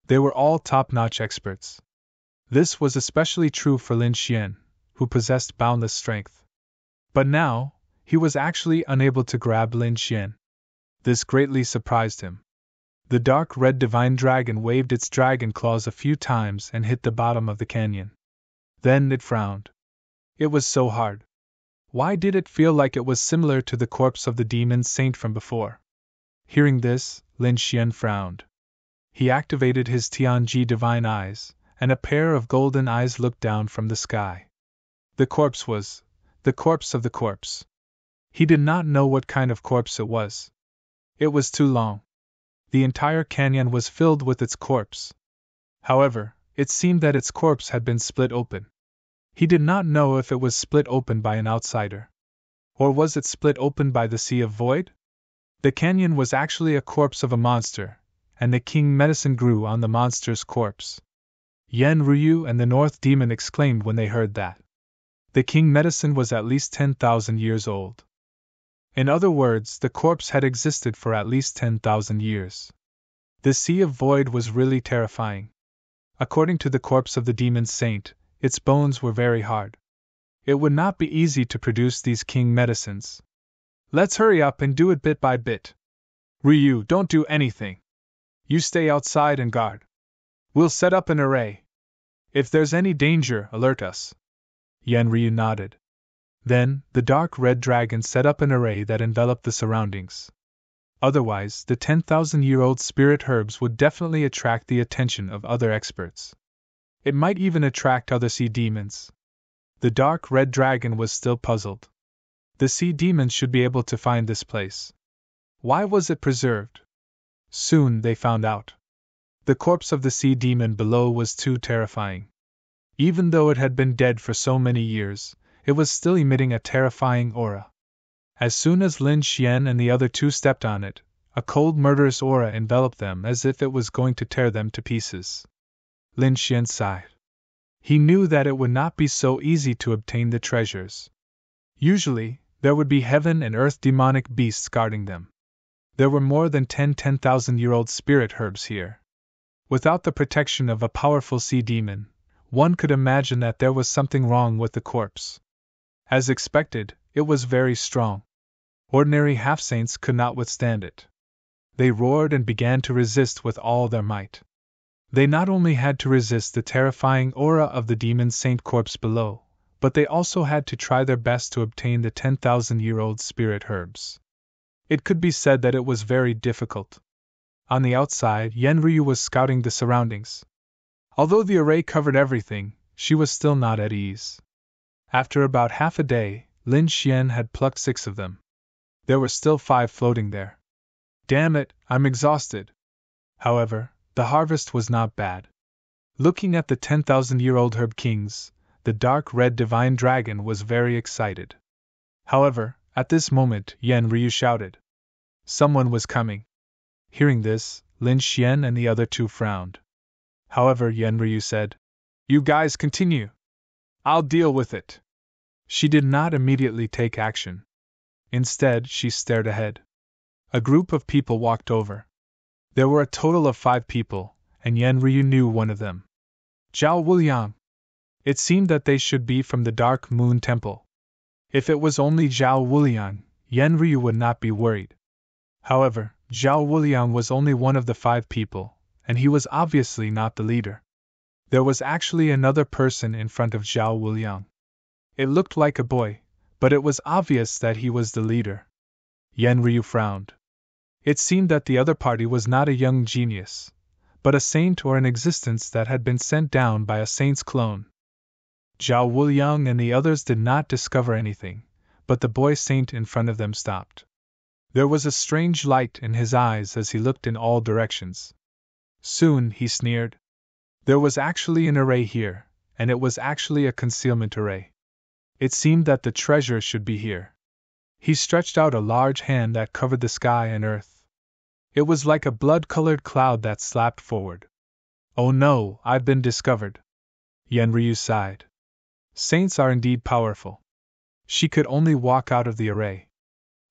They were all top-notch experts. This was especially true for Lin Xian, who possessed boundless strength. But now, he was actually unable to grab Lin Xian. This greatly surprised him. The dark red divine dragon waved its dragon claws a few times and hit the bottom of the canyon. Then it frowned. It was so hard. Why did it feel like it was similar to the corpse of the demon saint from before? Hearing this, Lin Xian frowned. He activated his Tianji divine eyes, and a pair of golden eyes looked down from the sky. The corpse was the corpse of the corpse. He did not know what kind of corpse it was. It was too long. The entire canyon was filled with its corpse. However, it seemed that its corpse had been split open. He did not know if it was split open by an outsider. Or was it split open by the Sea of Void? The canyon was actually a corpse of a monster, and the king medicine grew on the monster's corpse. Yan Ryu and the North Demon exclaimed when they heard that. The king medicine was at least 10,000 years old. In other words, the corpse had existed for at least 10,000 years. The Sea of Void was really terrifying. According to the corpse of the demon saint, its bones were very hard. It would not be easy to produce these king medicines. Let's hurry up and do it bit by bit. Ryu, don't do anything. You stay outside and guard. We'll set up an array. If there's any danger, alert us. Yan Ryu nodded. Then, the dark red dragon set up an array that enveloped the surroundings. Otherwise, the 10,000-year-old spirit herbs would definitely attract the attention of other experts. It might even attract other sea demons. The dark red dragon was still puzzled. The sea demons should be able to find this place. Why was it preserved? Soon they found out. The corpse of the sea demon below was too terrifying. Even though it had been dead for so many years, it was still emitting a terrifying aura. As soon as Lin Xian and the other two stepped on it, a cold murderous aura enveloped them as if it was going to tear them to pieces. Lin Xian sighed. He knew that it would not be so easy to obtain the treasures. Usually, there would be heaven and earth demonic beasts guarding them. There were more than 10,000-year-old spirit herbs here. Without the protection of a powerful sea demon, one could imagine that there was something wrong with the corpse. As expected, it was very strong. Ordinary half-saints could not withstand it. They roared and began to resist with all their might. They not only had to resist the terrifying aura of the demon saint corpse below, but they also had to try their best to obtain the 10,000-year-old spirit herbs. It could be said that it was very difficult. On the outside, Yan Ryu was scouting the surroundings. Although the array covered everything, she was still not at ease. After about half a day, Lin Xian had plucked 6 of them. There were still 5 floating there. Damn it, I'm exhausted. However, the harvest was not bad. Looking at the 10,000-year-old herb kings, the dark red divine dragon was very excited. However, at this moment, Yen Ryu shouted. Someone was coming. Hearing this, Lin Xian and the other two frowned. However, Yen Ryu said, You guys continue. I'll deal with it. She did not immediately take action. Instead, she stared ahead. A group of people walked over. There were a total of 5 people, and Yen Ryu knew one of them. Zhao Wuliang. It seemed that they should be from the Dark Moon Temple. If it was only Zhao Wuliang, Yen Ryu would not be worried. However, Zhao Wuliang was only one of the 5 people, and he was obviously not the leader. There was actually another person in front of Zhao Wuliang. It looked like a boy, but it was obvious that he was the leader. Yen Ryu frowned. It seemed that the other party was not a young genius, but a saint or an existence that had been sent down by a saint's clone. Zhao Wuliang and the others did not discover anything, but the boy saint in front of them stopped. There was a strange light in his eyes as he looked in all directions. Soon, he sneered. There was actually an array here, and it was actually a concealment array. It seemed that the treasure should be here. He stretched out a large hand that covered the sky and earth. It was like a blood-colored cloud that slapped forward. Oh no, I've been discovered. Yen Ryu sighed. Saints are indeed powerful. She could only walk out of the array.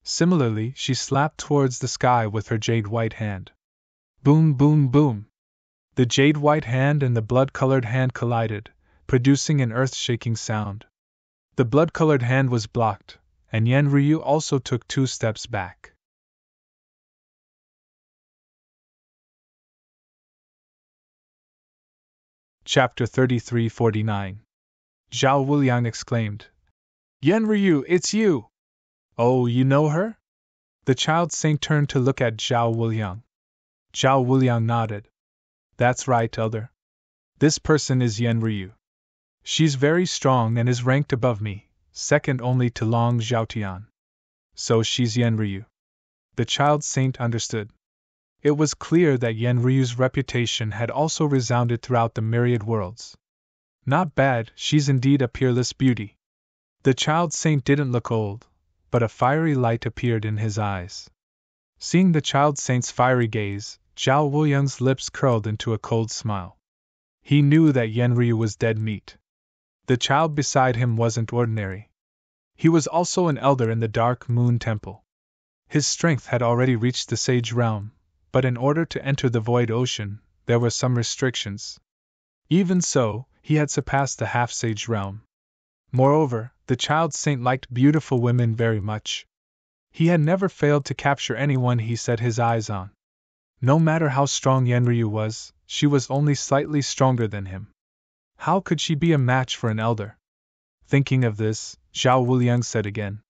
Similarly, she slapped towards the sky with her jade-white hand. Boom, boom, boom. The jade-white hand and the blood-colored hand collided, producing an earth-shaking sound. The blood-colored hand was blocked, and Yen Ryu also took 2 steps back. Chapter 3349. Zhao Wuliang exclaimed. Yen Ryu, it's you! Oh, you know her? The child saint turned to look at Zhao Wuliang. Zhao Wuliang nodded. That's right, elder. This person is Yen Ryu. She's very strong and is ranked above me, second only to Long Zhaotian. So she's Yen Ryu. The child saint understood. It was clear that Yen Ryu's reputation had also resounded throughout the myriad worlds. Not bad, she's indeed a peerless beauty. The child saint didn't look old, but a fiery light appeared in his eyes. Seeing the child saint's fiery gaze, Zhao Wuliang's lips curled into a cold smile. He knew that Yen Ryu was dead meat. The child beside him wasn't ordinary. He was also an elder in the Dark Moon Temple. His strength had already reached the Sage Realm, but in order to enter the Void Ocean, there were some restrictions. Even so, he had surpassed the Half-Sage Realm. Moreover, the child saint liked beautiful women very much. He had never failed to capture anyone he set his eyes on. No matter how strong Yen Ryu was, she was only slightly stronger than him. How could she be a match for an elder? Thinking of this, Zhao Wuliang said again.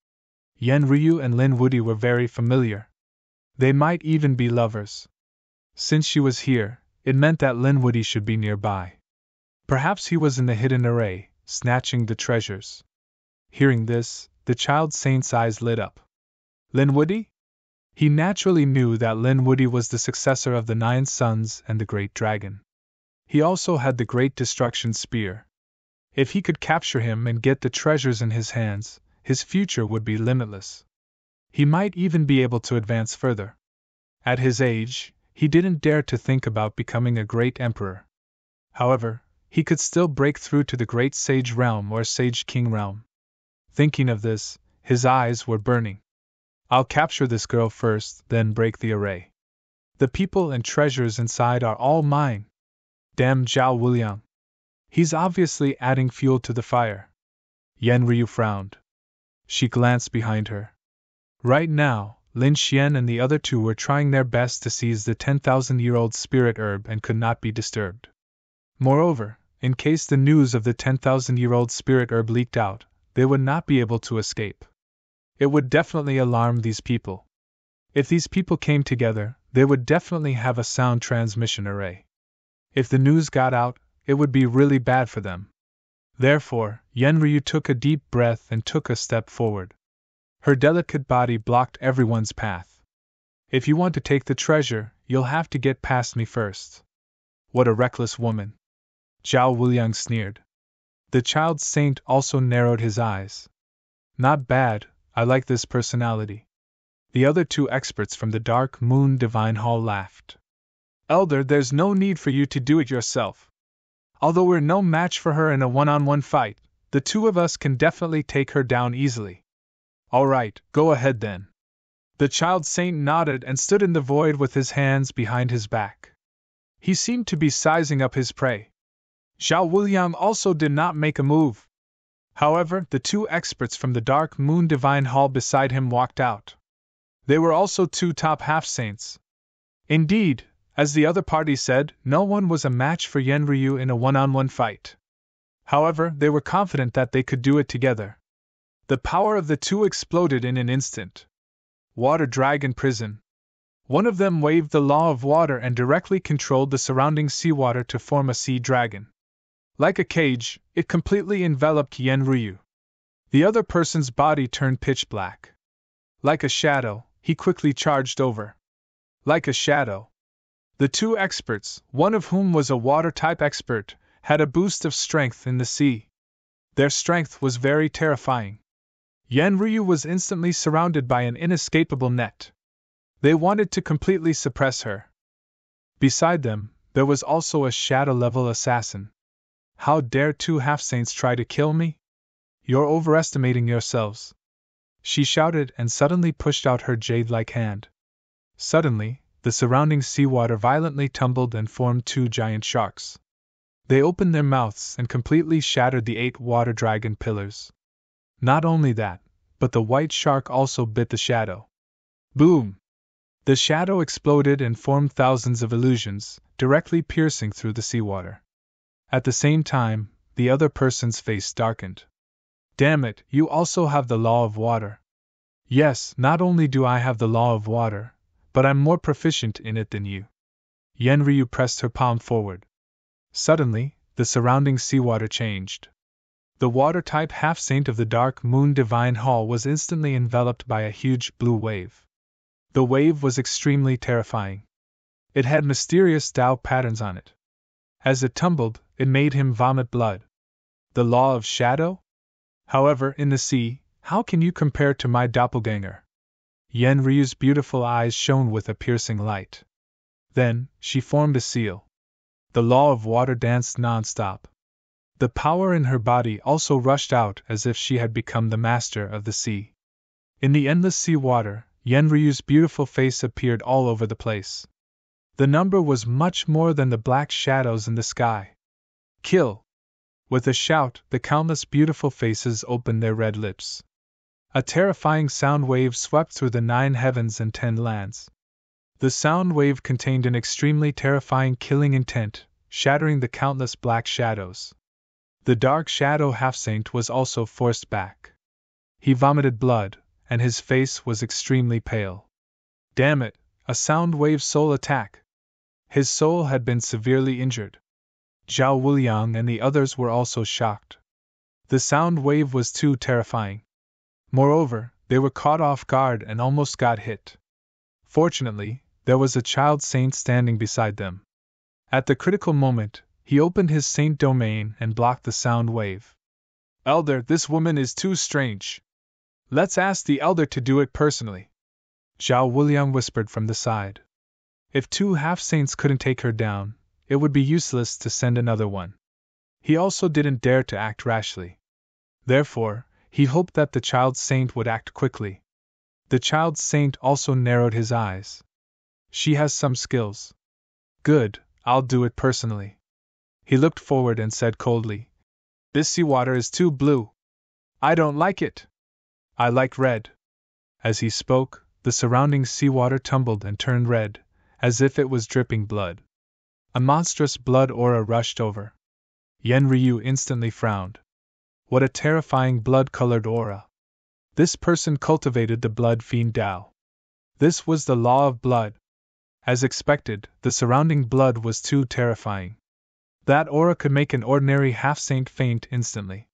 Yen Ryu and Lin Wudi were very familiar. They might even be lovers. Since she was here, it meant that Lin Wudi should be nearby. Perhaps he was in the hidden array, snatching the treasures. Hearing this, the child saint's eyes lit up. Lin Wudi? He naturally knew that Lin Wudi was the successor of the 9 sons and the Great Dragon. He also had the Great Destruction Spear. If he could capture him and get the treasures in his hands, his future would be limitless. He might even be able to advance further. At his age, he didn't dare to think about becoming a great emperor. However, he could still break through to the Great Sage Realm or Sage King Realm. Thinking of this, his eyes were burning. I'll capture this girl first, then break the array. The people and treasures inside are all mine. Damn Zhao Wuliang. He's obviously adding fuel to the fire. Yen Ryu frowned. She glanced behind her. Right now, Lin Xian and the other 2 were trying their best to seize the 10,000-year-old spirit herb and could not be disturbed. Moreover, in case the news of the 10,000-year-old spirit herb leaked out, they would not be able to escape. It would definitely alarm these people. If these people came together, they would definitely have a sound transmission array. If the news got out, it would be really bad for them. Therefore, Yen Ryu took a deep breath and took a step forward. Her delicate body blocked everyone's path. If you want to take the treasure, you'll have to get past me first. What a reckless woman! Zhao Wuliang sneered. The child saint also narrowed his eyes. Not bad, I like this personality. The other two experts from the Dark Moon Divine Hall laughed. Elder, there's no need for you to do it yourself. Although we're no match for her in a one-on-one fight, the two of us can definitely take her down easily. All right, go ahead then. The child saint nodded and stood in the void with his hands behind his back. He seemed to be sizing up his prey. Zhao Wuliang also did not make a move. However, the two experts from the Dark Moon Divine Hall beside him walked out. They were also two top half-saints. Indeed, as the other party said, no one was a match for Yen Ryu in a one-on-one fight. However, they were confident that they could do it together. The power of the two exploded in an instant. Water Dragon Prison. One of them waved the law of water and directly controlled the surrounding seawater to form a sea dragon. Like a cage, it completely enveloped Yen Ryu. The other person's body turned pitch black. Like a shadow, he quickly charged over. Like a shadow. The two experts, one of whom was a water-type expert, had a boost of strength in the sea. Their strength was very terrifying. Yen Ryu was instantly surrounded by an inescapable net. They wanted to completely suppress her. Beside them, there was also a shadow-level assassin. How dare two half-saints try to kill me? You're overestimating yourselves. She shouted and suddenly pushed out her jade-like hand. Suddenly, the surrounding seawater violently tumbled and formed two giant sharks. They opened their mouths and completely shattered the 8 water dragon pillars. Not only that, but the white shark also bit the shadow. Boom! The shadow exploded and formed thousands of illusions, directly piercing through the seawater. At the same time, the other person's face darkened. Damn it, you also have the law of water. Yes, not only do I have the law of water, but I'm more proficient in it than you. Yen Ryu pressed her palm forward. Suddenly, the surrounding seawater changed. The water-type half-saint of the Dark Moon Divine Hall was instantly enveloped by a huge blue wave. The wave was extremely terrifying. It had mysterious Tao patterns on it. As it tumbled, it made him vomit blood. The law of shadow? However, in the sea, how can you compare to my doppelganger? Yen Ryu's beautiful eyes shone with a piercing light. Then, she formed a seal. The law of water danced non-stop. The power in her body also rushed out as if she had become the master of the sea. In the endless sea water, Yen Ryu's beautiful face appeared all over the place. The number was much more than the black shadows in the sky. Kill! With a shout, the countless beautiful faces opened their red lips. A terrifying sound wave swept through the 9 heavens and 10 lands. The sound wave contained an extremely terrifying killing intent, shattering the countless black shadows. The dark shadow half-saint was also forced back. He vomited blood, and his face was extremely pale. Damn it, a sound wave soul attack! His soul had been severely injured. Zhao Wuliang and the others were also shocked. The sound wave was too terrifying. Moreover, they were caught off guard and almost got hit. Fortunately, there was a child saint standing beside them. At the critical moment, he opened his saint domain and blocked the sound wave. Elder, this woman is too strange. Let's ask the elder to do it personally. Zhao Wuliang whispered from the side. If 2 half-saints couldn't take her down, it would be useless to send another one. He also didn't dare to act rashly. Therefore, he hoped that the child saint would act quickly. The child saint also narrowed his eyes. She has some skills. Good, I'll do it personally. He looked forward and said coldly, This seawater is too blue. I don't like it. I like red. As he spoke, the surrounding seawater tumbled and turned red, as if it was dripping blood. A monstrous blood aura rushed over. Yen Ryu instantly frowned. What a terrifying blood-colored aura. This person cultivated the blood fiend Tao. This was the law of blood. As expected, the surrounding blood was too terrifying. That aura could make an ordinary half-saint faint instantly.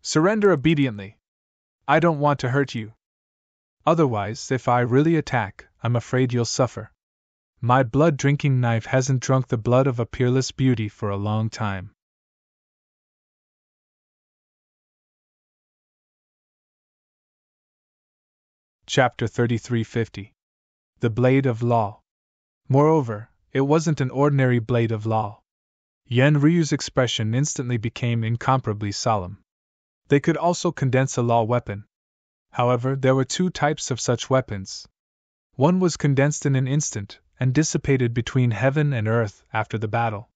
Surrender obediently. I don't want to hurt you. Otherwise, if I really attack, I'm afraid you'll suffer. My blood-drinking knife hasn't drunk the blood of a peerless beauty for a long time. Chapter 3350. The Blade of Law. Moreover, it wasn't an ordinary blade of law. Yen Ryu's expression instantly became incomparably solemn. They could also condense a law weapon. However, there were two types of such weapons. One was condensed in an instant and dissipated between heaven and earth after the battle.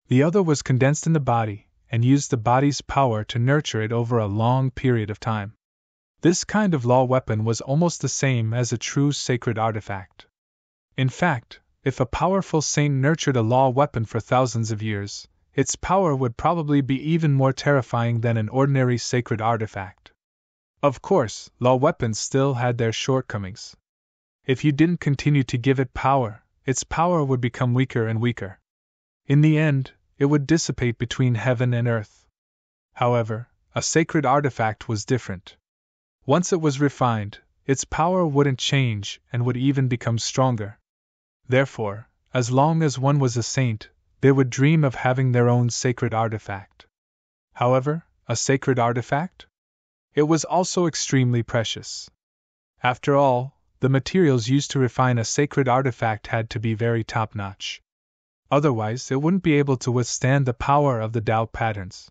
The other was condensed in the body and used the body's power to nurture it over a long period of time. This kind of law weapon was almost the same as a true sacred artifact. In fact, if a powerful saint nurtured a law weapon for thousands of years, its power would probably be even more terrifying than an ordinary sacred artifact. Of course, law weapons still had their shortcomings. If you didn't continue to give it power, its power would become weaker and weaker. In the end, it would dissipate between heaven and earth. However, a sacred artifact was different. Once it was refined, its power wouldn't change and would even become stronger. Therefore, as long as one was a saint, they would dream of having their own sacred artifact. However, a sacred artifact? It was also extremely precious. After all, the materials used to refine a sacred artifact had to be very top-notch. Otherwise, it wouldn't be able to withstand the power of the Tao patterns.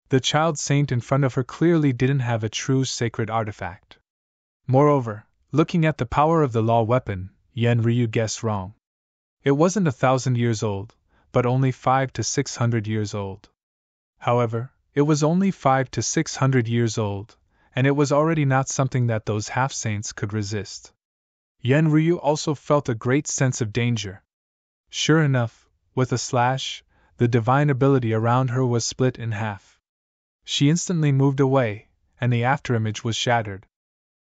The child saint in front of her clearly didn't have a true sacred artifact. Moreover, looking at the power of the law weapon, Yen Ryu guessed wrong. It wasn't 1,000 years old, but only 500 to 600 years old. However, it was only 500 to 600 years old, and it was already not something that those half-saints could resist. Yen Ryu also felt a great sense of danger. Sure enough, with a slash, the divine ability around her was split in half. She instantly moved away, and the afterimage was shattered.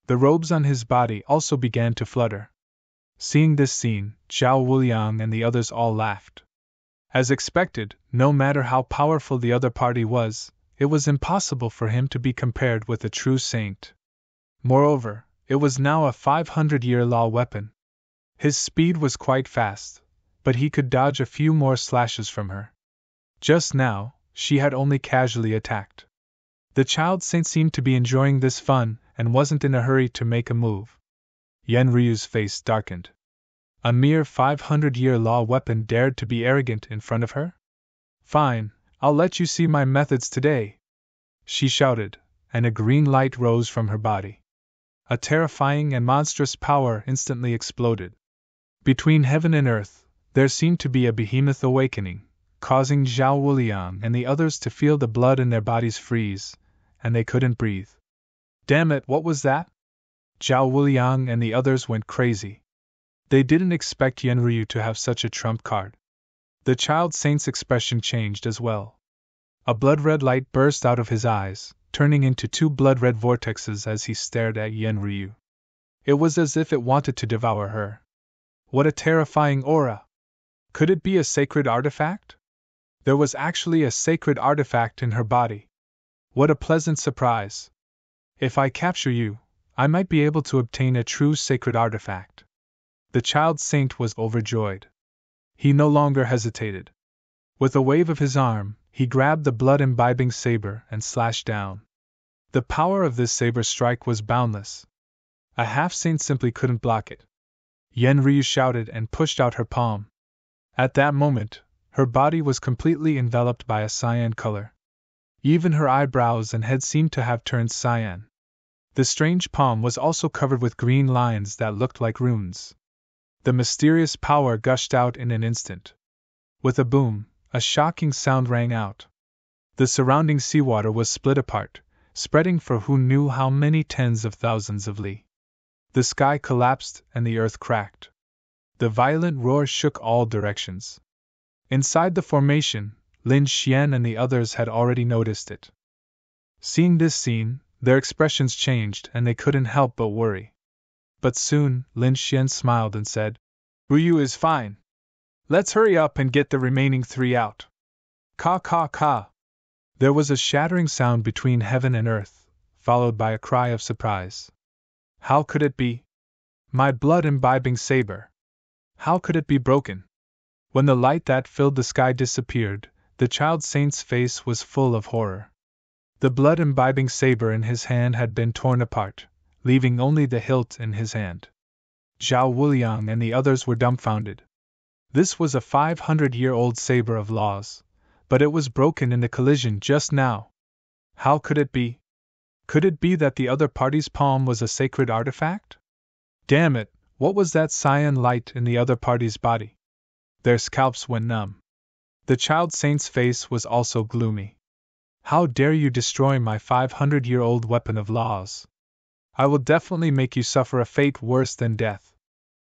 The robes on his body also began to flutter. Seeing this scene, Zhao Wuliang and the others all laughed. As expected, no matter how powerful the other party was, it was impossible for him to be compared with a true saint. Moreover, it was now a 500-year law weapon. His speed was quite fast, but he could dodge a few more slashes from her. Just now, she had only casually attacked. The child saint seemed to be enjoying this fun and wasn't in a hurry to make a move. Yen Ryu's face darkened. A mere 500-year law weapon dared to be arrogant in front of her? Fine, I'll let you see my methods today, she shouted, and a green light rose from her body. A terrifying and monstrous power instantly exploded. Between heaven and earth, there seemed to be a behemoth awakening, causing Zhao Wuliang and the others to feel the blood in their bodies freeze, and they couldn't breathe. Damn it, what was that? Zhao Wuliang and the others went crazy. They didn't expect Yen Ryu to have such a trump card. The child saint's expression changed as well. A blood-red light burst out of his eyes, turning into two blood-red vortexes as he stared at Yen Ryu. It was as if it wanted to devour her. What a terrifying aura! Could it be a sacred artifact? There was actually a sacred artifact in her body. What a pleasant surprise! If I capture you, I might be able to obtain a true sacred artifact. The child saint was overjoyed. He no longer hesitated. With a wave of his arm, he grabbed the blood-imbibing saber and slashed down. The power of this saber strike was boundless. A half-saint simply couldn't block it. Yen Ryu shouted and pushed out her palm. At that moment, her body was completely enveloped by a cyan color. Even her eyebrows and head seemed to have turned cyan. The strange palm was also covered with green lines that looked like runes. The mysterious power gushed out in an instant. With a boom, a shocking sound rang out. The surrounding seawater was split apart, spreading for who knew how many tens of thousands of li. The sky collapsed and the earth cracked. The violent roar shook all directions. Inside the formation, Lin Xian and the others had already noticed it. Seeing this scene, their expressions changed and they couldn't help but worry. But soon, Lin Xian smiled and said, "Ryu is fine. Let's hurry up and get the remaining three out." Ka ka ka. There was a shattering sound between heaven and earth, followed by a cry of surprise. How could it be? My blood-imbibing saber! How could it be broken? When the light that filled the sky disappeared, the child saint's face was full of horror. The blood-imbibing saber in his hand had been torn apart, leaving only the hilt in his hand. Zhao Wuliang and the others were dumbfounded. This was a 500-year-old saber of laws, but it was broken in the collision just now. How could it be? Could it be that the other party's palm was a sacred artifact? Damn it, what was that cyan light in the other party's body? Their scalps went numb. The child saint's face was also gloomy. How dare you destroy my 500-year-old weapon of laws? I will definitely make you suffer a fate worse than death.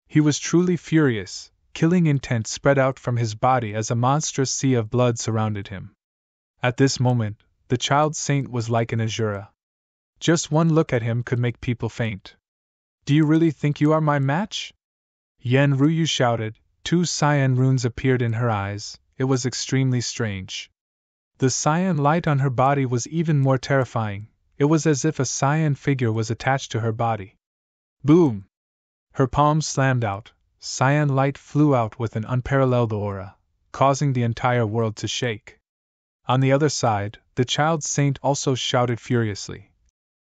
He was truly furious, killing intent spread out from his body as a monstrous sea of blood surrounded him. At this moment, the child saint was like an Azura. Just one look at him could make people faint. Do you really think you are my match? Yen Ruyu shouted. 2 cyan runes appeared in her eyes. It was extremely strange. The cyan light on her body was even more terrifying. It was as if a cyan figure was attached to her body. Boom! Her palms slammed out. Cyan light flew out with an unparalleled aura, causing the entire world to shake. On the other side, the child saint also shouted furiously.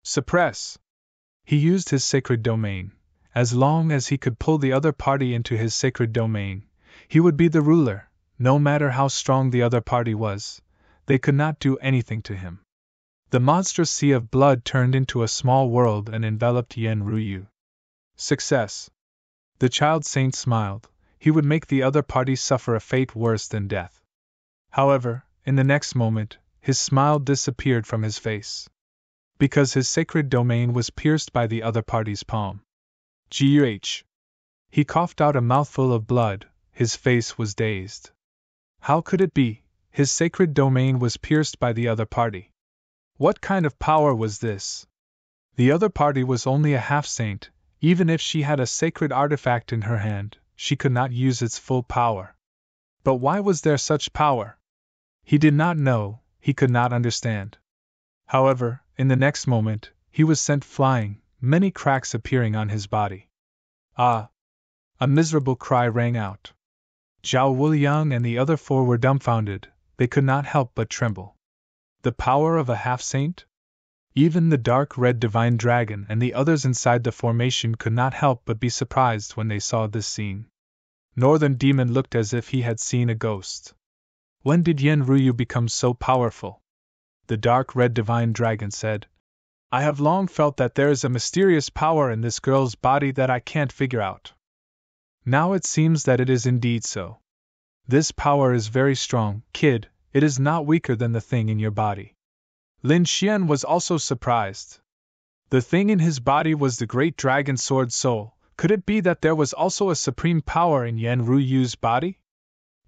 Suppress! He used his sacred domain. As long as he could pull the other party into his sacred domain, he would be the ruler. No matter how strong the other party was, they could not do anything to him. The monstrous sea of blood turned into a small world and enveloped Yen Ruyu. Success! The child saint smiled. He would make the other party suffer a fate worse than death. However, in the next moment, his smile disappeared from his face. Because his sacred domain was pierced by the other party's palm. G.U.H. He coughed out a mouthful of blood. His face was dazed. How could it be? His sacred domain was pierced by the other party. What kind of power was this? The other party was only a half-saint. Even if she had a sacred artifact in her hand, she could not use its full power. But why was there such power? He did not know, he could not understand. However, in the next moment, he was sent flying, many cracks appearing on his body. Ah! A miserable cry rang out. Zhao Wuliang and the other 4 were dumbfounded. They could not help but tremble. The power of a half-saint? Even the dark red divine dragon and the others inside the formation could not help but be surprised when they saw this scene. Northern Demon looked as if he had seen a ghost. When did Yen Ruyu become so powerful? The dark red divine dragon said, I have long felt that there is a mysterious power in this girl's body that I can't figure out. Now it seems that it is indeed so. This power is very strong, kid. It is not weaker than the thing in your body. Lin Xian was also surprised. The thing in his body was the great dragon sword soul. Could it be that there was also a supreme power in Yen Ruyu's body?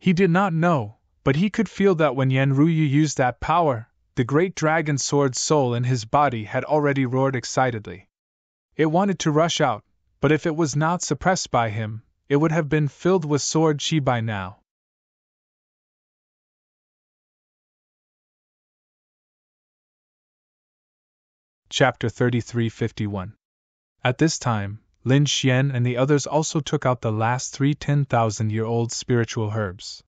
He did not know, but he could feel that when Yen Ruyu used that power, the great dragon sword soul in his body had already roared excitedly. It wanted to rush out, but if it was not suppressed by him, it would have been filled with sword chi by now. Chapter 3351. At this time, Lin Xian and the others also took out the last 3 10,000-year-old spiritual herbs.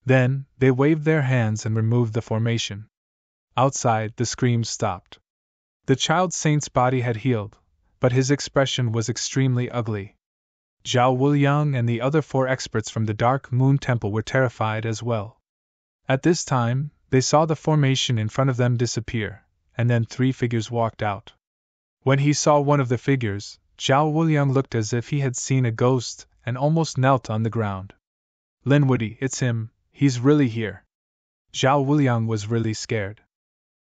Then, they waved their hands and removed the formation. Outside, the screams stopped. The child saint's body had healed, but his expression was extremely ugly. Zhao Wuliang and the other 4 experts from the Dark Moon Temple were terrified as well. At this time, they saw the formation in front of them disappear, and then 3 figures walked out. When he saw one of the figures, Zhao Wuliang looked as if he had seen a ghost and almost knelt on the ground. Lin Woody, it's him, he's really here. Zhao Wuliang was really scared.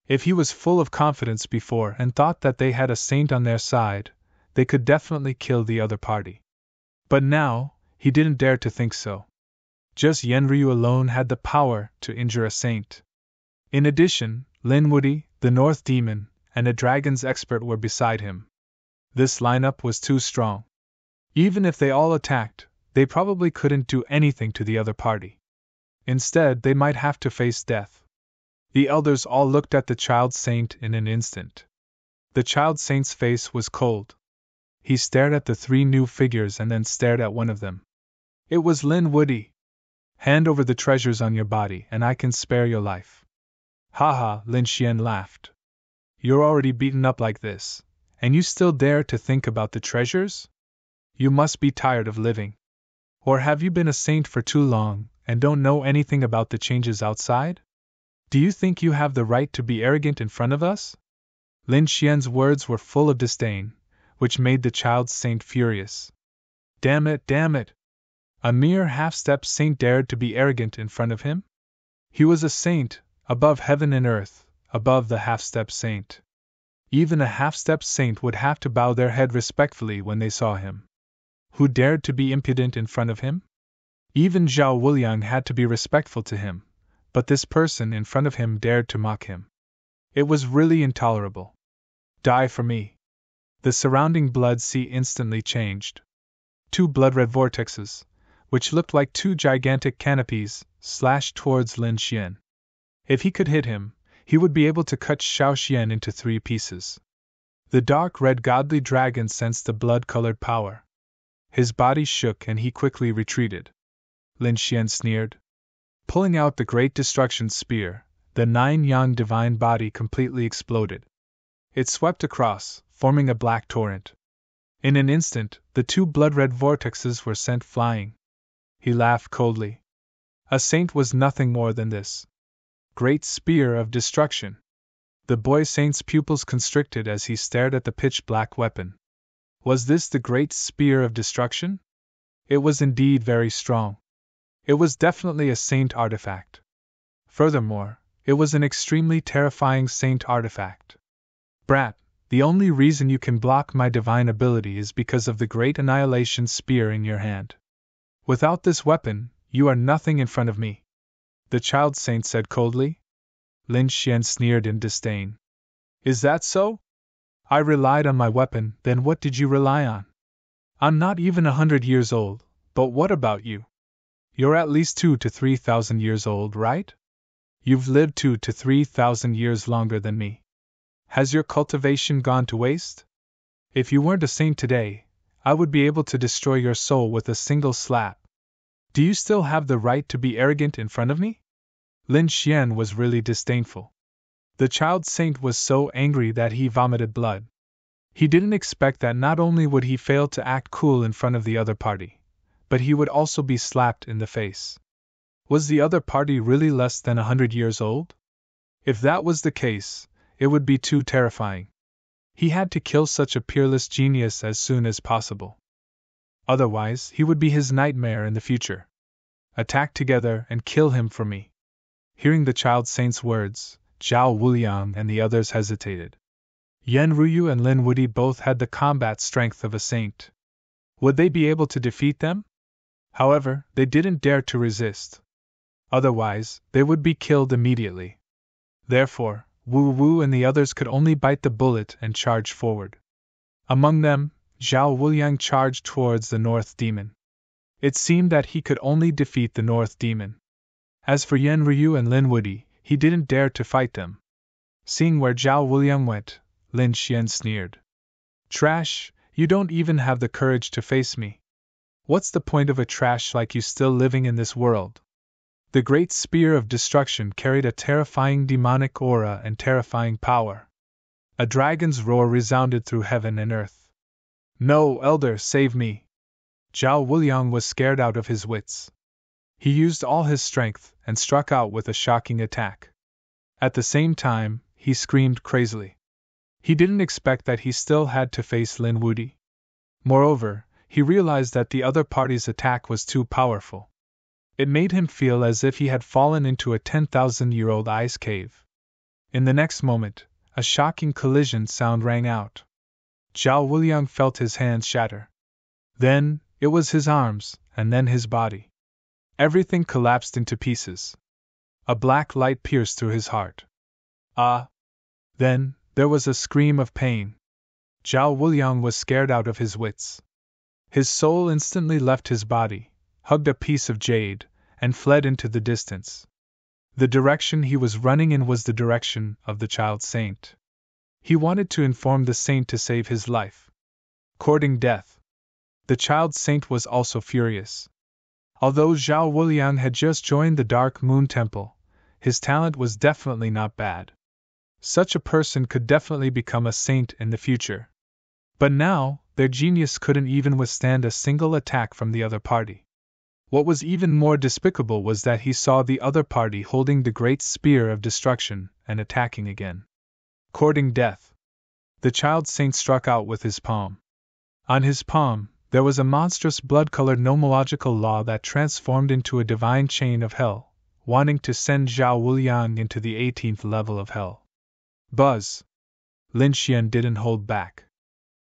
If he was full of confidence before and thought that they had a saint on their side, they could definitely kill the other party. But now, he didn't dare to think so. Just Yen Ryu alone had the power to injure a saint. In addition, Lin Woody, the North Demon, and a dragon's expert were beside him. This lineup was too strong. Even if they all attacked, they probably couldn't do anything to the other party. Instead, they might have to face death. The elders all looked at the child saint in an instant. The child saint's face was cold. He stared at the three new figures and then stared at one of them. It was Lin Woody. Hand over the treasures on your body and I can spare your life. Ha ha, Lin Xian laughed. You're already beaten up like this, and you still dare to think about the treasures? You must be tired of living. Or have you been a saint for too long, and don't know anything about the changes outside? Do you think you have the right to be arrogant in front of us? Lin Xian's words were full of disdain, which made the child saint furious. Damn it, damn it! A mere half-step saint dared to be arrogant in front of him? He was a saint, above heaven and earth, above the half-step saint. Even a half-step saint would have to bow their head respectfully when they saw him. Who dared to be impudent in front of him? Even Zhao Wuliang had to be respectful to him, but this person in front of him dared to mock him. It was really intolerable. Die for me. The surrounding blood sea instantly changed. Two blood-red vortexes, which looked like two gigantic canopies, slashed towards Lin Xian. If he could hit him, he would be able to cut Xiao Xian into 3 pieces. The dark red godly dragon sensed the blood-colored power. His body shook and he quickly retreated. Lin Xian sneered. Pulling out the great destruction spear, the 9-yang divine body completely exploded. It swept across, forming a black torrent. In an instant, the 2 blood-red vortexes were sent flying. He laughed coldly. A saint was nothing more than this. Great spear of destruction. The boy saint's pupils constricted as he stared at the pitch-black weapon. Was this the great spear of destruction? It was indeed very strong. It was definitely a saint artifact. Furthermore, it was an extremely terrifying saint artifact. Brat, the only reason you can block my divine ability is because of the great annihilation spear in your hand. Without this weapon, you are nothing in front of me. The child saint said coldly. Lin Xian sneered in disdain. Is that so? I relied on my weapon, then what did you rely on? I'm not even 100 years old, but what about you? You're at least 2,000 to 3,000 years old, right? You've lived 2,000 to 3,000 years longer than me. Has your cultivation gone to waste? If you weren't a saint today, I would be able to destroy your soul with a single slap. Do you still have the right to be arrogant in front of me? Lin Xian was really disdainful. The child saint was so angry that he vomited blood. He didn't expect that not only would he fail to act cool in front of the other party, but he would also be slapped in the face. Was the other party really less than 100 years old? If that was the case, it would be too terrifying. He had to kill such a peerless genius as soon as possible. Otherwise, he would be his nightmare in the future. Attack together and kill him for me. Hearing the child saint's words, Zhao Wuliang and the others hesitated. Yan Ruyu and Lin Woody both had the combat strength of a saint. Would they be able to defeat them? However, they didn't dare to resist. Otherwise, they would be killed immediately. Therefore, Wu Wu and the others could only bite the bullet and charge forward. Among them, Zhao Wuliang charged towards the North Demon. It seemed that he could only defeat the North Demon. As for Yan Ryu and Lin Woody, he didn't dare to fight them. Seeing where Zhao Wuliang went, Lin Xian sneered. Trash, you don't even have the courage to face me. What's the point of a trash like you still living in this world? The great spear of destruction carried a terrifying demonic aura and terrifying power. A dragon's roar resounded through heaven and earth. No, Elder, save me! Zhao Wuliang was scared out of his wits. He used all his strength and struck out with a shocking attack. At the same time, he screamed crazily. He didn't expect that he still had to face Lin Woody. Moreover, he realized that the other party's attack was too powerful. It made him feel as if he had fallen into a 10,000-year-old ice cave. In the next moment, a shocking collision sound rang out. Zhao Wuliang felt his hands shatter. Then, it was his arms, and then his body. Everything collapsed into pieces. A black light pierced through his heart. Ah! Then, there was a scream of pain. Zhao Wuliang was scared out of his wits. His soul instantly left his body, hugged a piece of jade, and fled into the distance. The direction he was running in was the direction of the child saint. He wanted to inform the saint to save his life. courting death. The child saint was also furious. Although Zhao Wuliang had just joined the Dark Moon Temple, his talent was definitely not bad. Such a person could definitely become a saint in the future. But now, their genius couldn't even withstand a single attack from the other party. What was even more despicable was that he saw the other party holding the great spear of destruction and attacking again. Courting death. The child saint struck out with his palm. On his palm, there was a monstrous blood-colored nomological law that transformed into a divine chain of hell, wanting to send Zhao Wuliang into the 18th level of hell. Buzz! Lin Xian didn't hold back.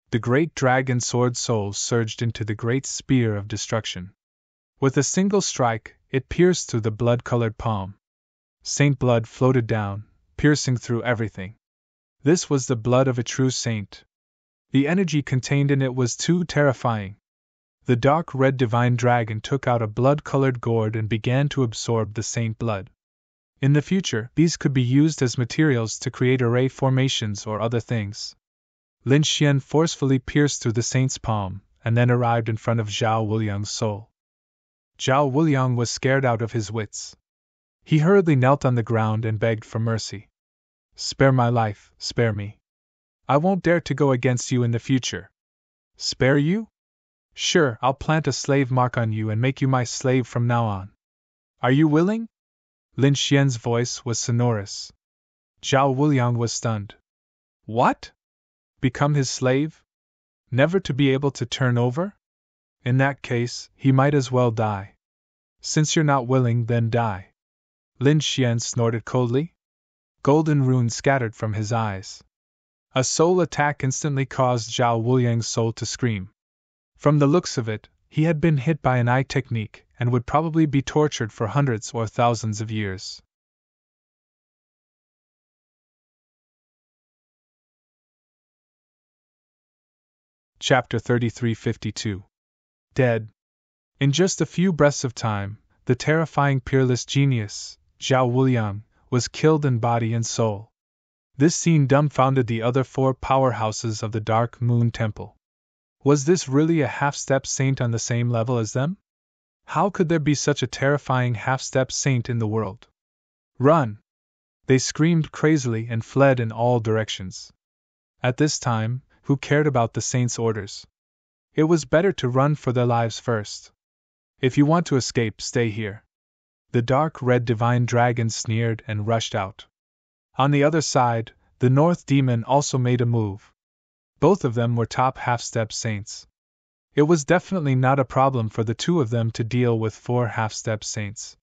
The great dragon sword soul surged into the great spear of destruction. With a single strike, it pierced through the blood-colored palm. Saint blood floated down, piercing through everything. This was the blood of a true saint. The energy contained in it was too terrifying. The dark red divine dragon took out a blood-colored gourd and began to absorb the saint blood. In the future, these could be used as materials to create array formations or other things. Lin Xian forcefully pierced through the saint's palm, and then arrived in front of Zhao Wuliang's soul. Zhao Wuliang was scared out of his wits. He hurriedly knelt on the ground and begged for mercy. Spare my life, spare me. I won't dare to go against you in the future. Spare you? Sure, I'll plant a slave mark on you and make you my slave from now on. Are you willing? Lin Xian's voice was sonorous. Zhao Wuliang was stunned. What? Become his slave? Never to be able to turn over? In that case, he might as well die. Since you're not willing, then die. Lin Xian snorted coldly. Golden runes scattered from his eyes. A soul attack instantly caused Zhao Wuliang's soul to scream. From the looks of it, he had been hit by an eye technique and would probably be tortured for hundreds or thousands of years. Chapter 3352. Dead. In just a few breaths of time, the terrifying peerless genius, Zhao Wuliang, was killed in body and soul. This scene dumbfounded the other four powerhouses of the Dark Moon Temple. Was this really a half-step saint on the same level as them? How could there be such a terrifying half-step saint in the world? Run! They screamed crazily and fled in all directions. At this time, who cared about the saint's orders? It was better to run for their lives first. If you want to escape, stay here. The dark red divine dragon sneered and rushed out. On the other side, the North Demon also made a move. Both of them were top half-step saints. It was definitely not a problem for the two of them to deal with four half-step saints.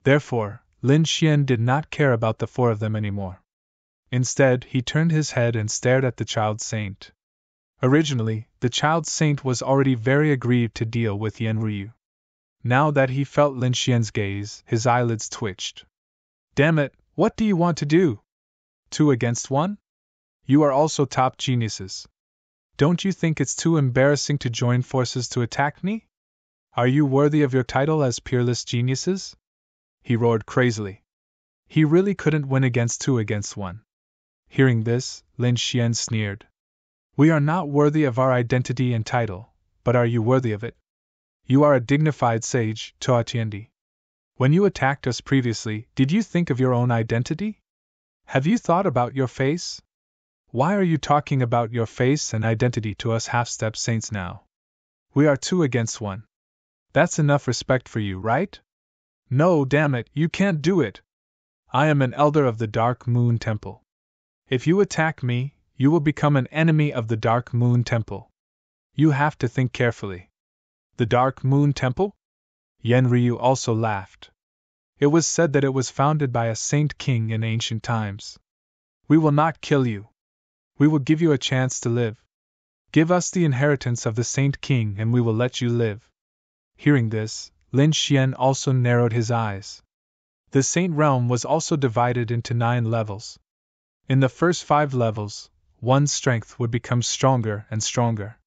Therefore, Lin Xian did not care about the four of them anymore. Instead, he turned his head and stared at the child saint. Originally, the child saint was already very aggrieved to deal with Yan Ryu. Now that he felt Lin Xian's gaze, his eyelids twitched. Damn it, what do you want to do? 2 against 1? You are also top geniuses. Don't you think it's too embarrassing to join forces to attack me? Are you worthy of your title as peerless geniuses? He roared crazily. He really couldn't win against 2 against 1. Hearing this, Lin Xian sneered. We are not worthy of our identity and title, but are you worthy of it? You are a dignified sage, Toa Tiendi. When you attacked us previously, did you think of your own identity? Have you thought about your face? Why are you talking about your face and identity to us half-step saints now? We are 2 against 1. That's enough respect for you, right? No, damn it, you can't do it. I am an elder of the Dark Moon Temple. If you attack me, you will become an enemy of the Dark Moon Temple. You have to think carefully. The Dark Moon Temple? Yan Ryu also laughed. It was said that it was founded by a saint king in ancient times. We will not kill you. We will give you a chance to live. Give us the inheritance of the saint king and we will let you live. Hearing this, Lin Xian also narrowed his eyes. The saint realm was also divided into 9 levels. In the first 5 levels, one's strength would become stronger and stronger.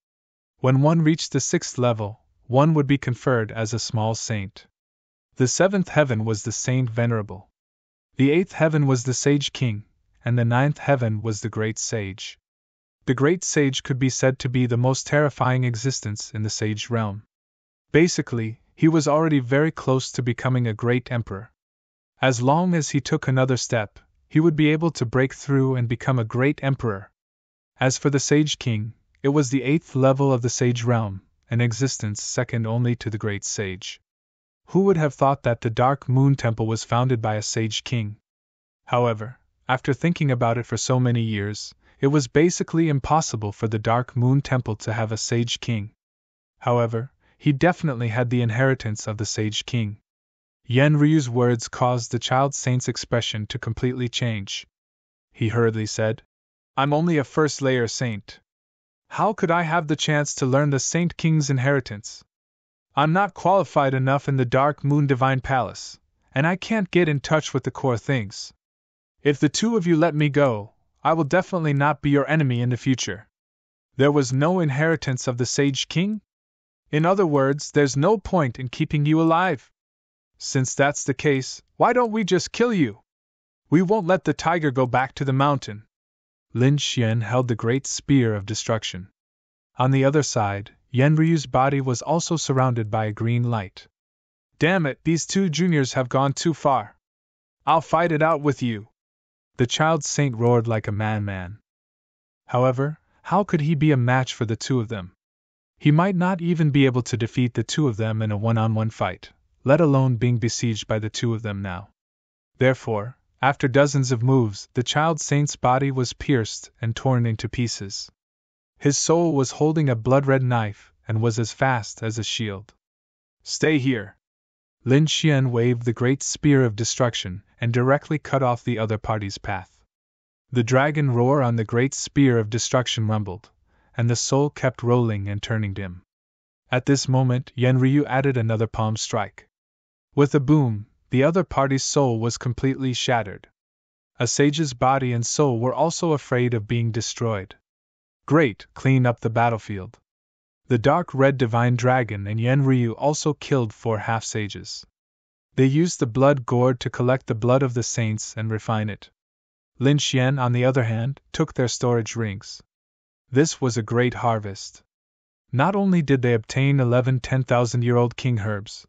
When one reached the 6th level, one would be conferred as a small saint. The 7th heaven was the Saint Venerable. The 8th heaven was the Sage King, and the 9th heaven was the Great Sage. The great sage could be said to be the most terrifying existence in the sage realm. Basically, he was already very close to becoming a great emperor. As long as he took another step, he would be able to break through and become a great emperor. As for the Sage King, it was the 8th level of the Sage realm, an existence second only to the Great Sage. Who would have thought that the Dark Moon Temple was founded by a Sage King? However, after thinking about it for so many years, it was basically impossible for the Dark Moon Temple to have a Sage King. However, he definitely had the inheritance of the Sage King. Yen Ryu's words caused the child saint's expression to completely change. He hurriedly said, "I'm only a first-layer saint. How could I have the chance to learn the Saint King's inheritance? I'm not qualified enough in the Dark Moon Divine Palace, and I can't get in touch with the core things. If the two of you let me go, I will definitely not be your enemy in the future. There was no inheritance of the Sage King? In other words, there's no point in keeping you alive. Since that's the case, why don't we just kill you? We won't let the tiger go back to the mountain." Lin Xian held the great spear of destruction. On the other side, Yen Ryu's body was also surrounded by a green light. "Damn it, these two juniors have gone too far. I'll fight it out with you!" The child saint roared like a madman. However, how could he be a match for the two of them? He might not even be able to defeat the two of them in a one-on-one fight, let alone being besieged by the two of them now. Therefore, after dozens of moves, the child saint's body was pierced and torn into pieces. His soul was holding a blood-red knife and was as fast as a shield. "Stay here!" Lin Xian waved the great spear of destruction and directly cut off the other party's path. The dragon roar on the great spear of destruction rumbled, and the soul kept rolling and turning dim. At this moment, Yen Ryu added another palm strike. With a boom, the other party's soul was completely shattered. A sage's body and soul were also afraid of being destroyed. Great, clean up the battlefield. The dark red divine dragon and Yen Ryu also killed 4 half-sages. They used the blood gourd to collect the blood of the saints and refine it. Lin Xian, on the other hand, took their storage rings. This was a great harvest. Not only did they obtain 11 10,000-year-old king herbs,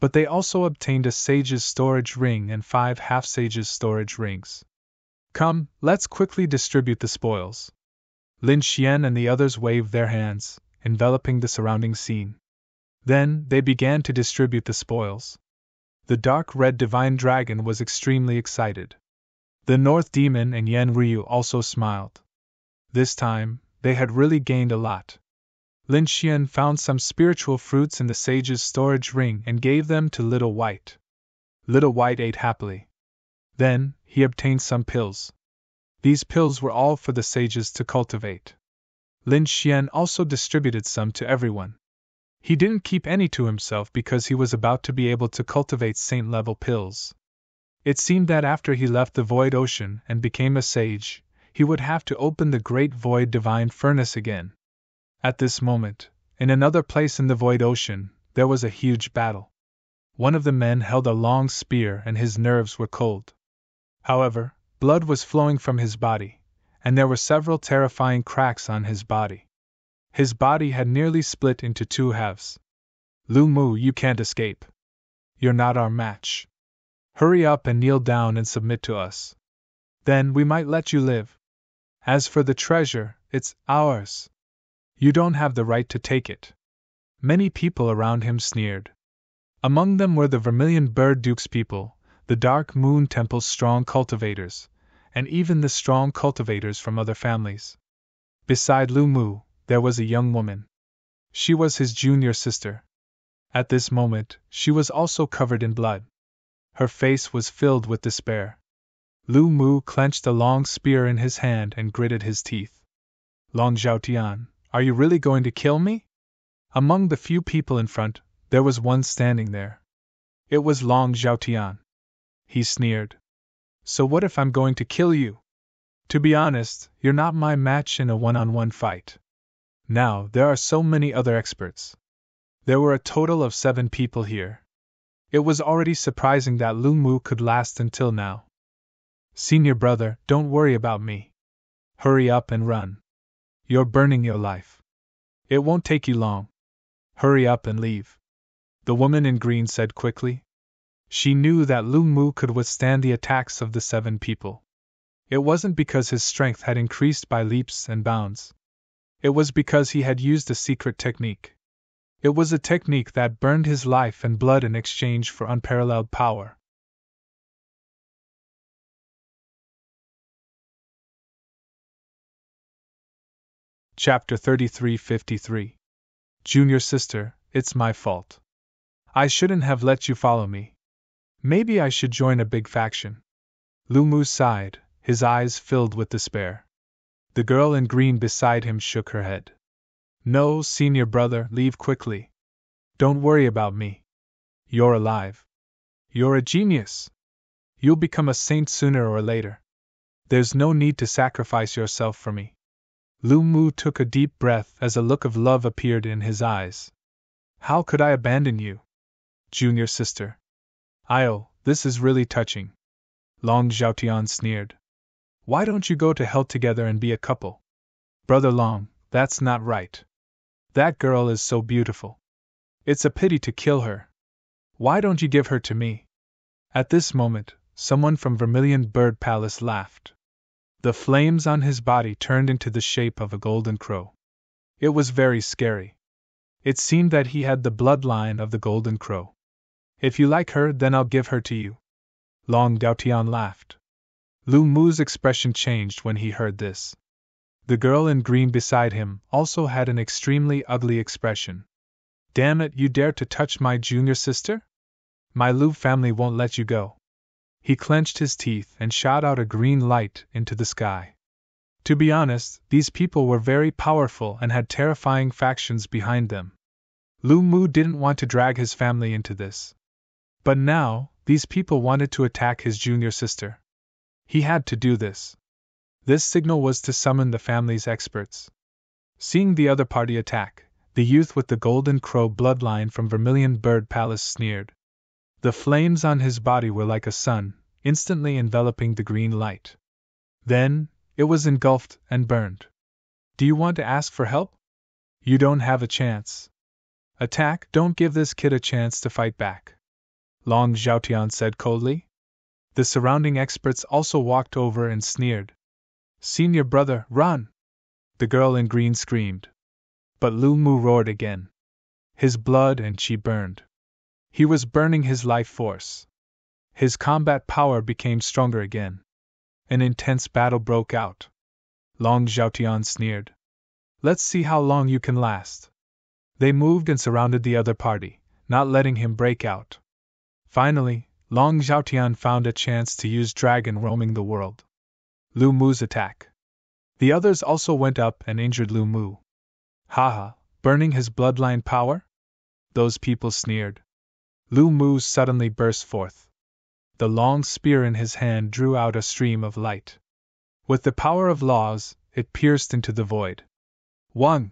but they also obtained a sage's storage ring and 5 half-sages' storage rings. "Come, let's quickly distribute the spoils." Lin Xian and the others waved their hands, enveloping the surrounding scene. Then, they began to distribute the spoils. The dark red divine dragon was extremely excited. The North Demon and Yen Ryu also smiled. This time, they had really gained a lot. Lin Xian found some spiritual fruits in the sage's storage ring and gave them to Little White. Little White ate happily. Then, he obtained some pills. These pills were all for the sages to cultivate. Lin Xian also distributed some to everyone. He didn't keep any to himself because he was about to be able to cultivate saint-level pills. It seemed that after he left the Void Ocean and became a sage, he would have to open the Great Void Divine Furnace again. At this moment, in another place in the Void Ocean, there was a huge battle. One of the men held a long spear and his nerves were cold. However, blood was flowing from his body, and there were several terrifying cracks on his body. His body had nearly split into 2 halves. "Lu Mu, you can't escape. You're not our match. Hurry up and kneel down and submit to us. Then we might let you live. As for the treasure, it's ours. You don't have the right to take it." Many people around him sneered. Among them were the Vermilion Bird Duke's people, the Dark Moon Temple's strong cultivators, and even the strong cultivators from other families. Beside Lu Mu, there was a young woman. She was his junior sister. At this moment, she was also covered in blood. Her face was filled with despair. Lu Mu clenched a long spear in his hand and gritted his teeth. "Long Zhaotian, are you really going to kill me?" Among the few people in front, there was one standing there. It was Long Zhaotian. He sneered. "So what if I'm going to kill you? To be honest, you're not my match in a one-on-one fight. Now, there are so many other experts. There were a total of 7 people here. It was already surprising that Lu Mu could last until now. Senior brother, don't worry about me. Hurry up and run. You're burning your life. It won't take you long. Hurry up and leave. The woman in green said quickly. She knew that Lu Mu could withstand the attacks of the 7 people. It wasn't because his strength had increased by leaps and bounds. It was because he had used a secret technique. It was a technique that burned his life and blood in exchange for unparalleled power. Chapter 33:53. Junior sister, it's my fault. I shouldn't have let you follow me. Maybe I should join a big faction. Lu Mu sighed, his eyes filled with despair. The girl in green beside him shook her head. No, senior brother, leave quickly. Don't worry about me. You're alive. You're a genius. You'll become a saint sooner or later. There's no need to sacrifice yourself for me. Lu Mu took a deep breath as a look of love appeared in his eyes. How could I abandon you? Junior sister. This is really touching. Long Zhaotian sneered. Why don't you go to hell together and be a couple? Brother Long, that's not right. That girl is so beautiful. It's a pity to kill her. Why don't you give her to me? At this moment, someone from Vermilion Bird Palace laughed. The flames on his body turned into the shape of a golden crow. It was very scary. It seemed that he had the bloodline of the golden crow. If you like her, then I'll give her to you. Long Daotian laughed. Lu Mu's expression changed when he heard this. The girl in green beside him also had an extremely ugly expression. Damn it, you dare to touch my junior sister? My Lu family won't let you go. He clenched his teeth and shot out a green light into the sky. To be honest, these people were very powerful and had terrifying factions behind them. Lu Mu didn't want to drag his family into this. But now, these people wanted to attack his junior sister. He had to do this. This signal was to summon the family's experts. Seeing the other party attack, the youth with the golden crow bloodline from Vermilion Bird Palace sneered. The flames on his body were like a sun, instantly enveloping the green light. Then, it was engulfed and burned. Do you want to ask for help? You don't have a chance. Attack, don't give this kid a chance to fight back. Long Zhaotian said coldly. The surrounding experts also walked over and sneered. Senior brother, run! The girl in green screamed. But Lu Mu roared again. His blood and chi burned. He was burning his life force. His combat power became stronger again. An intense battle broke out. Long Zhaotian sneered. Let's see how long you can last. They moved and surrounded the other party, not letting him break out. Finally, Long Zhaotian found a chance to use dragon roaming the world. Lu Mu's attack. The others also went up and injured Lu Mu. Haha, burning his bloodline power? Those people sneered. Lu Mu suddenly burst forth. The long spear in his hand drew out a stream of light. With the power of laws, it pierced into the void. One!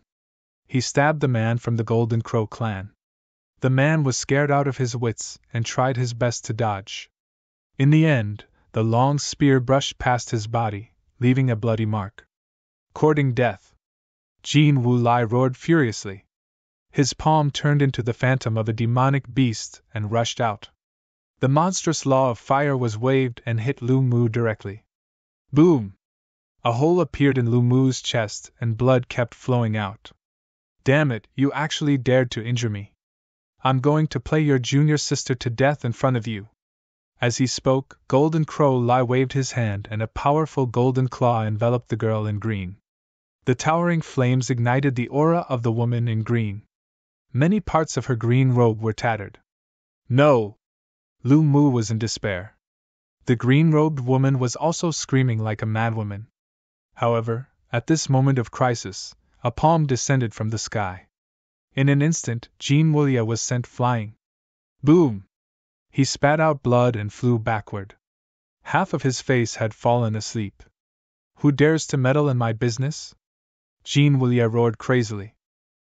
He stabbed the man from the Golden Crow clan. The man was scared out of his wits and tried his best to dodge. In the end, the long spear brushed past his body, leaving a bloody mark. Courting death. Jin Wu Lai roared furiously. His palm turned into the phantom of a demonic beast and rushed out. The monstrous law of fire was waved and hit Lu Mu directly. Boom! A hole appeared in Lu Mu's chest and blood kept flowing out. Damn it, you actually dared to injure me. I'm going to play your junior sister to death in front of you. As he spoke, Golden Crow Lai waved his hand and a powerful golden claw enveloped the girl in green. The towering flames ignited the aura of the woman in green. Many parts of her green robe were tattered. No! Lu Mu was in despair. The green-robed woman was also screaming like a madwoman. However, at this moment of crisis, a palm descended from the sky. In an instant, Jean Wulia was sent flying. Boom! He spat out blood and flew backward. Half of his face had fallen asleep. Who dares to meddle in my business? Jean Wulia roared crazily.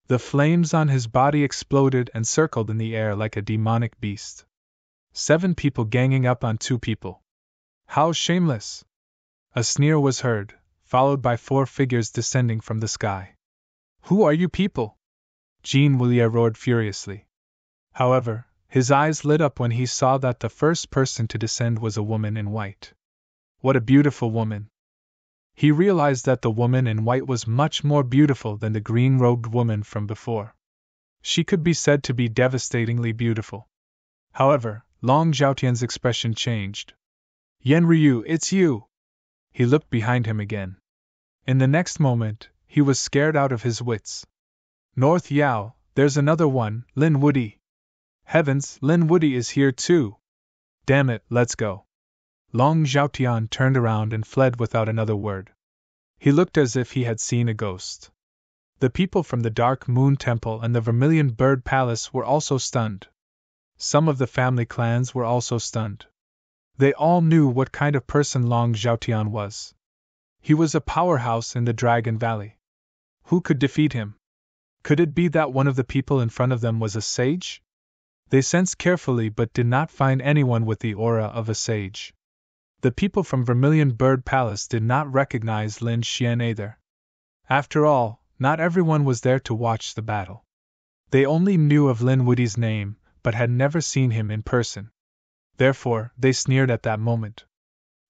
The flames on his body exploded and circled in the air like a demonic beast. 7 people ganging up on 2 people. How shameless! A sneer was heard, followed by 4 figures descending from the sky. Who are you people? Jean Willier roared furiously. However, his eyes lit up when he saw that the first person to descend was a woman in white. What a beautiful woman! He realized that the woman in white was much more beautiful than the green-robed woman from before. She could be said to be devastatingly beautiful. However, Long Zhaotian's expression changed. Yan Ryu, it's you! He looked behind him again. In the next moment, he was scared out of his wits. North Yao, there's another one, Lin Woody. Heavens, Lin Woody is here too! Damn it, let's go. Long Zhaotian turned around and fled without another word. He looked as if he had seen a ghost. The people from the Dark Moon Temple and the Vermilion Bird Palace were also stunned. Some of the family clans were also stunned. They all knew what kind of person Long Zhaotian was. He was a powerhouse in the Dragon Valley. Who could defeat him? Could it be that one of the people in front of them was a sage? They sensed carefully but did not find anyone with the aura of a sage. The people from Vermilion Bird Palace did not recognize Lin Xian either. After all, not everyone was there to watch the battle. They only knew of Lin Woody's name, but had never seen him in person. Therefore, they sneered at that moment.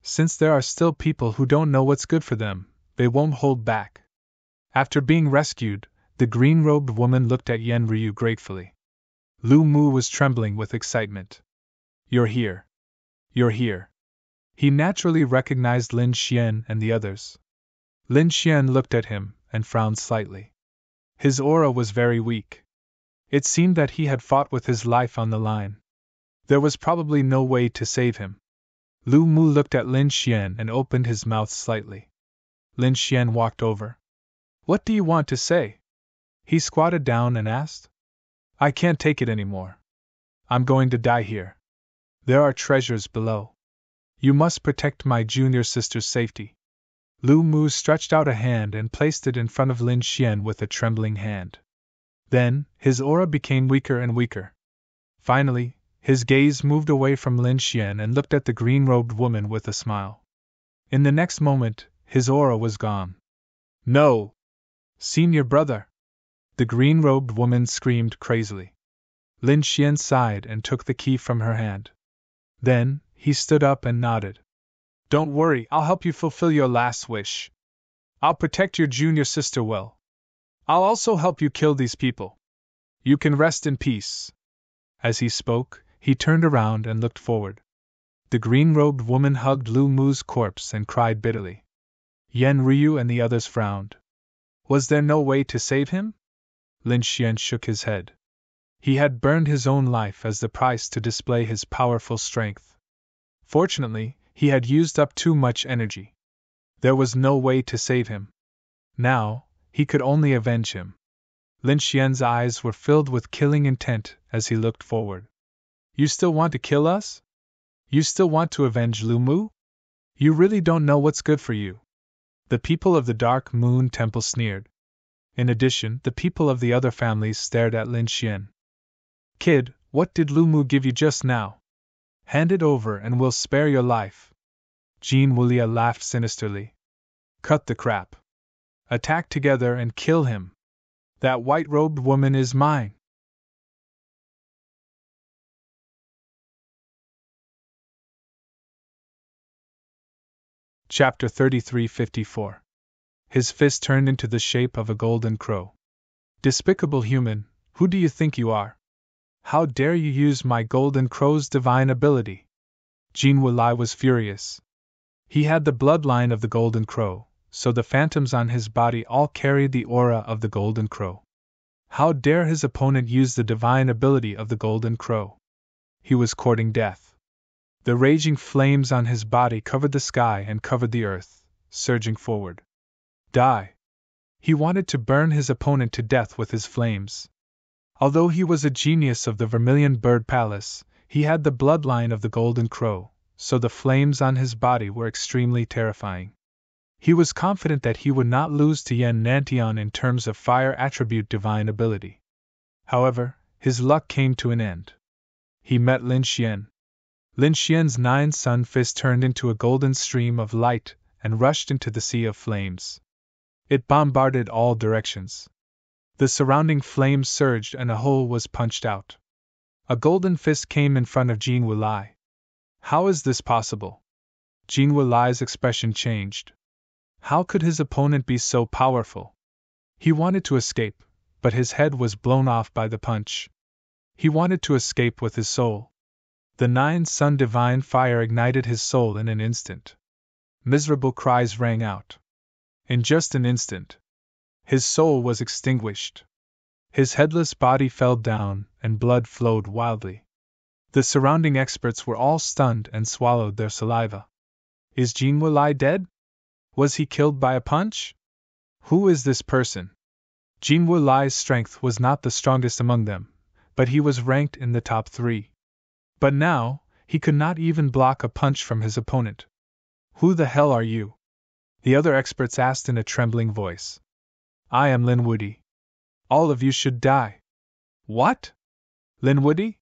Since there are still people who don't know what's good for them, they won't hold back. After being rescued, the green-robed woman looked at Yan Ryu gratefully. Lu Mu was trembling with excitement. You're here. You're here. He naturally recognized Lin Xian and the others. Lin Xian looked at him and frowned slightly. His aura was very weak. It seemed that he had fought with his life on the line. There was probably no way to save him. Lu Mu looked at Lin Xian and opened his mouth slightly. Lin Xian walked over. What do you want to say? He squatted down and asked. I can't take it anymore. I'm going to die here. There are treasures below. You must protect my junior sister's safety. Lu Mu stretched out a hand and placed it in front of Lin Xian with a trembling hand. Then, his aura became weaker and weaker. Finally, his gaze moved away from Lin Xian and looked at the green-robed woman with a smile. In the next moment, his aura was gone. No! Senior brother! The green-robed woman screamed crazily. Lin Xian sighed and took the key from her hand. Then, he stood up and nodded. Don't worry, I'll help you fulfill your last wish. I'll protect your junior sister well. I'll also help you kill these people. You can rest in peace. As he spoke, he turned around and looked forward. The green-robed woman hugged Lu Mu's corpse and cried bitterly. Yan Ryu and the others frowned. Was there no way to save him? Lin Xian shook his head. He had burned his own life as the price to display his powerful strength. Fortunately, he had used up too much energy. There was no way to save him. Now, he could only avenge him. Lin Xian's eyes were filled with killing intent as he looked forward. You still want to kill us? You still want to avenge Lu Mu? You really don't know what's good for you. The people of the Dark Moon Temple sneered. In addition, the people of the other families stared at Lin Xian. Kid, what did Lu Mu give you just now? Hand it over and we'll spare your life. Jean Wulia laughed sinisterly. Cut the crap. Attack together and kill him. That white-robed woman is mine. Chapter 3354. His fist turned into the shape of a golden crow. Despicable human, who do you think you are? How dare you use my golden crow's divine ability? Jean Wulai was furious. He had the bloodline of the golden crow, so the phantoms on his body all carried the aura of the golden crow. How dare his opponent use the divine ability of the golden crow? He was courting death. The raging flames on his body covered the sky and covered the earth, surging forward. Die! He wanted to burn his opponent to death with his flames. Although he was a genius of the Vermilion Bird Palace, he had the bloodline of the Golden Crow, so the flames on his body were extremely terrifying. He was confident that he would not lose to Yan Nantian in terms of fire attribute divine ability. However, his luck came to an end. He met Lin Xian. Lin Xian's 9 sun fist turned into a golden stream of light and rushed into the sea of flames. It bombarded all directions. The surrounding flames surged and a hole was punched out. A golden fist came in front of Jean Wulai. How is this possible? Jean Wulai's expression changed. How could his opponent be so powerful? He wanted to escape, but his head was blown off by the punch. He wanted to escape with his soul. The nine-sun divine fire ignited his soul in an instant. Miserable cries rang out. In just an instant, his soul was extinguished. His headless body fell down, and blood flowed wildly. The surrounding experts were all stunned and swallowed their saliva. Is Jean Wulai dead? Was he killed by a punch? Who is this person? Jean Wulai's strength was not the strongest among them, but he was ranked in the top 3. But now, he could not even block a punch from his opponent. Who the hell are you? The other experts asked in a trembling voice. I am Lin Wudi. All of you should die. What? Lin Wudi?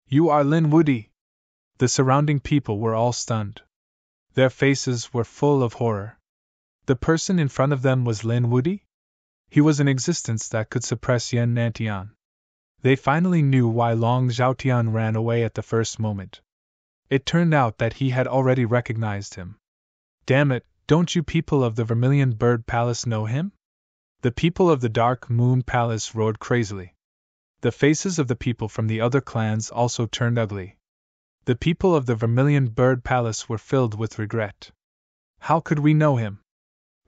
You are Lin Wudi? The surrounding people were all stunned. Their faces were full of horror. The person in front of them was Lin Wudi? He was an existence that could suppress Yan Nantian. They finally knew why Long Zhaotian ran away at the first moment. It turned out that he had already recognized him. Damn it, don't you people of the Vermilion Bird Palace know him? The people of the Dark Moon Palace roared crazily. The faces of the people from the other clans also turned ugly. The people of the Vermilion Bird Palace were filled with regret. How could we know him?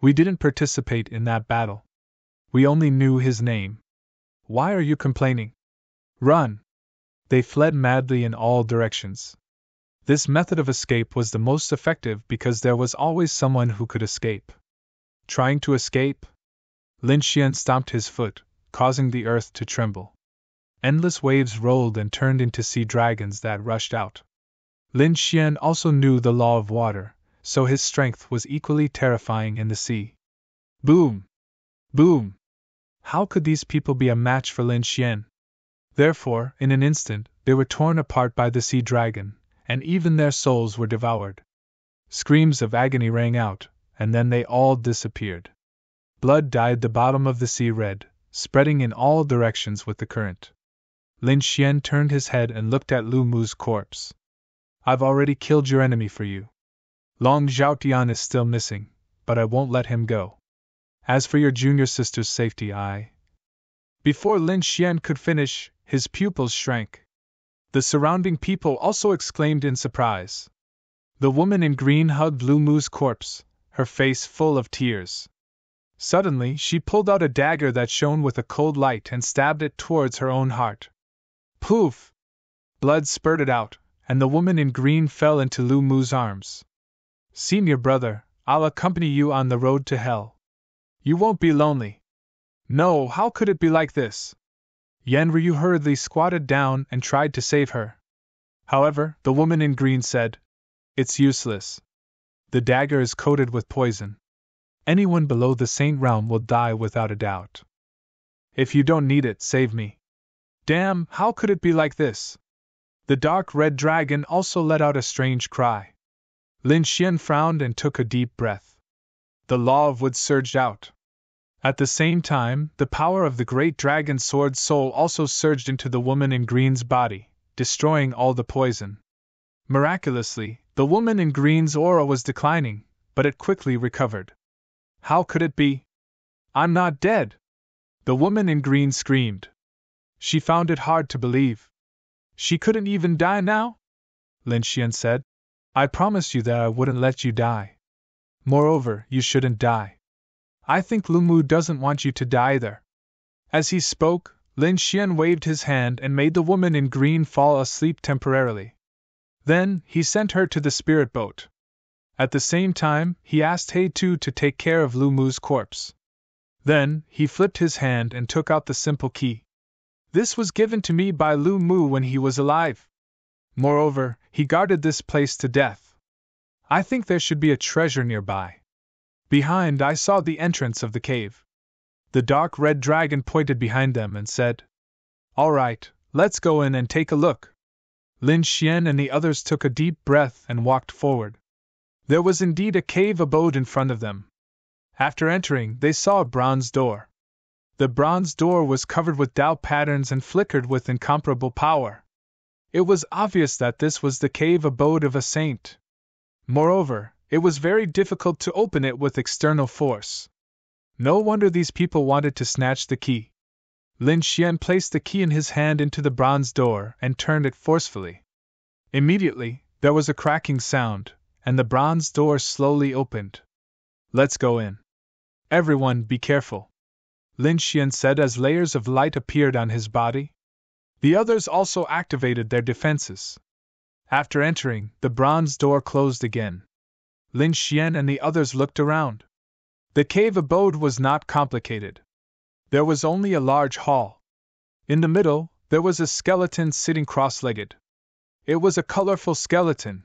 We didn't participate in that battle. We only knew his name. Why are you complaining? Run! They fled madly in all directions. This method of escape was the most effective because there was always someone who could escape. Trying to escape? Lin Xian stomped his foot, causing the earth to tremble. Endless waves rolled and turned into sea dragons that rushed out. Lin Xian also knew the law of water, so his strength was equally terrifying in the sea. Boom! Boom! How could these people be a match for Lin Xian? Therefore, in an instant, they were torn apart by the sea dragon, and even their souls were devoured. Screams of agony rang out, and then they all disappeared. Blood dyed the bottom of the sea red, spreading in all directions with the current. Lin Xian turned his head and looked at Lu Mu's corpse. I've already killed your enemy for you. Long Zhaotian is still missing, but I won't let him go. As for your junior sister's safety, Before Lin Xian could finish, his pupils shrank. The surrounding people also exclaimed in surprise. The woman in green hugged Lu Mu's corpse, her face full of tears. Suddenly, she pulled out a dagger that shone with a cold light and stabbed it towards her own heart. Poof! Blood spurted out, and the woman in green fell into Lu Mu's arms. Senior brother, I'll accompany you on the road to hell. You won't be lonely. No, how could it be like this? Yan Ryu hurriedly squatted down and tried to save her. However, the woman in green said, It's useless. The dagger is coated with poison. Anyone below the Saint Realm will die without a doubt. If you don't need it, save me. Damn, how could it be like this? The dark red dragon also let out a strange cry. Lin Xian frowned and took a deep breath. The law of wood surged out. At the same time, the power of the great dragon sword soul also surged into the woman in green's body, destroying all the poison. Miraculously, the woman in green's aura was declining, but it quickly recovered. How could it be? I'm not dead! The woman in green screamed. She found it hard to believe. She couldn't even die now? Lin Xian said. I promised you that I wouldn't let you die. Moreover, you shouldn't die. I think Lu Mu doesn't want you to die either. As he spoke, Lin Xian waved his hand and made the woman in green fall asleep temporarily. Then, he sent her to the spirit boat. At the same time, he asked He Tu to take care of Lu Mu's corpse. Then, he flipped his hand and took out the simple key. This was given to me by Lu Mu when he was alive. Moreover, he guarded this place to death. I think there should be a treasure nearby. Behind, I saw the entrance of the cave. The dark red dragon pointed behind them and said, All right, let's go in and take a look. Lin Xian and the others took a deep breath and walked forward. There was indeed a cave abode in front of them. After entering, they saw a bronze door. The bronze door was covered with Tao patterns and flickered with incomparable power. It was obvious that this was the cave abode of a saint. Moreover, it was very difficult to open it with external force. No wonder these people wanted to snatch the key. Lin Xian placed the key in his hand into the bronze door and turned it forcefully. Immediately, there was a cracking sound, and the bronze door slowly opened. Let's go in. Everyone, be careful, Lin Xian said as layers of light appeared on his body. The others also activated their defenses. After entering, the bronze door closed again. Lin Xian and the others looked around. The cave abode was not complicated. There was only a large hall. In the middle, there was a skeleton sitting cross-legged. It was a colorful skeleton.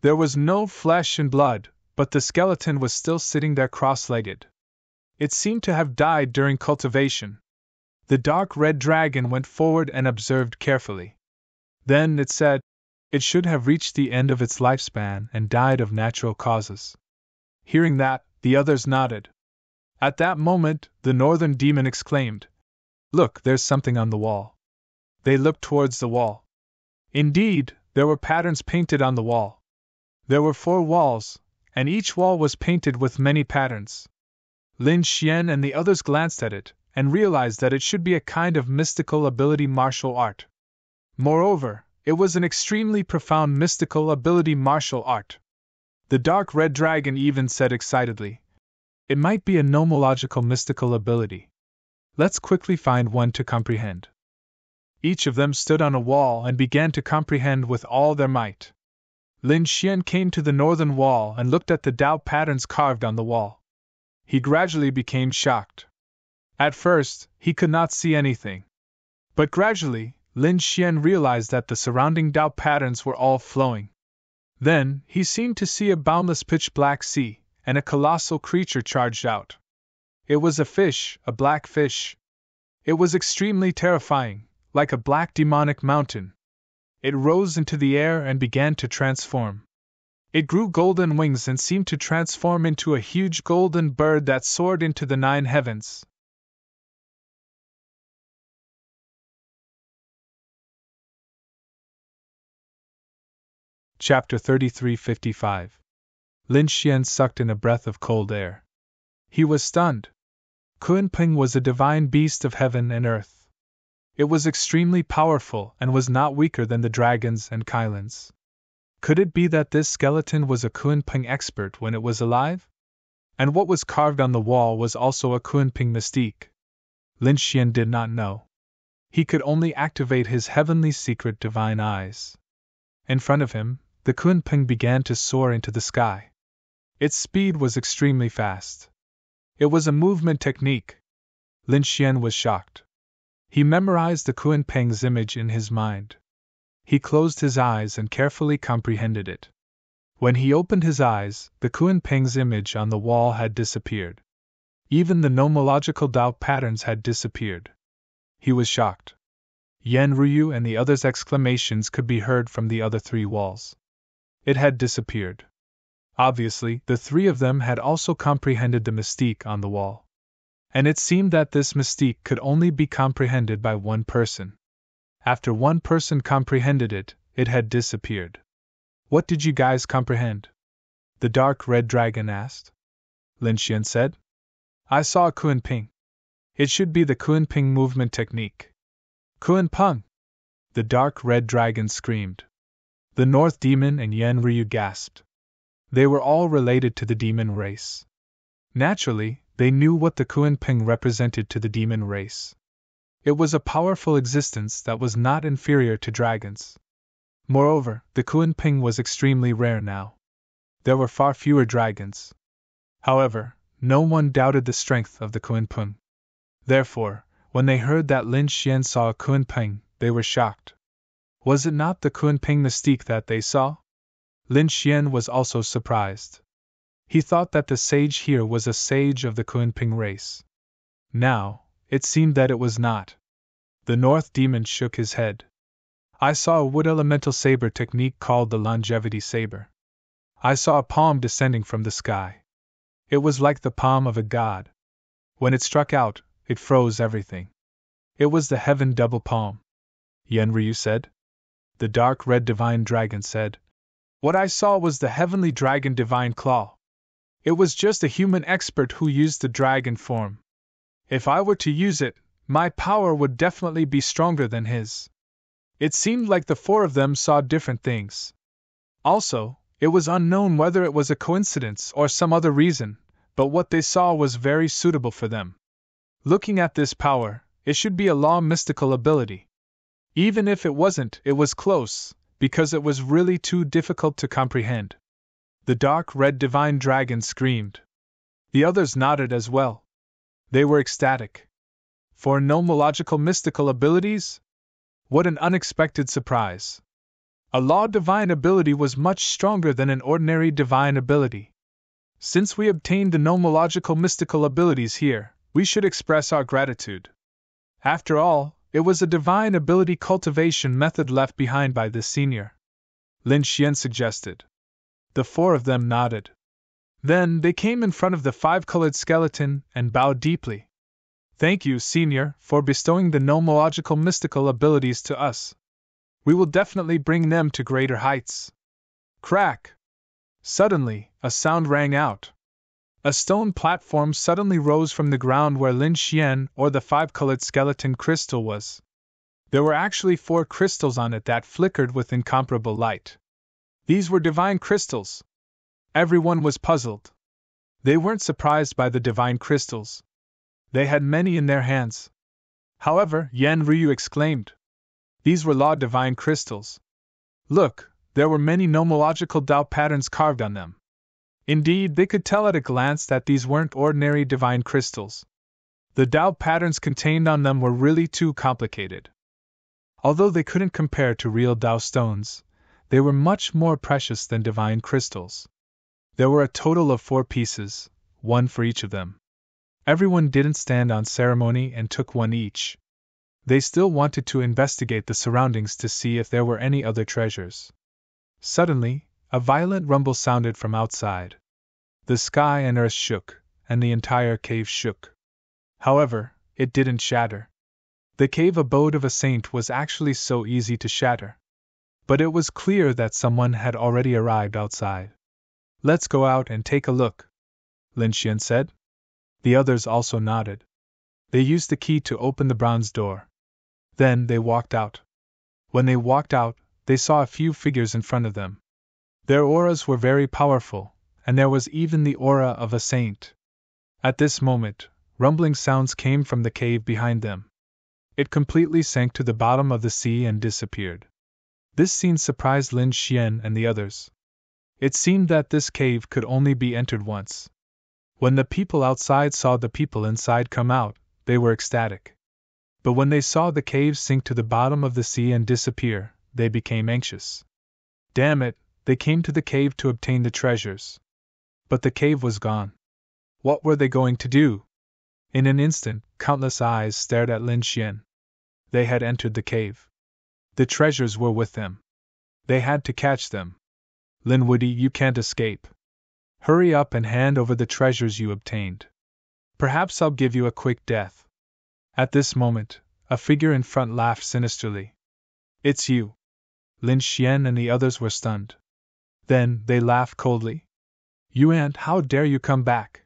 There was no flesh and blood, but the skeleton was still sitting there cross-legged. It seemed to have died during cultivation. The dark red dragon went forward and observed carefully. Then it said, "It should have reached the end of its lifespan and died of natural causes." Hearing that, the others nodded. At that moment, the northern demon exclaimed, "Look, there's something on the wall." They looked towards the wall. Indeed, there were patterns painted on the wall. There were 4 walls, and each wall was painted with many patterns. Lin Xian and the others glanced at it, and realized that it should be a kind of mystical ability martial art. Moreover, it was an extremely profound mystical ability martial art. The dark red dragon even said excitedly, "It might be a nomological mystical ability. Let's quickly find one to comprehend." Each of them stood on a wall and began to comprehend with all their might. Lin Xian came to the northern wall and looked at the Tao patterns carved on the wall. He gradually became shocked. At first, he could not see anything. But gradually, Lin Xian realized that the surrounding Tao patterns were all flowing. Then, he seemed to see a boundless pitch-black sea, and a colossal creature charged out. It was a fish, a black fish. It was extremely terrifying, like a black demonic mountain. It rose into the air and began to transform. It grew golden wings and seemed to transform into a huge golden bird that soared into the 9 heavens. Chapter 33:55. Lin Xian sucked in a breath of cold air. He was stunned. Kunpeng was a divine beast of heaven and earth. It was extremely powerful and was not weaker than the dragons and Kylans. Could it be that this skeleton was a Kunpeng expert when it was alive? And what was carved on the wall was also a Kunpeng mystique? Lin Xian did not know. He could only activate his heavenly secret divine eyes. In front of him, the Kunpeng began to soar into the sky. Its speed was extremely fast. It was a movement technique. Lin Xian was shocked. He memorized the Kunpeng's image in his mind. He closed his eyes and carefully comprehended it. When he opened his eyes, the Kunpeng's image on the wall had disappeared. Even the nomological Tao patterns had disappeared. He was shocked. Yan Ruyu and the others' exclamations could be heard from the other 3 walls. It had disappeared. Obviously, the 3 of them had also comprehended the mystique on the wall. And it seemed that this mystique could only be comprehended by one person. After one person comprehended it, it had disappeared. "What did you guys comprehend?" the dark red dragon asked. Lin Xian said, "I saw a Kunpeng. It should be the Kunpeng movement technique." "Kunpeng!" the dark red dragon screamed. The North Demon and Yan Ryu gasped. They were all related to the demon race. Naturally, they knew what the Kunpeng represented to the demon race. It was a powerful existence that was not inferior to dragons. Moreover, the Kunpeng was extremely rare now. There were far fewer dragons. However, no one doubted the strength of the Kunpeng. Therefore, when they heard that Lin Xian saw a Kunpeng, they were shocked. Was it not the Kunpeng mystique that they saw? Lin Xian was also surprised. He thought that the sage here was a sage of the Kunpeng race. Now, it seemed that it was not. The North Demon shook his head. "I saw a wood elemental saber technique called the longevity saber. I saw a palm descending from the sky. It was like the palm of a god. When it struck out, it froze everything. It was the heaven double palm. Yenryu said. The dark red divine dragon said. What I saw was the heavenly dragon divine claw. It was just a human expert who used the dragon form. If I were to use it, my power would definitely be stronger than his. It seemed like the four of them saw different things. Also, it was unknown whether it was a coincidence or some other reason, but what they saw was very suitable for them. Looking at this power, it should be a law mystical ability. Even if it wasn't, it was close, because it was really too difficult to comprehend. The dark red divine dragon screamed. The others nodded as well. They were ecstatic. For nomological mystical abilities? What an unexpected surprise. A law divine ability was much stronger than an ordinary divine ability. Since we obtained the nomological mystical abilities here, we should express our gratitude. After all, it was a divine ability cultivation method left behind by this senior. Lin Xian suggested. The four of them nodded. Then they came in front of the five-colored skeleton and bowed deeply. Thank you, Senior, for bestowing the nomological mystical abilities to us. We will definitely bring them to greater heights. Crack! Suddenly, a sound rang out. A stone platform suddenly rose from the ground where Lin Xian or the five-colored skeleton crystal was. There were actually 4 crystals on it that flickered with incomparable light. These were divine crystals. Everyone was puzzled. They weren't surprised by the divine crystals. They had many in their hands. However, Yenryu exclaimed. These were law divine crystals. Look, there were many nomological Tao patterns carved on them. Indeed, they could tell at a glance that these weren't ordinary divine crystals. The Tao patterns contained on them were really too complicated. Although they couldn't compare to real Tao stones, they were much more precious than divine crystals. There were a total of 4 pieces, 1 for each of them. Everyone didn't stand on ceremony and took 1 each. They still wanted to investigate the surroundings to see if there were any other treasures. Suddenly, a violent rumble sounded from outside. The sky and earth shook, and the entire cave shook. However, it didn't shatter. The cave abode of a saint was actually so easy to shatter. But it was clear that someone had already arrived outside. Let's go out and take a look, Lin Xian said. The others also nodded. They used the key to open the bronze door. Then they walked out. When they walked out, they saw a few figures in front of them. Their auras were very powerful, and there was even the aura of a saint. At this moment, rumbling sounds came from the cave behind them. It completely sank to the bottom of the sea and disappeared. This scene surprised Lin Xian and the others. It seemed that this cave could only be entered once. When the people outside saw the people inside come out, they were ecstatic. But when they saw the cave sink to the bottom of the sea and disappear, they became anxious. Damn it, they came to the cave to obtain the treasures. But the cave was gone. What were they going to do? In an instant, countless eyes stared at Lin Xian. They had entered the cave. The treasures were with them. They had to catch them. Lin Woody, you can't escape. Hurry up and hand over the treasures you obtained. Perhaps I'll give you a quick death. At this moment, a figure in front laughed sinisterly. It's you. Lin Xian and the others were stunned. Then, they laughed coldly. Yuan, how dare you come back?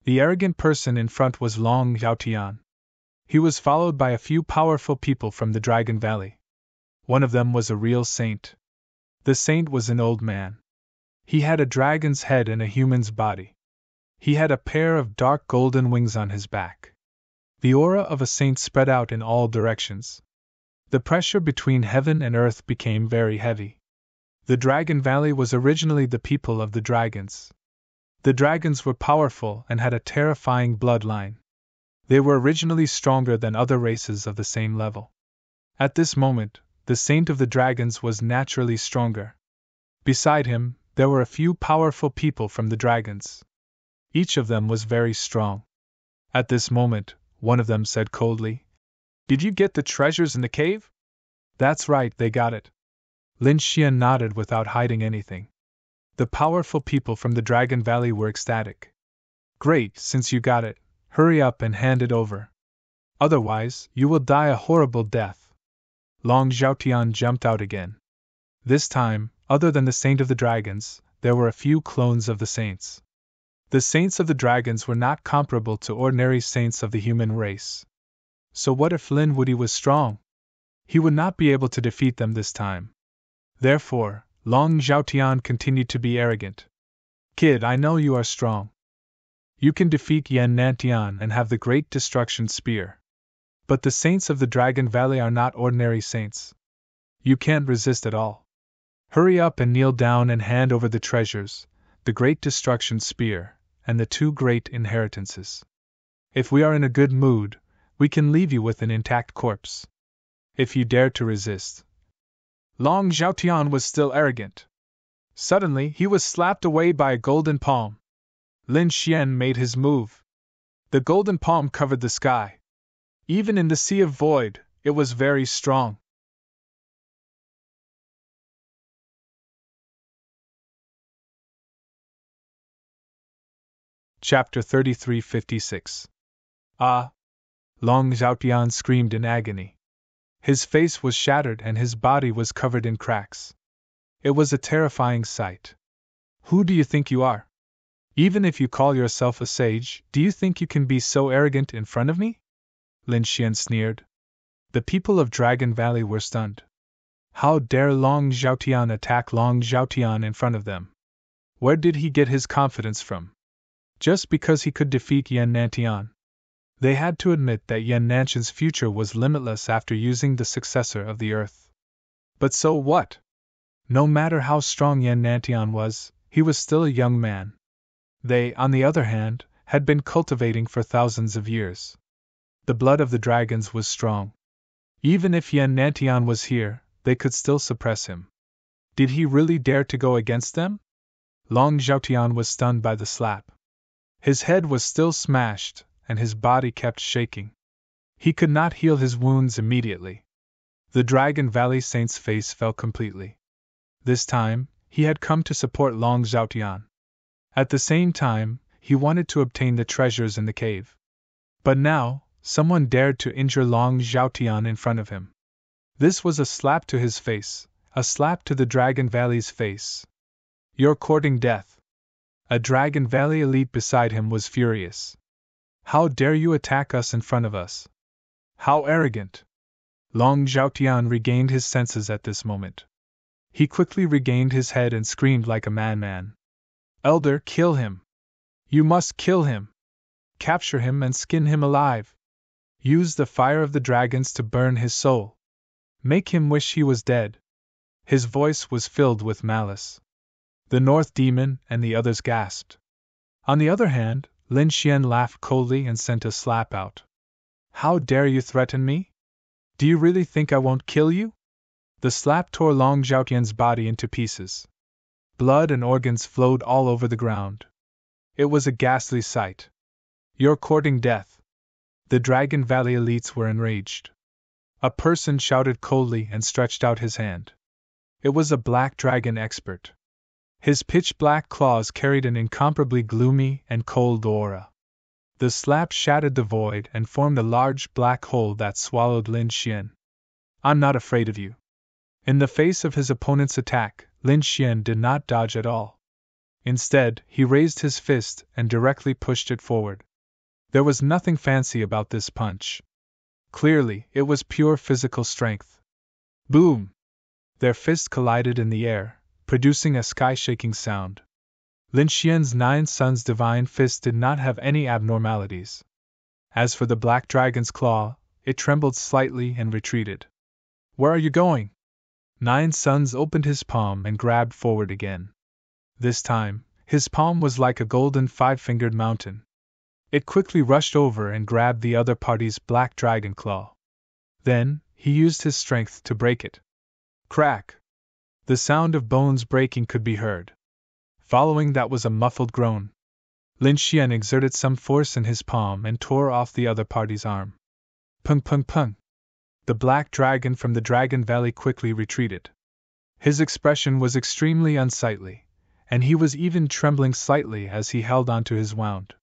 The arrogant person in front was Long Yaotian. He was followed by a few powerful people from the Dragon Valley. One of them was a real saint. The saint was an old man. He had a dragon's head and a human's body. He had a pair of dark golden wings on his back. The aura of a saint spread out in all directions. The pressure between heaven and earth became very heavy. The Dragon Valley was originally the people of the dragons. The dragons were powerful and had a terrifying bloodline. They were originally stronger than other races of the same level. At this moment, the saint of the dragons was naturally stronger. Beside him, there were a few powerful people from the dragons. Each of them was very strong. At this moment, one of them said coldly, Did you get the treasures in the cave? That's right, they got it. Lin Xian nodded without hiding anything. The powerful people from the Dragon Valley were ecstatic. Great, since you got it, hurry up and hand it over. Otherwise, you will die a horrible death. Long Zhaotian jumped out again. This time, other than the Saint of the Dragons, there were a few clones of the saints. The saints of the dragons were not comparable to ordinary saints of the human race. So what if Lin Wuyi was strong? He would not be able to defeat them this time. Therefore, Long Zhaotian continued to be arrogant. Kid, I know you are strong. You can defeat Yan Nantian and have the Great Destruction Spear. But the saints of the Dragon Valley are not ordinary saints. You can't resist at all. Hurry up and kneel down and hand over the treasures, the Great Destruction Spear, and the 2 great inheritances. If we are in a good mood, we can leave you with an intact corpse. If you dare to resist. Long Zhaotian was still arrogant. Suddenly, he was slapped away by a golden palm. Lin Xian made his move. The golden palm covered the sky. Even in the sea of void, it was very strong. Chapter 3356. Ah! Long Zhaotian screamed in agony. His face was shattered and his body was covered in cracks. It was a terrifying sight. Who do you think you are? Even if you call yourself a sage, do you think you can be so arrogant in front of me? Lin Xian sneered. The people of Dragon Valley were stunned. How dare Long Zhaotian attack Long Zhaotian in front of them? Where did he get his confidence from? Just because he could defeat Yan Nantian. They had to admit that Yan Nantian's future was limitless after using the successor of the earth. But so what? No matter how strong Yan Nantian was, he was still a young man. They, on the other hand, had been cultivating for thousands of years. The blood of the dragons was strong. Even if Yan Nantian was here, they could still suppress him. Did he really dare to go against them? Long Zhaotian was stunned by the slap. His head was still smashed, and his body kept shaking. He could not heal his wounds immediately. The Dragon Valley Saint's face fell completely. This time, he had come to support Long Zhaotian. At the same time, he wanted to obtain the treasures in the cave. But now, someone dared to injure Long Zhaotian in front of him. This was a slap to his face, a slap to the Dragon Valley's face. You're courting death. A Dragon Valley elite beside him was furious. How dare you attack us in front of us? How arrogant! Long Zhaotian regained his senses at this moment. He quickly regained his head and screamed like a madman. Elder, kill him! You must kill him! Capture him and skin him alive! Use the fire of the dragons to burn his soul! Make him wish he was dead! His voice was filled with malice. The North Demon and the others gasped. On the other hand, Lin Xian laughed coldly and sent a slap out. How dare you threaten me? Do you really think I won't kill you? The slap tore Long Zhaotian's body into pieces. Blood and organs flowed all over the ground. It was a ghastly sight. You're courting death. The Dragon Valley elites were enraged. A person shouted coldly and stretched out his hand. It was a black dragon expert. His pitch-black claws carried an incomparably gloomy and cold aura. The slap shattered the void and formed a large black hole that swallowed Lin Xian. I'm not afraid of you. In the face of his opponent's attack, Lin Xian did not dodge at all. Instead, he raised his fist and directly pushed it forward. There was nothing fancy about this punch. Clearly, it was pure physical strength. Boom! Their fists collided in the air, producing a sky-shaking sound. Lin Xian's 9 sons' divine fist did not have any abnormalities. As for the black dragon's claw, it trembled slightly and retreated. Where are you going? 9 sons opened his palm and grabbed forward again. This time, his palm was like a golden 5-fingered mountain. It quickly rushed over and grabbed the other party's black dragon claw. Then, he used his strength to break it. Crack! The sound of bones breaking could be heard. Following that was a muffled groan. Lin Xian exerted some force in his palm and tore off the other party's arm. Pung pung pung! The black dragon from the Dragon Valley quickly retreated. His expression was extremely unsightly, and he was even trembling slightly as he held onto his wound.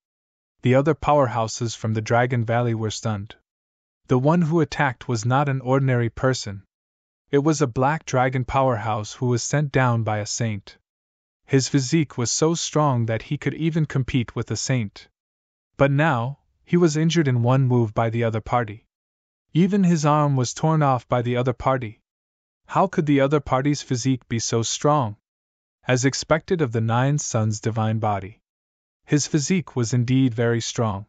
The other powerhouses from the Dragon Valley were stunned. The one who attacked was not an ordinary person. It was a black dragon powerhouse who was sent down by a saint. His physique was so strong that he could even compete with a saint. But now, he was injured in one move by the other party. Even his arm was torn off by the other party. How could the other party's physique be so strong? As expected of the Nine Suns' divine body. His physique was indeed very strong.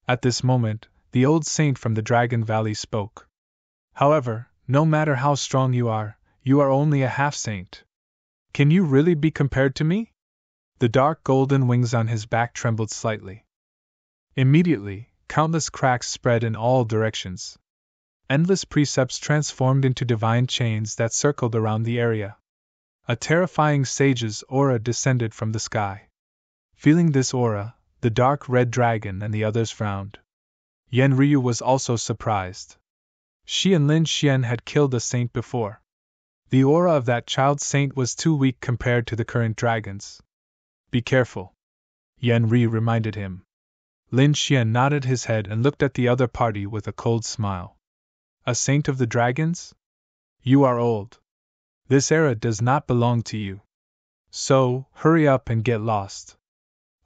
At this moment, the old saint from the Dragon Valley spoke. However, no matter how strong you are only a half-saint. Can you really be compared to me? The dark golden wings on his back trembled slightly. Immediately, countless cracks spread in all directions. Endless precepts transformed into divine chains that circled around the area. A terrifying sage's aura descended from the sky. Feeling this aura, the dark red dragon and the others frowned. Yen Ryu was also surprised. She and Lin Xian had killed a saint before. The aura of that child saint was too weak compared to the current dragons. Be careful, Yen Ryu reminded him. Lin Xian nodded his head and looked at the other party with a cold smile. A saint of the dragons? You are old. This era does not belong to you. So, hurry up and get lost.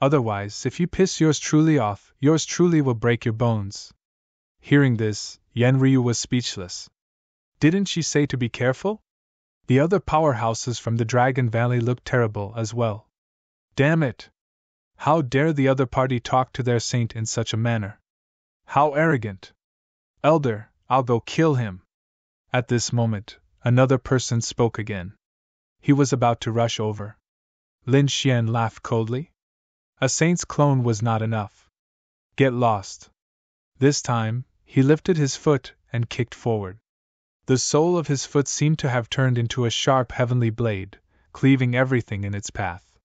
Otherwise, if you piss yours truly off, yours truly will break your bones. Hearing this, Yen Ryu was speechless. Didn't she say to be careful? The other powerhouses from the Dragon Valley looked terrible as well. Damn it! How dare the other party talk to their saint in such a manner? How arrogant! Elder, I'll go kill him. At this moment, another person spoke again. He was about to rush over. Lin Xian laughed coldly. A saint's clone was not enough. Get lost. This time, he lifted his foot and kicked forward. The sole of his foot seemed to have turned into a sharp heavenly blade, cleaving everything in its path.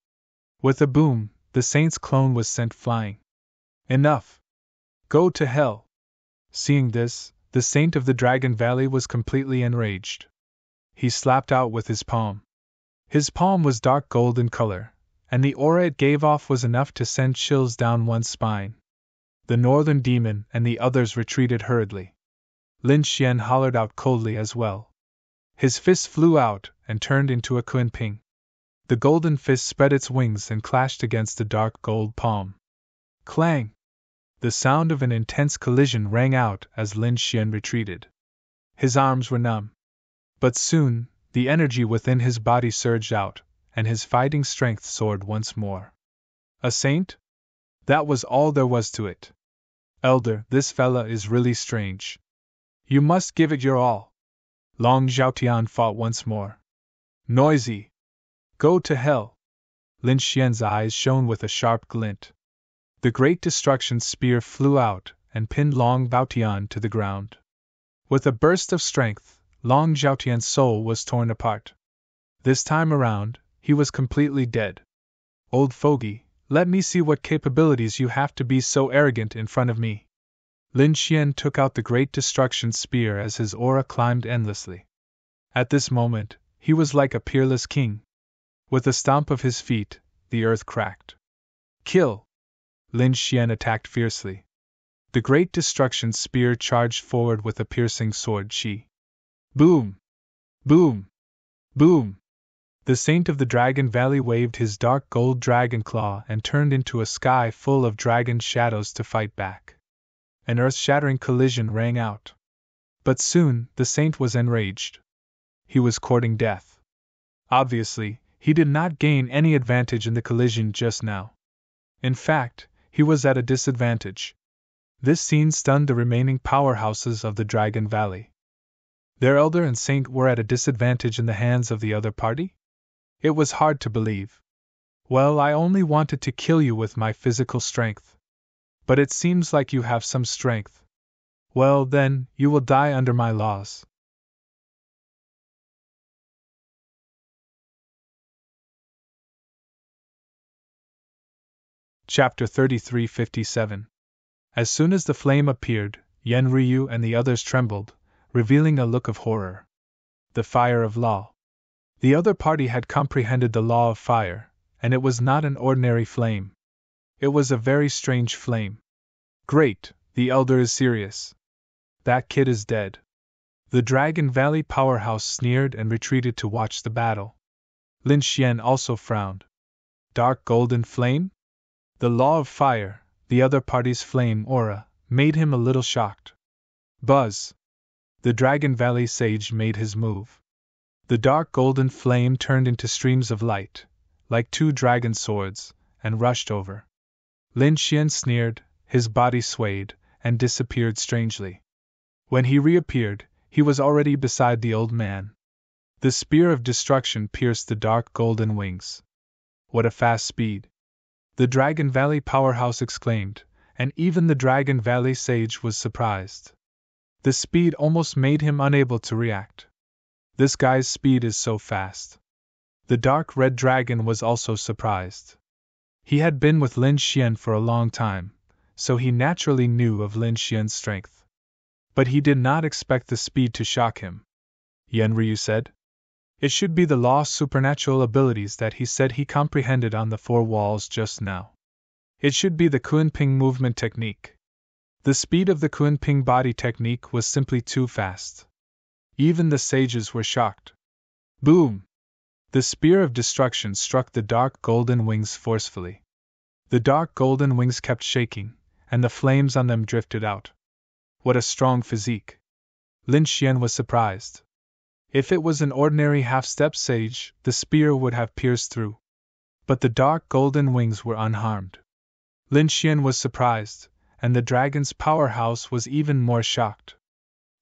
With a boom, the saint's clone was sent flying. Enough! Go to hell! Seeing this, the saint of the Dragon Valley was completely enraged. He slapped out with his palm. His palm was dark gold in color, and the aura it gave off was enough to send chills down one's spine. The northern demon and the others retreated hurriedly. Lin Xian hollered out coldly as well. His fist flew out and turned into a Kunping. The golden fist spread its wings and clashed against the dark gold palm. Clang! The sound of an intense collision rang out as Lin Xian retreated. His arms were numb. But soon, the energy within his body surged out, and his fighting strength soared once more. A saint? That was all there was to it. Elder, this fella is really strange. You must give it your all. Long Zhaotian fought once more. Noisy! Go to hell! Lin Xian's eyes shone with a sharp glint. The great destruction spear flew out and pinned Long Zhaotian to the ground. With a burst of strength, Long Zhaotian's soul was torn apart. This time around, he was completely dead. Old fogey, let me see what capabilities you have to be so arrogant in front of me. Lin Xian took out the great destruction spear as his aura climbed endlessly. At this moment, he was like a peerless king. With a stomp of his feet, the earth cracked. Kill! Lin Xian attacked fiercely. The great destruction spear charged forward with a piercing sword chi. Boom! Boom! Boom! The saint of the Dragon Valley waved his dark gold dragon claw and turned into a sky full of dragon shadows to fight back. An earth-shattering collision rang out. But soon, the saint was enraged. He was courting death. Obviously, he did not gain any advantage in the collision just now. In fact, he was at a disadvantage. This scene stunned the remaining powerhouses of the Dragon Valley. Their elder and saint were at a disadvantage in the hands of the other party? It was hard to believe. Well, I only wanted to kill you with my physical strength. But it seems like you have some strength. Well, then, you will die under my laws. Chapter 3357. As soon as the flame appeared, Yen Ryu and the others trembled, revealing a look of horror. The fire of law. The other party had comprehended the law of fire, and it was not an ordinary flame. It was a very strange flame. Great, the elder is serious. That kid is dead. The Dragon Valley powerhouse sneered and retreated to watch the battle. Lin Xian also frowned. Dark golden flame? The law of fire, the other party's flame aura, made him a little shocked. Buzz! The Dragon Valley sage made his move. The dark golden flame turned into streams of light, like two dragon swords, and rushed over. Lin Xian sneered, his body swayed, and disappeared strangely. When he reappeared, he was already beside the old man. The spear of destruction pierced the dark golden wings. What a fast speed! The Dragon Valley powerhouse exclaimed, and even the Dragon Valley sage was surprised. The speed almost made him unable to react. This guy's speed is so fast. The dark red dragon was also surprised. He had been with Lin Xian for a long time, so he naturally knew of Lin Xian's strength. But he did not expect the speed to shock him. Yan Ryu said. It should be the lost supernatural abilities that he said he comprehended on the four walls just now. It should be the Kunping movement technique. The speed of the Kunping body technique was simply too fast. Even the sages were shocked. Boom! The spear of destruction struck the dark golden wings forcefully. The dark golden wings kept shaking, and the flames on them drifted out. What a strong physique! Lin Xian was surprised. If it was an ordinary half-step sage, the spear would have pierced through. But the dark golden wings were unharmed. Lin Xian was surprised, and the dragon's powerhouse was even more shocked.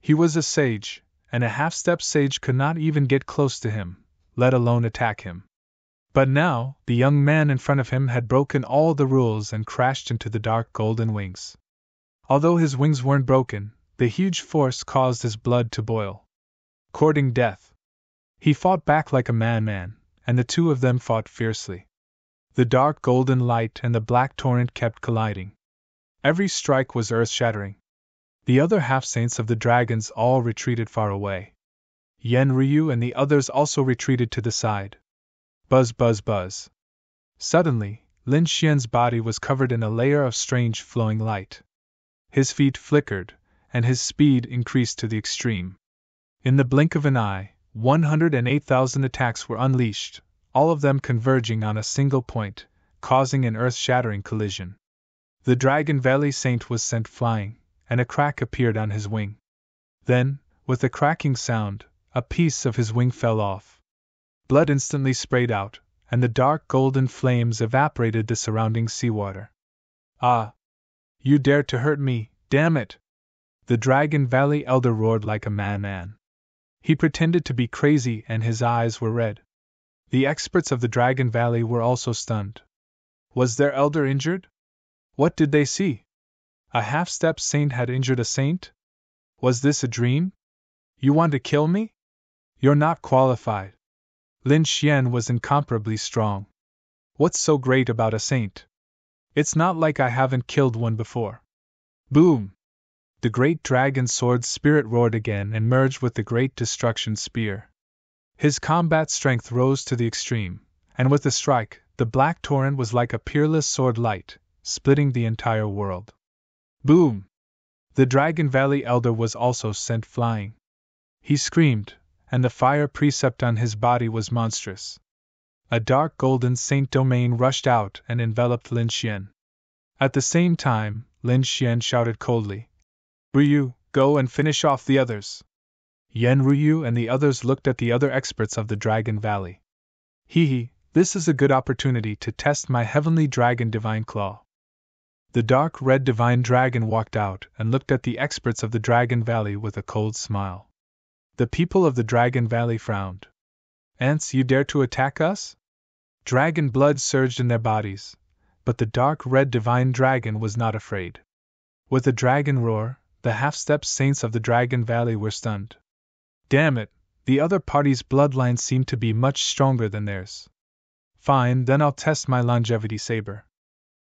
He was a sage, and a half-step sage could not even get close to him, let alone attack him. But now, the young man in front of him had broken all the rules and crashed into the dark golden wings. Although his wings weren't broken, the huge force caused his blood to boil. Courting death. He fought back like a madman, and the two of them fought fiercely. The dark golden light and the black torrent kept colliding. Every strike was earth-shattering. The other half-saints of the dragons all retreated far away. Yan Ryu and the others also retreated to the side. Buzz, buzz, buzz. Suddenly, Lin Xian's body was covered in a layer of strange flowing light. His feet flickered, and his speed increased to the extreme. In the blink of an eye, 108,000 attacks were unleashed, all of them converging on a single point, causing an earth-shattering collision. The Dragon Valley Saint was sent flying, and a crack appeared on his wing. Then, with a cracking sound, a piece of his wing fell off. Blood instantly sprayed out, and the dark golden flames evaporated the surrounding seawater. Ah! You dared to hurt me, damn it! The Dragon Valley Elder roared like a madman. He pretended to be crazy and his eyes were red. The experts of the Dragon Valley were also stunned. Was their elder injured? What did they see? A half-step saint had injured a saint? Was this a dream? You want to kill me? You're not qualified. Lin Xian was incomparably strong. What's so great about a saint? It's not like I haven't killed one before. Boom! The great dragon sword spirit roared again and merged with the great destruction spear. His combat strength rose to the extreme, and with a strike, the black torrent was like a peerless sword light, splitting the entire world. Boom! The Dragon Valley Elder was also sent flying. He screamed, and the fire precept on his body was monstrous. A dark golden saint domain rushed out and enveloped Lin Xian. At the same time, Lin Xian shouted coldly, Ryu, go and finish off the others. Yan Ryu and the others looked at the other experts of the Dragon Valley. Hee, this is a good opportunity to test my heavenly dragon Divine Claw. The dark red divine dragon walked out and looked at the experts of the Dragon Valley with a cold smile. The people of the Dragon Valley frowned. Ants, you dare to attack us? Dragon blood surged in their bodies, but the dark red divine dragon was not afraid. With a dragon roar, the half-step saints of the Dragon Valley were stunned. Damn it, the other party's bloodline seemed to be much stronger than theirs. Fine, then I'll test my longevity saber.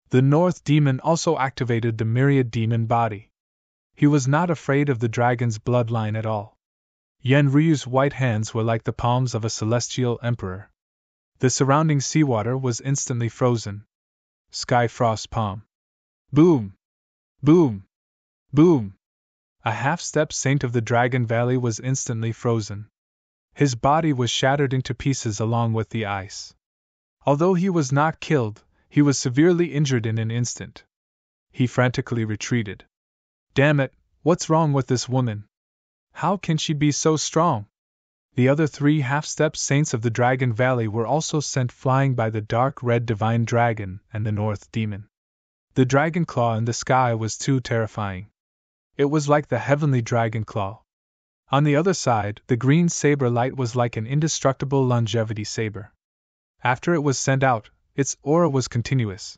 The North Demon also activated the myriad demon body. He was not afraid of the dragon's bloodline at all. Yan Ryu's white hands were like the palms of a celestial emperor. The surrounding seawater was instantly frozen. Sky frost palm. Boom! Boom! Boom! A half-step saint of the Dragon Valley was instantly frozen. His body was shattered into pieces along with the ice. Although he was not killed, he was severely injured in an instant. He frantically retreated. Damn it, what's wrong with this woman? How can she be so strong? The other 3 half-step saints of the Dragon Valley were also sent flying by the dark red divine dragon and the North demon. The dragon claw in the sky was too terrifying. It was like the heavenly dragon claw. On the other side, the green saber light was like an indestructible longevity saber. After it was sent out, its aura was continuous.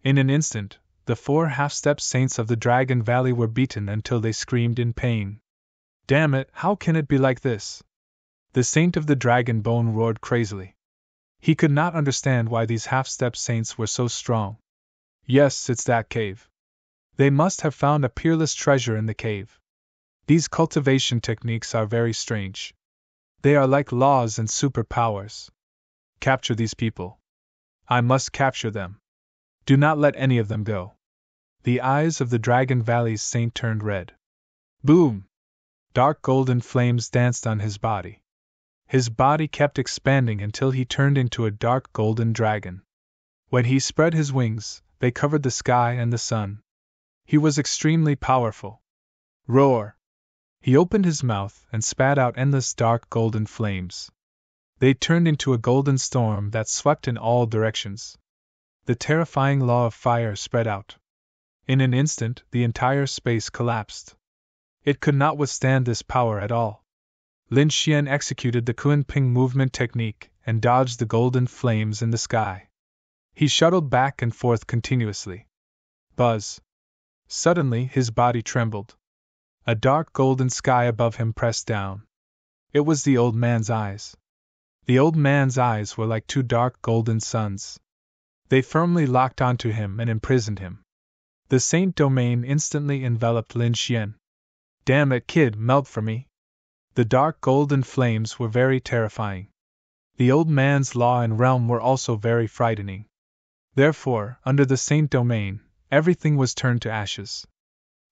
In an instant, the 4 half-step saints of the Dragon Valley were beaten until they screamed in pain. Damn it, how can it be like this? The saint of the dragon bone roared crazily. He could not understand why these half-step saints were so strong. Yes, it's that cave. They must have found a peerless treasure in the cave. These cultivation techniques are very strange. They are like laws and superpowers. Capture these people. I must capture them. Do not let any of them go. The eyes of the Dragon Valley's saint turned red. Boom! Dark golden flames danced on his body. His body kept expanding until he turned into a dark golden dragon. When he spread his wings, they covered the sky and the sun. He was extremely powerful. Roar! He opened his mouth and spat out endless dark golden flames. They turned into a golden storm that swept in all directions. The terrifying law of fire spread out. In an instant, the entire space collapsed. It could not withstand this power at all. Lin Xian executed the Kunping movement technique and dodged the golden flames in the sky. He shuttled back and forth continuously. Buzz! Suddenly, his body trembled. A dark golden sky above him pressed down. It was the old man's eyes. The old man's eyes were like 2 dark golden suns. They firmly locked onto him and imprisoned him. The Saint Domain instantly enveloped Lin Xian. Damn it, kid, melt for me. The dark golden flames were very terrifying. The old man's law and realm were also very frightening. Therefore, under the Saint Domain, everything was turned to ashes.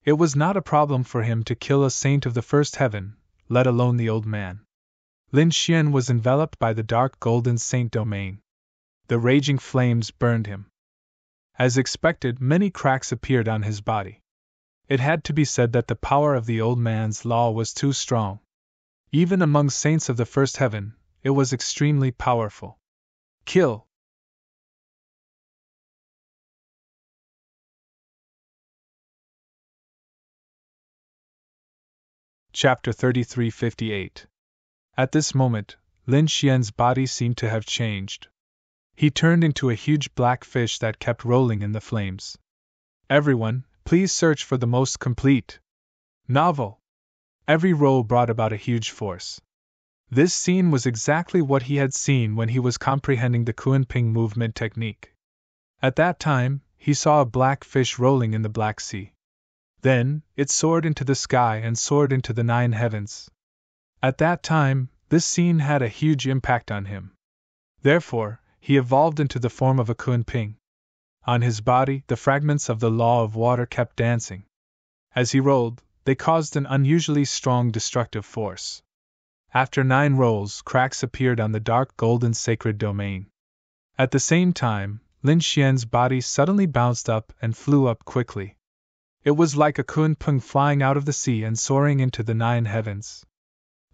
It was not a problem for him to kill a saint of the first heaven, let alone the old man. Lin Xian was enveloped by the dark golden Saint Domain. The raging flames burned him. As expected, many cracks appeared on his body. It had to be said that the power of the old man's law was too strong. Even among saints of the first heaven, it was extremely powerful. Kill! Chapter 3358. At this moment, Lin Xian's body seemed to have changed. He turned into a huge black fish that kept rolling in the flames. Everyone, please search for the most complete novel. Every roll brought about a huge force. This scene was exactly what he had seen when he was comprehending the Kunping movement technique. At that time, he saw a black fish rolling in the Black Sea. Then, it soared into the sky and soared into the 9 heavens. At that time, this scene had a huge impact on him. Therefore, he evolved into the form of a Kunping. On his body, the fragments of the law of water kept dancing. As he rolled, they caused an unusually strong destructive force. After 9 rolls, cracks appeared on the dark golden sacred domain. At the same time, Lin Xian's body suddenly bounced up and flew up quickly. It was like a Kunping flying out of the sea and soaring into the 9 heavens.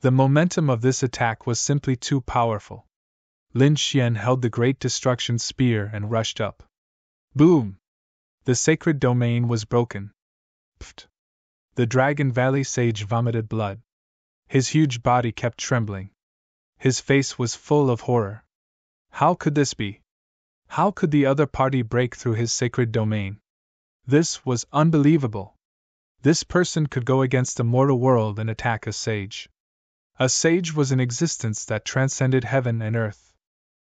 The momentum of this attack was simply too powerful. Lin Xian held the great destruction spear and rushed up. Boom! The sacred domain was broken. Pfft! The Dragon Valley sage vomited blood. His huge body kept trembling. His face was full of horror. How could this be? How could the other party break through his sacred domain? This was unbelievable. This person could go against the mortal world and attack a sage. A sage was an existence that transcended heaven and earth.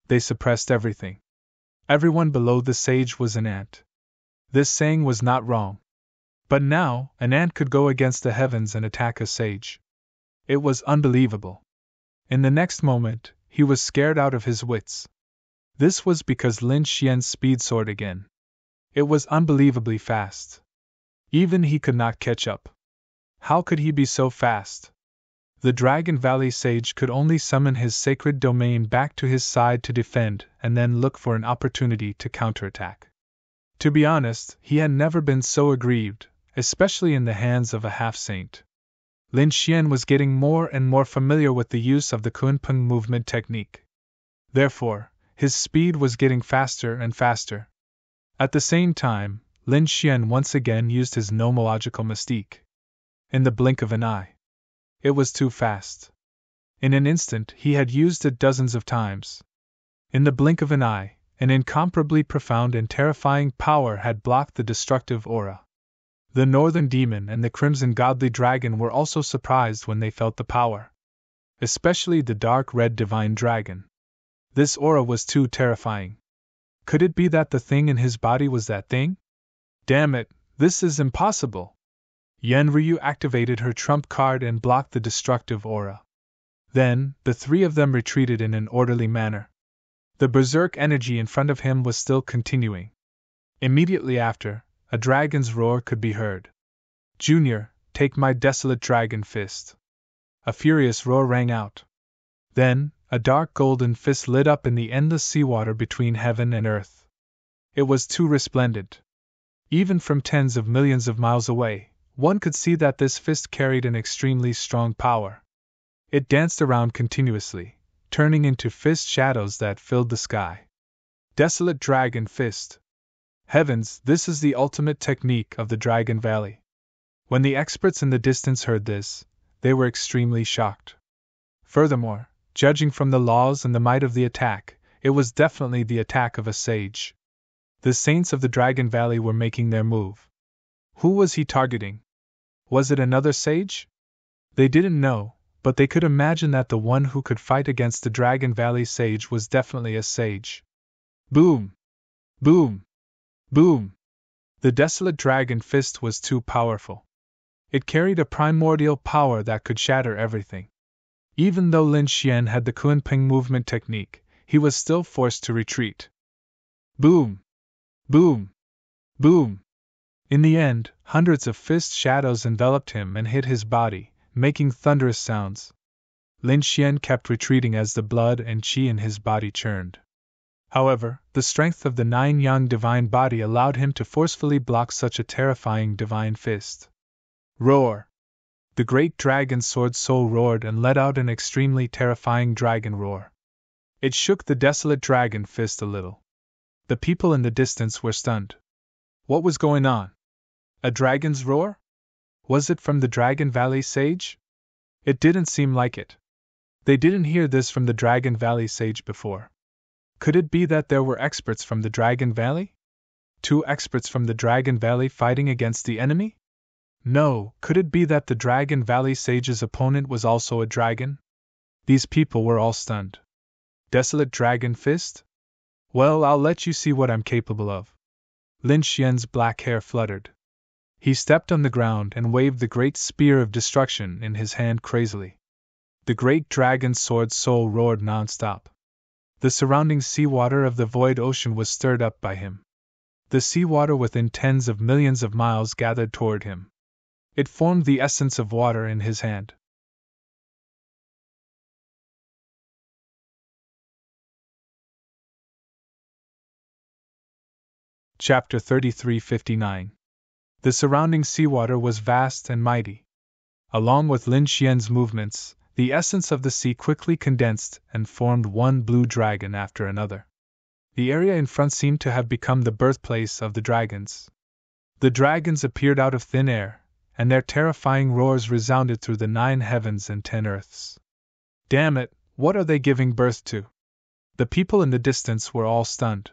They suppressed everything. Everyone below the sage was an ant. This saying was not wrong. But now, an ant could go against the heavens and attack a sage. It was unbelievable. In the next moment, he was scared out of his wits. This was because Lin Xian's speed soared again. It was unbelievably fast. Even he could not catch up. How could he be so fast? The Dragon Valley sage could only summon his sacred domain back to his side to defend and then look for an opportunity to counterattack. To be honest, he had never been so aggrieved, especially in the hands of a half-saint. Lin Xian was getting more and more familiar with the use of the Kunpeng movement technique. Therefore, his speed was getting faster and faster. At the same time, Lin Xian once again used his nomological mystique. In the blink of an eye. It was too fast. In an instant he had used it dozens of times. In the blink of an eye, an incomparably profound and terrifying power had blocked the destructive aura. The Northern Demon and the Crimson Godly Dragon were also surprised when they felt the power. Especially the dark red Divine Dragon. This aura was too terrifying. Could it be that the thing in his body was that thing? Damn it, this is impossible! Yen Ryu activated her trump card and blocked the destructive aura. Then, the three of them retreated in an orderly manner. The berserk energy in front of him was still continuing. Immediately after, a dragon's roar could be heard. Junior, take my desolate dragon fist. A furious roar rang out. Then, a dark golden fist lit up in the endless seawater between heaven and earth. It was too resplendent. Even from tens of millions of miles away, one could see that this fist carried an extremely strong power. It danced around continuously, turning into fist shadows that filled the sky. Desolate Dragon Fist. Heavens, this is the ultimate technique of the Dragon Valley. When the experts in the distance heard this, they were extremely shocked. Furthermore, judging from the laws and the might of the attack, it was definitely the attack of a sage. The saints of the Dragon Valley were making their move. Who was he targeting? Was it another sage? They didn't know, but they could imagine that the one who could fight against the Dragon Valley sage was definitely a sage. Boom! Boom! Boom! The desolate dragon fist was too powerful. It carried a primordial power that could shatter everything. Even though Lin Xian had the Kunpeng movement technique, he was still forced to retreat. Boom! Boom! Boom! In the end, hundreds of fist shadows enveloped him and hit his body, making thunderous sounds. Lin Xian kept retreating as the blood and qi in his body churned. However, the strength of the 9-yang divine body allowed him to forcefully block such a terrifying divine fist. Roar! The great dragon sword soul roared and let out an extremely terrifying dragon roar. It shook the desolate dragon fist a little. The people in the distance were stunned. What was going on? A dragon's roar? Was it from the Dragon Valley sage? It didn't seem like it. They didn't hear this from the Dragon Valley sage before. Could it be that there were experts from the Dragon Valley? 2 experts from the Dragon Valley fighting against the enemy? No, could it be that the Dragon Valley sage's opponent was also a dragon? These people were all stunned. Desolate Dragon Fist? Well, I'll let you see what I'm capable of. Lin Xian's black hair fluttered. He stepped on the ground and waved the great spear of destruction in his hand crazily. The great dragon's sword soul roared non-stop. The surrounding seawater of the void ocean was stirred up by him. The seawater within tens of millions of miles gathered toward him. It formed the essence of water in his hand. Chapter 3359. The surrounding seawater was vast and mighty. Along with Lin Xian's movements, the essence of the sea quickly condensed and formed one blue dragon after another. The area in front seemed to have become the birthplace of the dragons. The dragons appeared out of thin air, and their terrifying roars resounded through the 9 heavens and 10 earths. Damn it, what are they giving birth to? The people in the distance were all stunned.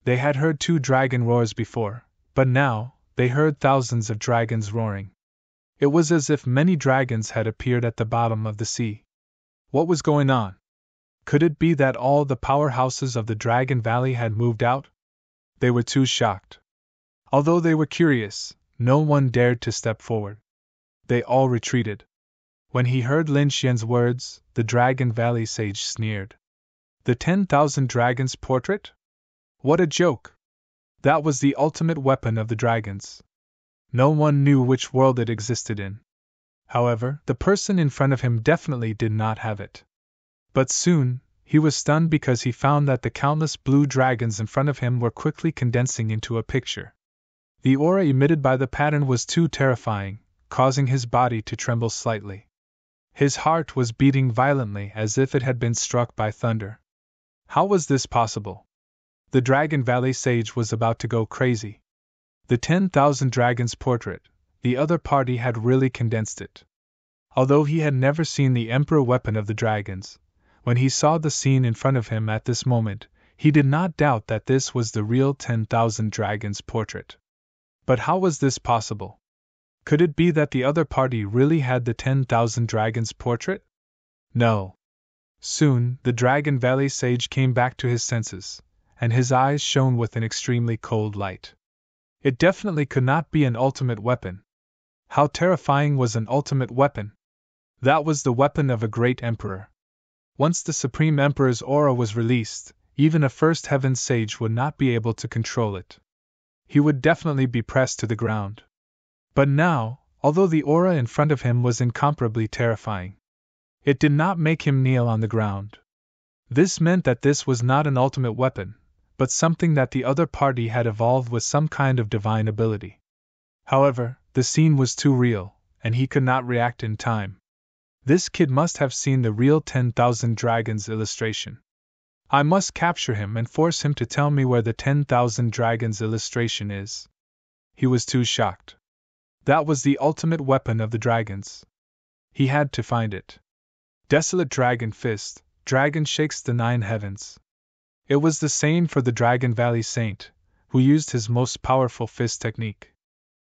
They had heard 2 dragon roars before, but now, they heard thousands of dragons roaring. It was as if many dragons had appeared at the bottom of the sea. What was going on? Could it be that all the powerhouses of the Dragon Valley had moved out? They were too shocked. Although they were curious, no one dared to step forward. They all retreated. When he heard Lin Xian's words, the Dragon Valley sage sneered. The 10,000 Dragons portrait? What a joke! That was the ultimate weapon of the dragons. No one knew which world it existed in. However, the person in front of him definitely did not have it. But soon, he was stunned because he found that the countless blue dragons in front of him were quickly condensing into a picture. The aura emitted by the pattern was too terrifying, causing his body to tremble slightly. His heart was beating violently as if it had been struck by thunder. How was this possible? The Dragon Valley sage was about to go crazy. The 10,000 Dragons portrait, the other party had really condensed it. Although he had never seen the Emperor weapon of the dragons, when he saw the scene in front of him at this moment, he did not doubt that this was the real 10,000 Dragons portrait. But how was this possible? Could it be that the other party really had the 10,000 Dragons portrait? No. Soon, the Dragon Valley sage came back to his senses, and his eyes shone with an extremely cold light. It definitely could not be an ultimate weapon. How terrifying was an ultimate weapon? That was the weapon of a great emperor. Once the Supreme Emperor's aura was released, even a First Heaven sage would not be able to control it. He would definitely be pressed to the ground. But now, although the aura in front of him was incomparably terrifying, it did not make him kneel on the ground. This meant that this was not an ultimate weapon, but something that the other party had evolved with some kind of divine ability. However, the scene was too real, and he could not react in time. This kid must have seen the real 10,000 Dragons illustration. I must capture him and force him to tell me where the 10,000 Dragons illustration is. He was too shocked. That was the ultimate weapon of the dragons. He had to find it. Desolate Dragon Fist, Dragon shakes the 9 heavens. It was the same for the Dragon Valley Saint, who used his most powerful fist technique.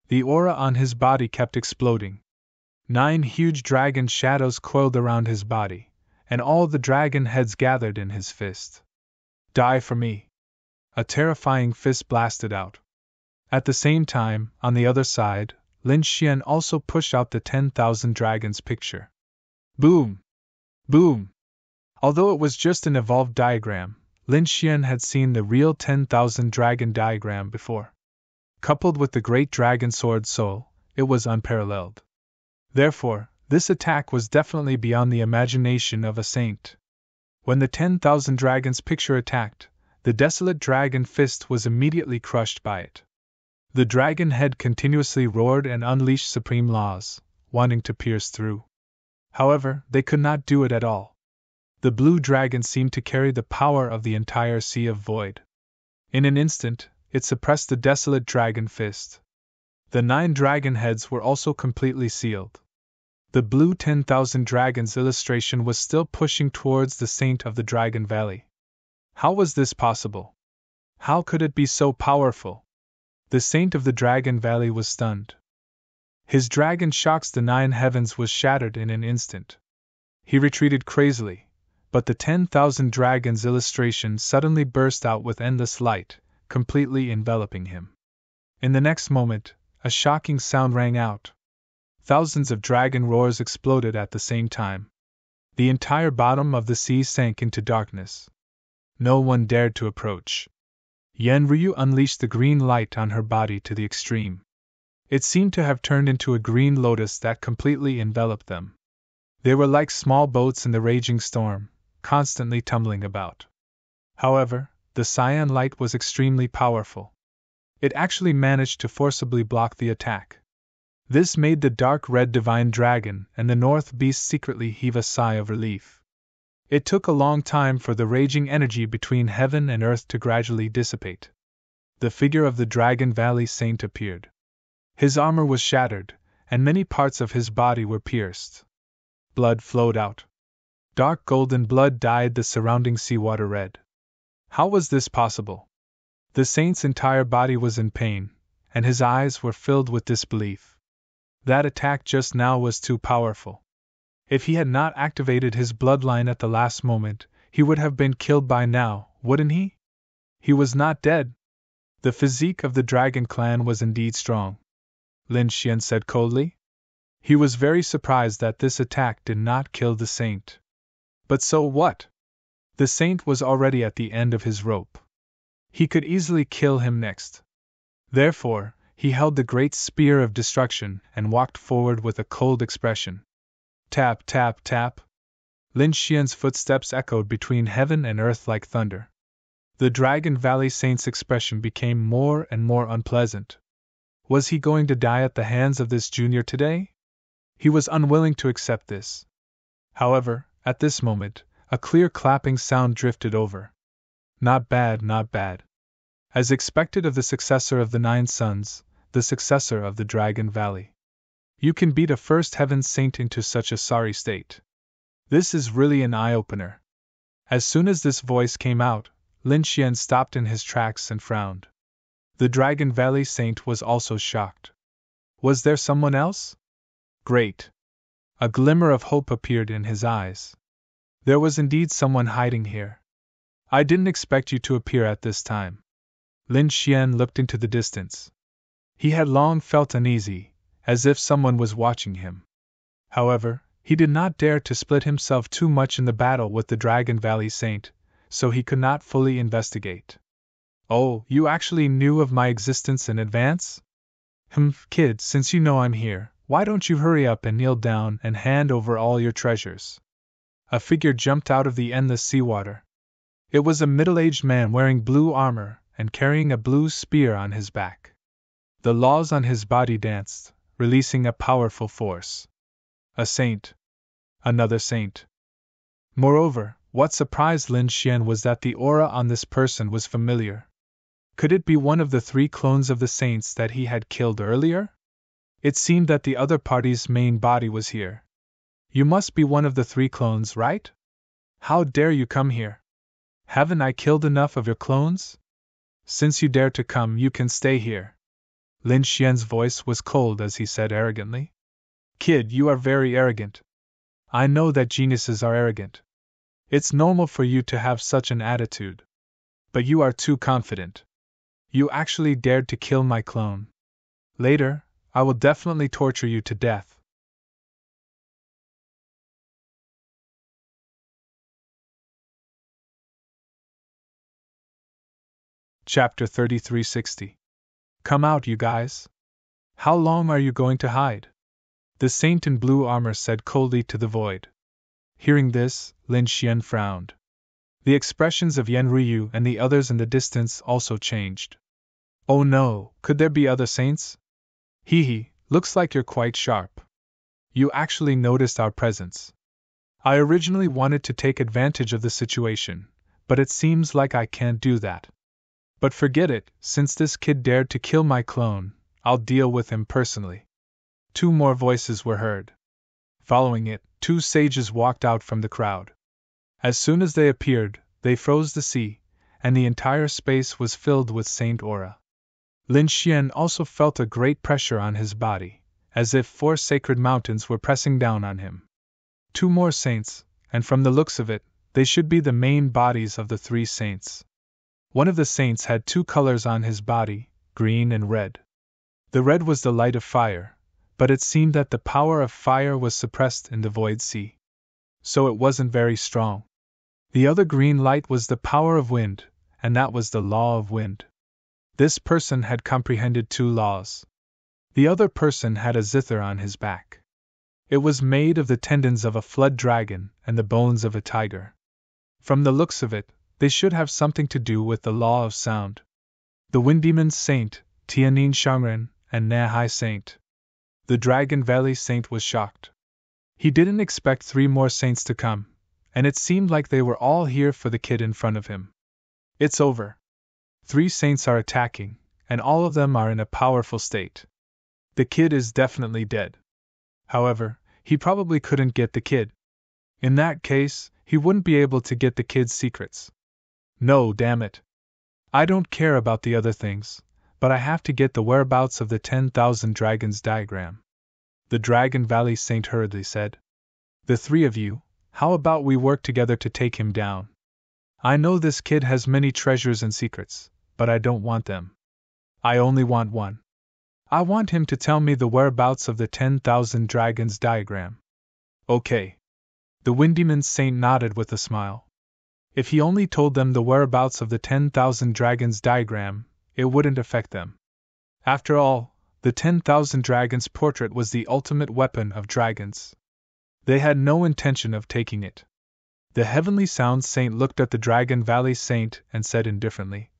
The aura on his body kept exploding. 9 huge dragon shadows coiled around his body, and all the dragon heads gathered in his fist. Die for me! A terrifying fist blasted out. At the same time, on the other side, Lin Xian also pushed out the 10,000 dragons picture. Boom! Boom! Although it was just an evolved diagram, Lin Xian had seen the real 10,000 dragon diagram before. Coupled with the great dragon sword soul, it was unparalleled. Therefore, this attack was definitely beyond the imagination of a saint. When the 10,000 dragons picture attacked, the desolate dragon fist was immediately crushed by it. The dragon head continuously roared and unleashed supreme laws, wanting to pierce through. However, they could not do it at all. The blue dragon seemed to carry the power of the entire Sea of Void. In an instant, it suppressed the desolate dragon fist. The 9 dragon heads were also completely sealed. The blue 10,000 dragons illustration was still pushing towards the Saint of the Dragon Valley. How was this possible? How could it be so powerful? The Saint of the Dragon Valley was stunned. His dragon shocks the 9 heavens was shattered in an instant. He retreated crazily, but the 10,000 dragons illustration suddenly burst out with endless light, completely enveloping him. In the next moment, a shocking sound rang out. Thousands of dragon roars exploded at the same time. The entire bottom of the sea sank into darkness. No one dared to approach. Yen Ryu unleashed the green light on her body to the extreme. It seemed to have turned into a green lotus that completely enveloped them. They were like small boats in the raging storm, constantly tumbling about. However, the cyan light was extremely powerful. It actually managed to forcibly block the attack. This made the dark red divine dragon and the north beast secretly heave a sigh of relief. It took a long time for the raging energy between heaven and earth to gradually dissipate. The figure of the Dragon Valley Saint appeared. His armor was shattered, and many parts of his body were pierced. Blood flowed out. Dark golden blood dyed the surrounding seawater red. How was this possible? The saint's entire body was in pain, and his eyes were filled with disbelief. That attack just now was too powerful. If he had not activated his bloodline at the last moment, he would have been killed by now, wouldn't he? He was not dead. The physique of the Dragon Clan was indeed strong, Lin Xian said coldly. He was very surprised that this attack did not kill the saint. But so what? The saint was already at the end of his rope. He could easily kill him next. Therefore, he held the great spear of destruction and walked forward with a cold expression. Tap, tap, tap. Lin Xian's footsteps echoed between heaven and earth like thunder. The Dragon Valley Saint's expression became more and more unpleasant. Was he going to die at the hands of this junior today? He was unwilling to accept this. However, at this moment, a clear clapping sound drifted over. Not bad, not bad. As expected of the successor of the 9 sons, the successor of the Dragon Valley. You can beat a first heaven saint into such a sorry state. This is really an eye-opener. As soon as this voice came out, Lin Xian stopped in his tracks and frowned. The Dragon Valley Saint was also shocked. Was there someone else? Great! A glimmer of hope appeared in his eyes. There was indeed someone hiding here. I didn't expect you to appear at this time. Lin Xian looked into the distance. He had long felt uneasy, as if someone was watching him. However, he did not dare to split himself too much in the battle with the Dragon Valley Saint, so he could not fully investigate. Oh, you actually knew of my existence in advance? Kid, since you know I'm here, why don't you hurry up and kneel down and hand over all your treasures? A figure jumped out of the endless seawater. It was a middle-aged man wearing blue armor and carrying a blue spear on his back. The laws on his body danced, releasing a powerful force. A saint. Another saint. Moreover, what surprised Lin Xian was that the aura on this person was familiar. Could it be one of the 3 clones of the saints that he had killed earlier? It seemed that the other party's main body was here. You must be one of the 3 clones, right? How dare you come here? Haven't I killed enough of your clones? Since you dare to come, you can stay here. Lin Xian's voice was cold as he said arrogantly. Kid, you are very arrogant. I know that geniuses are arrogant. It's normal for you to have such an attitude. But you are too confident. You actually dared to kill my clone. Later, I will definitely torture you to death. Chapter 3360. Come out, you guys. How long are you going to hide? The saint in blue armor said coldly to the void. Hearing this, Lin Xian frowned. The expressions of Yan Ryu and the others in the distance also changed. Oh no, could there be other saints? Hee, looks like you're quite sharp. You actually noticed our presence. I originally wanted to take advantage of the situation, but it seems like I can't do that. But forget it, since this kid dared to kill my clone, I'll deal with him personally. 2 more voices were heard. Following it, 2 sages walked out from the crowd. As soon as they appeared, they froze the sea, and the entire space was filled with saint aura. Lin Xian also felt a great pressure on his body, as if 4 sacred mountains were pressing down on him. 2 more saints, and from the looks of it, they should be the main bodies of the 3 saints. One of the saints had 2 colors on his body, green and red. The red was the light of fire, but it seemed that the power of fire was suppressed in the void sea. So it wasn't very strong. The other green light was the power of wind, and that was the law of wind. This person had comprehended 2 laws. The other person had a zither on his back. It was made of the tendons of a flood dragon and the bones of a tiger. From the looks of it, they should have something to do with the law of sound. The Wind Demon's Saint, Tianin Shangren, and Nahai Saint. The Dragon Valley Saint was shocked. He didn't expect 3 more saints to come, and it seemed like they were all here for the kid in front of him. It's over. 3 saints are attacking, and all of them are in a powerful state. The kid is definitely dead. However, he probably couldn't get the kid. In that case, he wouldn't be able to get the kid's secrets. No, damn it. I don't care about the other things, but I have to get the whereabouts of the 10,000 dragons diagram. The Dragon Valley Saint hurriedly said. The 3 of you, how about we work together to take him down? I know this kid has many treasures and secrets, but I don't want them. I only want one. I want him to tell me the whereabouts of the 10,000 dragons diagram. Okay. The Wind Demon's Saint nodded with a smile. If he only told them the whereabouts of the 10,000 dragons diagram, it wouldn't affect them. After all, the 10,000 dragons portrait was the ultimate weapon of dragons. They had no intention of taking it. The Heavenly Sound Saint looked at the Dragon Valley Saint and said indifferently,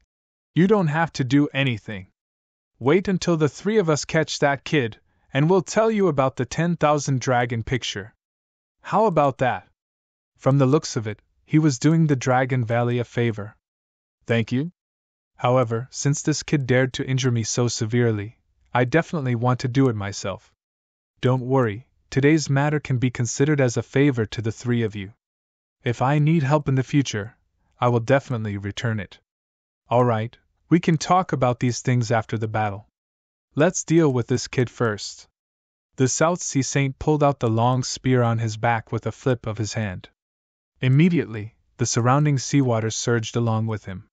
"You don't have to do anything. Wait until the three of us catch that kid, and we'll tell you about the 10,000 dragon picture. How about that?" From the looks of it, he was doing the Dragon Valley a favor. "Thank you. However, since this kid dared to injure me so severely, I definitely want to do it myself. Don't worry, today's matter can be considered as a favor to the three of you. If I need help in the future, I will definitely return it. All right, we can talk about these things after the battle. Let's deal with this kid first." The South Sea Saint pulled out the long spear on his back with a flip of his hand. Immediately, the surrounding sea waters surged along with him.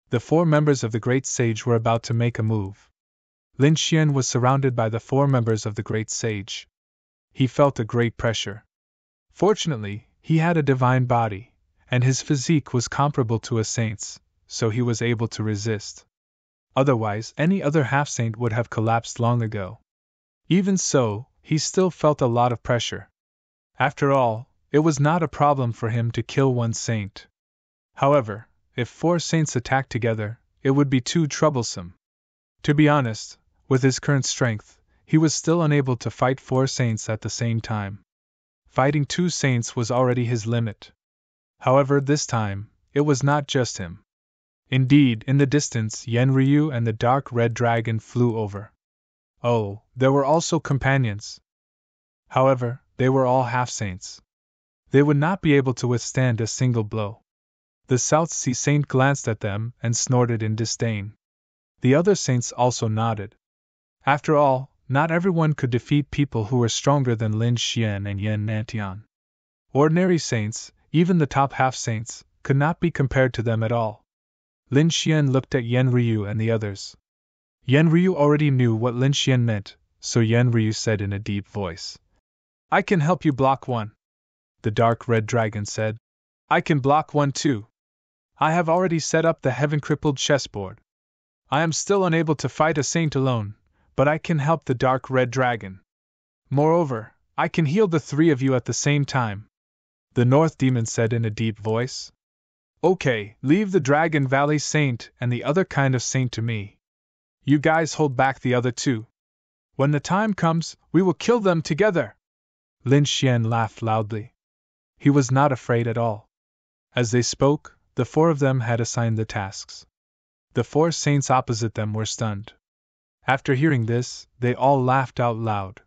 The four members of the Great Sage were about to make a move. Lin Xian was surrounded by the four members of the Great Sage. He felt a great pressure. Fortunately, he had a divine body, and his physique was comparable to a saint's, so he was able to resist. Otherwise, any other half-saint would have collapsed long ago. Even so, he still felt a lot of pressure. After all, it was not a problem for him to kill one saint. However, if four saints attacked together, it would be too troublesome. To be honest, with his current strength, he was still unable to fight four saints at the same time. Fighting two saints was already his limit. However, this time, it was not just him. Indeed, in the distance, Yen Ryu and the dark red dragon flew over. Oh, there were also companions. However, they were all half-saints. They would not be able to withstand a single blow. The South Sea Saint glanced at them and snorted in disdain. The other saints also nodded. After all, not everyone could defeat people who were stronger than Lin Xian and Yen Nantian. Ordinary saints, even the top half-saints, could not be compared to them at all. Lin Xian looked at Yen Ryu and the others. Yen Ryu already knew what Lin Xian meant, so Yen Ryu said in a deep voice, "I can help you block one." The dark red dragon said, "I can block one too. I have already set up the heaven-crippled chessboard. I am still unable to fight a saint alone, but I can help the dark red dragon. Moreover, I can heal the three of you at the same time." The North Demon said in a deep voice, "Okay, leave the Dragon Valley Saint and the other kind of saint to me. You guys hold back the other two. When the time comes, we will kill them together." Lin Xian laughed loudly. He was not afraid at all. As they spoke, the four of them had assigned the tasks. The four saints opposite them were stunned. After hearing this, they all laughed out loud.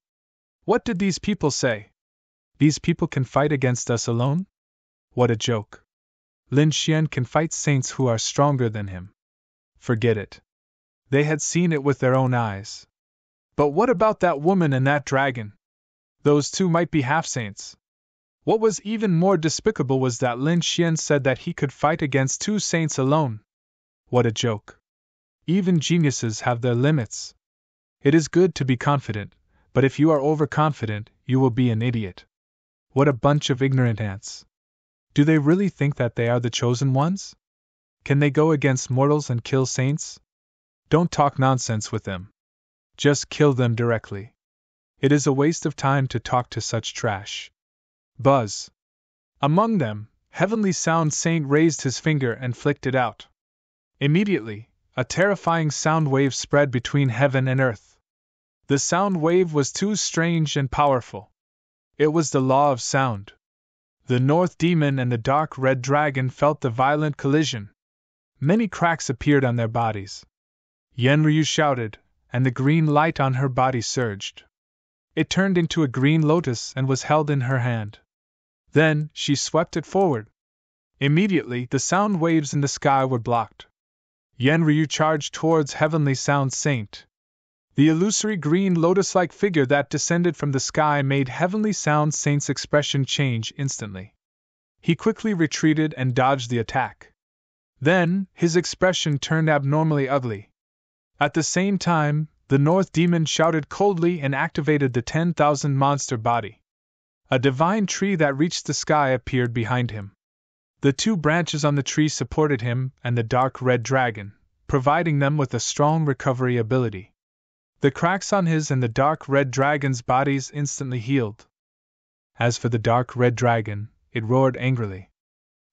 What did these people say? These people can fight against us alone? What a joke. Lin Xian can fight saints who are stronger than him. Forget it. They had seen it with their own eyes. But what about that woman and that dragon? Those two might be half-saints. What was even more despicable was that Lin Xian said that he could fight against two saints alone. What a joke. Even geniuses have their limits. It is good to be confident, but if you are overconfident, you will be an idiot. What a bunch of ignorant ants. Do they really think that they are the chosen ones? Can they go against mortals and kill saints? Don't talk nonsense with them. Just kill them directly. It is a waste of time to talk to such trash. Buzz. Among them, Heavenly Sound Saint raised his finger and flicked it out. Immediately, a terrifying sound wave spread between heaven and earth. The sound wave was too strange and powerful. It was the law of sound. The North Demon and the dark red dragon felt the violent collision. Many cracks appeared on their bodies. Yen Ryu shouted, and the green light on her body surged. It turned into a green lotus and was held in her hand. Then, she swept it forward. Immediately, the sound waves in the sky were blocked. Yen Ryu charged towards Heavenly Sound Saint. The illusory green lotus-like figure that descended from the sky made Heavenly Sound Saint's expression change instantly. He quickly retreated and dodged the attack. Then, his expression turned abnormally ugly. At the same time, the North Demon shouted coldly and activated the 10,000 monster body. A divine tree that reached the sky appeared behind him. The two branches on the tree supported him and the dark red dragon, providing them with a strong recovery ability. The cracks on his and the dark red dragon's bodies instantly healed. As for the dark red dragon, it roared angrily.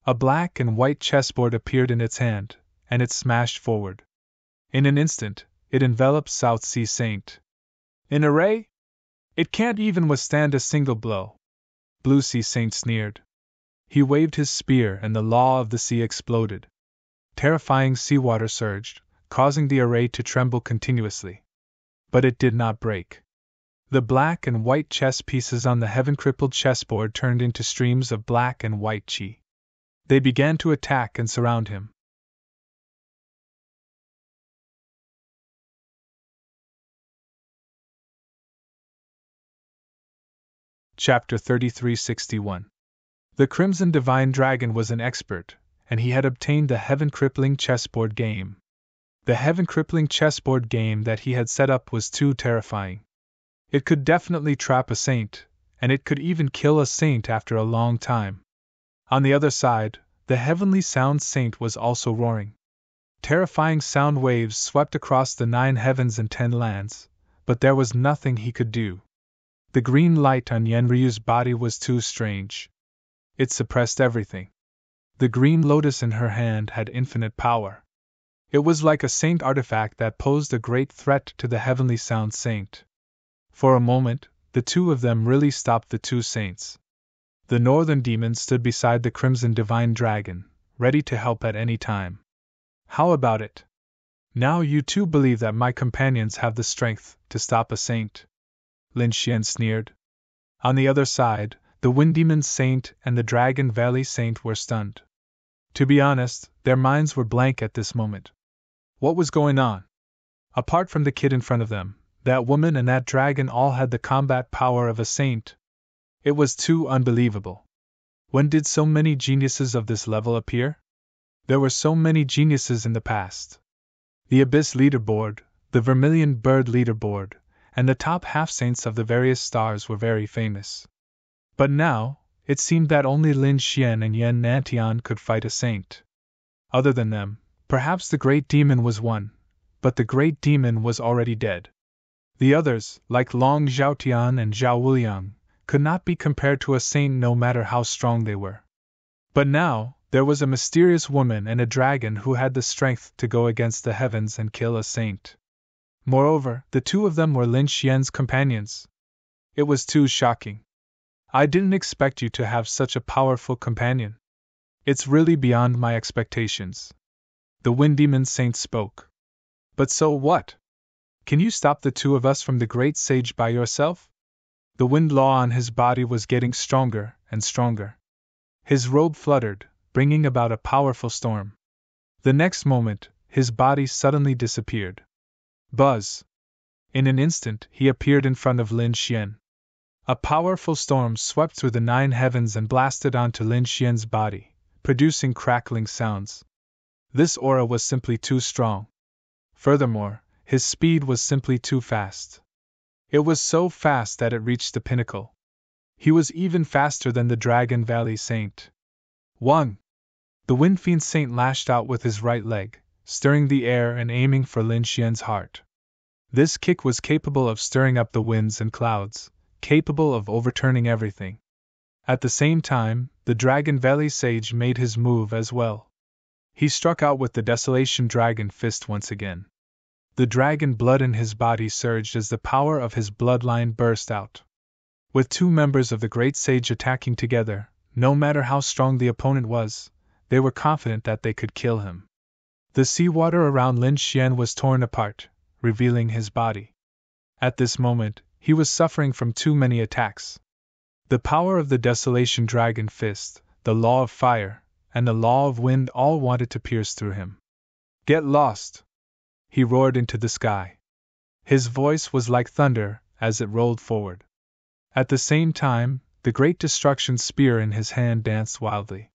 A black and white chessboard appeared in its hand, and it smashed forward. In an instant, it enveloped South Sea Saint. In array? It can't even withstand a single blow. Blue Sea Saint sneered. He waved his spear and the law of the sea exploded. Terrifying seawater surged, causing the array to tremble continuously. But it did not break. The black and white chess pieces on the heaven-crippled chessboard turned into streams of black and white chi. They began to attack and surround him. Chapter 3361. The Crimson Divine Dragon was an expert, and he had obtained the heaven-crippling chessboard game. The heaven-crippling chessboard game that he had set up was too terrifying. It could definitely trap a saint, and it could even kill a saint after a long time. On the other side, the heavenly sound saint was also roaring. Terrifying sound waves swept across the 9 heavens and 10 lands, but there was nothing he could do. The green light on Yenryu's body was too strange. It suppressed everything. The green lotus in her hand had infinite power. It was like a saint artifact that posed a great threat to the heavenly sound saint. For a moment, the two of them really stopped the two saints. The northern demon stood beside the Crimson Divine Dragon, ready to help at any time. How about it? Now you too believe that my companions have the strength to stop a saint? Lin Xian sneered. On the other side, the Wind Demon Saint and the Dragon Valley Saint were stunned. To be honest, their minds were blank at this moment. What was going on? Apart from the kid in front of them, that woman and that dragon all had the combat power of a saint. It was too unbelievable. When did so many geniuses of this level appear? There were so many geniuses in the past. The Abyss Leaderboard, the Vermilion Bird Leaderboard, and the top half-saints of the various stars were very famous. But now, it seemed that only Lin Xian and Yan Nantian could fight a saint. Other than them, perhaps the Great Demon was one, but the Great Demon was already dead. The others, like Long Zhaotian and Zhao Wuliang, could not be compared to a saint no matter how strong they were. But now, there was a mysterious woman and a dragon who had the strength to go against the heavens and kill a saint. Moreover, the two of them were Lin Xian's companions. It was too shocking. I didn't expect you to have such a powerful companion. It's really beyond my expectations. The Wind Demon Saint spoke. But so what? Can you stop the two of us from the great sage by yourself? The wind law on his body was getting stronger and stronger. His robe fluttered, bringing about a powerful storm. The next moment, his body suddenly disappeared. Buzz! In an instant, he appeared in front of Lin Xian. A powerful storm swept through the 9 heavens and blasted onto Lin Xian's body, producing crackling sounds. This aura was simply too strong. Furthermore, his speed was simply too fast. It was so fast that it reached the pinnacle. He was even faster than the Dragon Valley Saint. 1. The Wind Fiend Saint lashed out with his right leg, stirring the air and aiming for Lin Xian's heart. This kick was capable of stirring up the winds and clouds, capable of overturning everything. At the same time, the Dragon Valley Sage made his move as well. He struck out with the Desolation Dragon Fist once again. The dragon blood in his body surged as the power of his bloodline burst out. With two members of the Great Sage attacking together, no matter how strong the opponent was, they were confident that they could kill him. The seawater around Lin Xian was torn apart, revealing his body. At this moment, he was suffering from too many attacks. The power of the Desolation Dragon Fist, the Law of Fire, and the Law of Wind all wanted to pierce through him. Get lost! He roared into the sky. His voice was like thunder as it rolled forward. At the same time, the Great Destruction Spear in his hand danced wildly.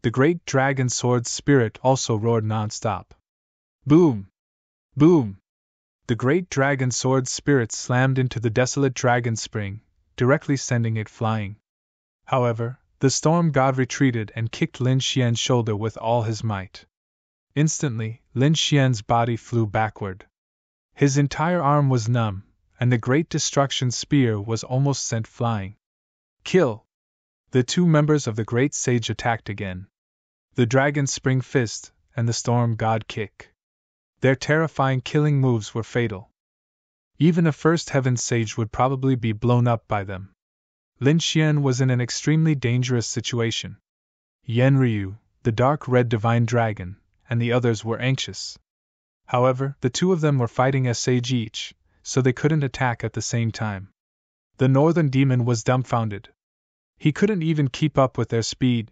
The Great Dragon Sword Spirit also roared non-stop. Boom! Boom! The Great Dragon Sword Spirit slammed into the desolate dragon spring, directly sending it flying. However, The storm god retreated and kicked Lin Xian's shoulder with all his might. Instantly, Lin Xian's body flew backward. His entire arm was numb, and the Great Destruction Spear was almost sent flying. Kill! The two members of the Great Sage attacked again. The Dragon Spring Fist and the Storm God Kick. Their terrifying killing moves were fatal. Even a First Heaven Sage would probably be blown up by them. Lin Xian was in an extremely dangerous situation. Yan Ryu, the dark red divine dragon, and the others were anxious. However, the two of them were fighting a sage each, so they couldn't attack at the same time. The northern demon was dumbfounded. He couldn't even keep up with their speed.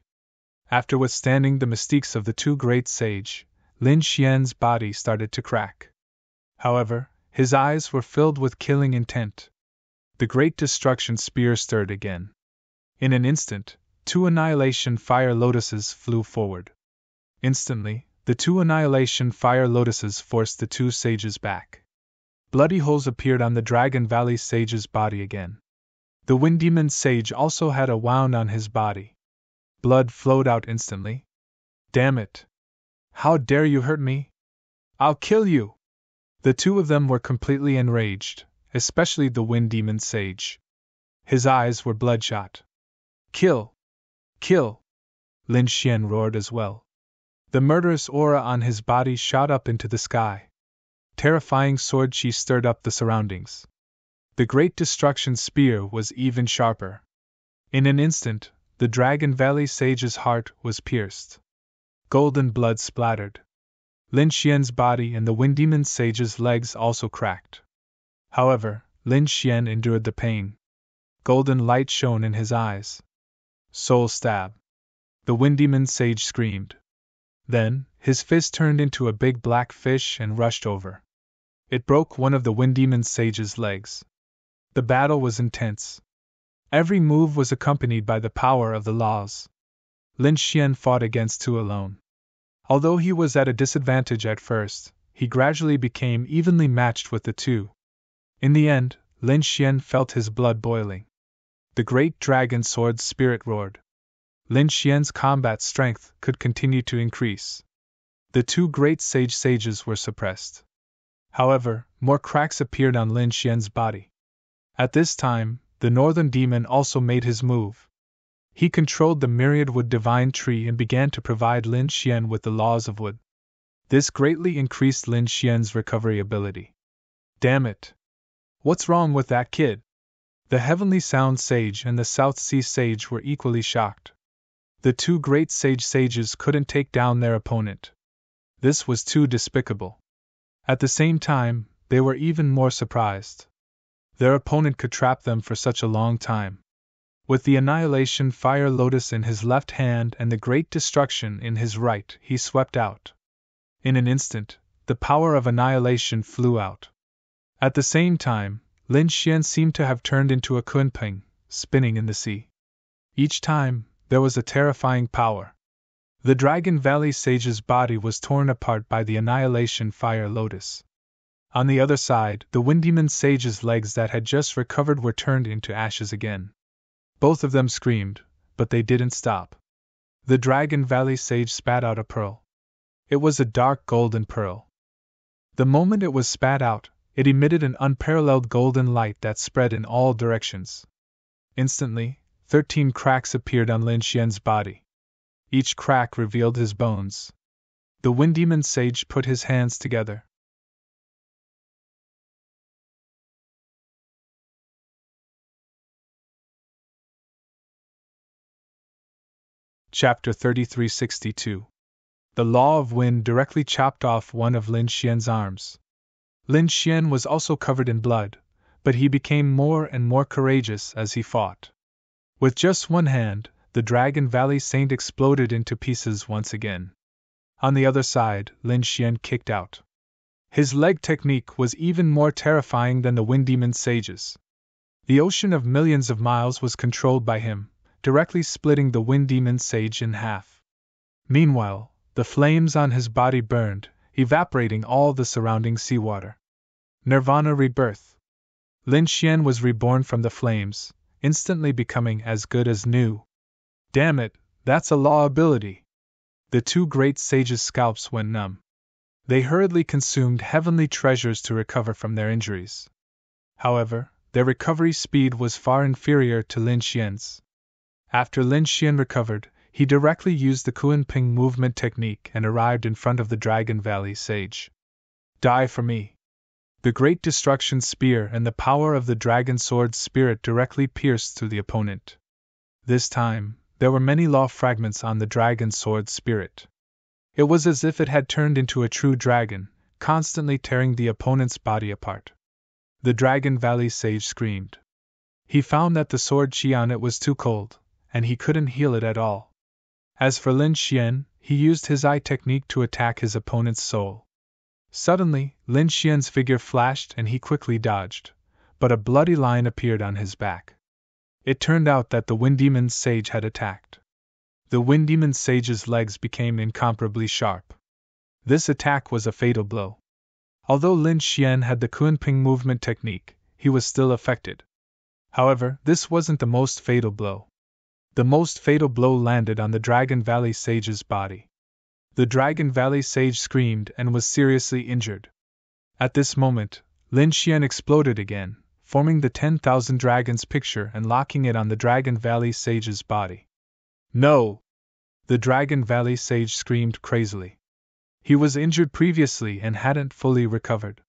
After withstanding the mystiques of the two great sage, Lin Xian's body started to crack. However, his eyes were filled with killing intent. The Great Destruction Spear stirred again. In an instant, two Annihilation Fire Lotuses flew forward. Instantly, the two Annihilation Fire Lotuses forced the two sages back. Bloody holes appeared on the Dragon Valley sage's body again. The Wind Demon sage also had a wound on his body. Blood flowed out instantly. Damn it! How dare you hurt me? I'll kill you! The two of them were completely enraged, especially the Wind Demon sage. His eyes were bloodshot. Kill! Kill! Lin Xian roared as well. The murderous aura on his body shot up into the sky. Terrifying sword chi stirred up the surroundings. The Great Destruction Spear was even sharper. In an instant, the Dragon Valley sage's heart was pierced. Golden blood splattered. Lin Xian's body and the Wind Demon sage's legs also cracked. However, Lin Xian endured the pain. Golden light shone in his eyes. Soul stab! The Wind Demon sage screamed. Then, his fist turned into a big black fish and rushed over. It broke one of the Wind Demon sage's legs. The battle was intense. Every move was accompanied by the power of the laws. Lin Xian fought against two alone. Although he was at a disadvantage at first, he gradually became evenly matched with the two. In the end, Lin Xian felt his blood boiling. The great dragon sword spirit roared. Lin Xian's combat strength could continue to increase. The two great sages were suppressed. However, more cracks appeared on Lin Xian's body. At this time, the northern demon also made his move. He controlled the myriad wood divine tree and began to provide Lin Xian with the laws of wood. This greatly increased Lin Xian's recovery ability. Damn it! What's wrong with that kid? The Heavenly Sound Sage and the South Sea Sage were equally shocked. The two great sages couldn't take down their opponent. This was too despicable. At the same time, they were even more surprised. Their opponent could trap them for such a long time. With the Annihilation Fire Lotus in his left hand and the Great Destruction in his right, he swept out. In an instant, the power of annihilation flew out. At the same time, Lin Xian seemed to have turned into a kunping, spinning in the sea. Each time, there was a terrifying power. The Dragon Valley Sage's body was torn apart by the Annihilation Fire Lotus. On the other side, the Wind Demon Sage's legs that had just recovered were turned into ashes again. Both of them screamed, but they didn't stop. The Dragon Valley Sage spat out a pearl. It was a dark golden pearl. The moment it was spat out, it emitted an unparalleled golden light that spread in all directions. Instantly, 13 cracks appeared on Lin Xian's body. Each crack revealed his bones. The Wind Demon Sage put his hands together. Chapter 3362. The Law of Wind directly chopped off one of Lin Xian's arms. Lin Xian was also covered in blood, but he became more and more courageous as he fought. With just one hand, the Dragon Valley Saint exploded into pieces once again. On the other side, Lin Xian kicked out. His leg technique was even more terrifying than the Wind Demon Sage's. The ocean of millions of miles was controlled by him, directly splitting the Wind Demon Sage in half. Meanwhile, the flames on his body burned, evaporating all the surrounding seawater. Nirvana rebirth. Lin Xian was reborn from the flames, instantly becoming as good as new. Damn it, that's a law ability. The two great sages' scalps went numb. They hurriedly consumed heavenly treasures to recover from their injuries. However, their recovery speed was far inferior to Lin Xian's. After Lin Xian recovered, he directly used the Kunping movement technique and arrived in front of the Dragon Valley sage. Die for me. The Great Destruction Spear and the power of the Dragon Sword Spirit directly pierced through the opponent. This time, there were many law fragments on the Dragon Sword Spirit. It was as if it had turned into a true dragon, constantly tearing the opponent's body apart. The Dragon Valley sage screamed. He found that the sword chi on it was too cold, and he couldn't heal it at all. As for Lin Xian, he used his eye technique to attack his opponent's soul. Suddenly, Lin Xian's figure flashed and he quickly dodged, but a bloody line appeared on his back. It turned out that the Wind Demon sage had attacked. The Wind Demon sage's legs became incomparably sharp. This attack was a fatal blow. Although Lin Xian had the Kunping movement technique, he was still affected. However, this wasn't the most fatal blow. The most fatal blow landed on the Dragon Valley sage's body. The Dragon Valley sage screamed and was seriously injured. At this moment, Lin Xian exploded again, forming the 10,000 dragons picture and locking it on the Dragon Valley sage's body. No! The Dragon Valley sage screamed crazily. He was injured previously and hadn't fully recovered.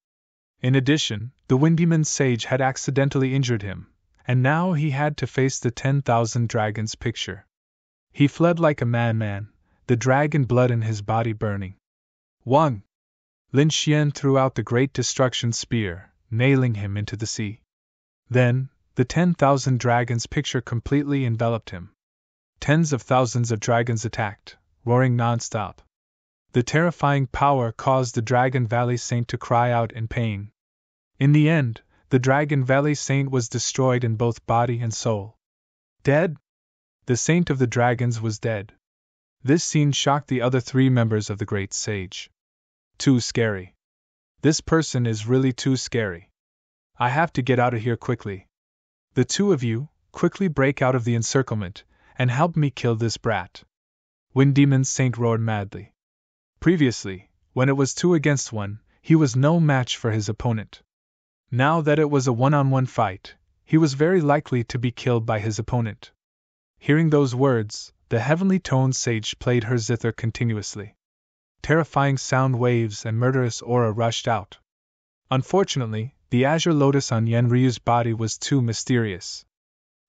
In addition, the Wind Demon sage had accidentally injured him, and now he had to face the 10,000 dragons picture. He fled like a madman, the dragon blood in his body burning. One! Lin Xian threw out the Great Destruction Spear, nailing him into the sea. Then, the 10,000 dragons picture completely enveloped him. Tens of thousands of dragons attacked, roaring non-stop. The terrifying power caused the Dragon Valley Saint to cry out in pain. In the end, the Dragon Valley Saint was destroyed in both body and soul. Dead? The Saint of the Dragons was dead. This scene shocked the other three members of the Great Sage. Too scary. This person is really too scary. I have to get out of here quickly. The two of you, quickly break out of the encirclement, and help me kill this brat. Wind Demon Saint roared madly. Previously, when it was 2 against 1, he was no match for his opponent. Now that it was a one-on-one fight, he was very likely to be killed by his opponent. Hearing those words, the heavenly toned sage played her zither continuously. Terrifying sound waves and murderous aura rushed out. Unfortunately, the azure lotus on Yen Ryu's body was too mysterious.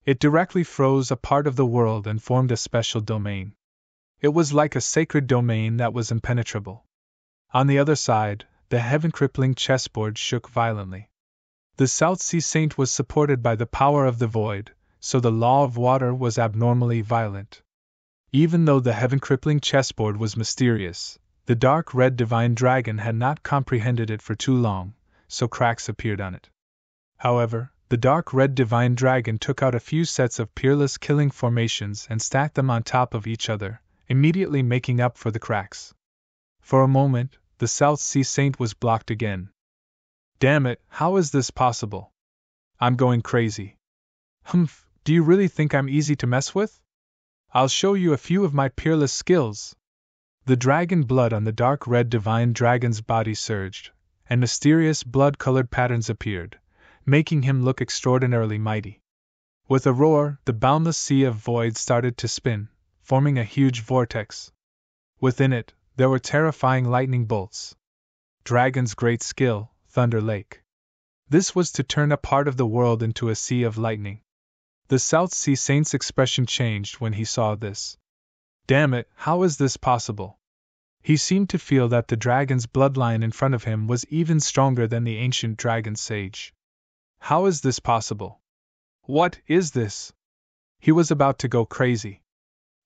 It directly froze a part of the world and formed a special domain. It was like a sacred domain that was impenetrable. On the other side, the heaven-crippling chessboard shook violently. The South Sea Saint was supported by the power of the void, so the law of water was abnormally violent. Even though the heaven-crippling chessboard was mysterious, the dark red divine dragon had not comprehended it for too long, so cracks appeared on it. However, the dark red divine dragon took out a few sets of peerless killing formations and stacked them on top of each other, immediately making up for the cracks. For a moment, the South Sea Saint was blocked again. Damn it, how is this possible? I'm going crazy. Humph, do you really think I'm easy to mess with? I'll show you a few of my peerless skills. The dragon blood on the dark red divine dragon's body surged, and mysterious blood-colored patterns appeared, making him look extraordinarily mighty. With a roar, the boundless sea of void started to spin, forming a huge vortex. Within it, there were terrifying lightning bolts. Dragon's great skill, Thunder Lake. This was to turn a part of the world into a sea of lightning. The South Sea Saint's expression changed when he saw this. Damn it, how is this possible? He seemed to feel that the dragon's bloodline in front of him was even stronger than the ancient dragon sage. How is this possible? What is this? He was about to go crazy.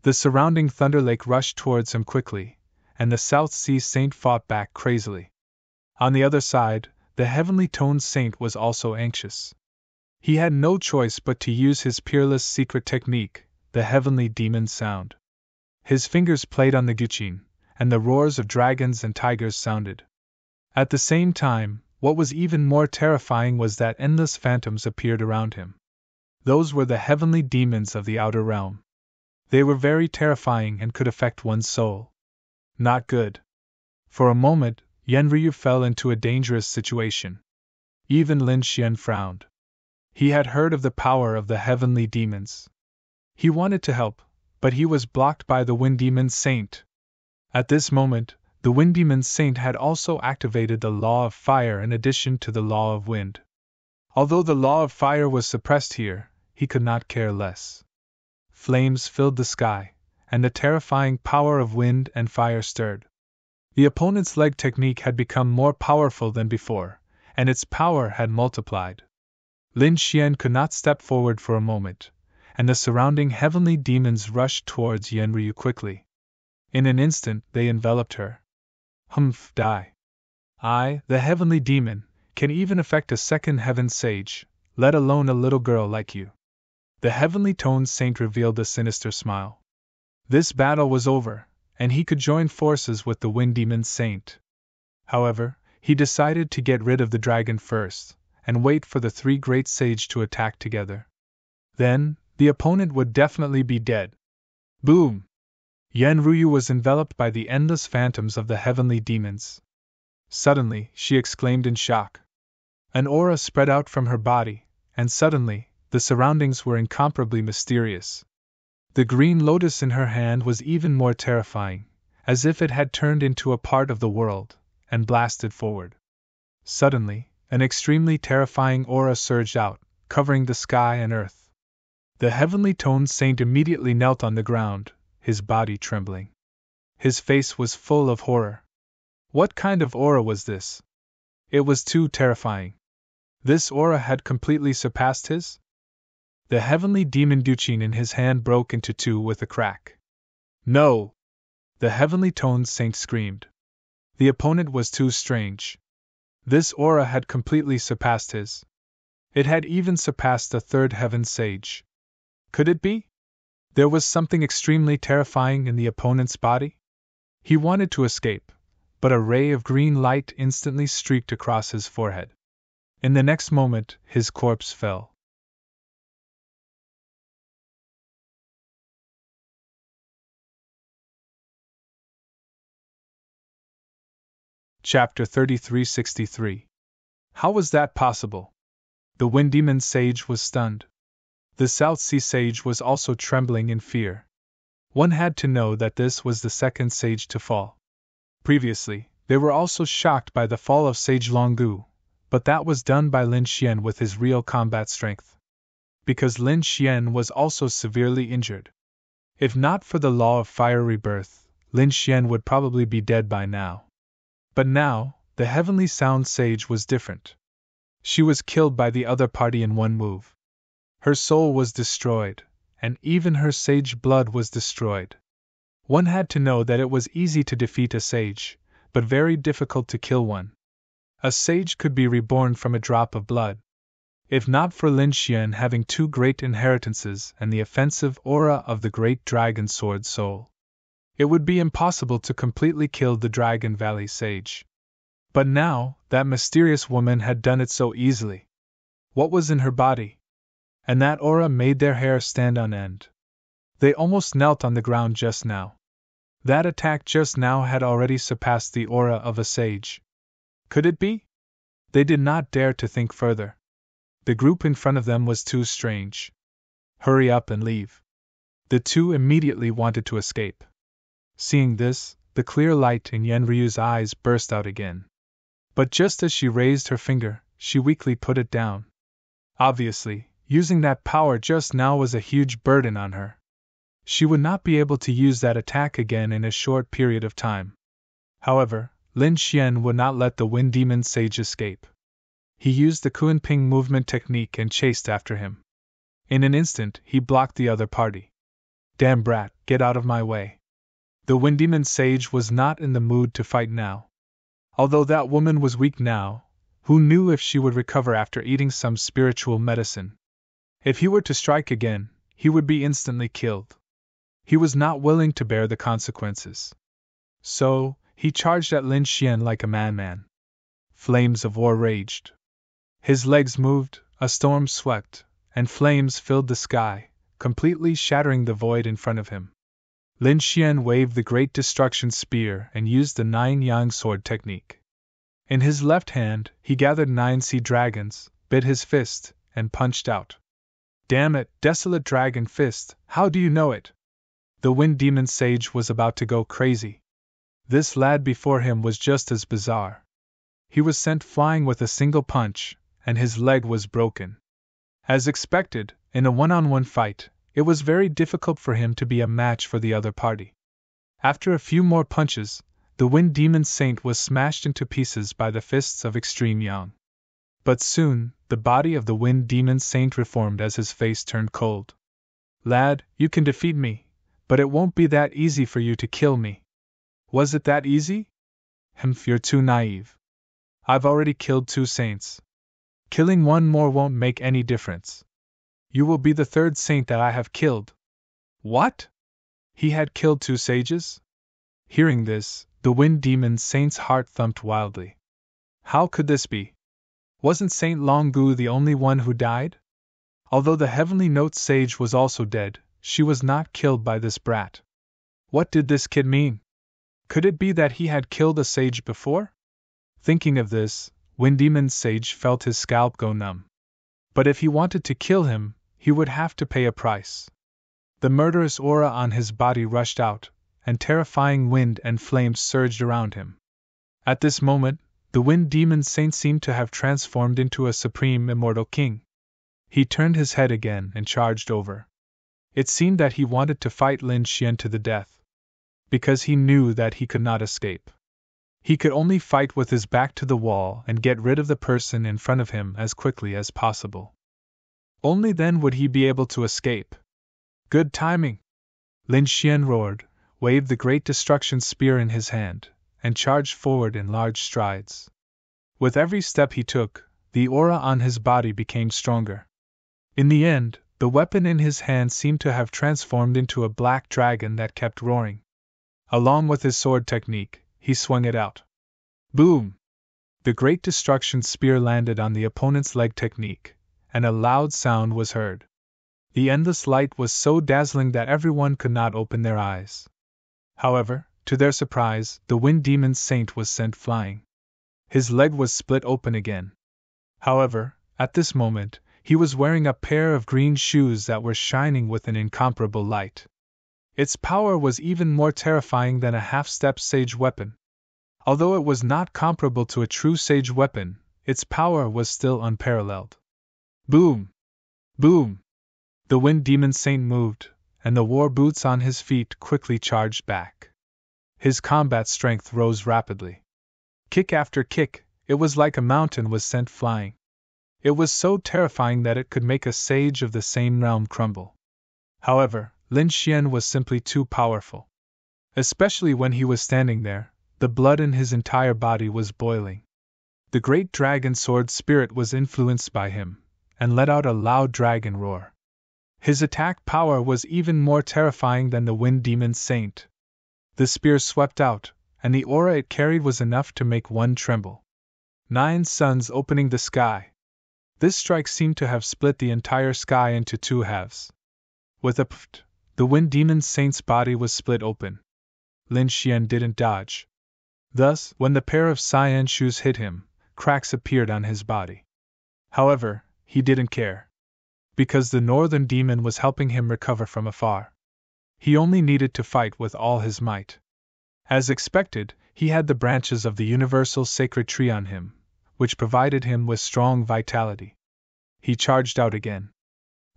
The surrounding Thunder Lake rushed towards him quickly, and the South Sea Saint fought back crazily. On the other side, the heavenly toned saint was also anxious. He had no choice but to use his peerless secret technique, the heavenly demon sound. His fingers played on the guqin, and the roars of dragons and tigers sounded. At the same time, what was even more terrifying was that endless phantoms appeared around him. Those were the heavenly demons of the outer realm. They were very terrifying and could affect one's soul. Not good. For a moment, Yenryu fell into a dangerous situation. Even Lin Xian frowned. He had heard of the power of the heavenly demons. He wanted to help, but he was blocked by the Wind Demon Saint. At this moment, the Wind Demon Saint had also activated the law of fire in addition to the law of wind. Although the law of fire was suppressed here, he could not care less. Flames filled the sky, and the terrifying power of wind and fire stirred. The opponent's leg technique had become more powerful than before, and its power had multiplied. Lin Xian could not step forward for a moment, and the surrounding heavenly demons rushed towards Yenryu quickly. In an instant they enveloped her. Humph, die. I, the heavenly demon, can even affect a second heaven sage, let alone a little girl like you. The heavenly toned saint revealed a sinister smile. This battle was over, and he could join forces with the Wind Demon Saint. However, he decided to get rid of the dragon first, and wait for the three great sages to attack together. Then, the opponent would definitely be dead. Boom! Yenryu was enveloped by the endless phantoms of the heavenly demons. Suddenly, she exclaimed in shock. An aura spread out from her body, and suddenly, the surroundings were incomparably mysterious. The green lotus in her hand was even more terrifying, as if it had turned into a part of the world, and blasted forward. Suddenly, an extremely terrifying aura surged out, covering the sky and earth. The heavenly toned saint immediately knelt on the ground, his body trembling. His face was full of horror. What kind of aura was this? It was too terrifying. This aura had completely surpassed his? The heavenly demon Duchin in his hand broke into two with a crack. No! The heavenly toned saint screamed. The opponent was too strange. This aura had completely surpassed his. It had even surpassed the third heaven sage. Could it be? There was something extremely terrifying in the opponent's body? He wanted to escape, but a ray of green light instantly streaked across his forehead. In the next moment, his corpse fell. Chapter 3363. How was that possible? The Wind Demon Sage was stunned. The South Sea Sage was also trembling in fear. One had to know that this was the second sage to fall. Previously, they were also shocked by the fall of Sage Longu, but that was done by Lin Xian with his real combat strength. Because Lin Xian was also severely injured. If not for the law of fire rebirth, Lin Xian would probably be dead by now. But now, the Heavenly Sound Sage was different. She was killed by the other party in one move. Her soul was destroyed, and even her sage blood was destroyed. One had to know that it was easy to defeat a sage, but very difficult to kill one. A sage could be reborn from a drop of blood. If not for Lin Xian having two great inheritances and the offensive aura of the great dragon sword soul, it would be impossible to completely kill the Dragon Valley Sage. But now, that mysterious woman had done it so easily. What was in her body? And that aura made their hair stand on end. They almost knelt on the ground just now. That attack just now had already surpassed the aura of a sage. Could it be? They did not dare to think further. The group in front of them was too strange. Hurry up and leave. The two immediately wanted to escape. Seeing this, the clear light in Yenryu's eyes burst out again. But just as she raised her finger, she weakly put it down. Obviously, using that power just now was a huge burden on her. She would not be able to use that attack again in a short period of time. However, Lin Xian would not let the Wind Demon Sage escape. He used the Kuan-Ping movement technique and chased after him. In an instant, he blocked the other party. Damn brat, get out of my way. The Wind Demon Sage was not in the mood to fight now. Although that woman was weak now, who knew if she would recover after eating some spiritual medicine? If he were to strike again, he would be instantly killed. He was not willing to bear the consequences. So, he charged at Lin Xian like a madman. Flames of war raged. His legs moved, a storm swept, and flames filled the sky, completely shattering the void in front of him. Lin Xian waved the Great Destruction Spear and used the 9-yang sword technique. In his left hand, he gathered 9 sea dragons, bit his fist, and punched out. Damn it, desolate dragon fist, how do you know it? The Wind Demon Sage was about to go crazy. This lad before him was just as bizarre. He was sent flying with a single punch, and his leg was broken. As expected, in a one-on-one fight, it was very difficult for him to be a match for the other party. After a few more punches, the Wind Demon Saint was smashed into pieces by the fists of Extreme Yang. But soon, the body of the Wind Demon Saint reformed as his face turned cold. Lad, you can defeat me, but it won't be that easy for you to kill me. Was it that easy? You're too naive. I've already killed 2 saints. Killing one more won't make any difference. You will be the 3rd saint that I have killed. What? He had killed 2 sages? Hearing this, the Wind Demon Saint's heart thumped wildly. How could this be? Wasn't Saint Longu the only one who died? Although the Heavenly Note Sage was also dead, she was not killed by this brat. What did this kid mean? Could it be that he had killed a sage before? Thinking of this, Wind Demon Sage felt his scalp go numb. But if he wanted to kill him, he would have to pay a price. The murderous aura on his body rushed out, and terrifying wind and flames surged around him. At this moment, the Wind Demon Saint seemed to have transformed into a supreme immortal king. He turned his head again and charged over. It seemed that he wanted to fight Lin Xian to the death, because he knew that he could not escape. He could only fight with his back to the wall and get rid of the person in front of him as quickly as possible. Only then would he be able to escape. Good timing! Lin Xian roared, waved the Great Destruction Spear in his hand, and charged forward in large strides. With every step he took, the aura on his body became stronger. In the end, the weapon in his hand seemed to have transformed into a black dragon that kept roaring. Along with his sword technique, he swung it out. Boom! The Great Destruction Spear landed on the opponent's leg technique, and a loud sound was heard. The endless light was so dazzling that everyone could not open their eyes. However, to their surprise, the Wind Demon Saint was sent flying. His leg was split open again. However, at this moment, he was wearing a pair of green shoes that were shining with an incomparable light. Its power was even more terrifying than a half-step sage weapon. Although it was not comparable to a true sage weapon, its power was still unparalleled. Boom! Boom! The Wind Demon Saint moved, and the war boots on his feet quickly charged back. His combat strength rose rapidly. Kick after kick, it was like a mountain was sent flying. It was so terrifying that it could make a sage of the same realm crumble. However, Lin Xian was simply too powerful. Especially when he was standing there, the blood in his entire body was boiling. The great dragon sword spirit was influenced by him, and let out a loud dragon roar. His attack power was even more terrifying than the Wind Demon Saint. The spear swept out, and the aura it carried was enough to make one tremble. 9 suns opening the sky. This strike seemed to have split the entire sky into 2 halves. With a pft, the Wind Demon Saint's body was split open. Lin Xian didn't dodge. Thus, when the pair of cyan shoes hit him, cracks appeared on his body. However, he didn't care. Because the northern demon was helping him recover from afar. He only needed to fight with all his might. As expected, he had the branches of the universal sacred tree on him, which provided him with strong vitality. He charged out again.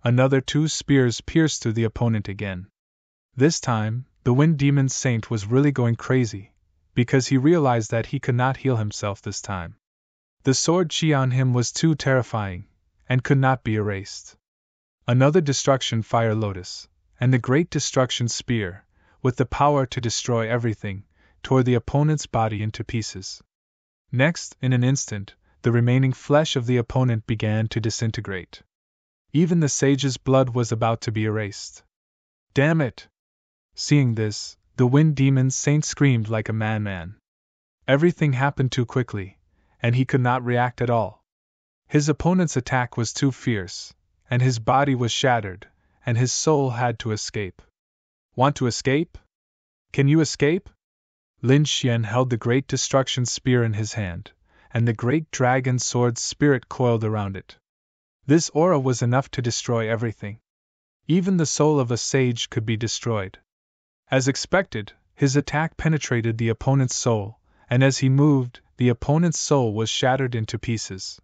Another 2 spears pierced through the opponent again. This time, the Wind Demon Saint was really going crazy, because he realized that he could not heal himself this time. The sword chi on him was too terrifying, and could not be erased. Another Destruction Fire Lotus, and the Great Destruction Spear, with the power to destroy everything, tore the opponent's body into pieces. Next, in an instant, the remaining flesh of the opponent began to disintegrate. Even the sage's blood was about to be erased. Damn it! Seeing this, the Wind Demon Saint screamed like a madman. Everything happened too quickly, and he could not react at all. His opponent's attack was too fierce, and his body was shattered, and his soul had to escape. Want to escape? Can you escape? Lin Xian held the great destruction spear in his hand, and the great dragon sword's spirit coiled around it. This aura was enough to destroy everything. Even the soul of a sage could be destroyed. As expected, his attack penetrated the opponent's soul, and as he moved, the opponent's soul was shattered into pieces.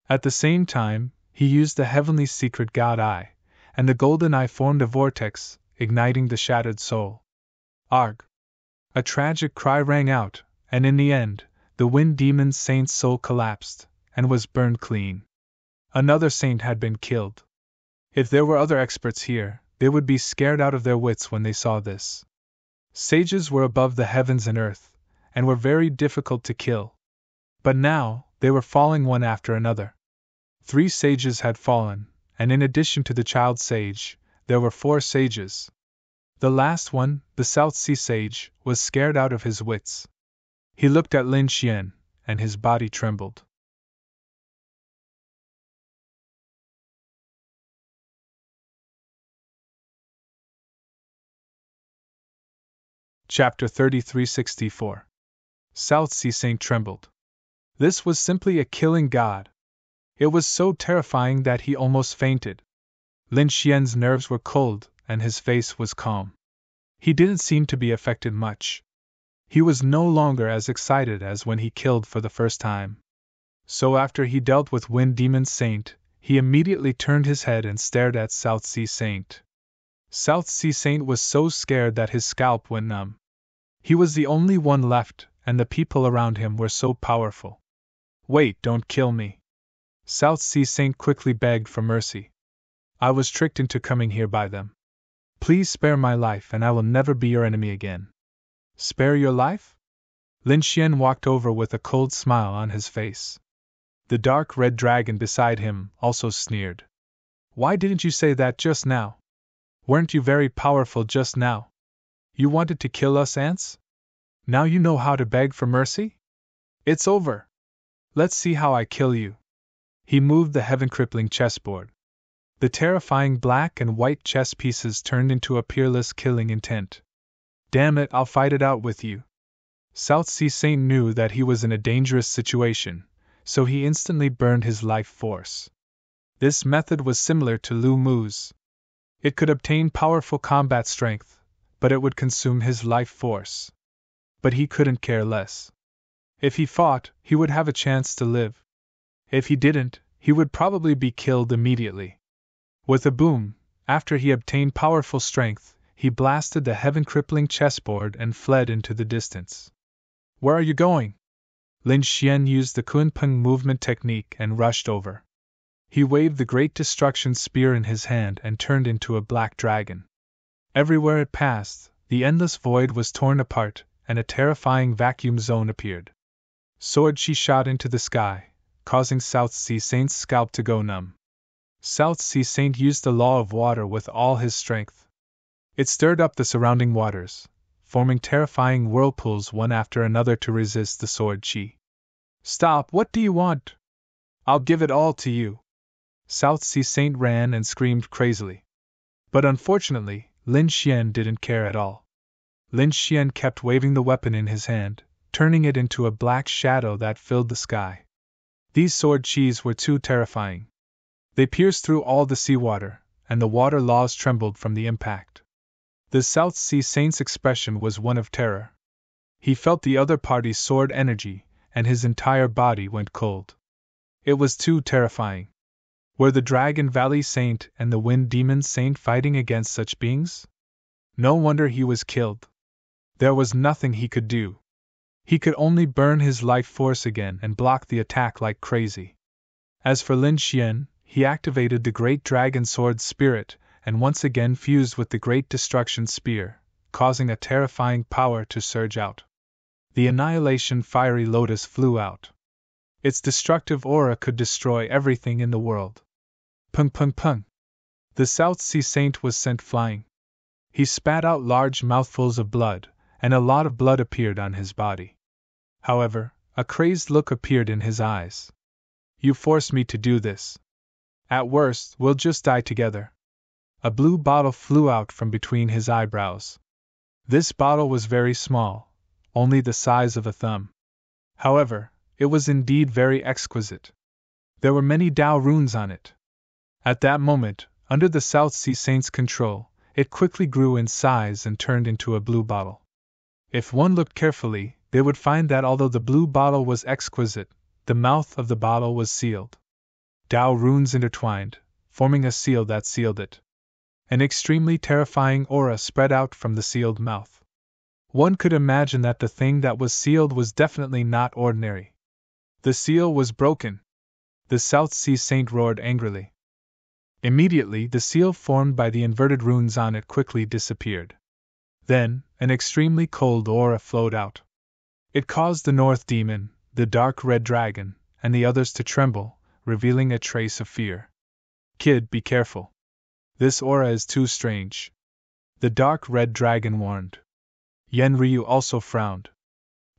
At the same time, he used the heavenly secret God Eye, and the golden eye formed a vortex, igniting the shattered soul. Arg! A tragic cry rang out, and in the end, the Wind Demon Saint's soul collapsed, and was burned clean. Another saint had been killed. If there were other experts here, they would be scared out of their wits when they saw this. Sages were above the heavens and earth, and were very difficult to kill. But now, they were falling one after another. 3 sages had fallen, and in addition to the child sage, there were 4 sages. The last one, the South Sea sage, was scared out of his wits. He looked at Lin Xian, and his body trembled. Chapter 3364. South Sea Saint trembled. This was simply a killing god. It was so terrifying that he almost fainted. Lin Xian's nerves were cold, and his face was calm. He didn't seem to be affected much. He was no longer as excited as when he killed for the first time. So after he dealt with Wind Demon Saint, he immediately turned his head and stared at South Sea Saint. South Sea Saint was so scared that his scalp went numb. He was the only one left, and the people around him were so powerful. Wait, don't kill me. South Sea Saint quickly begged for mercy. I was tricked into coming here by them. Please spare my life and I will never be your enemy again. Spare your life? Lin Xian walked over with a cold smile on his face. The dark red dragon beside him also sneered. Why didn't you say that just now? Weren't you very powerful just now? You wanted to kill us ants? Now you know how to beg for mercy? It's over. Let's see how I kill you. He moved the heaven-crippling chessboard. The terrifying black and white chess pieces turned into a peerless killing intent. Damn it, I'll fight it out with you. South Sea Saint knew that he was in a dangerous situation, so he instantly burned his life force. This method was similar to Lu Mu's. It could obtain powerful combat strength, but it would consume his life force. But he couldn't care less. If he fought, he would have a chance to live. If he didn't, he would probably be killed immediately. With a boom, after he obtained powerful strength, he blasted the heaven-crippling chessboard and fled into the distance. Where are you going? Lin Xian used the Kunpeng movement technique and rushed over. He waved the great destruction spear in his hand and turned into a black dragon. Everywhere it passed, the endless void was torn apart, and a terrifying vacuum zone appeared. Sword she shot into the sky, causing South Sea Saint's scalp to go numb. South Sea Saint used the law of water with all his strength. It stirred up the surrounding waters, forming terrifying whirlpools one after another to resist the sword chi. Stop, what do you want? I'll give it all to you. South Sea Saint ran and screamed crazily. But unfortunately, Lin Xian didn't care at all. Lin Xian kept waving the weapon in his hand, turning it into a black shadow that filled the sky. These sword chis were too terrifying. They pierced through all the seawater, and the water laws trembled from the impact. The South Sea Saint's expression was one of terror. He felt the other party's sword energy, and his entire body went cold. It was too terrifying. Were the Dragon Valley Saint and the Wind Demon Saint fighting against such beings? No wonder he was killed. There was nothing he could do. He could only burn his life force again and block the attack like crazy. As for Lin Xian, he activated the Great Dragon Sword Spirit and once again fused with the Great Destruction Spear, causing a terrifying power to surge out. The Annihilation Fiery Lotus flew out. Its destructive aura could destroy everything in the world. Pung pung pung. The South Sea Saint was sent flying. He spat out large mouthfuls of blood, and a lot of blood appeared on his body. However, a crazed look appeared in his eyes. You forced me to do this. At worst, we'll just die together. A blue bottle flew out from between his eyebrows. This bottle was very small, only the size of a thumb. However, it was indeed very exquisite. There were many Tao runes on it. At that moment, under the South Sea Saint's control, it quickly grew in size and turned into a blue bottle. If one looked carefully, they would find that although the blue bottle was exquisite, the mouth of the bottle was sealed. Tao runes intertwined, forming a seal that sealed it. An extremely terrifying aura spread out from the sealed mouth. One could imagine that the thing that was sealed was definitely not ordinary. The seal was broken. The South Sea Saint roared angrily. Immediately, the seal formed by the inverted runes on it quickly disappeared. Then, an extremely cold aura flowed out. It caused the North Demon, the dark red dragon, and the others to tremble, revealing a trace of fear. Kid, be careful. This aura is too strange. The dark red dragon warned. Yen Ryu also frowned.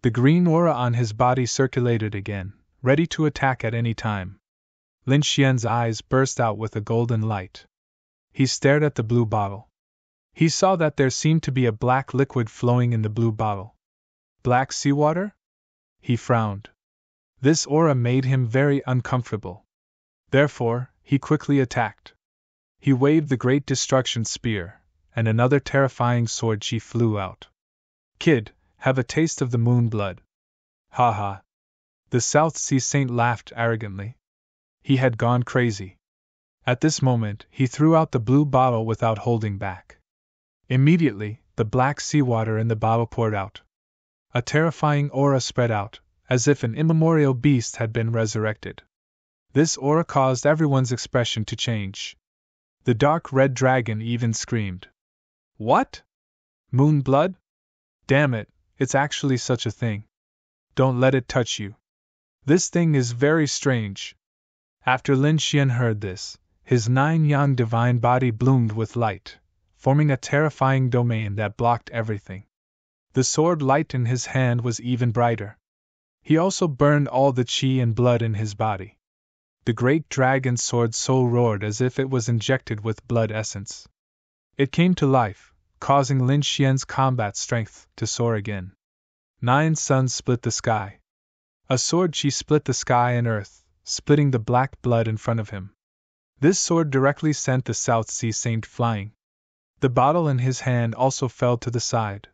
The green aura on his body circulated again, ready to attack at any time. Lin Xian's eyes burst out with a golden light. He stared at the blue bottle. He saw that there seemed to be a black liquid flowing in the blue bottle. Black seawater? He frowned. This aura made him very uncomfortable. Therefore, he quickly attacked. He waved the great destruction spear, and another terrifying sword chi flew out. Kid, have a taste of the moon blood. Ha ha. The South Sea Saint laughed arrogantly. He had gone crazy. At this moment, he threw out the blue bottle without holding back. Immediately, the black seawater in the bottle poured out. A terrifying aura spread out, as if an immemorial beast had been resurrected. This aura caused everyone's expression to change. The dark red dragon even screamed. What? Moon blood? Damn it, it's actually such a thing. Don't let it touch you. This thing is very strange. After Lin Xian heard this, his 9-yang divine body bloomed with light, forming a terrifying domain that blocked everything. The sword light in his hand was even brighter. He also burned all the qi and blood in his body. The great dragon's sword soul roared as if it was injected with blood essence. It came to life, causing Lin Xian's combat strength to soar again. 9 suns split the sky. A sword chi split the sky and earth, splitting the black blood in front of him. This sword directly sent the South Sea Saint flying. The bottle in his hand also fell to the side.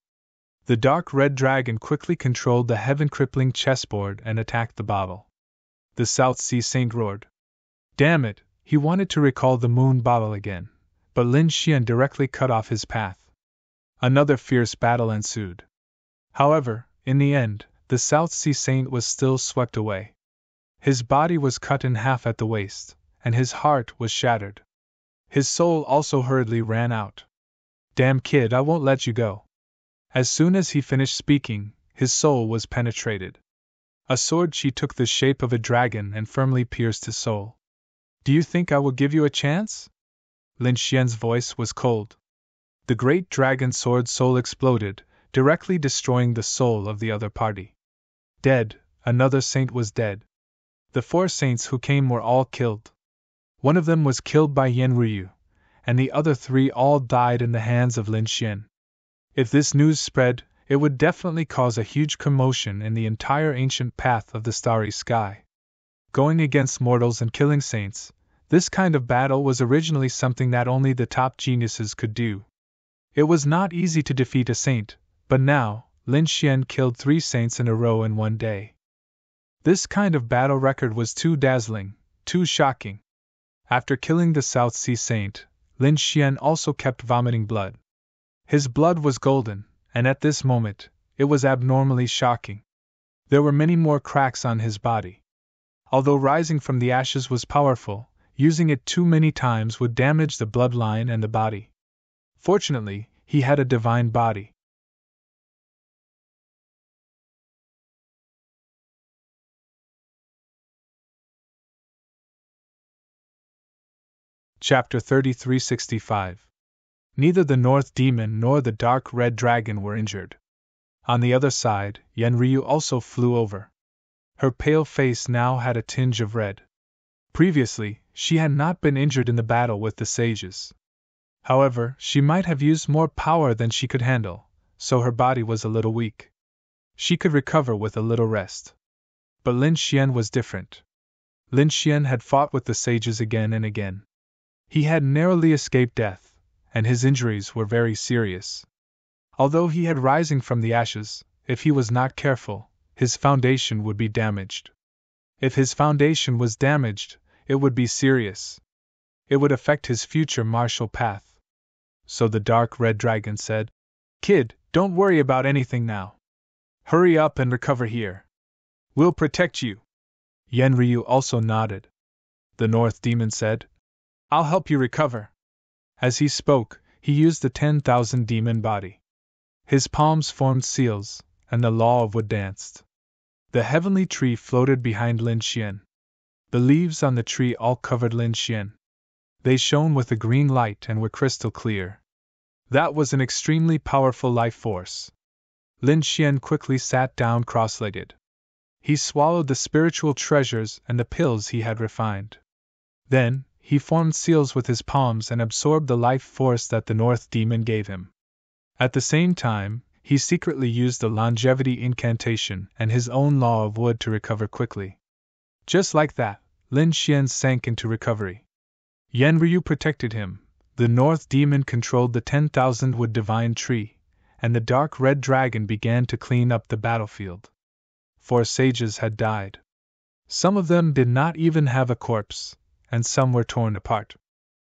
The dark red dragon quickly controlled the heaven-crippling chessboard and attacked the bottle. The South Sea Saint roared. Damn it, he wanted to recall the moon bottle again, but Lin Xian directly cut off his path. Another fierce battle ensued. However, in the end, the South Sea Saint was still swept away. His body was cut in half at the waist, and his heart was shattered. His soul also hurriedly ran out. Damn kid, I won't let you go. As soon as he finished speaking, his soul was penetrated. A sword chi took the shape of a dragon and firmly pierced his soul. Do you think I will give you a chance? Lin Xian's voice was cold. The great dragon sword soul exploded, directly destroying the soul of the other party. Dead, another saint was dead. The 4 saints who came were all killed. One of them was killed by Yen Ryu, and the other 3 all died in the hands of Lin Xian. If this news spread, it would definitely cause a huge commotion in the entire ancient path of the starry sky. Going against mortals and killing saints, this kind of battle was originally something that only the top geniuses could do. It was not easy to defeat a saint, but now, Lin Xian killed 3 saints in a row in one day. This kind of battle record was too dazzling, too shocking. After killing the South Sea Saint, Lin Xian also kept vomiting blood. His blood was golden, and at this moment, it was abnormally shocking. There were many more cracks on his body. Although rising from the ashes was powerful, using it too many times would damage the bloodline and the body. Fortunately, he had a divine body. Chapter 3365. Neither the North Demon nor the Dark Red Dragon were injured. On the other side, Yen Ryu also flew over. Her pale face now had a tinge of red. Previously, she had not been injured in the battle with the sages. However, she might have used more power than she could handle, so her body was a little weak. She could recover with a little rest. But Lin Xian was different. Lin Xian had fought with the sages again and again. He had narrowly escaped death, and his injuries were very serious. Although he had rising from the ashes, if he was not careful, his foundation would be damaged. If his foundation was damaged, it would be serious. It would affect his future martial path. So the dark red dragon said, "Kid, don't worry about anything now. Hurry up and recover here. We'll protect you." Yen Ryu also nodded. The North Demon said, "I'll help you recover." As he spoke, he used the 10,000 demon body. His palms formed seals, and the law of wood danced. The heavenly tree floated behind Lin Xian. The leaves on the tree all covered Lin Xian. They shone with a green light and were crystal clear. That was an extremely powerful life force. Lin Xian quickly sat down cross-legged. He swallowed the spiritual treasures and the pills he had refined. Then, he formed seals with his palms and absorbed the life force that the North Demon gave him. At the same time, he secretly used the longevity incantation and his own law of wood to recover quickly. Just like that, Lin Xian sank into recovery. Yen Ryu protected him, the North Demon controlled the 10,000 wood divine tree, and the dark red dragon began to clean up the battlefield. 4 sages had died. Some of them did not even have a corpse, and some were torn apart.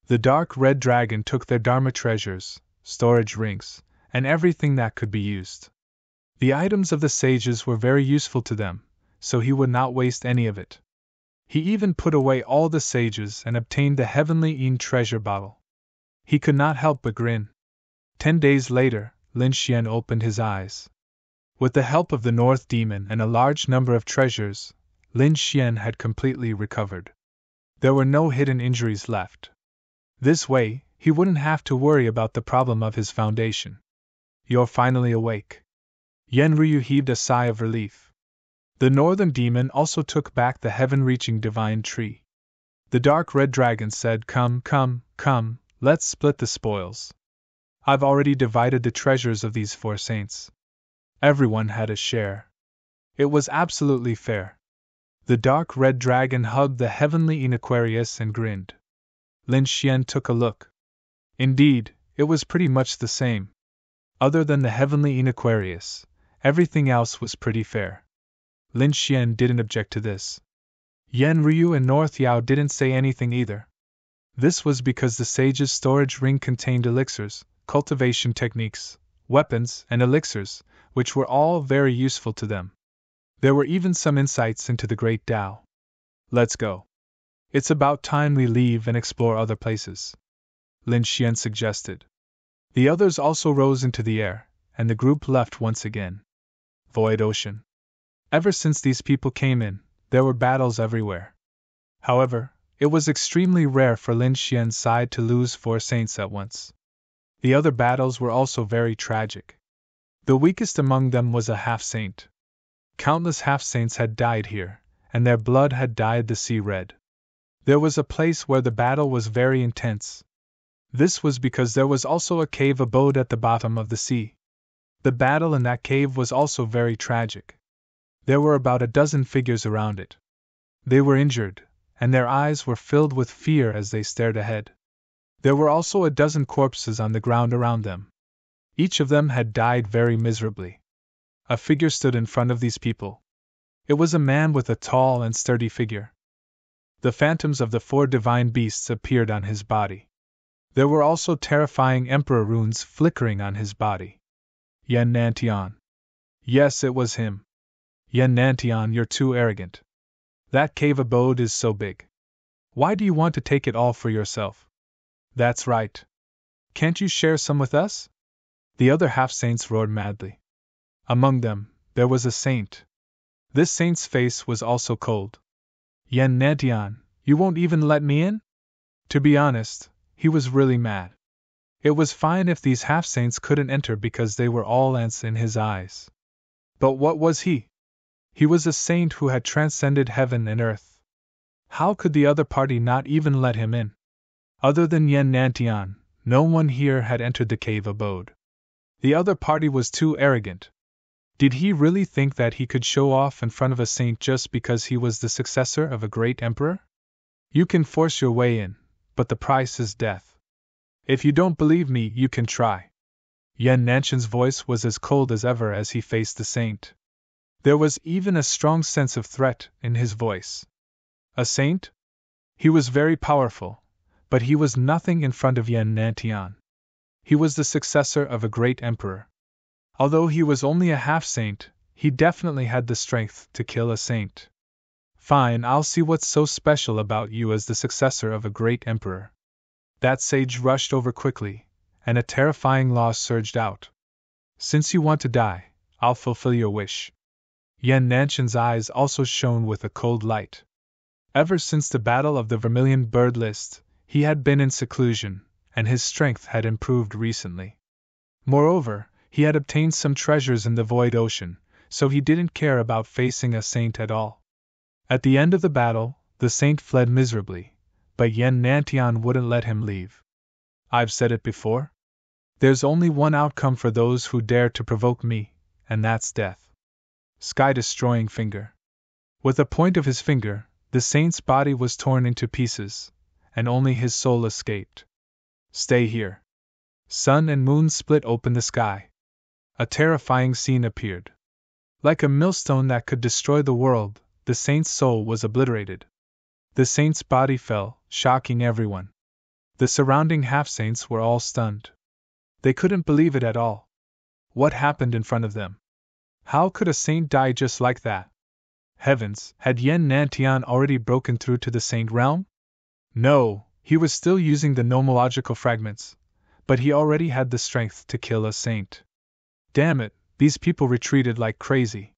The dark red dragon took their Dharma treasures, storage rings, and everything that could be used. The items of the sages were very useful to them, so he would not waste any of it. He even put away all the sages and obtained the heavenly Yin treasure bottle. He could not help but grin. 10 days later, Lin Xian opened his eyes. With the help of the North Demon and a large number of treasures, Lin Xian had completely recovered. There were no hidden injuries left. This way, he wouldn't have to worry about the problem of his foundation. "You're finally awake." Yen Ryu heaved a sigh of relief. The Northern Demon also took back the heaven-reaching divine tree. The dark red dragon said, "Come, come, come, let's split the spoils. I've already divided the treasures of these 4 saints. Everyone had a share. It was absolutely fair." The dark red dragon hugged the heavenly Yin Aquarius and grinned. Lin Xian took a look. Indeed, it was pretty much the same. Other than the heavenly Yin Aquarius, everything else was pretty fair. Lin Xian didn't object to this. Yen Ryu and North Yao didn't say anything either. This was because the sage's storage ring contained elixirs, cultivation techniques, weapons, and elixirs, which were all very useful to them. There were even some insights into the great Tao. "Let's go. It's about time we leave and explore other places," Lin Xian suggested. The others also rose into the air, and the group left once again. Void Ocean. Ever since these people came in, there were battles everywhere. However, it was extremely rare for Lin Xian's side to lose 4 saints at once. The other battles were also very tragic. The weakest among them was a half-saint. Countless half-saints had died here, and their blood had dyed the sea red. There was a place where the battle was very intense. This was because there was also a cave abode at the bottom of the sea. The battle in that cave was also very tragic. There were about a dozen figures around it. They were injured, and their eyes were filled with fear as they stared ahead. There were also a dozen corpses on the ground around them. Each of them had died very miserably. A figure stood in front of these people. It was a man with a tall and sturdy figure. The phantoms of the 4 divine beasts appeared on his body. There were also terrifying emperor runes flickering on his body. Yan Nantian. Yes, it was him. Yan Nantian, you're too arrogant. That cave abode is so big. Why do you want to take it all for yourself? That's right. Can't you share some with us? The other half-saints roared madly. Among them, there was a saint. This saint's face was also cold. Yan Nantian, you won't even let me in? To be honest, he was really mad. It was fine if these half-saints couldn't enter because they were all ants in his eyes. But what was he? He was a saint who had transcended heaven and earth. How could the other party not even let him in? Other than Yan Nantian, No one here had entered the cave abode. The other party was too arrogant. Did he really think that he could show off in front of a saint just because he was the successor of a great emperor? You can force your way in, but the price is death. If you don't believe me, you can try. Yan Nanshan's voice was as cold as ever as he faced the saint. There was even a strong sense of threat in his voice. A saint? He was very powerful, but he was nothing in front of Yan Nantian. He was the successor of a great emperor. Although he was only a half-saint, he definitely had the strength to kill a saint. Fine, I'll see what's so special about you as the successor of a great emperor. That sage rushed over quickly, and a terrifying law surged out. Since you want to die, I'll fulfill your wish. Yan Nanshan's eyes also shone with a cold light. Ever since the Battle of the Vermilion Bird List, he had been in seclusion, and his strength had improved recently. Moreover, he had obtained some treasures in the Void Ocean, so he didn't care about facing a saint at all. At the end of the battle, the saint fled miserably, but Yan Nantian wouldn't let him leave. I've said it before? There's only one outcome for those who dare to provoke me, and that's death. Sky-destroying finger. With a point of his finger, the saint's body was torn into pieces, and only his soul escaped. Stay here. Sun and moon split open the sky. A terrifying scene appeared. Like a millstone that could destroy the world, the saint's soul was obliterated. The saint's body fell, shocking everyone. The surrounding half-saints were all stunned. They couldn't believe it at all. What happened in front of them? How could a saint die just like that? Heavens, had Yan Nantian already broken through to the saint realm? No, he was still using the nomological fragments, but he already had the strength to kill a saint. Damn it, these people retreated like crazy.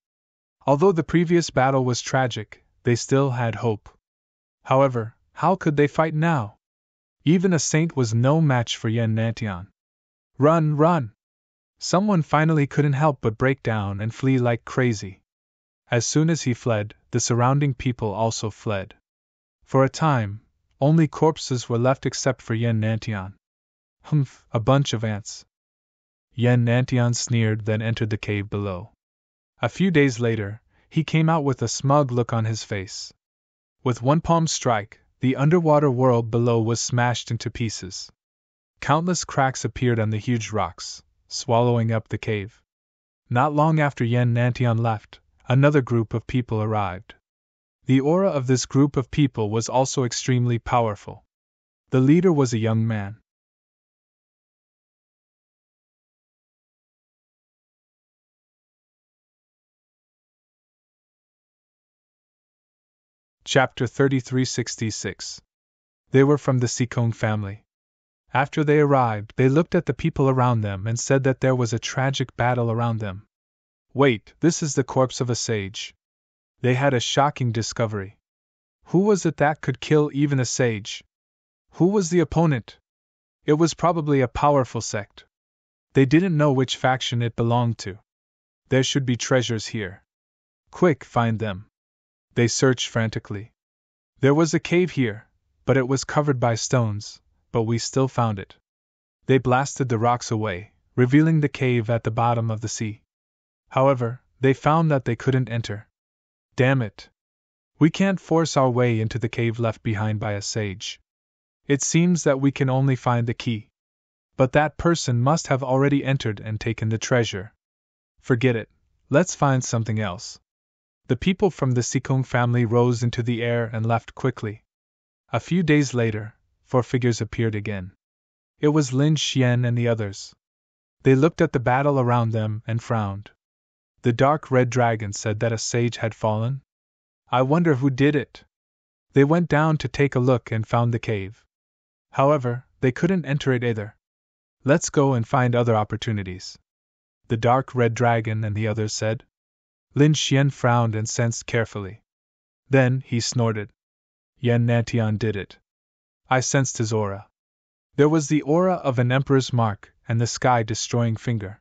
Although the previous battle was tragic, they still had hope. However, how could they fight now? Even a saint was no match for Yan Nantian. Run, run! Someone finally couldn't help but break down and flee like crazy. As soon as he fled, the surrounding people also fled. For a time, only corpses were left except for Yan Nantian. Humph, a bunch of ants. Yan Nantian sneered, then entered the cave below. A few days later, he came out with a smug look on his face. With one palm strike, the underwater world below was smashed into pieces. Countless cracks appeared on the huge rocks, swallowing up the cave. Not long after Yan Nantian left, another group of people arrived. The aura of this group of people was also extremely powerful. The leader was a young man. Chapter 3366. They were from the Sikong family. After they arrived, they looked at the people around them and said that there was a tragic battle around them. Wait, this is the corpse of a sage. They had a shocking discovery. Who was it that could kill even a sage? Who was the opponent? It was probably a powerful sect. They didn't know which faction it belonged to. There should be treasures here. Quick, find them. They searched frantically. There was a cave here, but it was covered by stones, but we still found it. They blasted the rocks away, revealing the cave at the bottom of the sea. However, they found that they couldn't enter. Damn it! We can't force our way into the cave left behind by a sage. It seems that we can only find the key. But that person must have already entered and taken the treasure. Forget it, let's find something else. The people from the Sikong family rose into the air and left quickly. A few days later, 4 figures appeared again. It was Lin Xian and the others. They looked at the battle around them and frowned. The dark red dragon said that a sage had fallen. I wonder who did it. They went down to take a look and found the cave. However, they couldn't enter it either. Let's go and find other opportunities. The dark red dragon and the others said. Lin Xian frowned and sensed carefully. Then he snorted. Yan Nantian did it. I sensed his aura. There was the aura of an emperor's mark and the sky-destroying finger.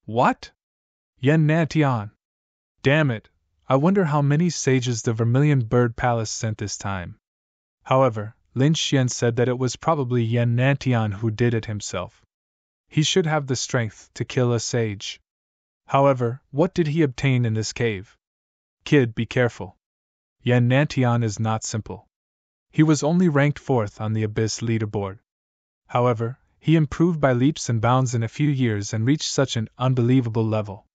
What? Yan Nantian! Damn it, I wonder how many sages the Vermilion Bird Palace sent this time. However, Lin Xian said that it was probably Yan Nantian who did it himself. He should have the strength to kill a sage. However, what did he obtain in this cave? Kid, be careful. Yan Nantian is not simple. He was only ranked 4th on the Abyss leaderboard. However, he improved by leaps and bounds in a few years and reached such an unbelievable level.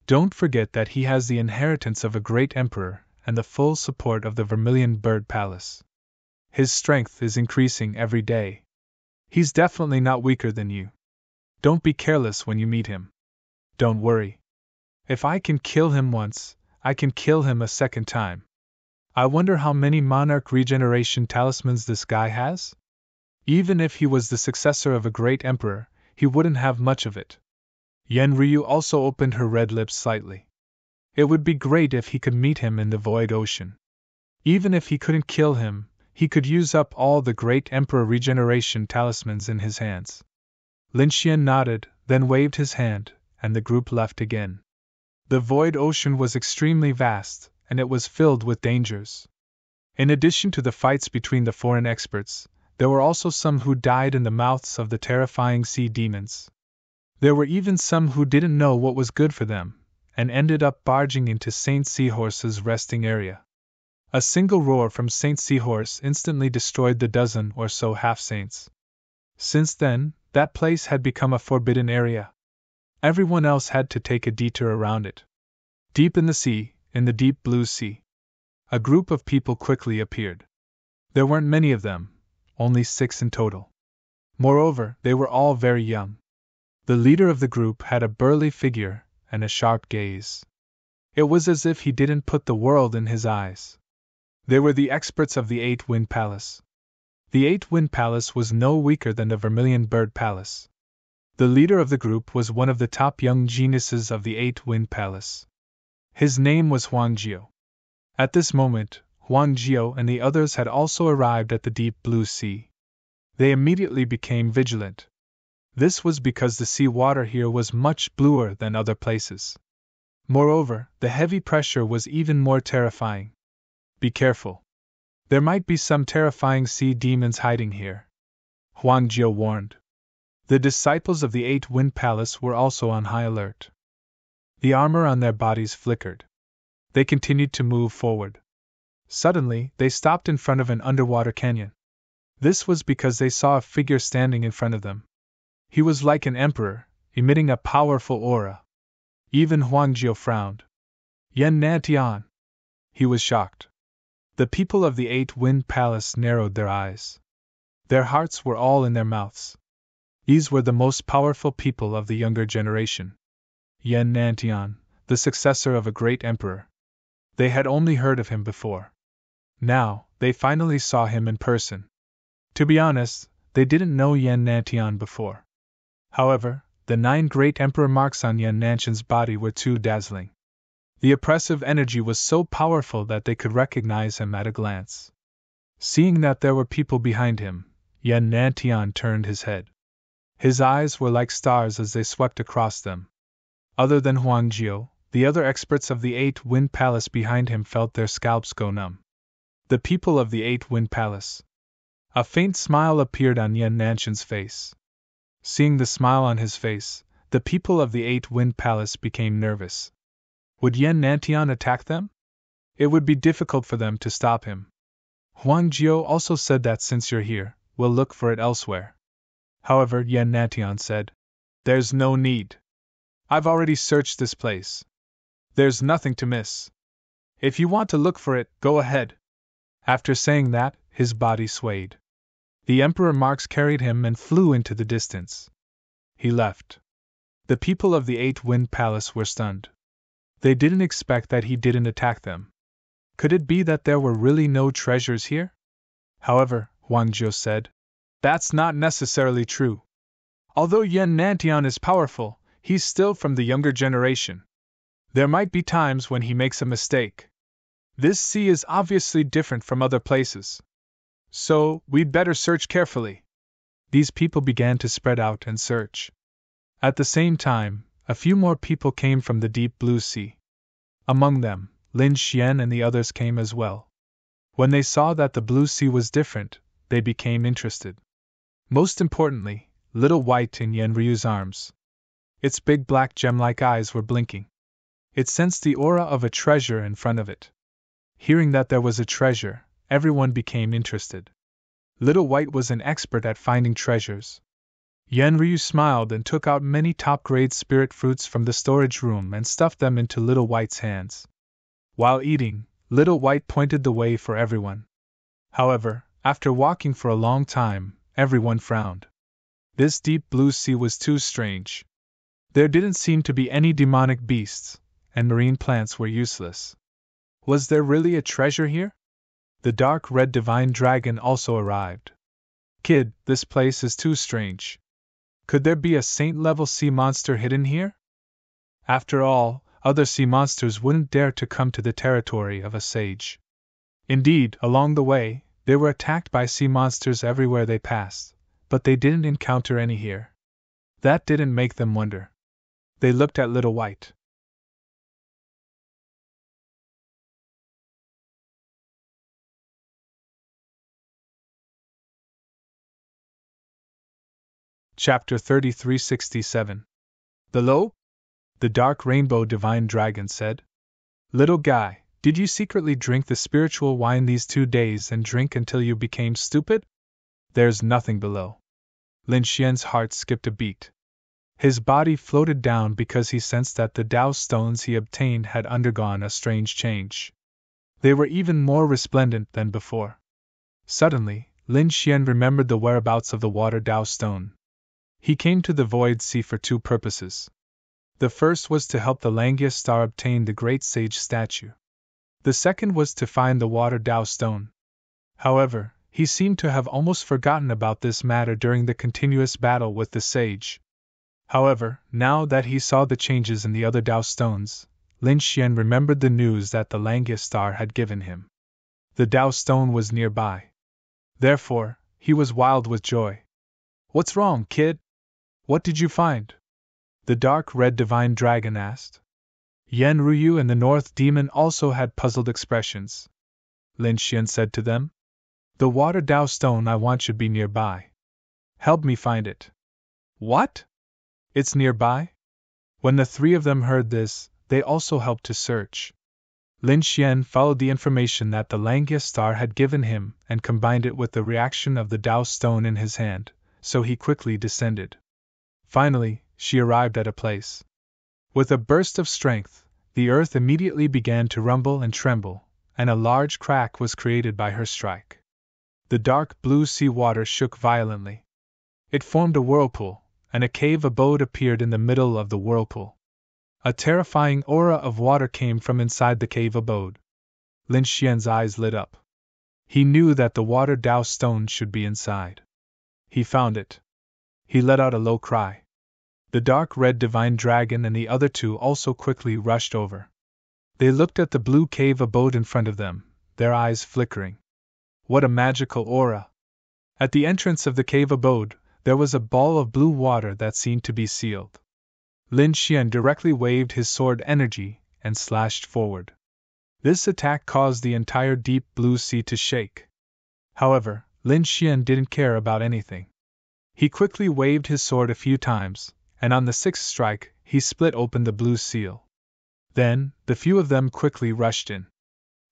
Don't forget that he has the inheritance of a great emperor and the full support of the Vermilion Bird Palace. His strength is increasing every day. He's definitely not weaker than you. Don't be careless when you meet him. Don't worry. If I can kill him once, I can kill him a second time. I wonder how many monarch regeneration talismans this guy has? Even if he was the successor of a great emperor, he wouldn't have much of it. Yen Ryu also opened her red lips slightly. It would be great if he could meet him in the Void Ocean. Even if he couldn't kill him, he could use up all the great emperor regeneration talismans in his hands. Lin Xian nodded, then waved his hand, and the group left again. The Void Ocean was extremely vast, and it was filled with dangers. In addition to the fights between the foreign experts, there were also some who died in the mouths of the terrifying sea demons. There were even some who didn't know what was good for them, and ended up barging into Saint Seahorse's resting area. A single roar from Saint Seahorse instantly destroyed the dozen or so half-saints. Since then, that place had become a forbidden area. Everyone else had to take a detour around it. Deep in the sea, in the deep blue sea, a group of people quickly appeared. There weren't many of them, only 6 in total. Moreover, they were all very young. The leader of the group had a burly figure and a sharp gaze. It was as if he didn't put the world in his eyes. They were the experts of the 8-Wind Palace. The 8-Wind Palace was no weaker than the Vermilion Bird Palace. The leader of the group was one of the top young geniuses of the 8-Wind Palace. His name was Huang Jiao. At this moment, Huang Jiao and the others had also arrived at the deep blue sea. They immediately became vigilant. This was because the sea water here was much bluer than other places. Moreover, the heavy pressure was even more terrifying. Be careful. There might be some terrifying sea demons hiding here, Huang Jiao warned. The disciples of the 8-Wind Palace were also on high alert. The armor on their bodies flickered. They continued to move forward. Suddenly, they stopped in front of an underwater canyon. This was because they saw a figure standing in front of them. He was like an emperor, emitting a powerful aura. Even Huang Jiao frowned. Yan Nantian. He was shocked. The people of the 8-Wind Palace narrowed their eyes. Their hearts were all in their mouths. These were the most powerful people of the younger generation. Yan Nantian, the successor of a great emperor. They had only heard of him before. Now, they finally saw him in person. To be honest, they didn't know Yan Nantian before. However, the 9 great emperor marks on Yan Nantian's body were too dazzling. The oppressive energy was so powerful that they could recognize him at a glance. Seeing that there were people behind him, Yan Nantian turned his head. His eyes were like stars as they swept across them. Other than Huang Jiao, the other experts of the 8-Wind Palace behind him felt their scalps go numb. The people of the 8-Wind Palace. A faint smile appeared on Yan Nantian's face. Seeing the smile on his face, the people of the 8-Wind Palace became nervous. Would Yan Nantian attack them? It would be difficult for them to stop him. Huang Jiao also said that since you're here, we'll look for it elsewhere. However, Yan Nantian said, "There's no need. I've already searched this place. There's nothing to miss. If you want to look for it, go ahead." After saying that, his body swayed. The Emperor Marks carried him and flew into the distance. He left. The people of the 8-Wind Palace were stunned. They didn't expect that he didn't attack them. Could it be that there were really no treasures here? However, Huang Jiao said, "That's not necessarily true. Although Yan Nantian is powerful, he's still from the younger generation. There might be times when he makes a mistake. This sea is obviously different from other places. So, we'd better search carefully." These people began to spread out and search. At the same time, a few more people came from the deep blue sea. Among them, Lin Xian and the others came as well. When they saw that the blue sea was different, they became interested. Most importantly, little white in Yenryu's arms. Its big black gem-like eyes were blinking. It sensed the aura of a treasure in front of it. Hearing that there was a treasure, everyone became interested. Little White was an expert at finding treasures. Yenryu smiled and took out many top-grade spirit fruits from the storage room and stuffed them into Little White's hands. While eating, Little White pointed the way for everyone. However, after walking for a long time, everyone frowned. This deep blue sea was too strange. There didn't seem to be any demonic beasts, and marine plants were useless. Was there really a treasure here? The dark red divine dragon also arrived. Kid, this place is too strange. Could there be a saint-level sea monster hidden here? After all, other sea monsters wouldn't dare to come to the territory of a sage. Indeed, along the way, they were attacked by sea monsters everywhere they passed, but they didn't encounter any here. That didn't make them wonder. They looked at Little White. Chapter 3367. Below? The dark rainbow divine dragon said. Little guy, did you secretly drink the spiritual wine these 2 days and drink until you became stupid? There's nothing below. Lin Xian's heart skipped a beat. His body floated down because he sensed that the Tao stones he obtained had undergone a strange change. They were even more resplendent than before. Suddenly, Lin Xian remembered the whereabouts of the water Tao stone. He came to the Void Sea for 2 purposes. The first was to help the Langia star obtain the Great Sage statue. The second was to find the water Tao stone. However, he seemed to have almost forgotten about this matter during the continuous battle with the sage. However, now that he saw the changes in the other Tao stones, Lin Xian remembered the news that the Langia star had given him. The Tao stone was nearby. Therefore, he was wild with joy. What's wrong, kid? What did you find? The dark red divine dragon asked. Yenryu and the North Demon also had puzzled expressions. Lin Xian said to them, The water Tao stone I want should be nearby. Help me find it. What? It's nearby? When the 3 of them heard this, they also helped to search. Lin Xian followed the information that the Langia star had given him and combined it with the reaction of the Tao stone in his hand, so he quickly descended. Finally, she arrived at a place. With a burst of strength, the earth immediately began to rumble and tremble, and a large crack was created by her strike. The dark blue sea water shook violently. It formed a whirlpool, and a cave abode appeared in the middle of the whirlpool. A terrifying aura of water came from inside the cave abode. Lin Xian's eyes lit up. He knew that the water Tao stone should be inside. He found it. He let out a low cry. The dark red divine dragon and the other 2 also quickly rushed over. They looked at the blue cave abode in front of them, their eyes flickering. What a magical aura! At the entrance of the cave abode, there was a ball of blue water that seemed to be sealed. Lin Xian directly waved his sword energy and slashed forward. This attack caused the entire deep blue sea to shake. However, Lin Xian didn't care about anything. He quickly waved his sword a few times, and on the 6th strike, he split open the blue seal. Then, the few of them quickly rushed in.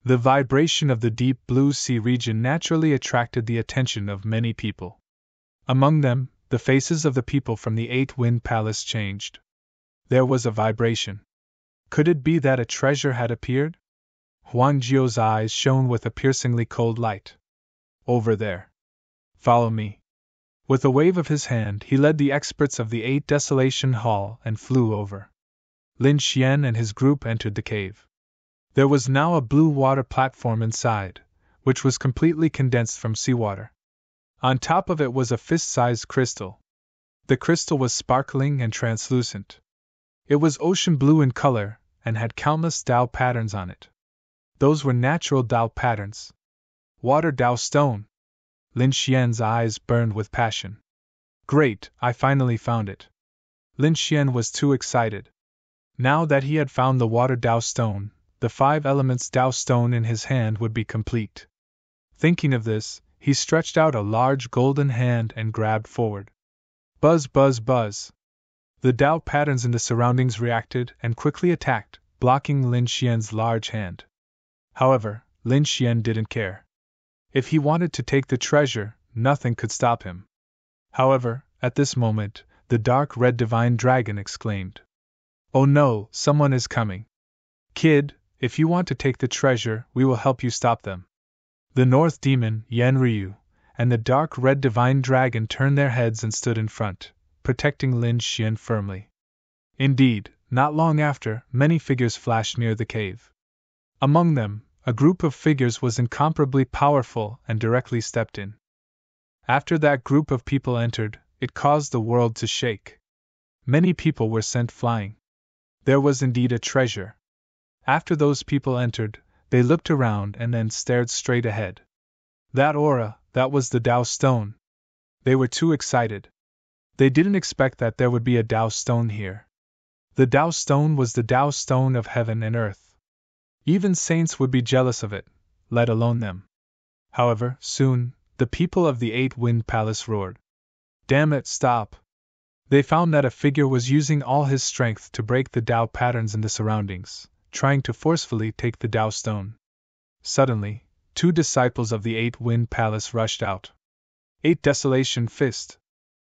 The vibration of the deep blue sea region naturally attracted the attention of many people. Among them, the faces of the people from the 8-Wind Palace changed. There was a vibration. Could it be that a treasure had appeared? Huang Jiu's eyes shone with a piercingly cold light. Over there. Follow me. With a wave of his hand, he led the experts of the 8 Desolation Hall and flew over. Lin Xian and his group entered the cave. There was now a blue water platform inside, which was completely condensed from seawater. On top of it was a fist-sized crystal. The crystal was sparkling and translucent. It was ocean blue in color and had countless Tao patterns on it. Those were natural Tao patterns. Water Tao stone. Lin Xian's eyes burned with passion. Great, I finally found it. Lin Xian was too excited. Now that he had found the water Tao stone, the 5 elements Tao stone in his hand would be complete. Thinking of this, he stretched out a large golden hand and grabbed forward. Buzz, buzz, buzz. The Tao patterns in the surroundings reacted and quickly attacked, blocking Lin Xian's large hand. However, Lin Xian didn't care. If he wanted to take the treasure, nothing could stop him. However, at this moment, the dark red divine dragon exclaimed, "Oh no, someone is coming. Kid, if you want to take the treasure, we will help you stop them." The North Demon, Yan Ryu, and the dark red divine dragon turned their heads and stood in front, protecting Lin Xian firmly. Indeed, not long after, many figures flashed near the cave. Among them, a group of figures was incomparably powerful and directly stepped in. After that group of people entered, it caused the world to shake. Many people were sent flying. There was indeed a treasure. After those people entered, they looked around and then stared straight ahead. That aura, that was the Tao Stone. They were too excited. They didn't expect that there would be a Tao Stone here. The Tao Stone was the Tao Stone of heaven and earth. Even saints would be jealous of it, let alone them. However, soon, the people of the Eight-Wind Palace roared. "Damn it, stop!" They found that a figure was using all his strength to break the Tao patterns in the surroundings, trying to forcefully take the Tao Stone. Suddenly, 2 disciples of the Eight-Wind Palace rushed out. 8 Desolation Fist.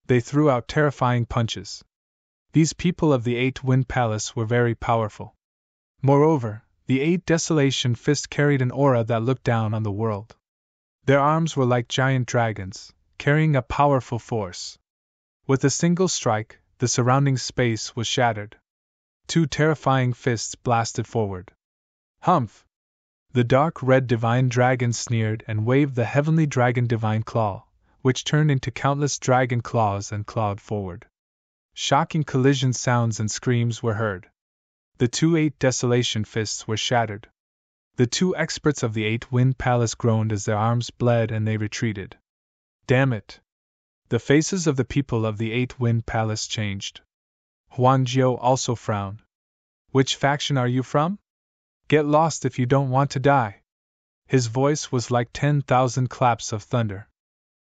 They threw out terrifying punches. These people of the Eight-Wind Palace were very powerful. Moreover, the 8 Desolation Fist carried an aura that looked down on the world. Their arms were like giant dragons, carrying a powerful force. With a single strike, the surrounding space was shattered. 2 terrifying fists blasted forward. Humph! The dark red divine dragon sneered and waved the heavenly dragon divine claw, which turned into countless dragon claws and clawed forward. Shocking collision sounds and screams were heard. The 2 8 Desolation Fists were shattered. The 2 experts of the Eight-Wind Palace groaned as their arms bled and they retreated. Damn it! The faces of the people of the Eight-Wind Palace changed. Huang Jiao also frowned. "Which faction are you from? Get lost if you don't want to die." His voice was like 10,000 claps of thunder.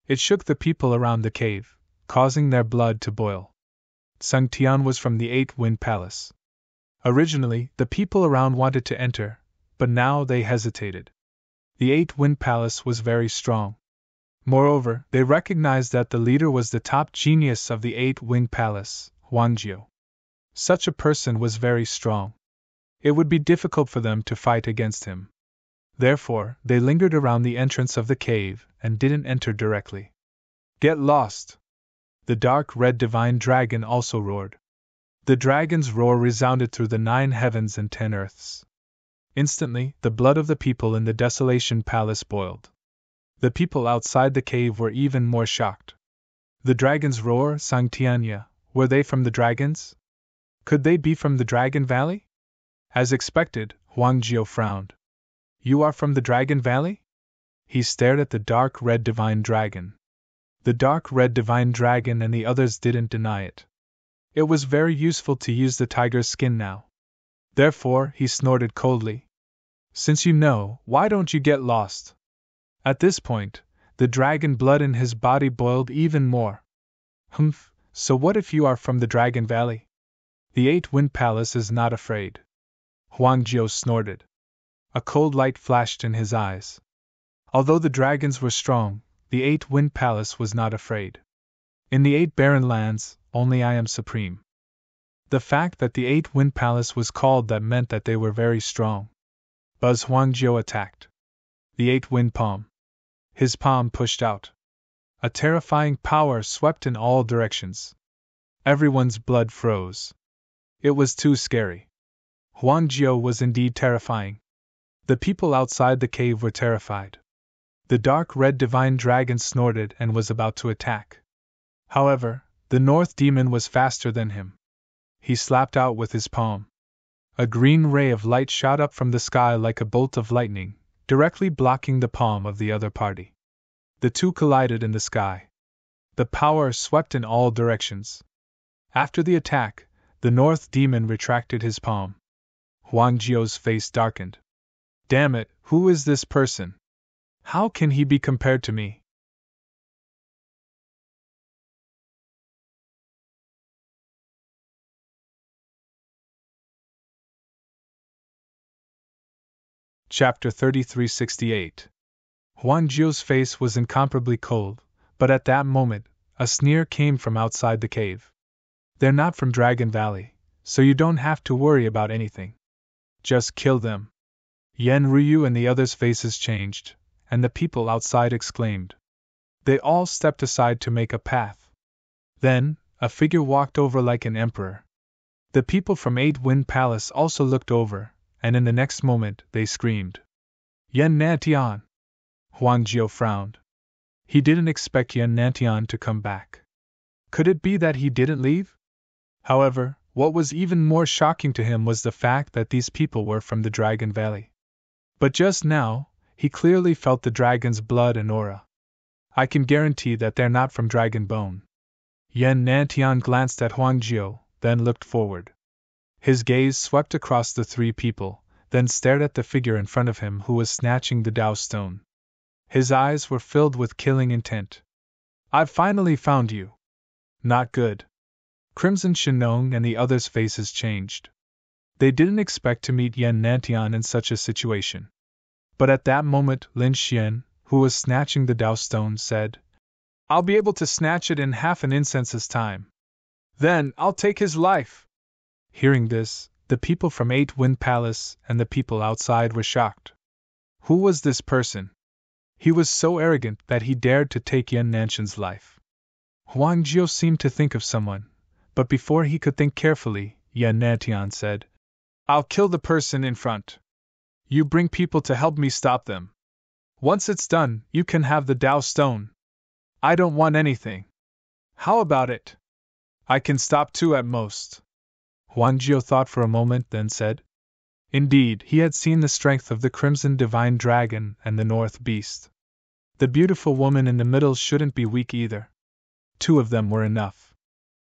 It shook the people around the cave, causing their blood to boil. Sung Tian was from the Eight-Wind Palace. Originally, the people around wanted to enter, but now they hesitated. The Eight-Wind Palace was very strong. Moreover, they recognized that the leader was the top genius of the Eight-Wind Palace, Huang Jiao. Such a person was very strong. It would be difficult for them to fight against him. Therefore, they lingered around the entrance of the cave and didn't enter directly. "Get lost!" The dark red divine dragon also roared. The dragon's roar resounded through the 9 heavens and 10 earths. Instantly, the blood of the people in the Desolation Palace boiled. The people outside the cave were even more shocked. The dragon's roar, Sang Tianya, were they from the dragons? Could they be from the Dragon Valley? As expected, Huang Jiao frowned. "You are from the Dragon Valley?" He stared at the dark red divine dragon. The dark red divine dragon and the others didn't deny it. It was very useful to use the tiger's skin now. Therefore, he snorted coldly. "Since you know, why don't you get lost?" At this point, the dragon blood in his body boiled even more. "Humph, so what if you are from the Dragon Valley?" "The Eight-Wind Palace is not afraid." Huang Jiao snorted. A cold light flashed in his eyes. Although the dragons were strong, the Eight-Wind Palace was not afraid. "In the 8 barren lands, only I am supreme." The fact that the Eight-Wind Palace was called that meant that they were very strong. Buzz Huang Jiao attacked. The 8-wind palm. His palm pushed out. A terrifying power swept in all directions. Everyone's blood froze. It was too scary. Huang Jiao was indeed terrifying. The people outside the cave were terrified. The dark red divine dragon snorted and was about to attack. However, the North Demon was faster than him. He slapped out with his palm. A green ray of light shot up from the sky like a bolt of lightning, directly blocking the palm of the other party. The two collided in the sky. The power swept in all directions. After the attack, the North Demon retracted his palm. Huang Jiao's face darkened. "Damn it, who is this person? How can he be compared to me? Chapter 3368. Huang Jio's face was incomparably cold, but at that moment, a sneer came from outside the cave. They're not from Dragon Valley, so you don't have to worry about anything. Just kill them. Yan Ryu and the others' faces changed, and the people outside exclaimed. They all stepped aside to make a path. Then, a figure walked over like an emperor. The people from Eight Wind Palace also looked over, and in the next moment they screamed. Yan Nantian! Huang Jio frowned. He didn't expect Yan Nantian to come back. Could it be that he didn't leave? However, what was even more shocking to him was the fact that these people were from the Dragon Valley. But just now, he clearly felt the dragon's blood and aura. I can guarantee that they're not from Dragon Bone. Yan Nantian glanced at Huang Jio, then looked forward. His gaze swept across the three people, then stared at the figure in front of him who was snatching the Dao stone. His eyes were filled with killing intent. I've finally found you. Not good. Crimson Shinong and the others' faces changed. They didn't expect to meet Yan Nantian in such a situation. But at that moment, Lin Xian, who was snatching the Dao stone, said, I'll be able to snatch it in half an incense's time. Then I'll take his life. Hearing this, the people from Eight Wind Palace and the people outside were shocked. Who was this person? He was so arrogant that he dared to take Yan Nantian's life. Huang Jio seemed to think of someone, but before he could think carefully, Yan Nantian said, I'll kill the person in front. You bring people to help me stop them. Once it's done, you can have the Dao stone. I don't want anything. How about it? I can stop two at most. Huang Jio thought for a moment, then said. Indeed, he had seen the strength of the Crimson Divine Dragon and the North Beast. The beautiful woman in the middle shouldn't be weak either. Two of them were enough.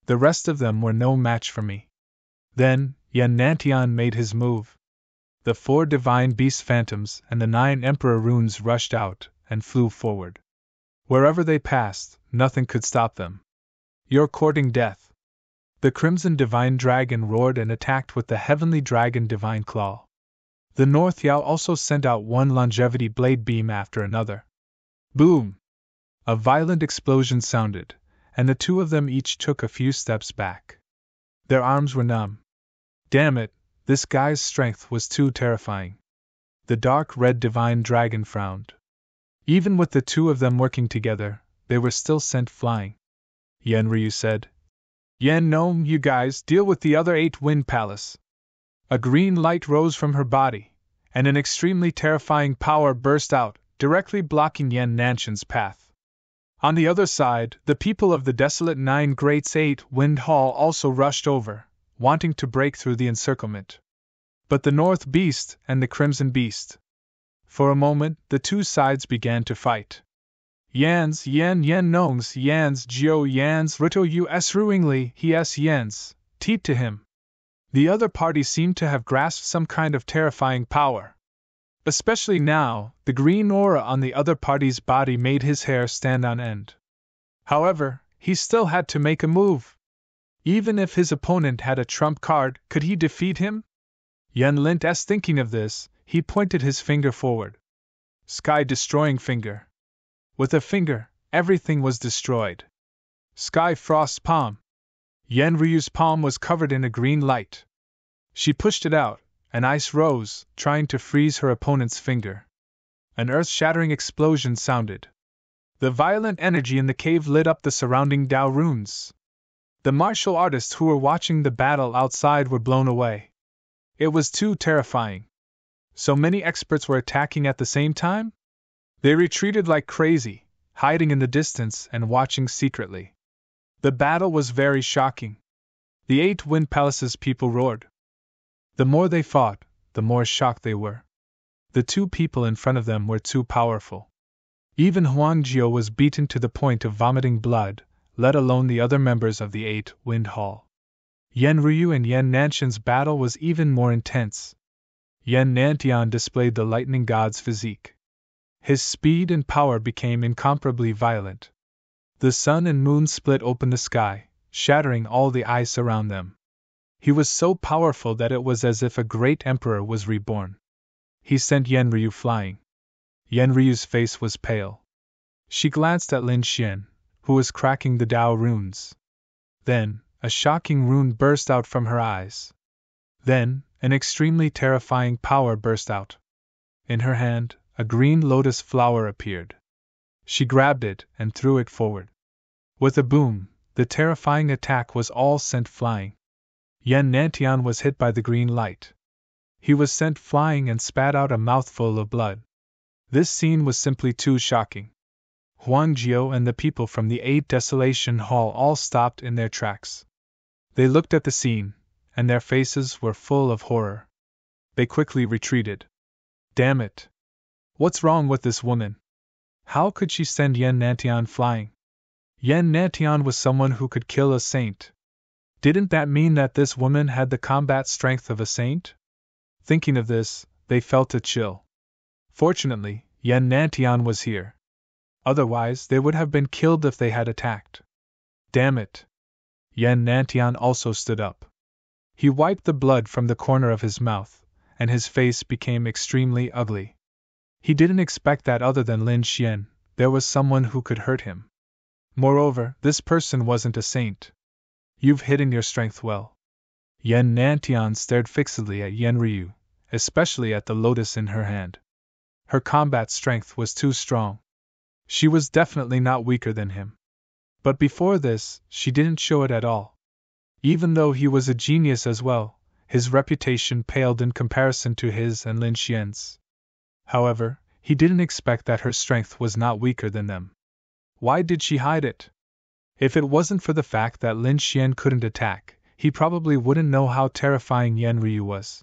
The rest of them were no match for me. Then, Yan Nantian made his move. The 4 divine beast phantoms and the 9 emperor runes rushed out and flew forward. Wherever they passed, nothing could stop them. You're courting death. The Crimson Divine Dragon roared and attacked with the Heavenly Dragon Divine Claw. The North Yao also sent out one longevity blade beam after another. Boom! A violent explosion sounded, and the two of them each took a few steps back. Their arms were numb. Damn it, this guy's strength was too terrifying. The dark red divine dragon frowned. Even with the two of them working together, they were still sent flying. Yan Ryu said, Yan Gnome, you guys deal with the other 8 Wind Palace. A green light rose from her body, and an extremely terrifying power burst out, directly blocking Yan Nantian's path. On the other side, the people of the desolate 9 Greats 8 Wind Hall also rushed over, wanting to break through the encirclement. But the North Beast and the Crimson Beast. For a moment, the two sides began to fight. Yans, Yan Nongs, Yans, Jio Yans, Rito us Ruingli, he s Yans, teed to him. The other party seemed to have grasped some kind of terrifying power. Especially now, the green aura on the other party's body made his hair stand on end. However, he still had to make a move. Even if his opponent had a trump card, could he defeat him? Yan Lint s thinking of this, he pointed his finger forward. Sky-destroying finger. With a finger, everything was destroyed. Sky Frost's palm. Yan Ryu's palm was covered in a green light. She pushed it out, and ice rose, trying to freeze her opponent's finger. An earth-shattering explosion sounded. The violent energy in the cave lit up the surrounding Dao runes. The martial artists who were watching the battle outside were blown away. It was too terrifying. So many experts were attacking at the same time? They retreated like crazy, hiding in the distance and watching secretly. The battle was very shocking. The 8 Wind Palace's people roared. The more they fought, the more shocked they were. The two people in front of them were too powerful. Even Huang Jio was beaten to the point of vomiting blood, let alone the other members of the 8 Wind Hall. Yan Ryu and Yan Nantian's battle was even more intense. Yan Nantian displayed the lightning god's physique. His speed and power became incomparably violent. The sun and moon split open the sky, shattering all the ice around them. He was so powerful that it was as if a great emperor was reborn. He sent Yenryu flying. Yenryu's face was pale. She glanced at Lin Xian, who was cracking the Dao runes. Then, a shocking rune burst out from her eyes. Then, an extremely terrifying power burst out. In her hand, a green lotus flower appeared. She grabbed it and threw it forward. With a boom, the terrifying attack was all sent flying. Yan Nantian was hit by the green light. He was sent flying and spat out a mouthful of blood. This scene was simply too shocking. Huang Jiao and the people from the 8 Desolation Hall all stopped in their tracks. They looked at the scene, and their faces were full of horror. They quickly retreated. Damn it! What's wrong with this woman? How could she send Yan Nantian flying? Yan Nantian was someone who could kill a saint. Didn't that mean that this woman had the combat strength of a saint? Thinking of this, they felt a chill. Fortunately, Yan Nantian was here. Otherwise, they would have been killed if they had attacked. Damn it! Yan Nantian also stood up. He wiped the blood from the corner of his mouth, and his face became extremely ugly. He didn't expect that other than Lin Xian, there was someone who could hurt him. Moreover, this person wasn't a saint. You've hidden your strength well. Yan Nantian stared fixedly at Yenryu, especially at the lotus in her hand. Her combat strength was too strong. She was definitely not weaker than him. But before this, she didn't show it at all. Even though he was a genius as well, his reputation paled in comparison to his and Lin Xian's. However, he didn't expect that her strength was not weaker than them. Why did she hide it? If it wasn't for the fact that Lin Xian couldn't attack, he probably wouldn't know how terrifying Yenryu was.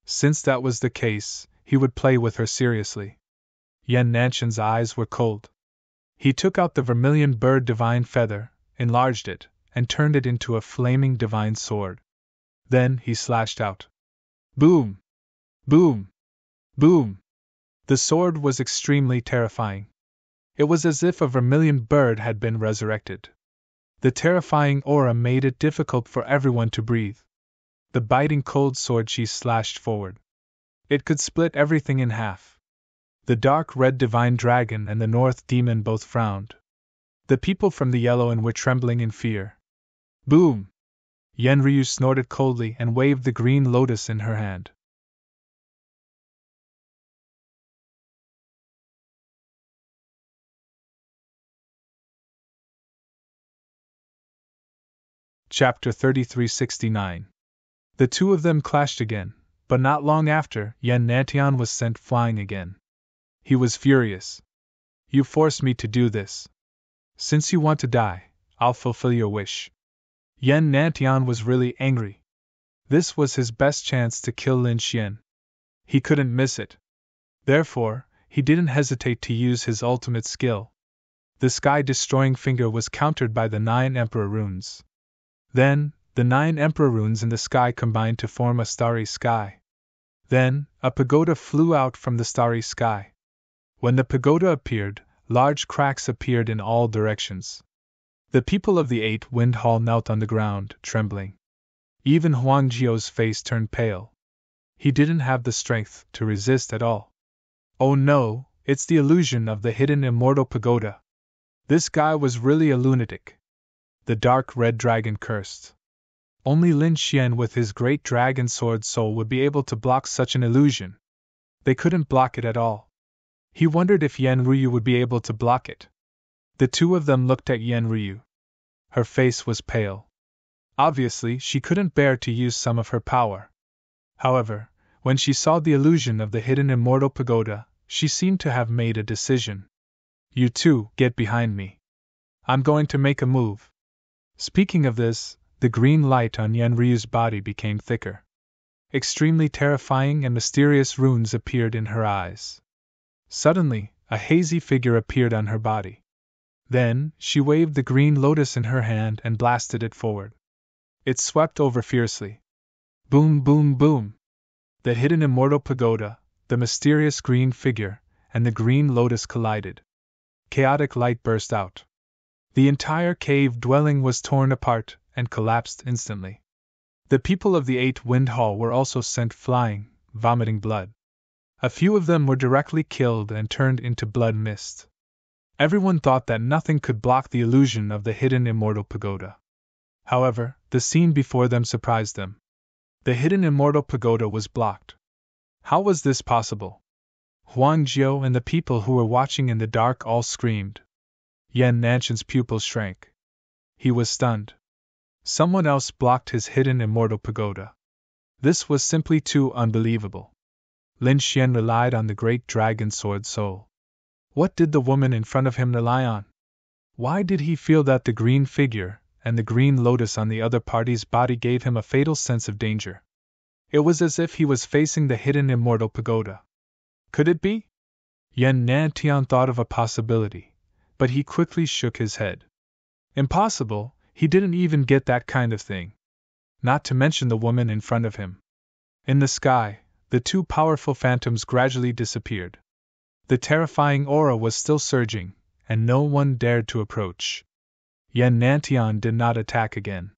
Since that was the case, he would play with her seriously. Yan Nantian's eyes were cold. He took out the vermilion bird divine feather, enlarged it, and turned it into a flaming divine sword. Then he slashed out. Boom! Boom! Boom! The sword was extremely terrifying. It was as if a vermilion bird had been resurrected. The terrifying aura made it difficult for everyone to breathe. The biting cold sword she slashed forward. It could split everything in half. The dark red divine dragon and the north demon both frowned. The people from the yellow and were trembling in fear. Boom! Yenryu snorted coldly and waved the green lotus in her hand. Chapter 3369. The two of them clashed again, but not long after, Yan Nantian was sent flying again. He was furious. You forced me to do this. Since you want to die, I'll fulfill your wish. Yan Nantian was really angry. This was his best chance to kill Lin Xian. He couldn't miss it. Therefore, he didn't hesitate to use his ultimate skill. The sky-destroying finger was countered by the 9 Emperor runes. Then, the 9 Emperor runes in the sky combined to form a starry sky. Then, a pagoda flew out from the starry sky. When the pagoda appeared, large cracks appeared in all directions. The people of the 8-Wind Hall knelt on the ground, trembling. Even Huang Jiao's face turned pale. He didn't have the strength to resist at all. Oh no, it's the illusion of the hidden immortal pagoda. This guy was really a lunatic. The dark red dragon cursed. Only Lin Xian with his great dragon sword soul would be able to block such an illusion. They couldn't block it at all. He wondered if Yenryu would be able to block it. The two of them looked at Yenryu. Her face was pale. Obviously, she couldn't bear to use some of her power. However, when she saw the illusion of the hidden immortal pagoda, she seemed to have made a decision. You two, get behind me. I'm going to make a move. Speaking of this, the green light on Yenryu's body became thicker. Extremely terrifying and mysterious runes appeared in her eyes. Suddenly, a hazy figure appeared on her body. Then, she waved the green lotus in her hand and blasted it forward. It swept over fiercely. Boom, boom, boom! The hidden immortal pagoda, the mysterious green figure, and the green lotus collided. Chaotic light burst out. The entire cave dwelling was torn apart and collapsed instantly. The people of the Eight-Wind Hall were also sent flying, vomiting blood. A few of them were directly killed and turned into blood mist. Everyone thought that nothing could block the illusion of the hidden immortal pagoda. However, the scene before them surprised them. The hidden immortal pagoda was blocked. How was this possible? Huang Jiao and the people who were watching in the dark all screamed. Yan Nanshan's pupils shrank. He was stunned. Someone else blocked his hidden immortal pagoda. This was simply too unbelievable. Lin Xian relied on the great dragon sword soul. What did the woman in front of him rely on? Why did he feel that the green figure and the green lotus on the other party's body gave him a fatal sense of danger? It was as if he was facing the hidden immortal pagoda. Could it be? Yan Nantian thought of a possibility, but he quickly shook his head. Impossible, he didn't even get that kind of thing. Not to mention the woman in front of him. In the sky, the two powerful phantoms gradually disappeared. The terrifying aura was still surging, and no one dared to approach. Yan Nantian did not attack again.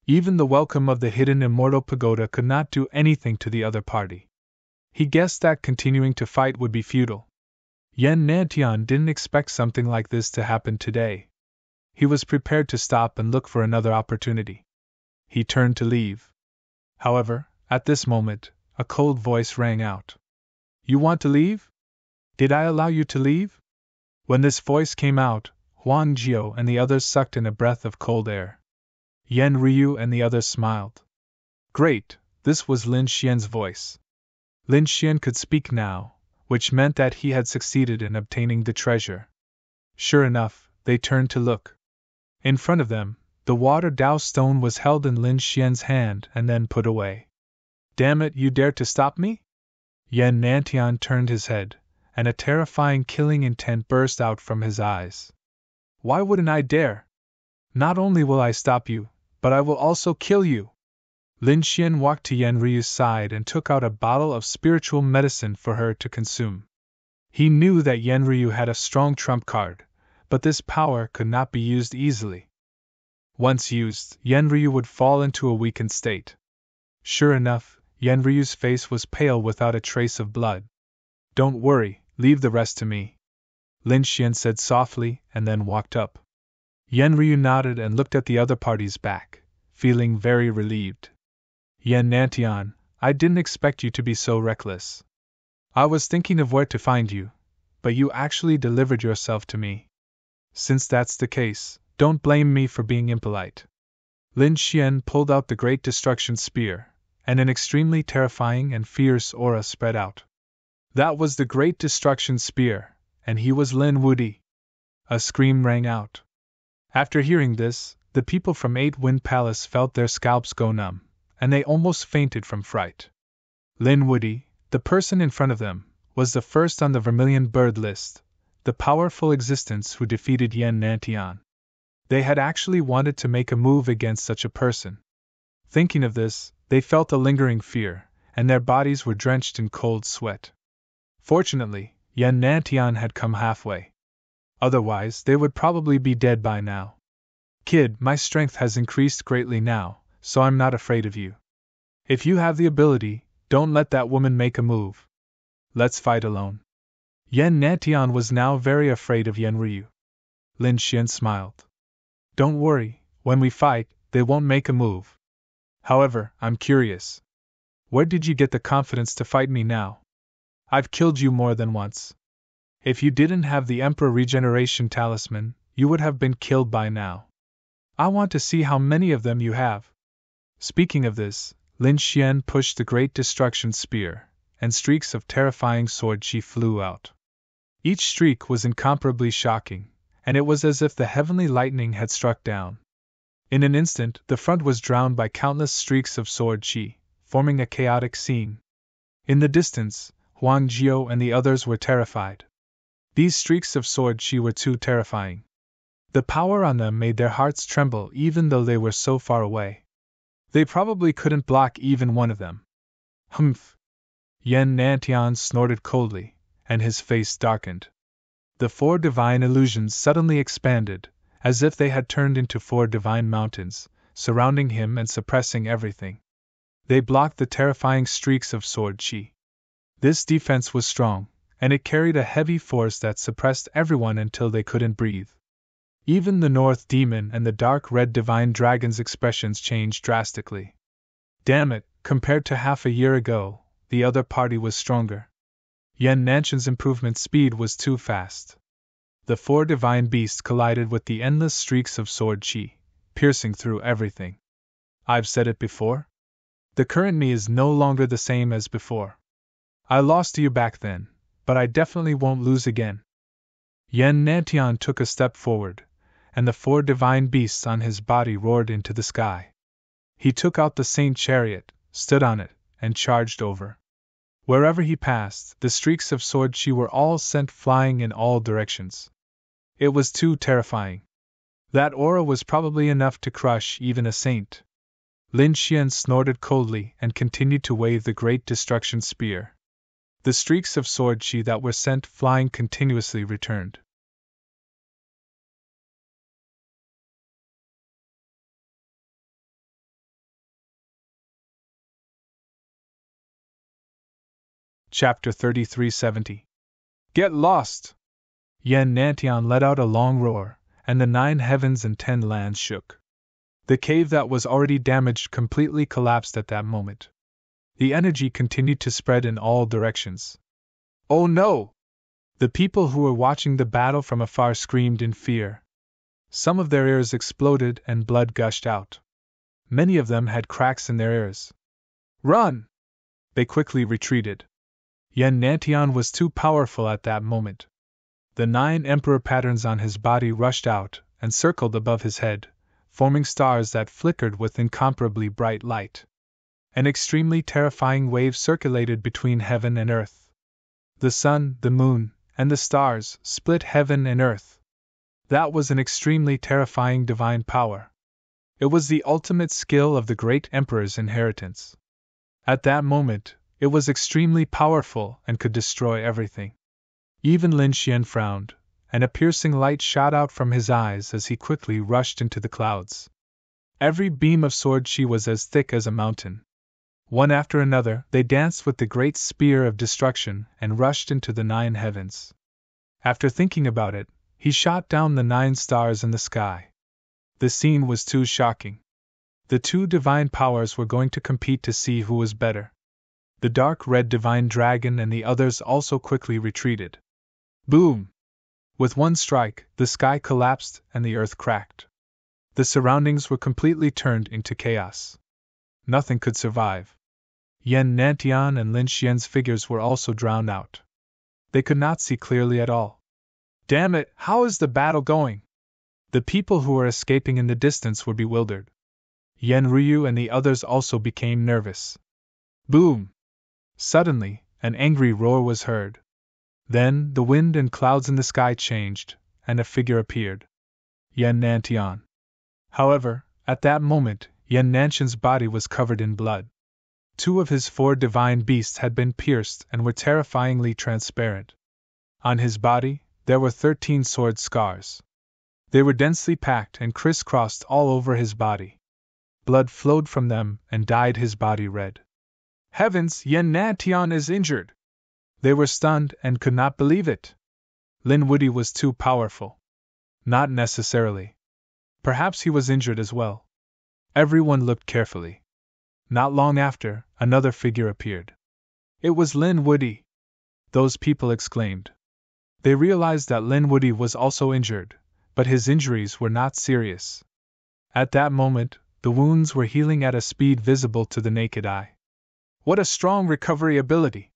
Even the welcome of the hidden immortal pagoda could not do anything to the other party. He guessed that continuing to fight would be futile. Yan Nantian didn't expect something like this to happen today. He was prepared to stop and look for another opportunity. He turned to leave. However, at this moment, a cold voice rang out. "You want to leave? Did I allow you to leave?" When this voice came out, Huang Jiao and the others sucked in a breath of cold air. Yan Ryu and the others smiled. Great, this was Lin Xian's voice. Lin Xian could speak now, which meant that he had succeeded in obtaining the treasure. Sure enough, they turned to look. In front of them, the water Dao stone was held in Lin Xian's hand and then put away. Damn it, you dare to stop me? Yan Nantian turned his head, and a terrifying killing intent burst out from his eyes. Why wouldn't I dare? Not only will I stop you, but I will also kill you. Lin Xian walked to Yan Ryu's side and took out a bottle of spiritual medicine for her to consume. He knew that Yan Ryu had a strong trump card, but this power could not be used easily. Once used, Yan Ryu would fall into a weakened state. Sure enough, Yan Ryu's face was pale without a trace of blood. Don't worry, leave the rest to me, Lin Xian said softly and then walked up. Yan Ryu nodded and looked at the other party's back, feeling very relieved. Yan Nantian, I didn't expect you to be so reckless. I was thinking of where to find you, but you actually delivered yourself to me. Since that's the case, don't blame me for being impolite. Lin Xian pulled out the Great Destruction Spear, and an extremely terrifying and fierce aura spread out. That was the Great Destruction Spear, and he was Lin Wudi. A scream rang out. After hearing this, the people from Eight-Wind Palace felt their scalps go numb, and they almost fainted from fright. Lin Wudi, the person in front of them, was the first on the Vermilion Bird list, the powerful existence who defeated Yan Nantian. They had actually wanted to make a move against such a person. Thinking of this, they felt a lingering fear, and their bodies were drenched in cold sweat. Fortunately, Yan Nantian had come halfway. Otherwise, they would probably be dead by now. Kid, my strength has increased greatly now, so I'm not afraid of you. If you have the ability, don't let that woman make a move. Let's fight alone. Yan Nantian was now very afraid of Yan Ryu. Lin Xian smiled. Don't worry, when we fight, they won't make a move. However, I'm curious. Where did you get the confidence to fight me now? I've killed you more than once. If you didn't have the Emperor Regeneration Talisman, you would have been killed by now. I want to see how many of them you have. Speaking of this, Lin Xian pushed the Great Destruction Spear, and streaks of terrifying sword chi flew out. Each streak was incomparably shocking, and it was as if the heavenly lightning had struck down. In an instant, the front was drowned by countless streaks of sword chi, forming a chaotic scene. In the distance, Huang Jiao and the others were terrified. These streaks of sword chi were too terrifying. The power on them made their hearts tremble even though they were so far away. They probably couldn't block even one of them. Humph! Yan Nantian snorted coldly, and his face darkened. The 4 divine illusions suddenly expanded, as if they had turned into 4 divine mountains, surrounding him and suppressing everything. They blocked the terrifying streaks of sword chi. This defense was strong, and it carried a heavy force that suppressed everyone until they couldn't breathe. Even the North Demon and the dark red divine dragon's expressions changed drastically. Damn it, compared to half a year ago, the other party was stronger. Yan Nanshan's improvement speed was too fast. The 4 divine beasts collided with the endless streaks of sword chi, piercing through everything. I've said it before? The current me is no longer the same as before. I lost to you back then, but I definitely won't lose again. Yan Nantian took a step forward, and the 4 divine beasts on his body roared into the sky. He took out the Saint Chariot, stood on it, and charged over. Wherever he passed, the streaks of sword chi were all sent flying in all directions. It was too terrifying. That aura was probably enough to crush even a saint. Lin Xian snorted coldly and continued to wave the great destruction spear. The streaks of sword chi that were sent flying continuously returned. Chapter 3370. Get lost! Yan Nantian let out a long roar, and the 9 heavens and 10 lands shook. The cave that was already damaged completely collapsed at that moment. The energy continued to spread in all directions. Oh no! The people who were watching the battle from afar screamed in fear. Some of their ears exploded and blood gushed out. Many of them had cracks in their ears. Run! They quickly retreated. Yan Nantian was too powerful at that moment. The 9 emperor patterns on his body rushed out and circled above his head, forming stars that flickered with incomparably bright light. An extremely terrifying wave circulated between heaven and earth. The sun, the moon, and the stars split heaven and earth. That was an extremely terrifying divine power. It was the ultimate skill of the great emperor's inheritance. At that moment, it was extremely powerful and could destroy everything. Even Lin Xian frowned, and a piercing light shot out from his eyes as he quickly rushed into the clouds. Every beam of sword chi was as thick as a mountain. One after another, they danced with the great spear of destruction and rushed into the 9 heavens. After thinking about it, he shot down the 9 stars in the sky. The scene was too shocking. The 2 divine powers were going to compete to see who was better. The dark red divine dragon and the others also quickly retreated. Boom! With one strike, the sky collapsed and the earth cracked. The surroundings were completely turned into chaos. Nothing could survive. Yan Nantian and Lin Xian's figures were also drowned out. They could not see clearly at all. Damn it, how is the battle going? The people who were escaping in the distance were bewildered. Yan Ryu and the others also became nervous. Boom! Suddenly, an angry roar was heard. Then, the wind and clouds in the sky changed, and a figure appeared. Yan Nantian. However, at that moment, Yan Nanshan's body was covered in blood. 2 of his 4 divine beasts had been pierced and were terrifyingly transparent. On his body, there were 13 sword scars. They were densely packed and crisscrossed all over his body. Blood flowed from them and dyed his body red. Heavens, Yan Nantian is injured! They were stunned and could not believe it. Lin Wude was too powerful. Not necessarily. Perhaps he was injured as well. Everyone looked carefully. Not long after, another figure appeared. It was Lin Wude. Those people exclaimed. They realized that Lin Wude was also injured, but his injuries were not serious. At that moment, the wounds were healing at a speed visible to the naked eye. What a strong recovery ability!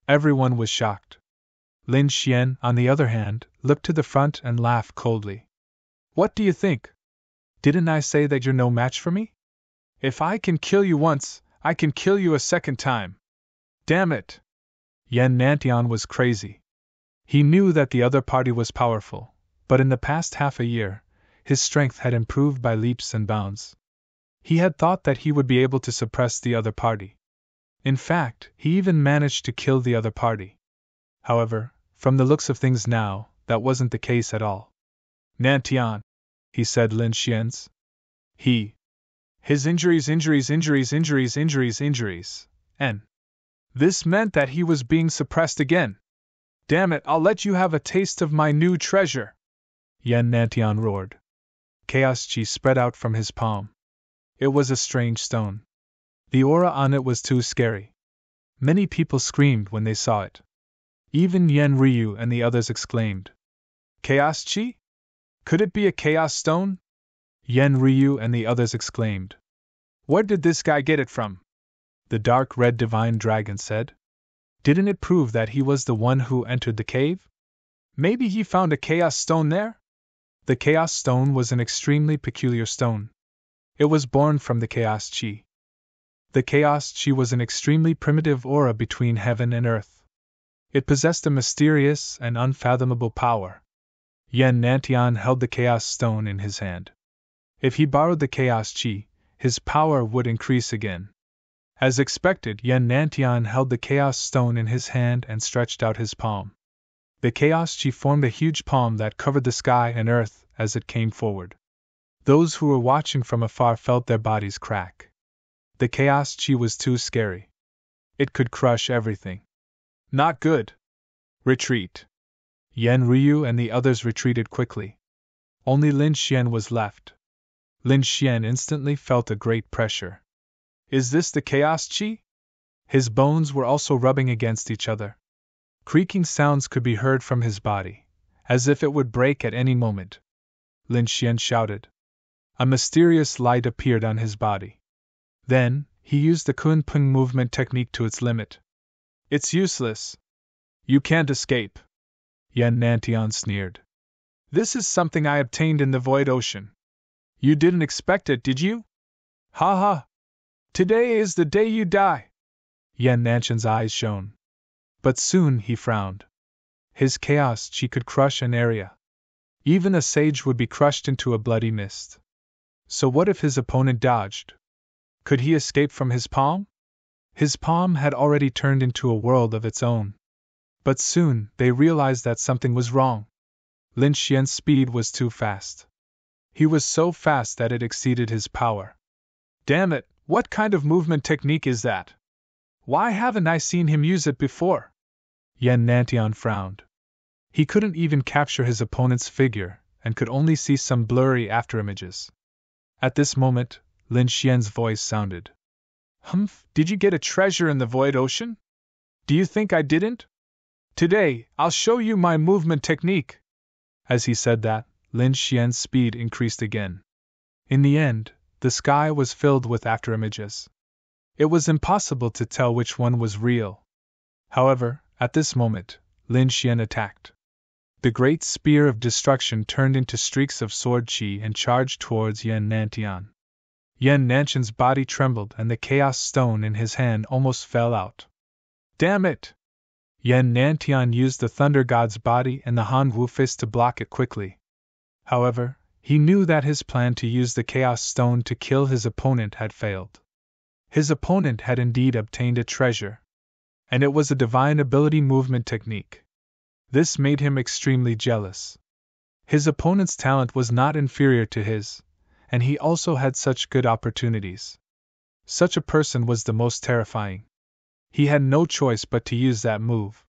Everyone was shocked. Lin Xian, on the other hand, looked to the front and laughed coldly. What do you think? Didn't I say that you're no match for me? If I can kill you once, I can kill you a second time. Damn it! Yan Nantian was crazy. He knew that the other party was powerful, but in the past half a year, his strength had improved by leaps and bounds. He had thought that he would be able to suppress the other party. In fact, he even managed to kill the other party. However, from the looks of things now, that wasn't the case at all. Nantian, he said Lin Xian's. His injuries, and this meant that he was being suppressed again. Damn it, I'll let you have a taste of my new treasure! Yan Nantian roared. Chaos Chi spread out from his palm. It was a strange stone. The aura on it was too scary. Many people screamed when they saw it. Even Yen Ryu and the others exclaimed. Chaos Chi? Could it be a chaos stone? Yen Ryu and the others exclaimed. Where did this guy get it from? The dark red divine dragon said. Didn't it prove that he was the one who entered the cave? Maybe he found a chaos stone there? The chaos stone was an extremely peculiar stone. It was born from the chaos chi. The chaos chi was an extremely primitive aura between heaven and earth. It possessed a mysterious and unfathomable power. Yan Nantian held the chaos stone in his hand. If he borrowed the chaos chi, his power would increase again. As expected, Yan Nantian held the chaos stone in his hand and stretched out his palm. The chaos chi formed a huge palm that covered the sky and earth as it came forward. Those who were watching from afar felt their bodies crack. The chaos chi was too scary. It could crush everything. Not good. Retreat. Yen Ryu and the others retreated quickly. Only Lin Xian was left. Lin Xian instantly felt a great pressure. Is this the chaos chi? His bones were also rubbing against each other. Creaking sounds could be heard from his body, as if it would break at any moment. Lin Xian shouted. A mysterious light appeared on his body. Then, he used the Kunpeng movement technique to its limit. It's useless. You can't escape. Yan Nantian sneered. This is something I obtained in the void ocean. You didn't expect it, did you? Ha ha! Today is the day you die! Yan Nantian's eyes shone. But soon he frowned. His chaos chi could crush an area. Even a sage would be crushed into a bloody mist. So what if his opponent dodged? Could he escape from his palm? His palm had already turned into a world of its own. But soon they realized that something was wrong. Lin Xian's speed was too fast. He was so fast that it exceeded his power. Damn it, what kind of movement technique is that? Why haven't I seen him use it before? Yan Nantian frowned. He couldn't even capture his opponent's figure, and could only see some blurry afterimages. At this moment, Lin Xian's voice sounded. Humph, did you get a treasure in the void ocean? Do you think I didn't? Today, I'll show you my movement technique. As he said that, Lin Xian's speed increased again. In the end, the sky was filled with afterimages. It was impossible to tell which one was real. However, at this moment, Lin Xian attacked. The great spear of destruction turned into streaks of sword chi and charged towards Yan Nantian. Yan Nantian's body trembled and the chaos stone in his hand almost fell out. Damn it! Yan Nantian used the Thunder God's body and the Han Wu fist to block it quickly. However, he knew that his plan to use the Chaos Stone to kill his opponent had failed. His opponent had indeed obtained a treasure. And it was a divine ability movement technique. This made him extremely jealous. His opponent's talent was not inferior to his, and he also had such good opportunities. Such a person was the most terrifying. He had no choice but to use that move.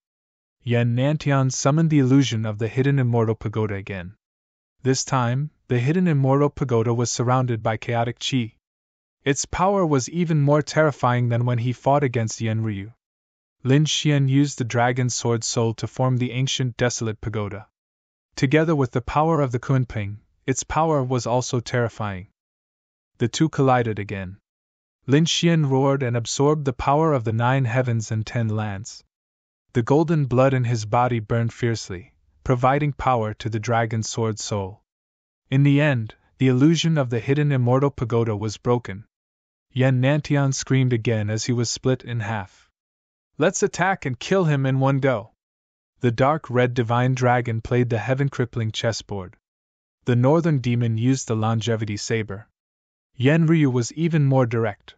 Yan Nantian summoned the illusion of the hidden immortal pagoda again. This time, the hidden immortal pagoda was surrounded by chaotic chi. Its power was even more terrifying than when he fought against Yen Ryu. Lin Xian used the dragon's sword soul to form the ancient desolate pagoda. Together with the power of the Kunpeng, its power was also terrifying. The two collided again. Lin Xian roared and absorbed the power of the 9 heavens and 10 lands. The golden blood in his body burned fiercely, providing power to the dragon's sword soul. In the end, the illusion of the hidden immortal pagoda was broken. Yan Nantian screamed again as he was split in half. Let's attack and kill him in one go. The dark red divine dragon played the heaven-crippling chessboard. The northern demon used the longevity saber. Yen Ryu was even more direct.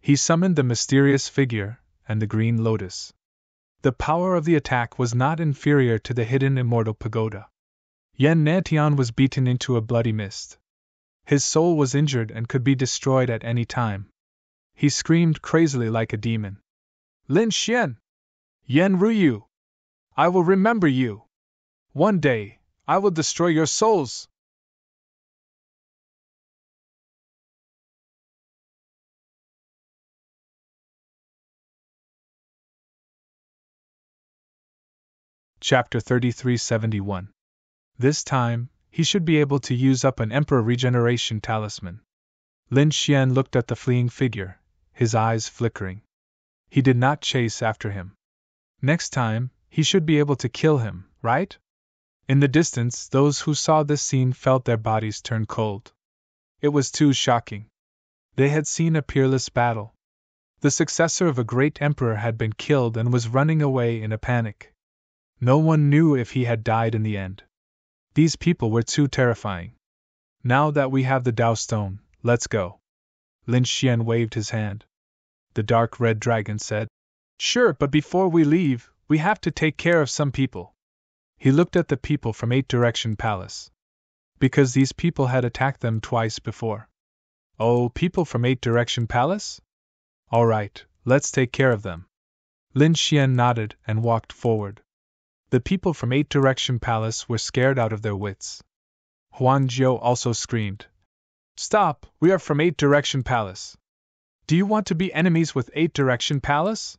He summoned the mysterious figure and the green lotus. The power of the attack was not inferior to the hidden immortal pagoda. Yen Nantian was beaten into a bloody mist. His soul was injured and could be destroyed at any time. He screamed crazily like a demon. Lin Xian! Yen Ruyu! I will remember you! One day, I will destroy your souls! Chapter 3371. This time, he should be able to use up an Emperor Regeneration Talisman. Lin Xian looked at the fleeing figure, his eyes flickering. He did not chase after him. Next time, he should be able to kill him, right? In the distance, those who saw this scene felt their bodies turn cold. It was too shocking. They had seen a peerless battle. The successor of a great emperor had been killed and was running away in a panic. No one knew if he had died in the end. These people were too terrifying. Now that we have the Dao Stone, let's go. Lin Xian waved his hand. The dark red dragon said, Sure, but before we leave, we have to take care of some people. He looked at the people from Eight Direction Palace. Because these people had attacked them twice before. Oh, people from Eight Direction Palace? All right, let's take care of them. Lin Xian nodded and walked forward. The people from Eight Direction Palace were scared out of their wits. Huang Jiao also screamed, Stop, we are from Eight Direction Palace. Do you want to be enemies with Eight Direction Palace?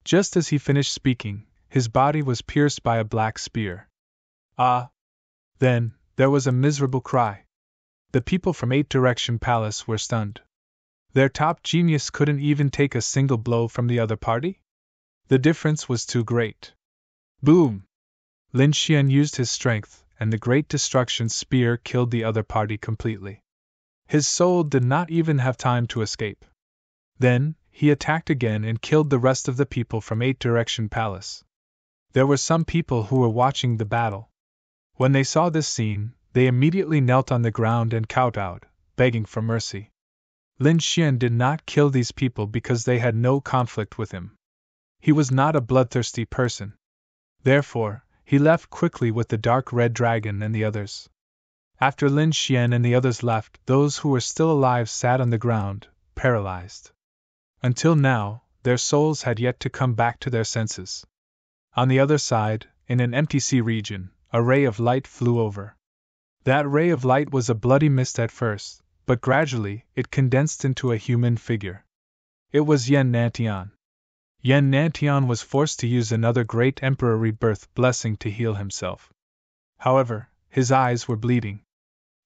Just as he finished speaking, his body was pierced by a black spear. Ah! Then, there was a miserable cry. The people from Eight Direction Palace were stunned. Their top genius couldn't even take a single blow from the other party? The difference was too great. Boom! Lin Xian used his strength, and the Great Destruction Spear killed the other party completely. His soul did not even have time to escape. Then, he attacked again and killed the rest of the people from Eight Direction Palace. There were some people who were watching the battle. When they saw this scene, they immediately knelt on the ground and kowtowed, begging for mercy. Lin Xian did not kill these people because they had no conflict with him. He was not a bloodthirsty person. Therefore, he left quickly with the dark red dragon and the others. After Lin Xian and the others left, those who were still alive sat on the ground, paralyzed. Until now, their souls had yet to come back to their senses. On the other side, in an empty sea region, a ray of light flew over. That ray of light was a bloody mist at first, but gradually it condensed into a human figure. It was Yen Nantian. Yen Nantian was forced to use another great emperor rebirth blessing to heal himself. However, his eyes were bleeding.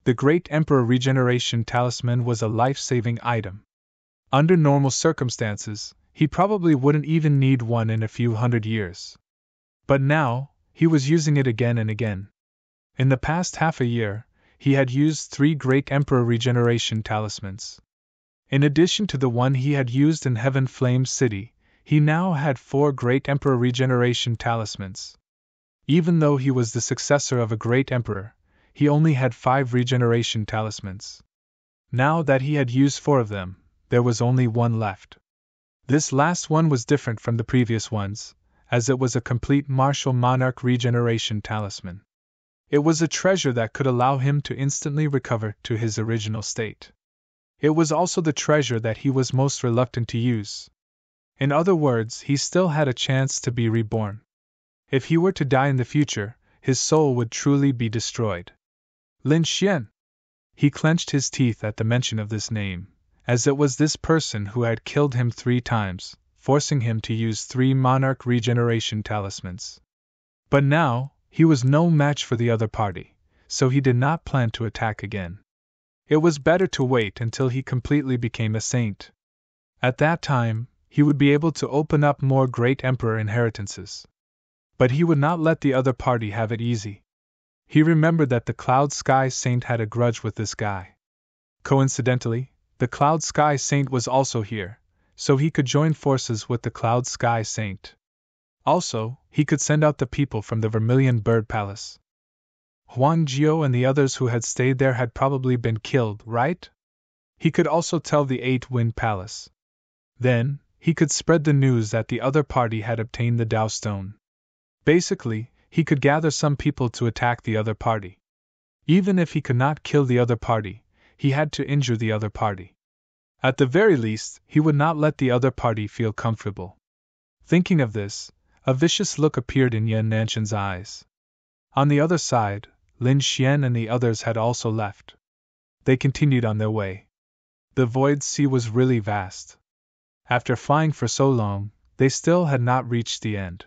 The great emperor regeneration talisman was a life-saving item. Under normal circumstances, he probably wouldn't even need one in a few hundred years. But now, he was using it again and again. In the past half a year, he had used 3 great emperor regeneration talismans. In addition to the one he had used in Heaven Flame City, he now had 4 great emperor regeneration talismans. Even though he was the successor of a great emperor, he only had 5 regeneration talismans. Now that he had used 4 of them, there was only one left. This last one was different from the previous ones, as it was a complete martial monarch regeneration talisman. It was a treasure that could allow him to instantly recover to his original state. It was also the treasure that he was most reluctant to use. In other words, he still had a chance to be reborn. If he were to die in the future, his soul would truly be destroyed. Lin Xian! He clenched his teeth at the mention of this name, as it was this person who had killed him 3 times, forcing him to use 3 monarch regeneration talismans. But now, he was no match for the other party, so he did not plan to attack again. It was better to wait until he completely became a saint. At that time, he would be able to open up more great emperor inheritances. But he would not let the other party have it easy. He remembered that the Cloud Sky Saint had a grudge with this guy. Coincidentally, the Cloud Sky Saint was also here, so he could join forces with the Cloud Sky Saint. Also, he could send out the people from the Vermilion Bird Palace. Huang Jiao and the others who had stayed there had probably been killed, right? He could also tell the 8 Wind Palace. Then, he could spread the news that the other party had obtained the Tao Stone. Basically, he could gather some people to attack the other party. Even if he could not kill the other party, he had to injure the other party. At the very least, he would not let the other party feel comfortable. Thinking of this, a vicious look appeared in Yan Nanshan's eyes. On the other side, Lin Xian and the others had also left. They continued on their way. The void sea was really vast. After flying for so long, they still had not reached the end.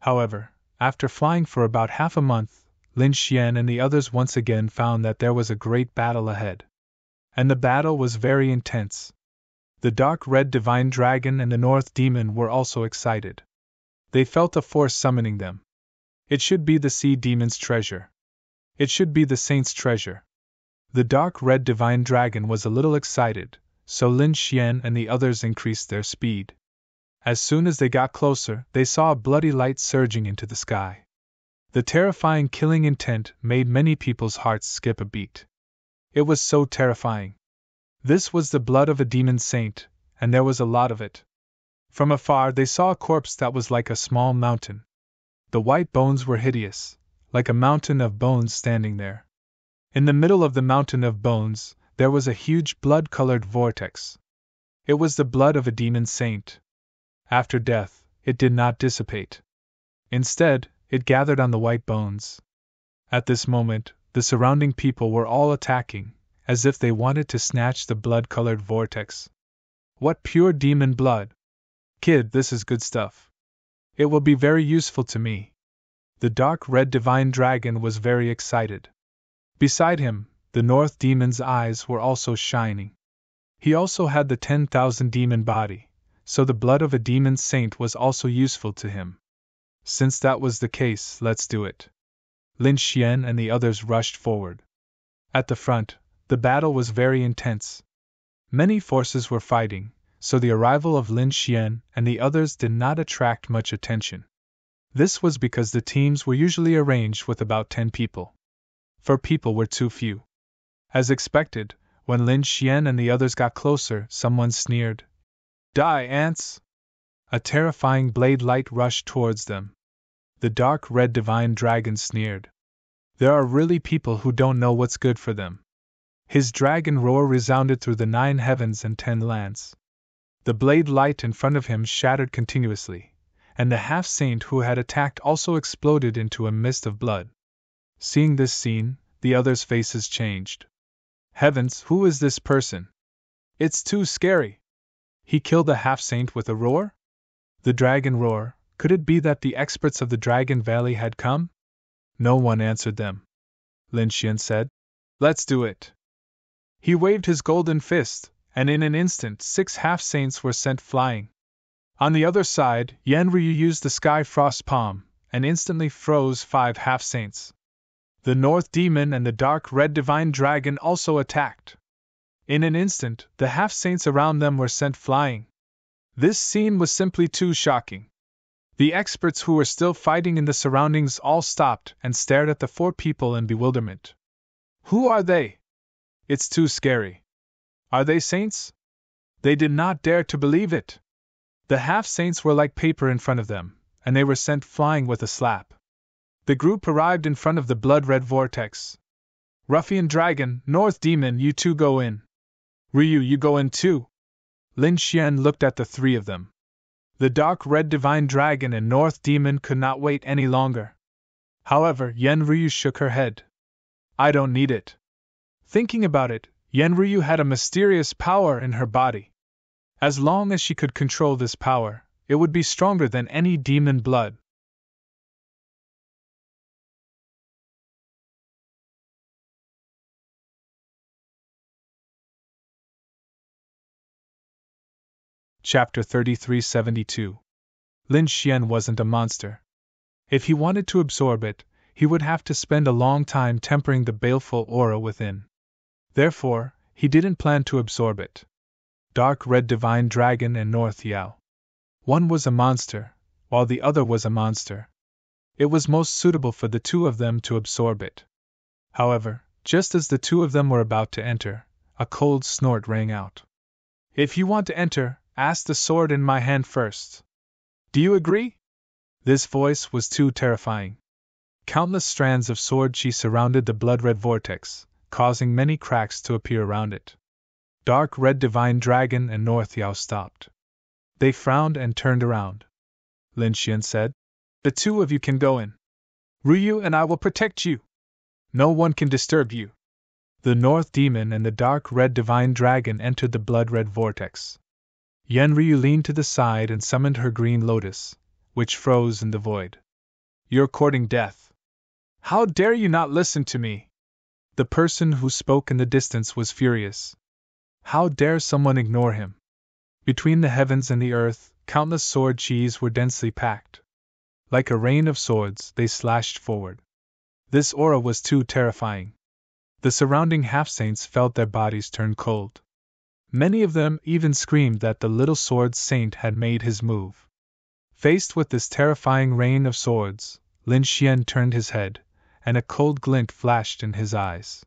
However, after flying for about half a month, Lin Xian and the others once again found that there was a great battle ahead. And the battle was very intense. The dark red divine dragon and the north demon were also excited. They felt a force summoning them. It should be the sea demon's treasure. It should be the saint's treasure. The dark red divine dragon was a little excited, so Lin Xian and the others increased their speed. As soon as they got closer, they saw a bloody light surging into the sky. The terrifying killing intent made many people's hearts skip a beat. It was so terrifying. This was the blood of a demon saint, and there was a lot of it. From afar they saw a corpse that was like a small mountain. The white bones were hideous, like a mountain of bones standing there. In the middle of the mountain of bones, there was a huge blood-colored vortex. It was the blood of a demon saint. After death, it did not dissipate. Instead, it gathered on the white bones. At this moment, the surrounding people were all attacking, as if they wanted to snatch the blood-colored vortex. What pure demon blood! Kid, this is good stuff. It will be very useful to me. The dark red divine dragon was very excited. Beside him, the north demon's eyes were also shining. He also had the 10,000 demon body, so the blood of a demon saint was also useful to him. Since that was the case, let's do it. Lin Xian and the others rushed forward. At the front, the battle was very intense. Many forces were fighting, so the arrival of Lin Xian and the others did not attract much attention. This was because the teams were usually arranged with about 10 people. 4 people were too few. As expected, when Lin Xian and the others got closer, someone sneered. Die, ants! A terrifying blade light rushed towards them. The dark red divine dragon sneered. There are really people who don't know what's good for them. His dragon roar resounded through the 9 heavens and 10 lands. The blade light in front of him shattered continuously, and the half-saint who had attacked also exploded into a mist of blood. Seeing this scene, the others' faces changed. Heavens, who is this person? It's too scary. He killed the half-saint with a roar? The dragon roar, could it be that the experts of the Dragon Valley had come? No one answered them. Lin Xian said, "Let's do it." He waved his golden fist, and in an instant 6 half-saints were sent flying. On the other side, Yan Ryu used the Sky Frost Palm, and instantly froze 5 half-saints. The North Demon and the Dark Red Divine Dragon also attacked. In an instant, the half-saints around them were sent flying. This scene was simply too shocking. The experts who were still fighting in the surroundings all stopped and stared at the 4 people in bewilderment. Who are they? It's too scary. Are they saints? They did not dare to believe it. The half-saints were like paper in front of them, and they were sent flying with a slap. The group arrived in front of the blood-red vortex. Ruffian Dragon, North Demon, you 2 go in. Ryu, you go in too. Lin Xian looked at the 3 of them. The Dark Red Divine Dragon and North Demon could not wait any longer. However, Yan Ryu shook her head. I don't need it. Thinking about it, Yan Ryu had a mysterious power in her body. As long as she could control this power, it would be stronger than any demon blood. Chapter 3372. Lin Xian wasn't a monster. If he wanted to absorb it, he would have to spend a long time tempering the baleful aura within. Therefore, he didn't plan to absorb it. Dark Red Divine Dragon and North Yao. One was a monster, while the other was a monster. It was most suitable for the 2 of them to absorb it. However, just as the 2 of them were about to enter, a cold snort rang out. If you want to enter, Ask the sword in my hand first. Do you agree? This voice was too terrifying. Countless strands of sword chi surrounded the blood-red vortex, causing many cracks to appear around it. Dark Red Divine Dragon and North Yao stopped. They frowned and turned around. Lin Xian said, "The two of you can go in. Ryu and I will protect you. No one can disturb you." The North Demon and the Dark Red Divine Dragon entered the blood-red vortex. Yan Ryu leaned to the side and summoned her green lotus, which froze in the void. "You're courting death. How dare you not listen to me?" The person who spoke in the distance was furious. How dare someone ignore him? Between the heavens and the earth, countless sword chis were densely packed. Like a rain of swords, they slashed forward. This aura was too terrifying. The surrounding half-saints felt their bodies turn cold. Many of them even screamed that the little sword saint had made his move. Faced with this terrifying rain of swords, Lin Xian turned his head, and a cold glint flashed in his eyes.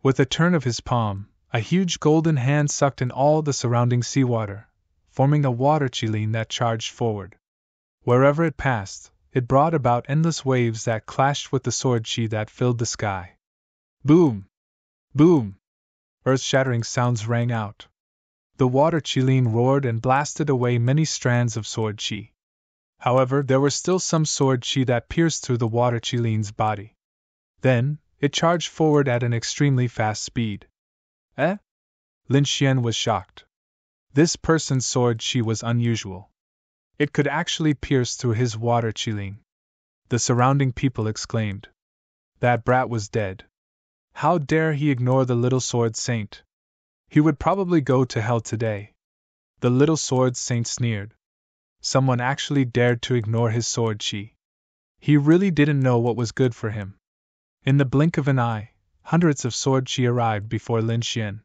With a turn of his palm, a huge golden hand sucked in all the surrounding seawater, forming a water qilin that charged forward. Wherever it passed, it brought about endless waves that clashed with the sword chi that filled the sky. Boom! Boom! Earth-shattering sounds rang out. The water qilin roared and blasted away many strands of sword chi. However, there were still some sword chi that pierced through the water qilin's body. Then, it charged forward at an extremely fast speed. Eh? Lin Xian was shocked. This person's sword chi was unusual. It could actually pierce through his water qilin. The surrounding people exclaimed. That brat was dead. How dare he ignore the little sword saint? He would probably go to hell today. The little sword saint sneered. Someone actually dared to ignore his sword chi. He really didn't know what was good for him. In the blink of an eye, hundreds of sword chi arrived before Lin Xian.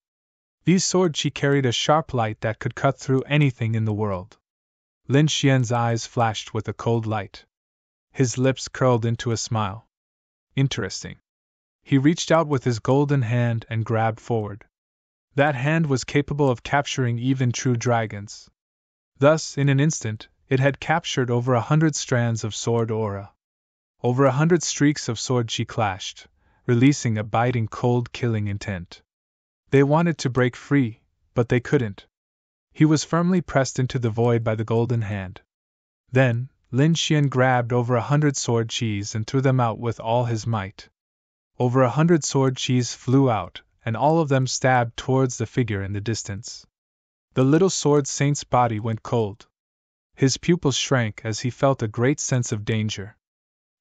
These sword chi carried a sharp light that could cut through anything in the world. Lin Xian's eyes flashed with a cold light. His lips curled into a smile. Interesting. He reached out with his golden hand and grabbed forward. That hand was capable of capturing even true dragons. Thus, in an instant, it had captured over 100 strands of sword aura. Over 100 streaks of sword chi clashed, releasing a biting cold killing intent. They wanted to break free, but they couldn't. He was firmly pressed into the void by the golden hand. Then, Lin Xian grabbed over 100 sword chis and threw them out with all his might. Over 100 sword chis flew out, and all of them stabbed towards the figure in the distance. The little sword saint's body went cold. His pupils shrank as he felt a great sense of danger.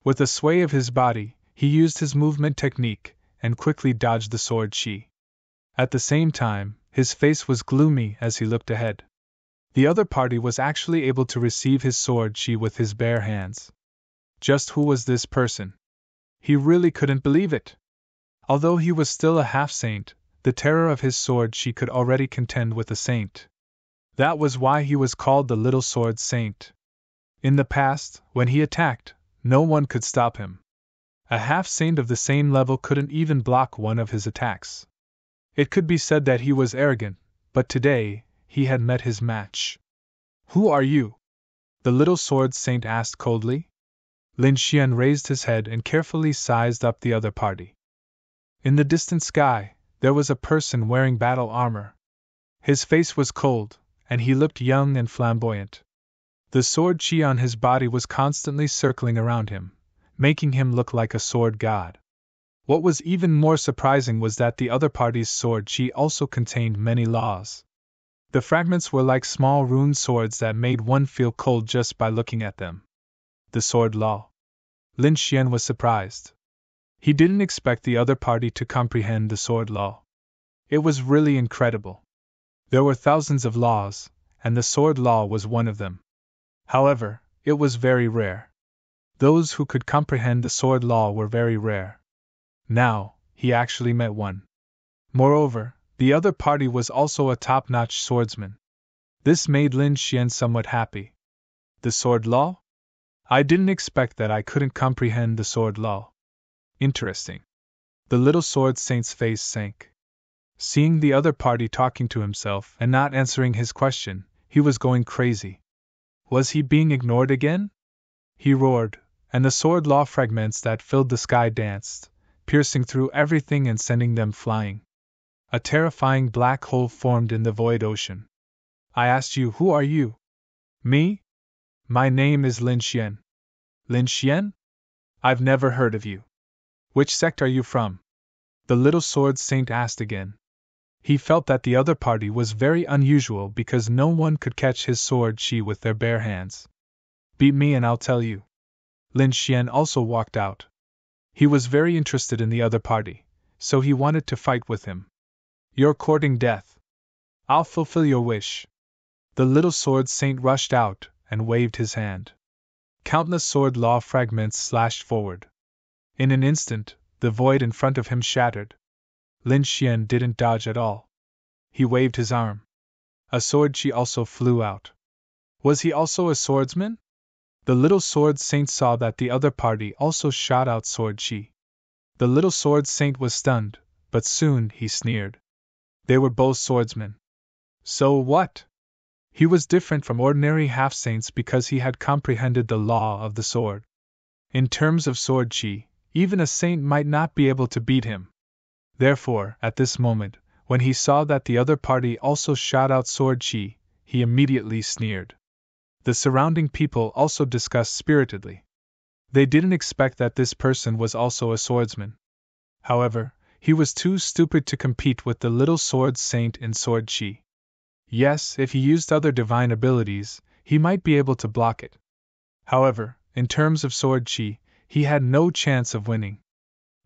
With a sway of his body, he used his movement technique, and quickly dodged the sword chi. At the same time, his face was gloomy as he looked ahead. The other party was actually able to receive his sword chi with his bare hands. Just who was this person? He really couldn't believe it. Although he was still a half-saint, the terror of his sword chi could already contend with a saint. That was why he was called the Little Sword Saint. In the past, when he attacked, no one could stop him. A half-saint of the same level couldn't even block one of his attacks. It could be said that he was arrogant, but today, he had met his match. Who are you? The Little Sword Saint asked coldly. Lin Xian raised his head and carefully sized up the other party. In the distant sky, there was a person wearing battle armor. His face was cold, and he looked young and flamboyant. The sword chi on his body was constantly circling around him, making him look like a sword god. What was even more surprising was that the other party's sword chi also contained many laws. The fragments were like small runed swords that made one feel cold just by looking at them. The sword law. Lin Xian was surprised. He didn't expect the other party to comprehend the sword law. It was really incredible. There were thousands of laws, and the sword law was one of them. However, it was very rare. Those who could comprehend the sword law were very rare. Now, he actually met one. Moreover, the other party was also a top-notch swordsman. This made Lin Xian somewhat happy. The sword law? I didn't expect that I couldn't comprehend the sword law. Interesting. The little sword saint's face sank. Seeing the other party talking to himself and not answering his question, He was going crazy. Was he being ignored again? He roared, and the sword law fragments that filled the sky danced, piercing through everything and sending them flying. A terrifying black hole formed in the void ocean. I asked you, who are you? Me? My name is Lin Xian. Lin Xian? I've never heard of you. Which sect are you from? The little sword saint asked again. He felt that the other party was very unusual because no one could catch his sword chi with their bare hands. Beat me and I'll tell you. Lin Xian also walked out. He was very interested in the other party, so he wanted to fight with him. You're courting death. I'll fulfill your wish. The little sword saint rushed out and waved his hand. Countless sword law fragments slashed forward. In an instant, the void in front of him shattered. Lin Xian didn't dodge at all. He waved his arm. A sword chi also flew out. Was he also a swordsman? The little sword saint saw that the other party also shot out sword chi. The little sword saint was stunned, but soon he sneered. They were both swordsmen. So what? He was different from ordinary half-saints because he had comprehended the law of the sword. In terms of sword chi, even a saint might not be able to beat him. Therefore, at this moment, when he saw that the other party also shot out sword chi, he immediately sneered. The surrounding people also discussed spiritedly. They didn't expect that this person was also a swordsman. However, he was too stupid to compete with the little sword saint in sword chi. Yes, if he used other divine abilities, he might be able to block it. However, in terms of sword chi, he had no chance of winning.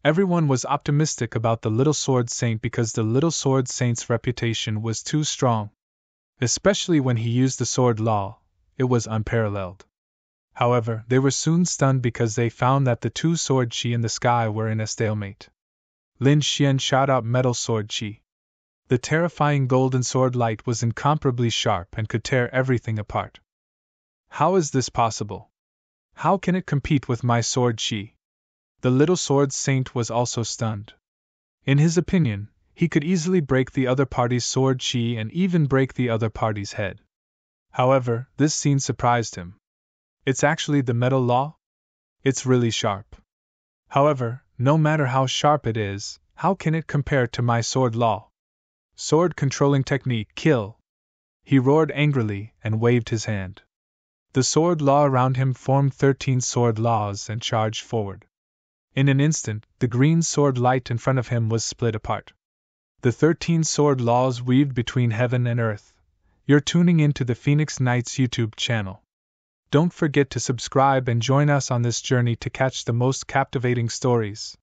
Everyone was optimistic about the little sword saint because the little sword saint's reputation was too strong. Especially when he used the sword law, it was unparalleled. However, they were soon stunned because they found that the two sword chi in the sky were in a stalemate. Lin Xian shot out metal sword chi. The terrifying golden sword light was incomparably sharp and could tear everything apart. How is this possible? How can it compete with my sword chi? The little sword saint was also stunned. In his opinion, he could easily break the other party's sword chi and even break the other party's head. However, this scene surprised him. It's actually the metal law? It's really sharp. However, no matter how sharp it is, how can it compare to my sword law? Sword controlling technique, kill! He roared angrily and waved his hand. The sword law around him formed 13 sword laws and charged forward. In an instant, the green sword light in front of him was split apart. The 13 sword laws weaved between heaven and earth. You're tuning into the Phoenix Knights YouTube channel. Don't forget to subscribe and join us on this journey to catch the most captivating stories.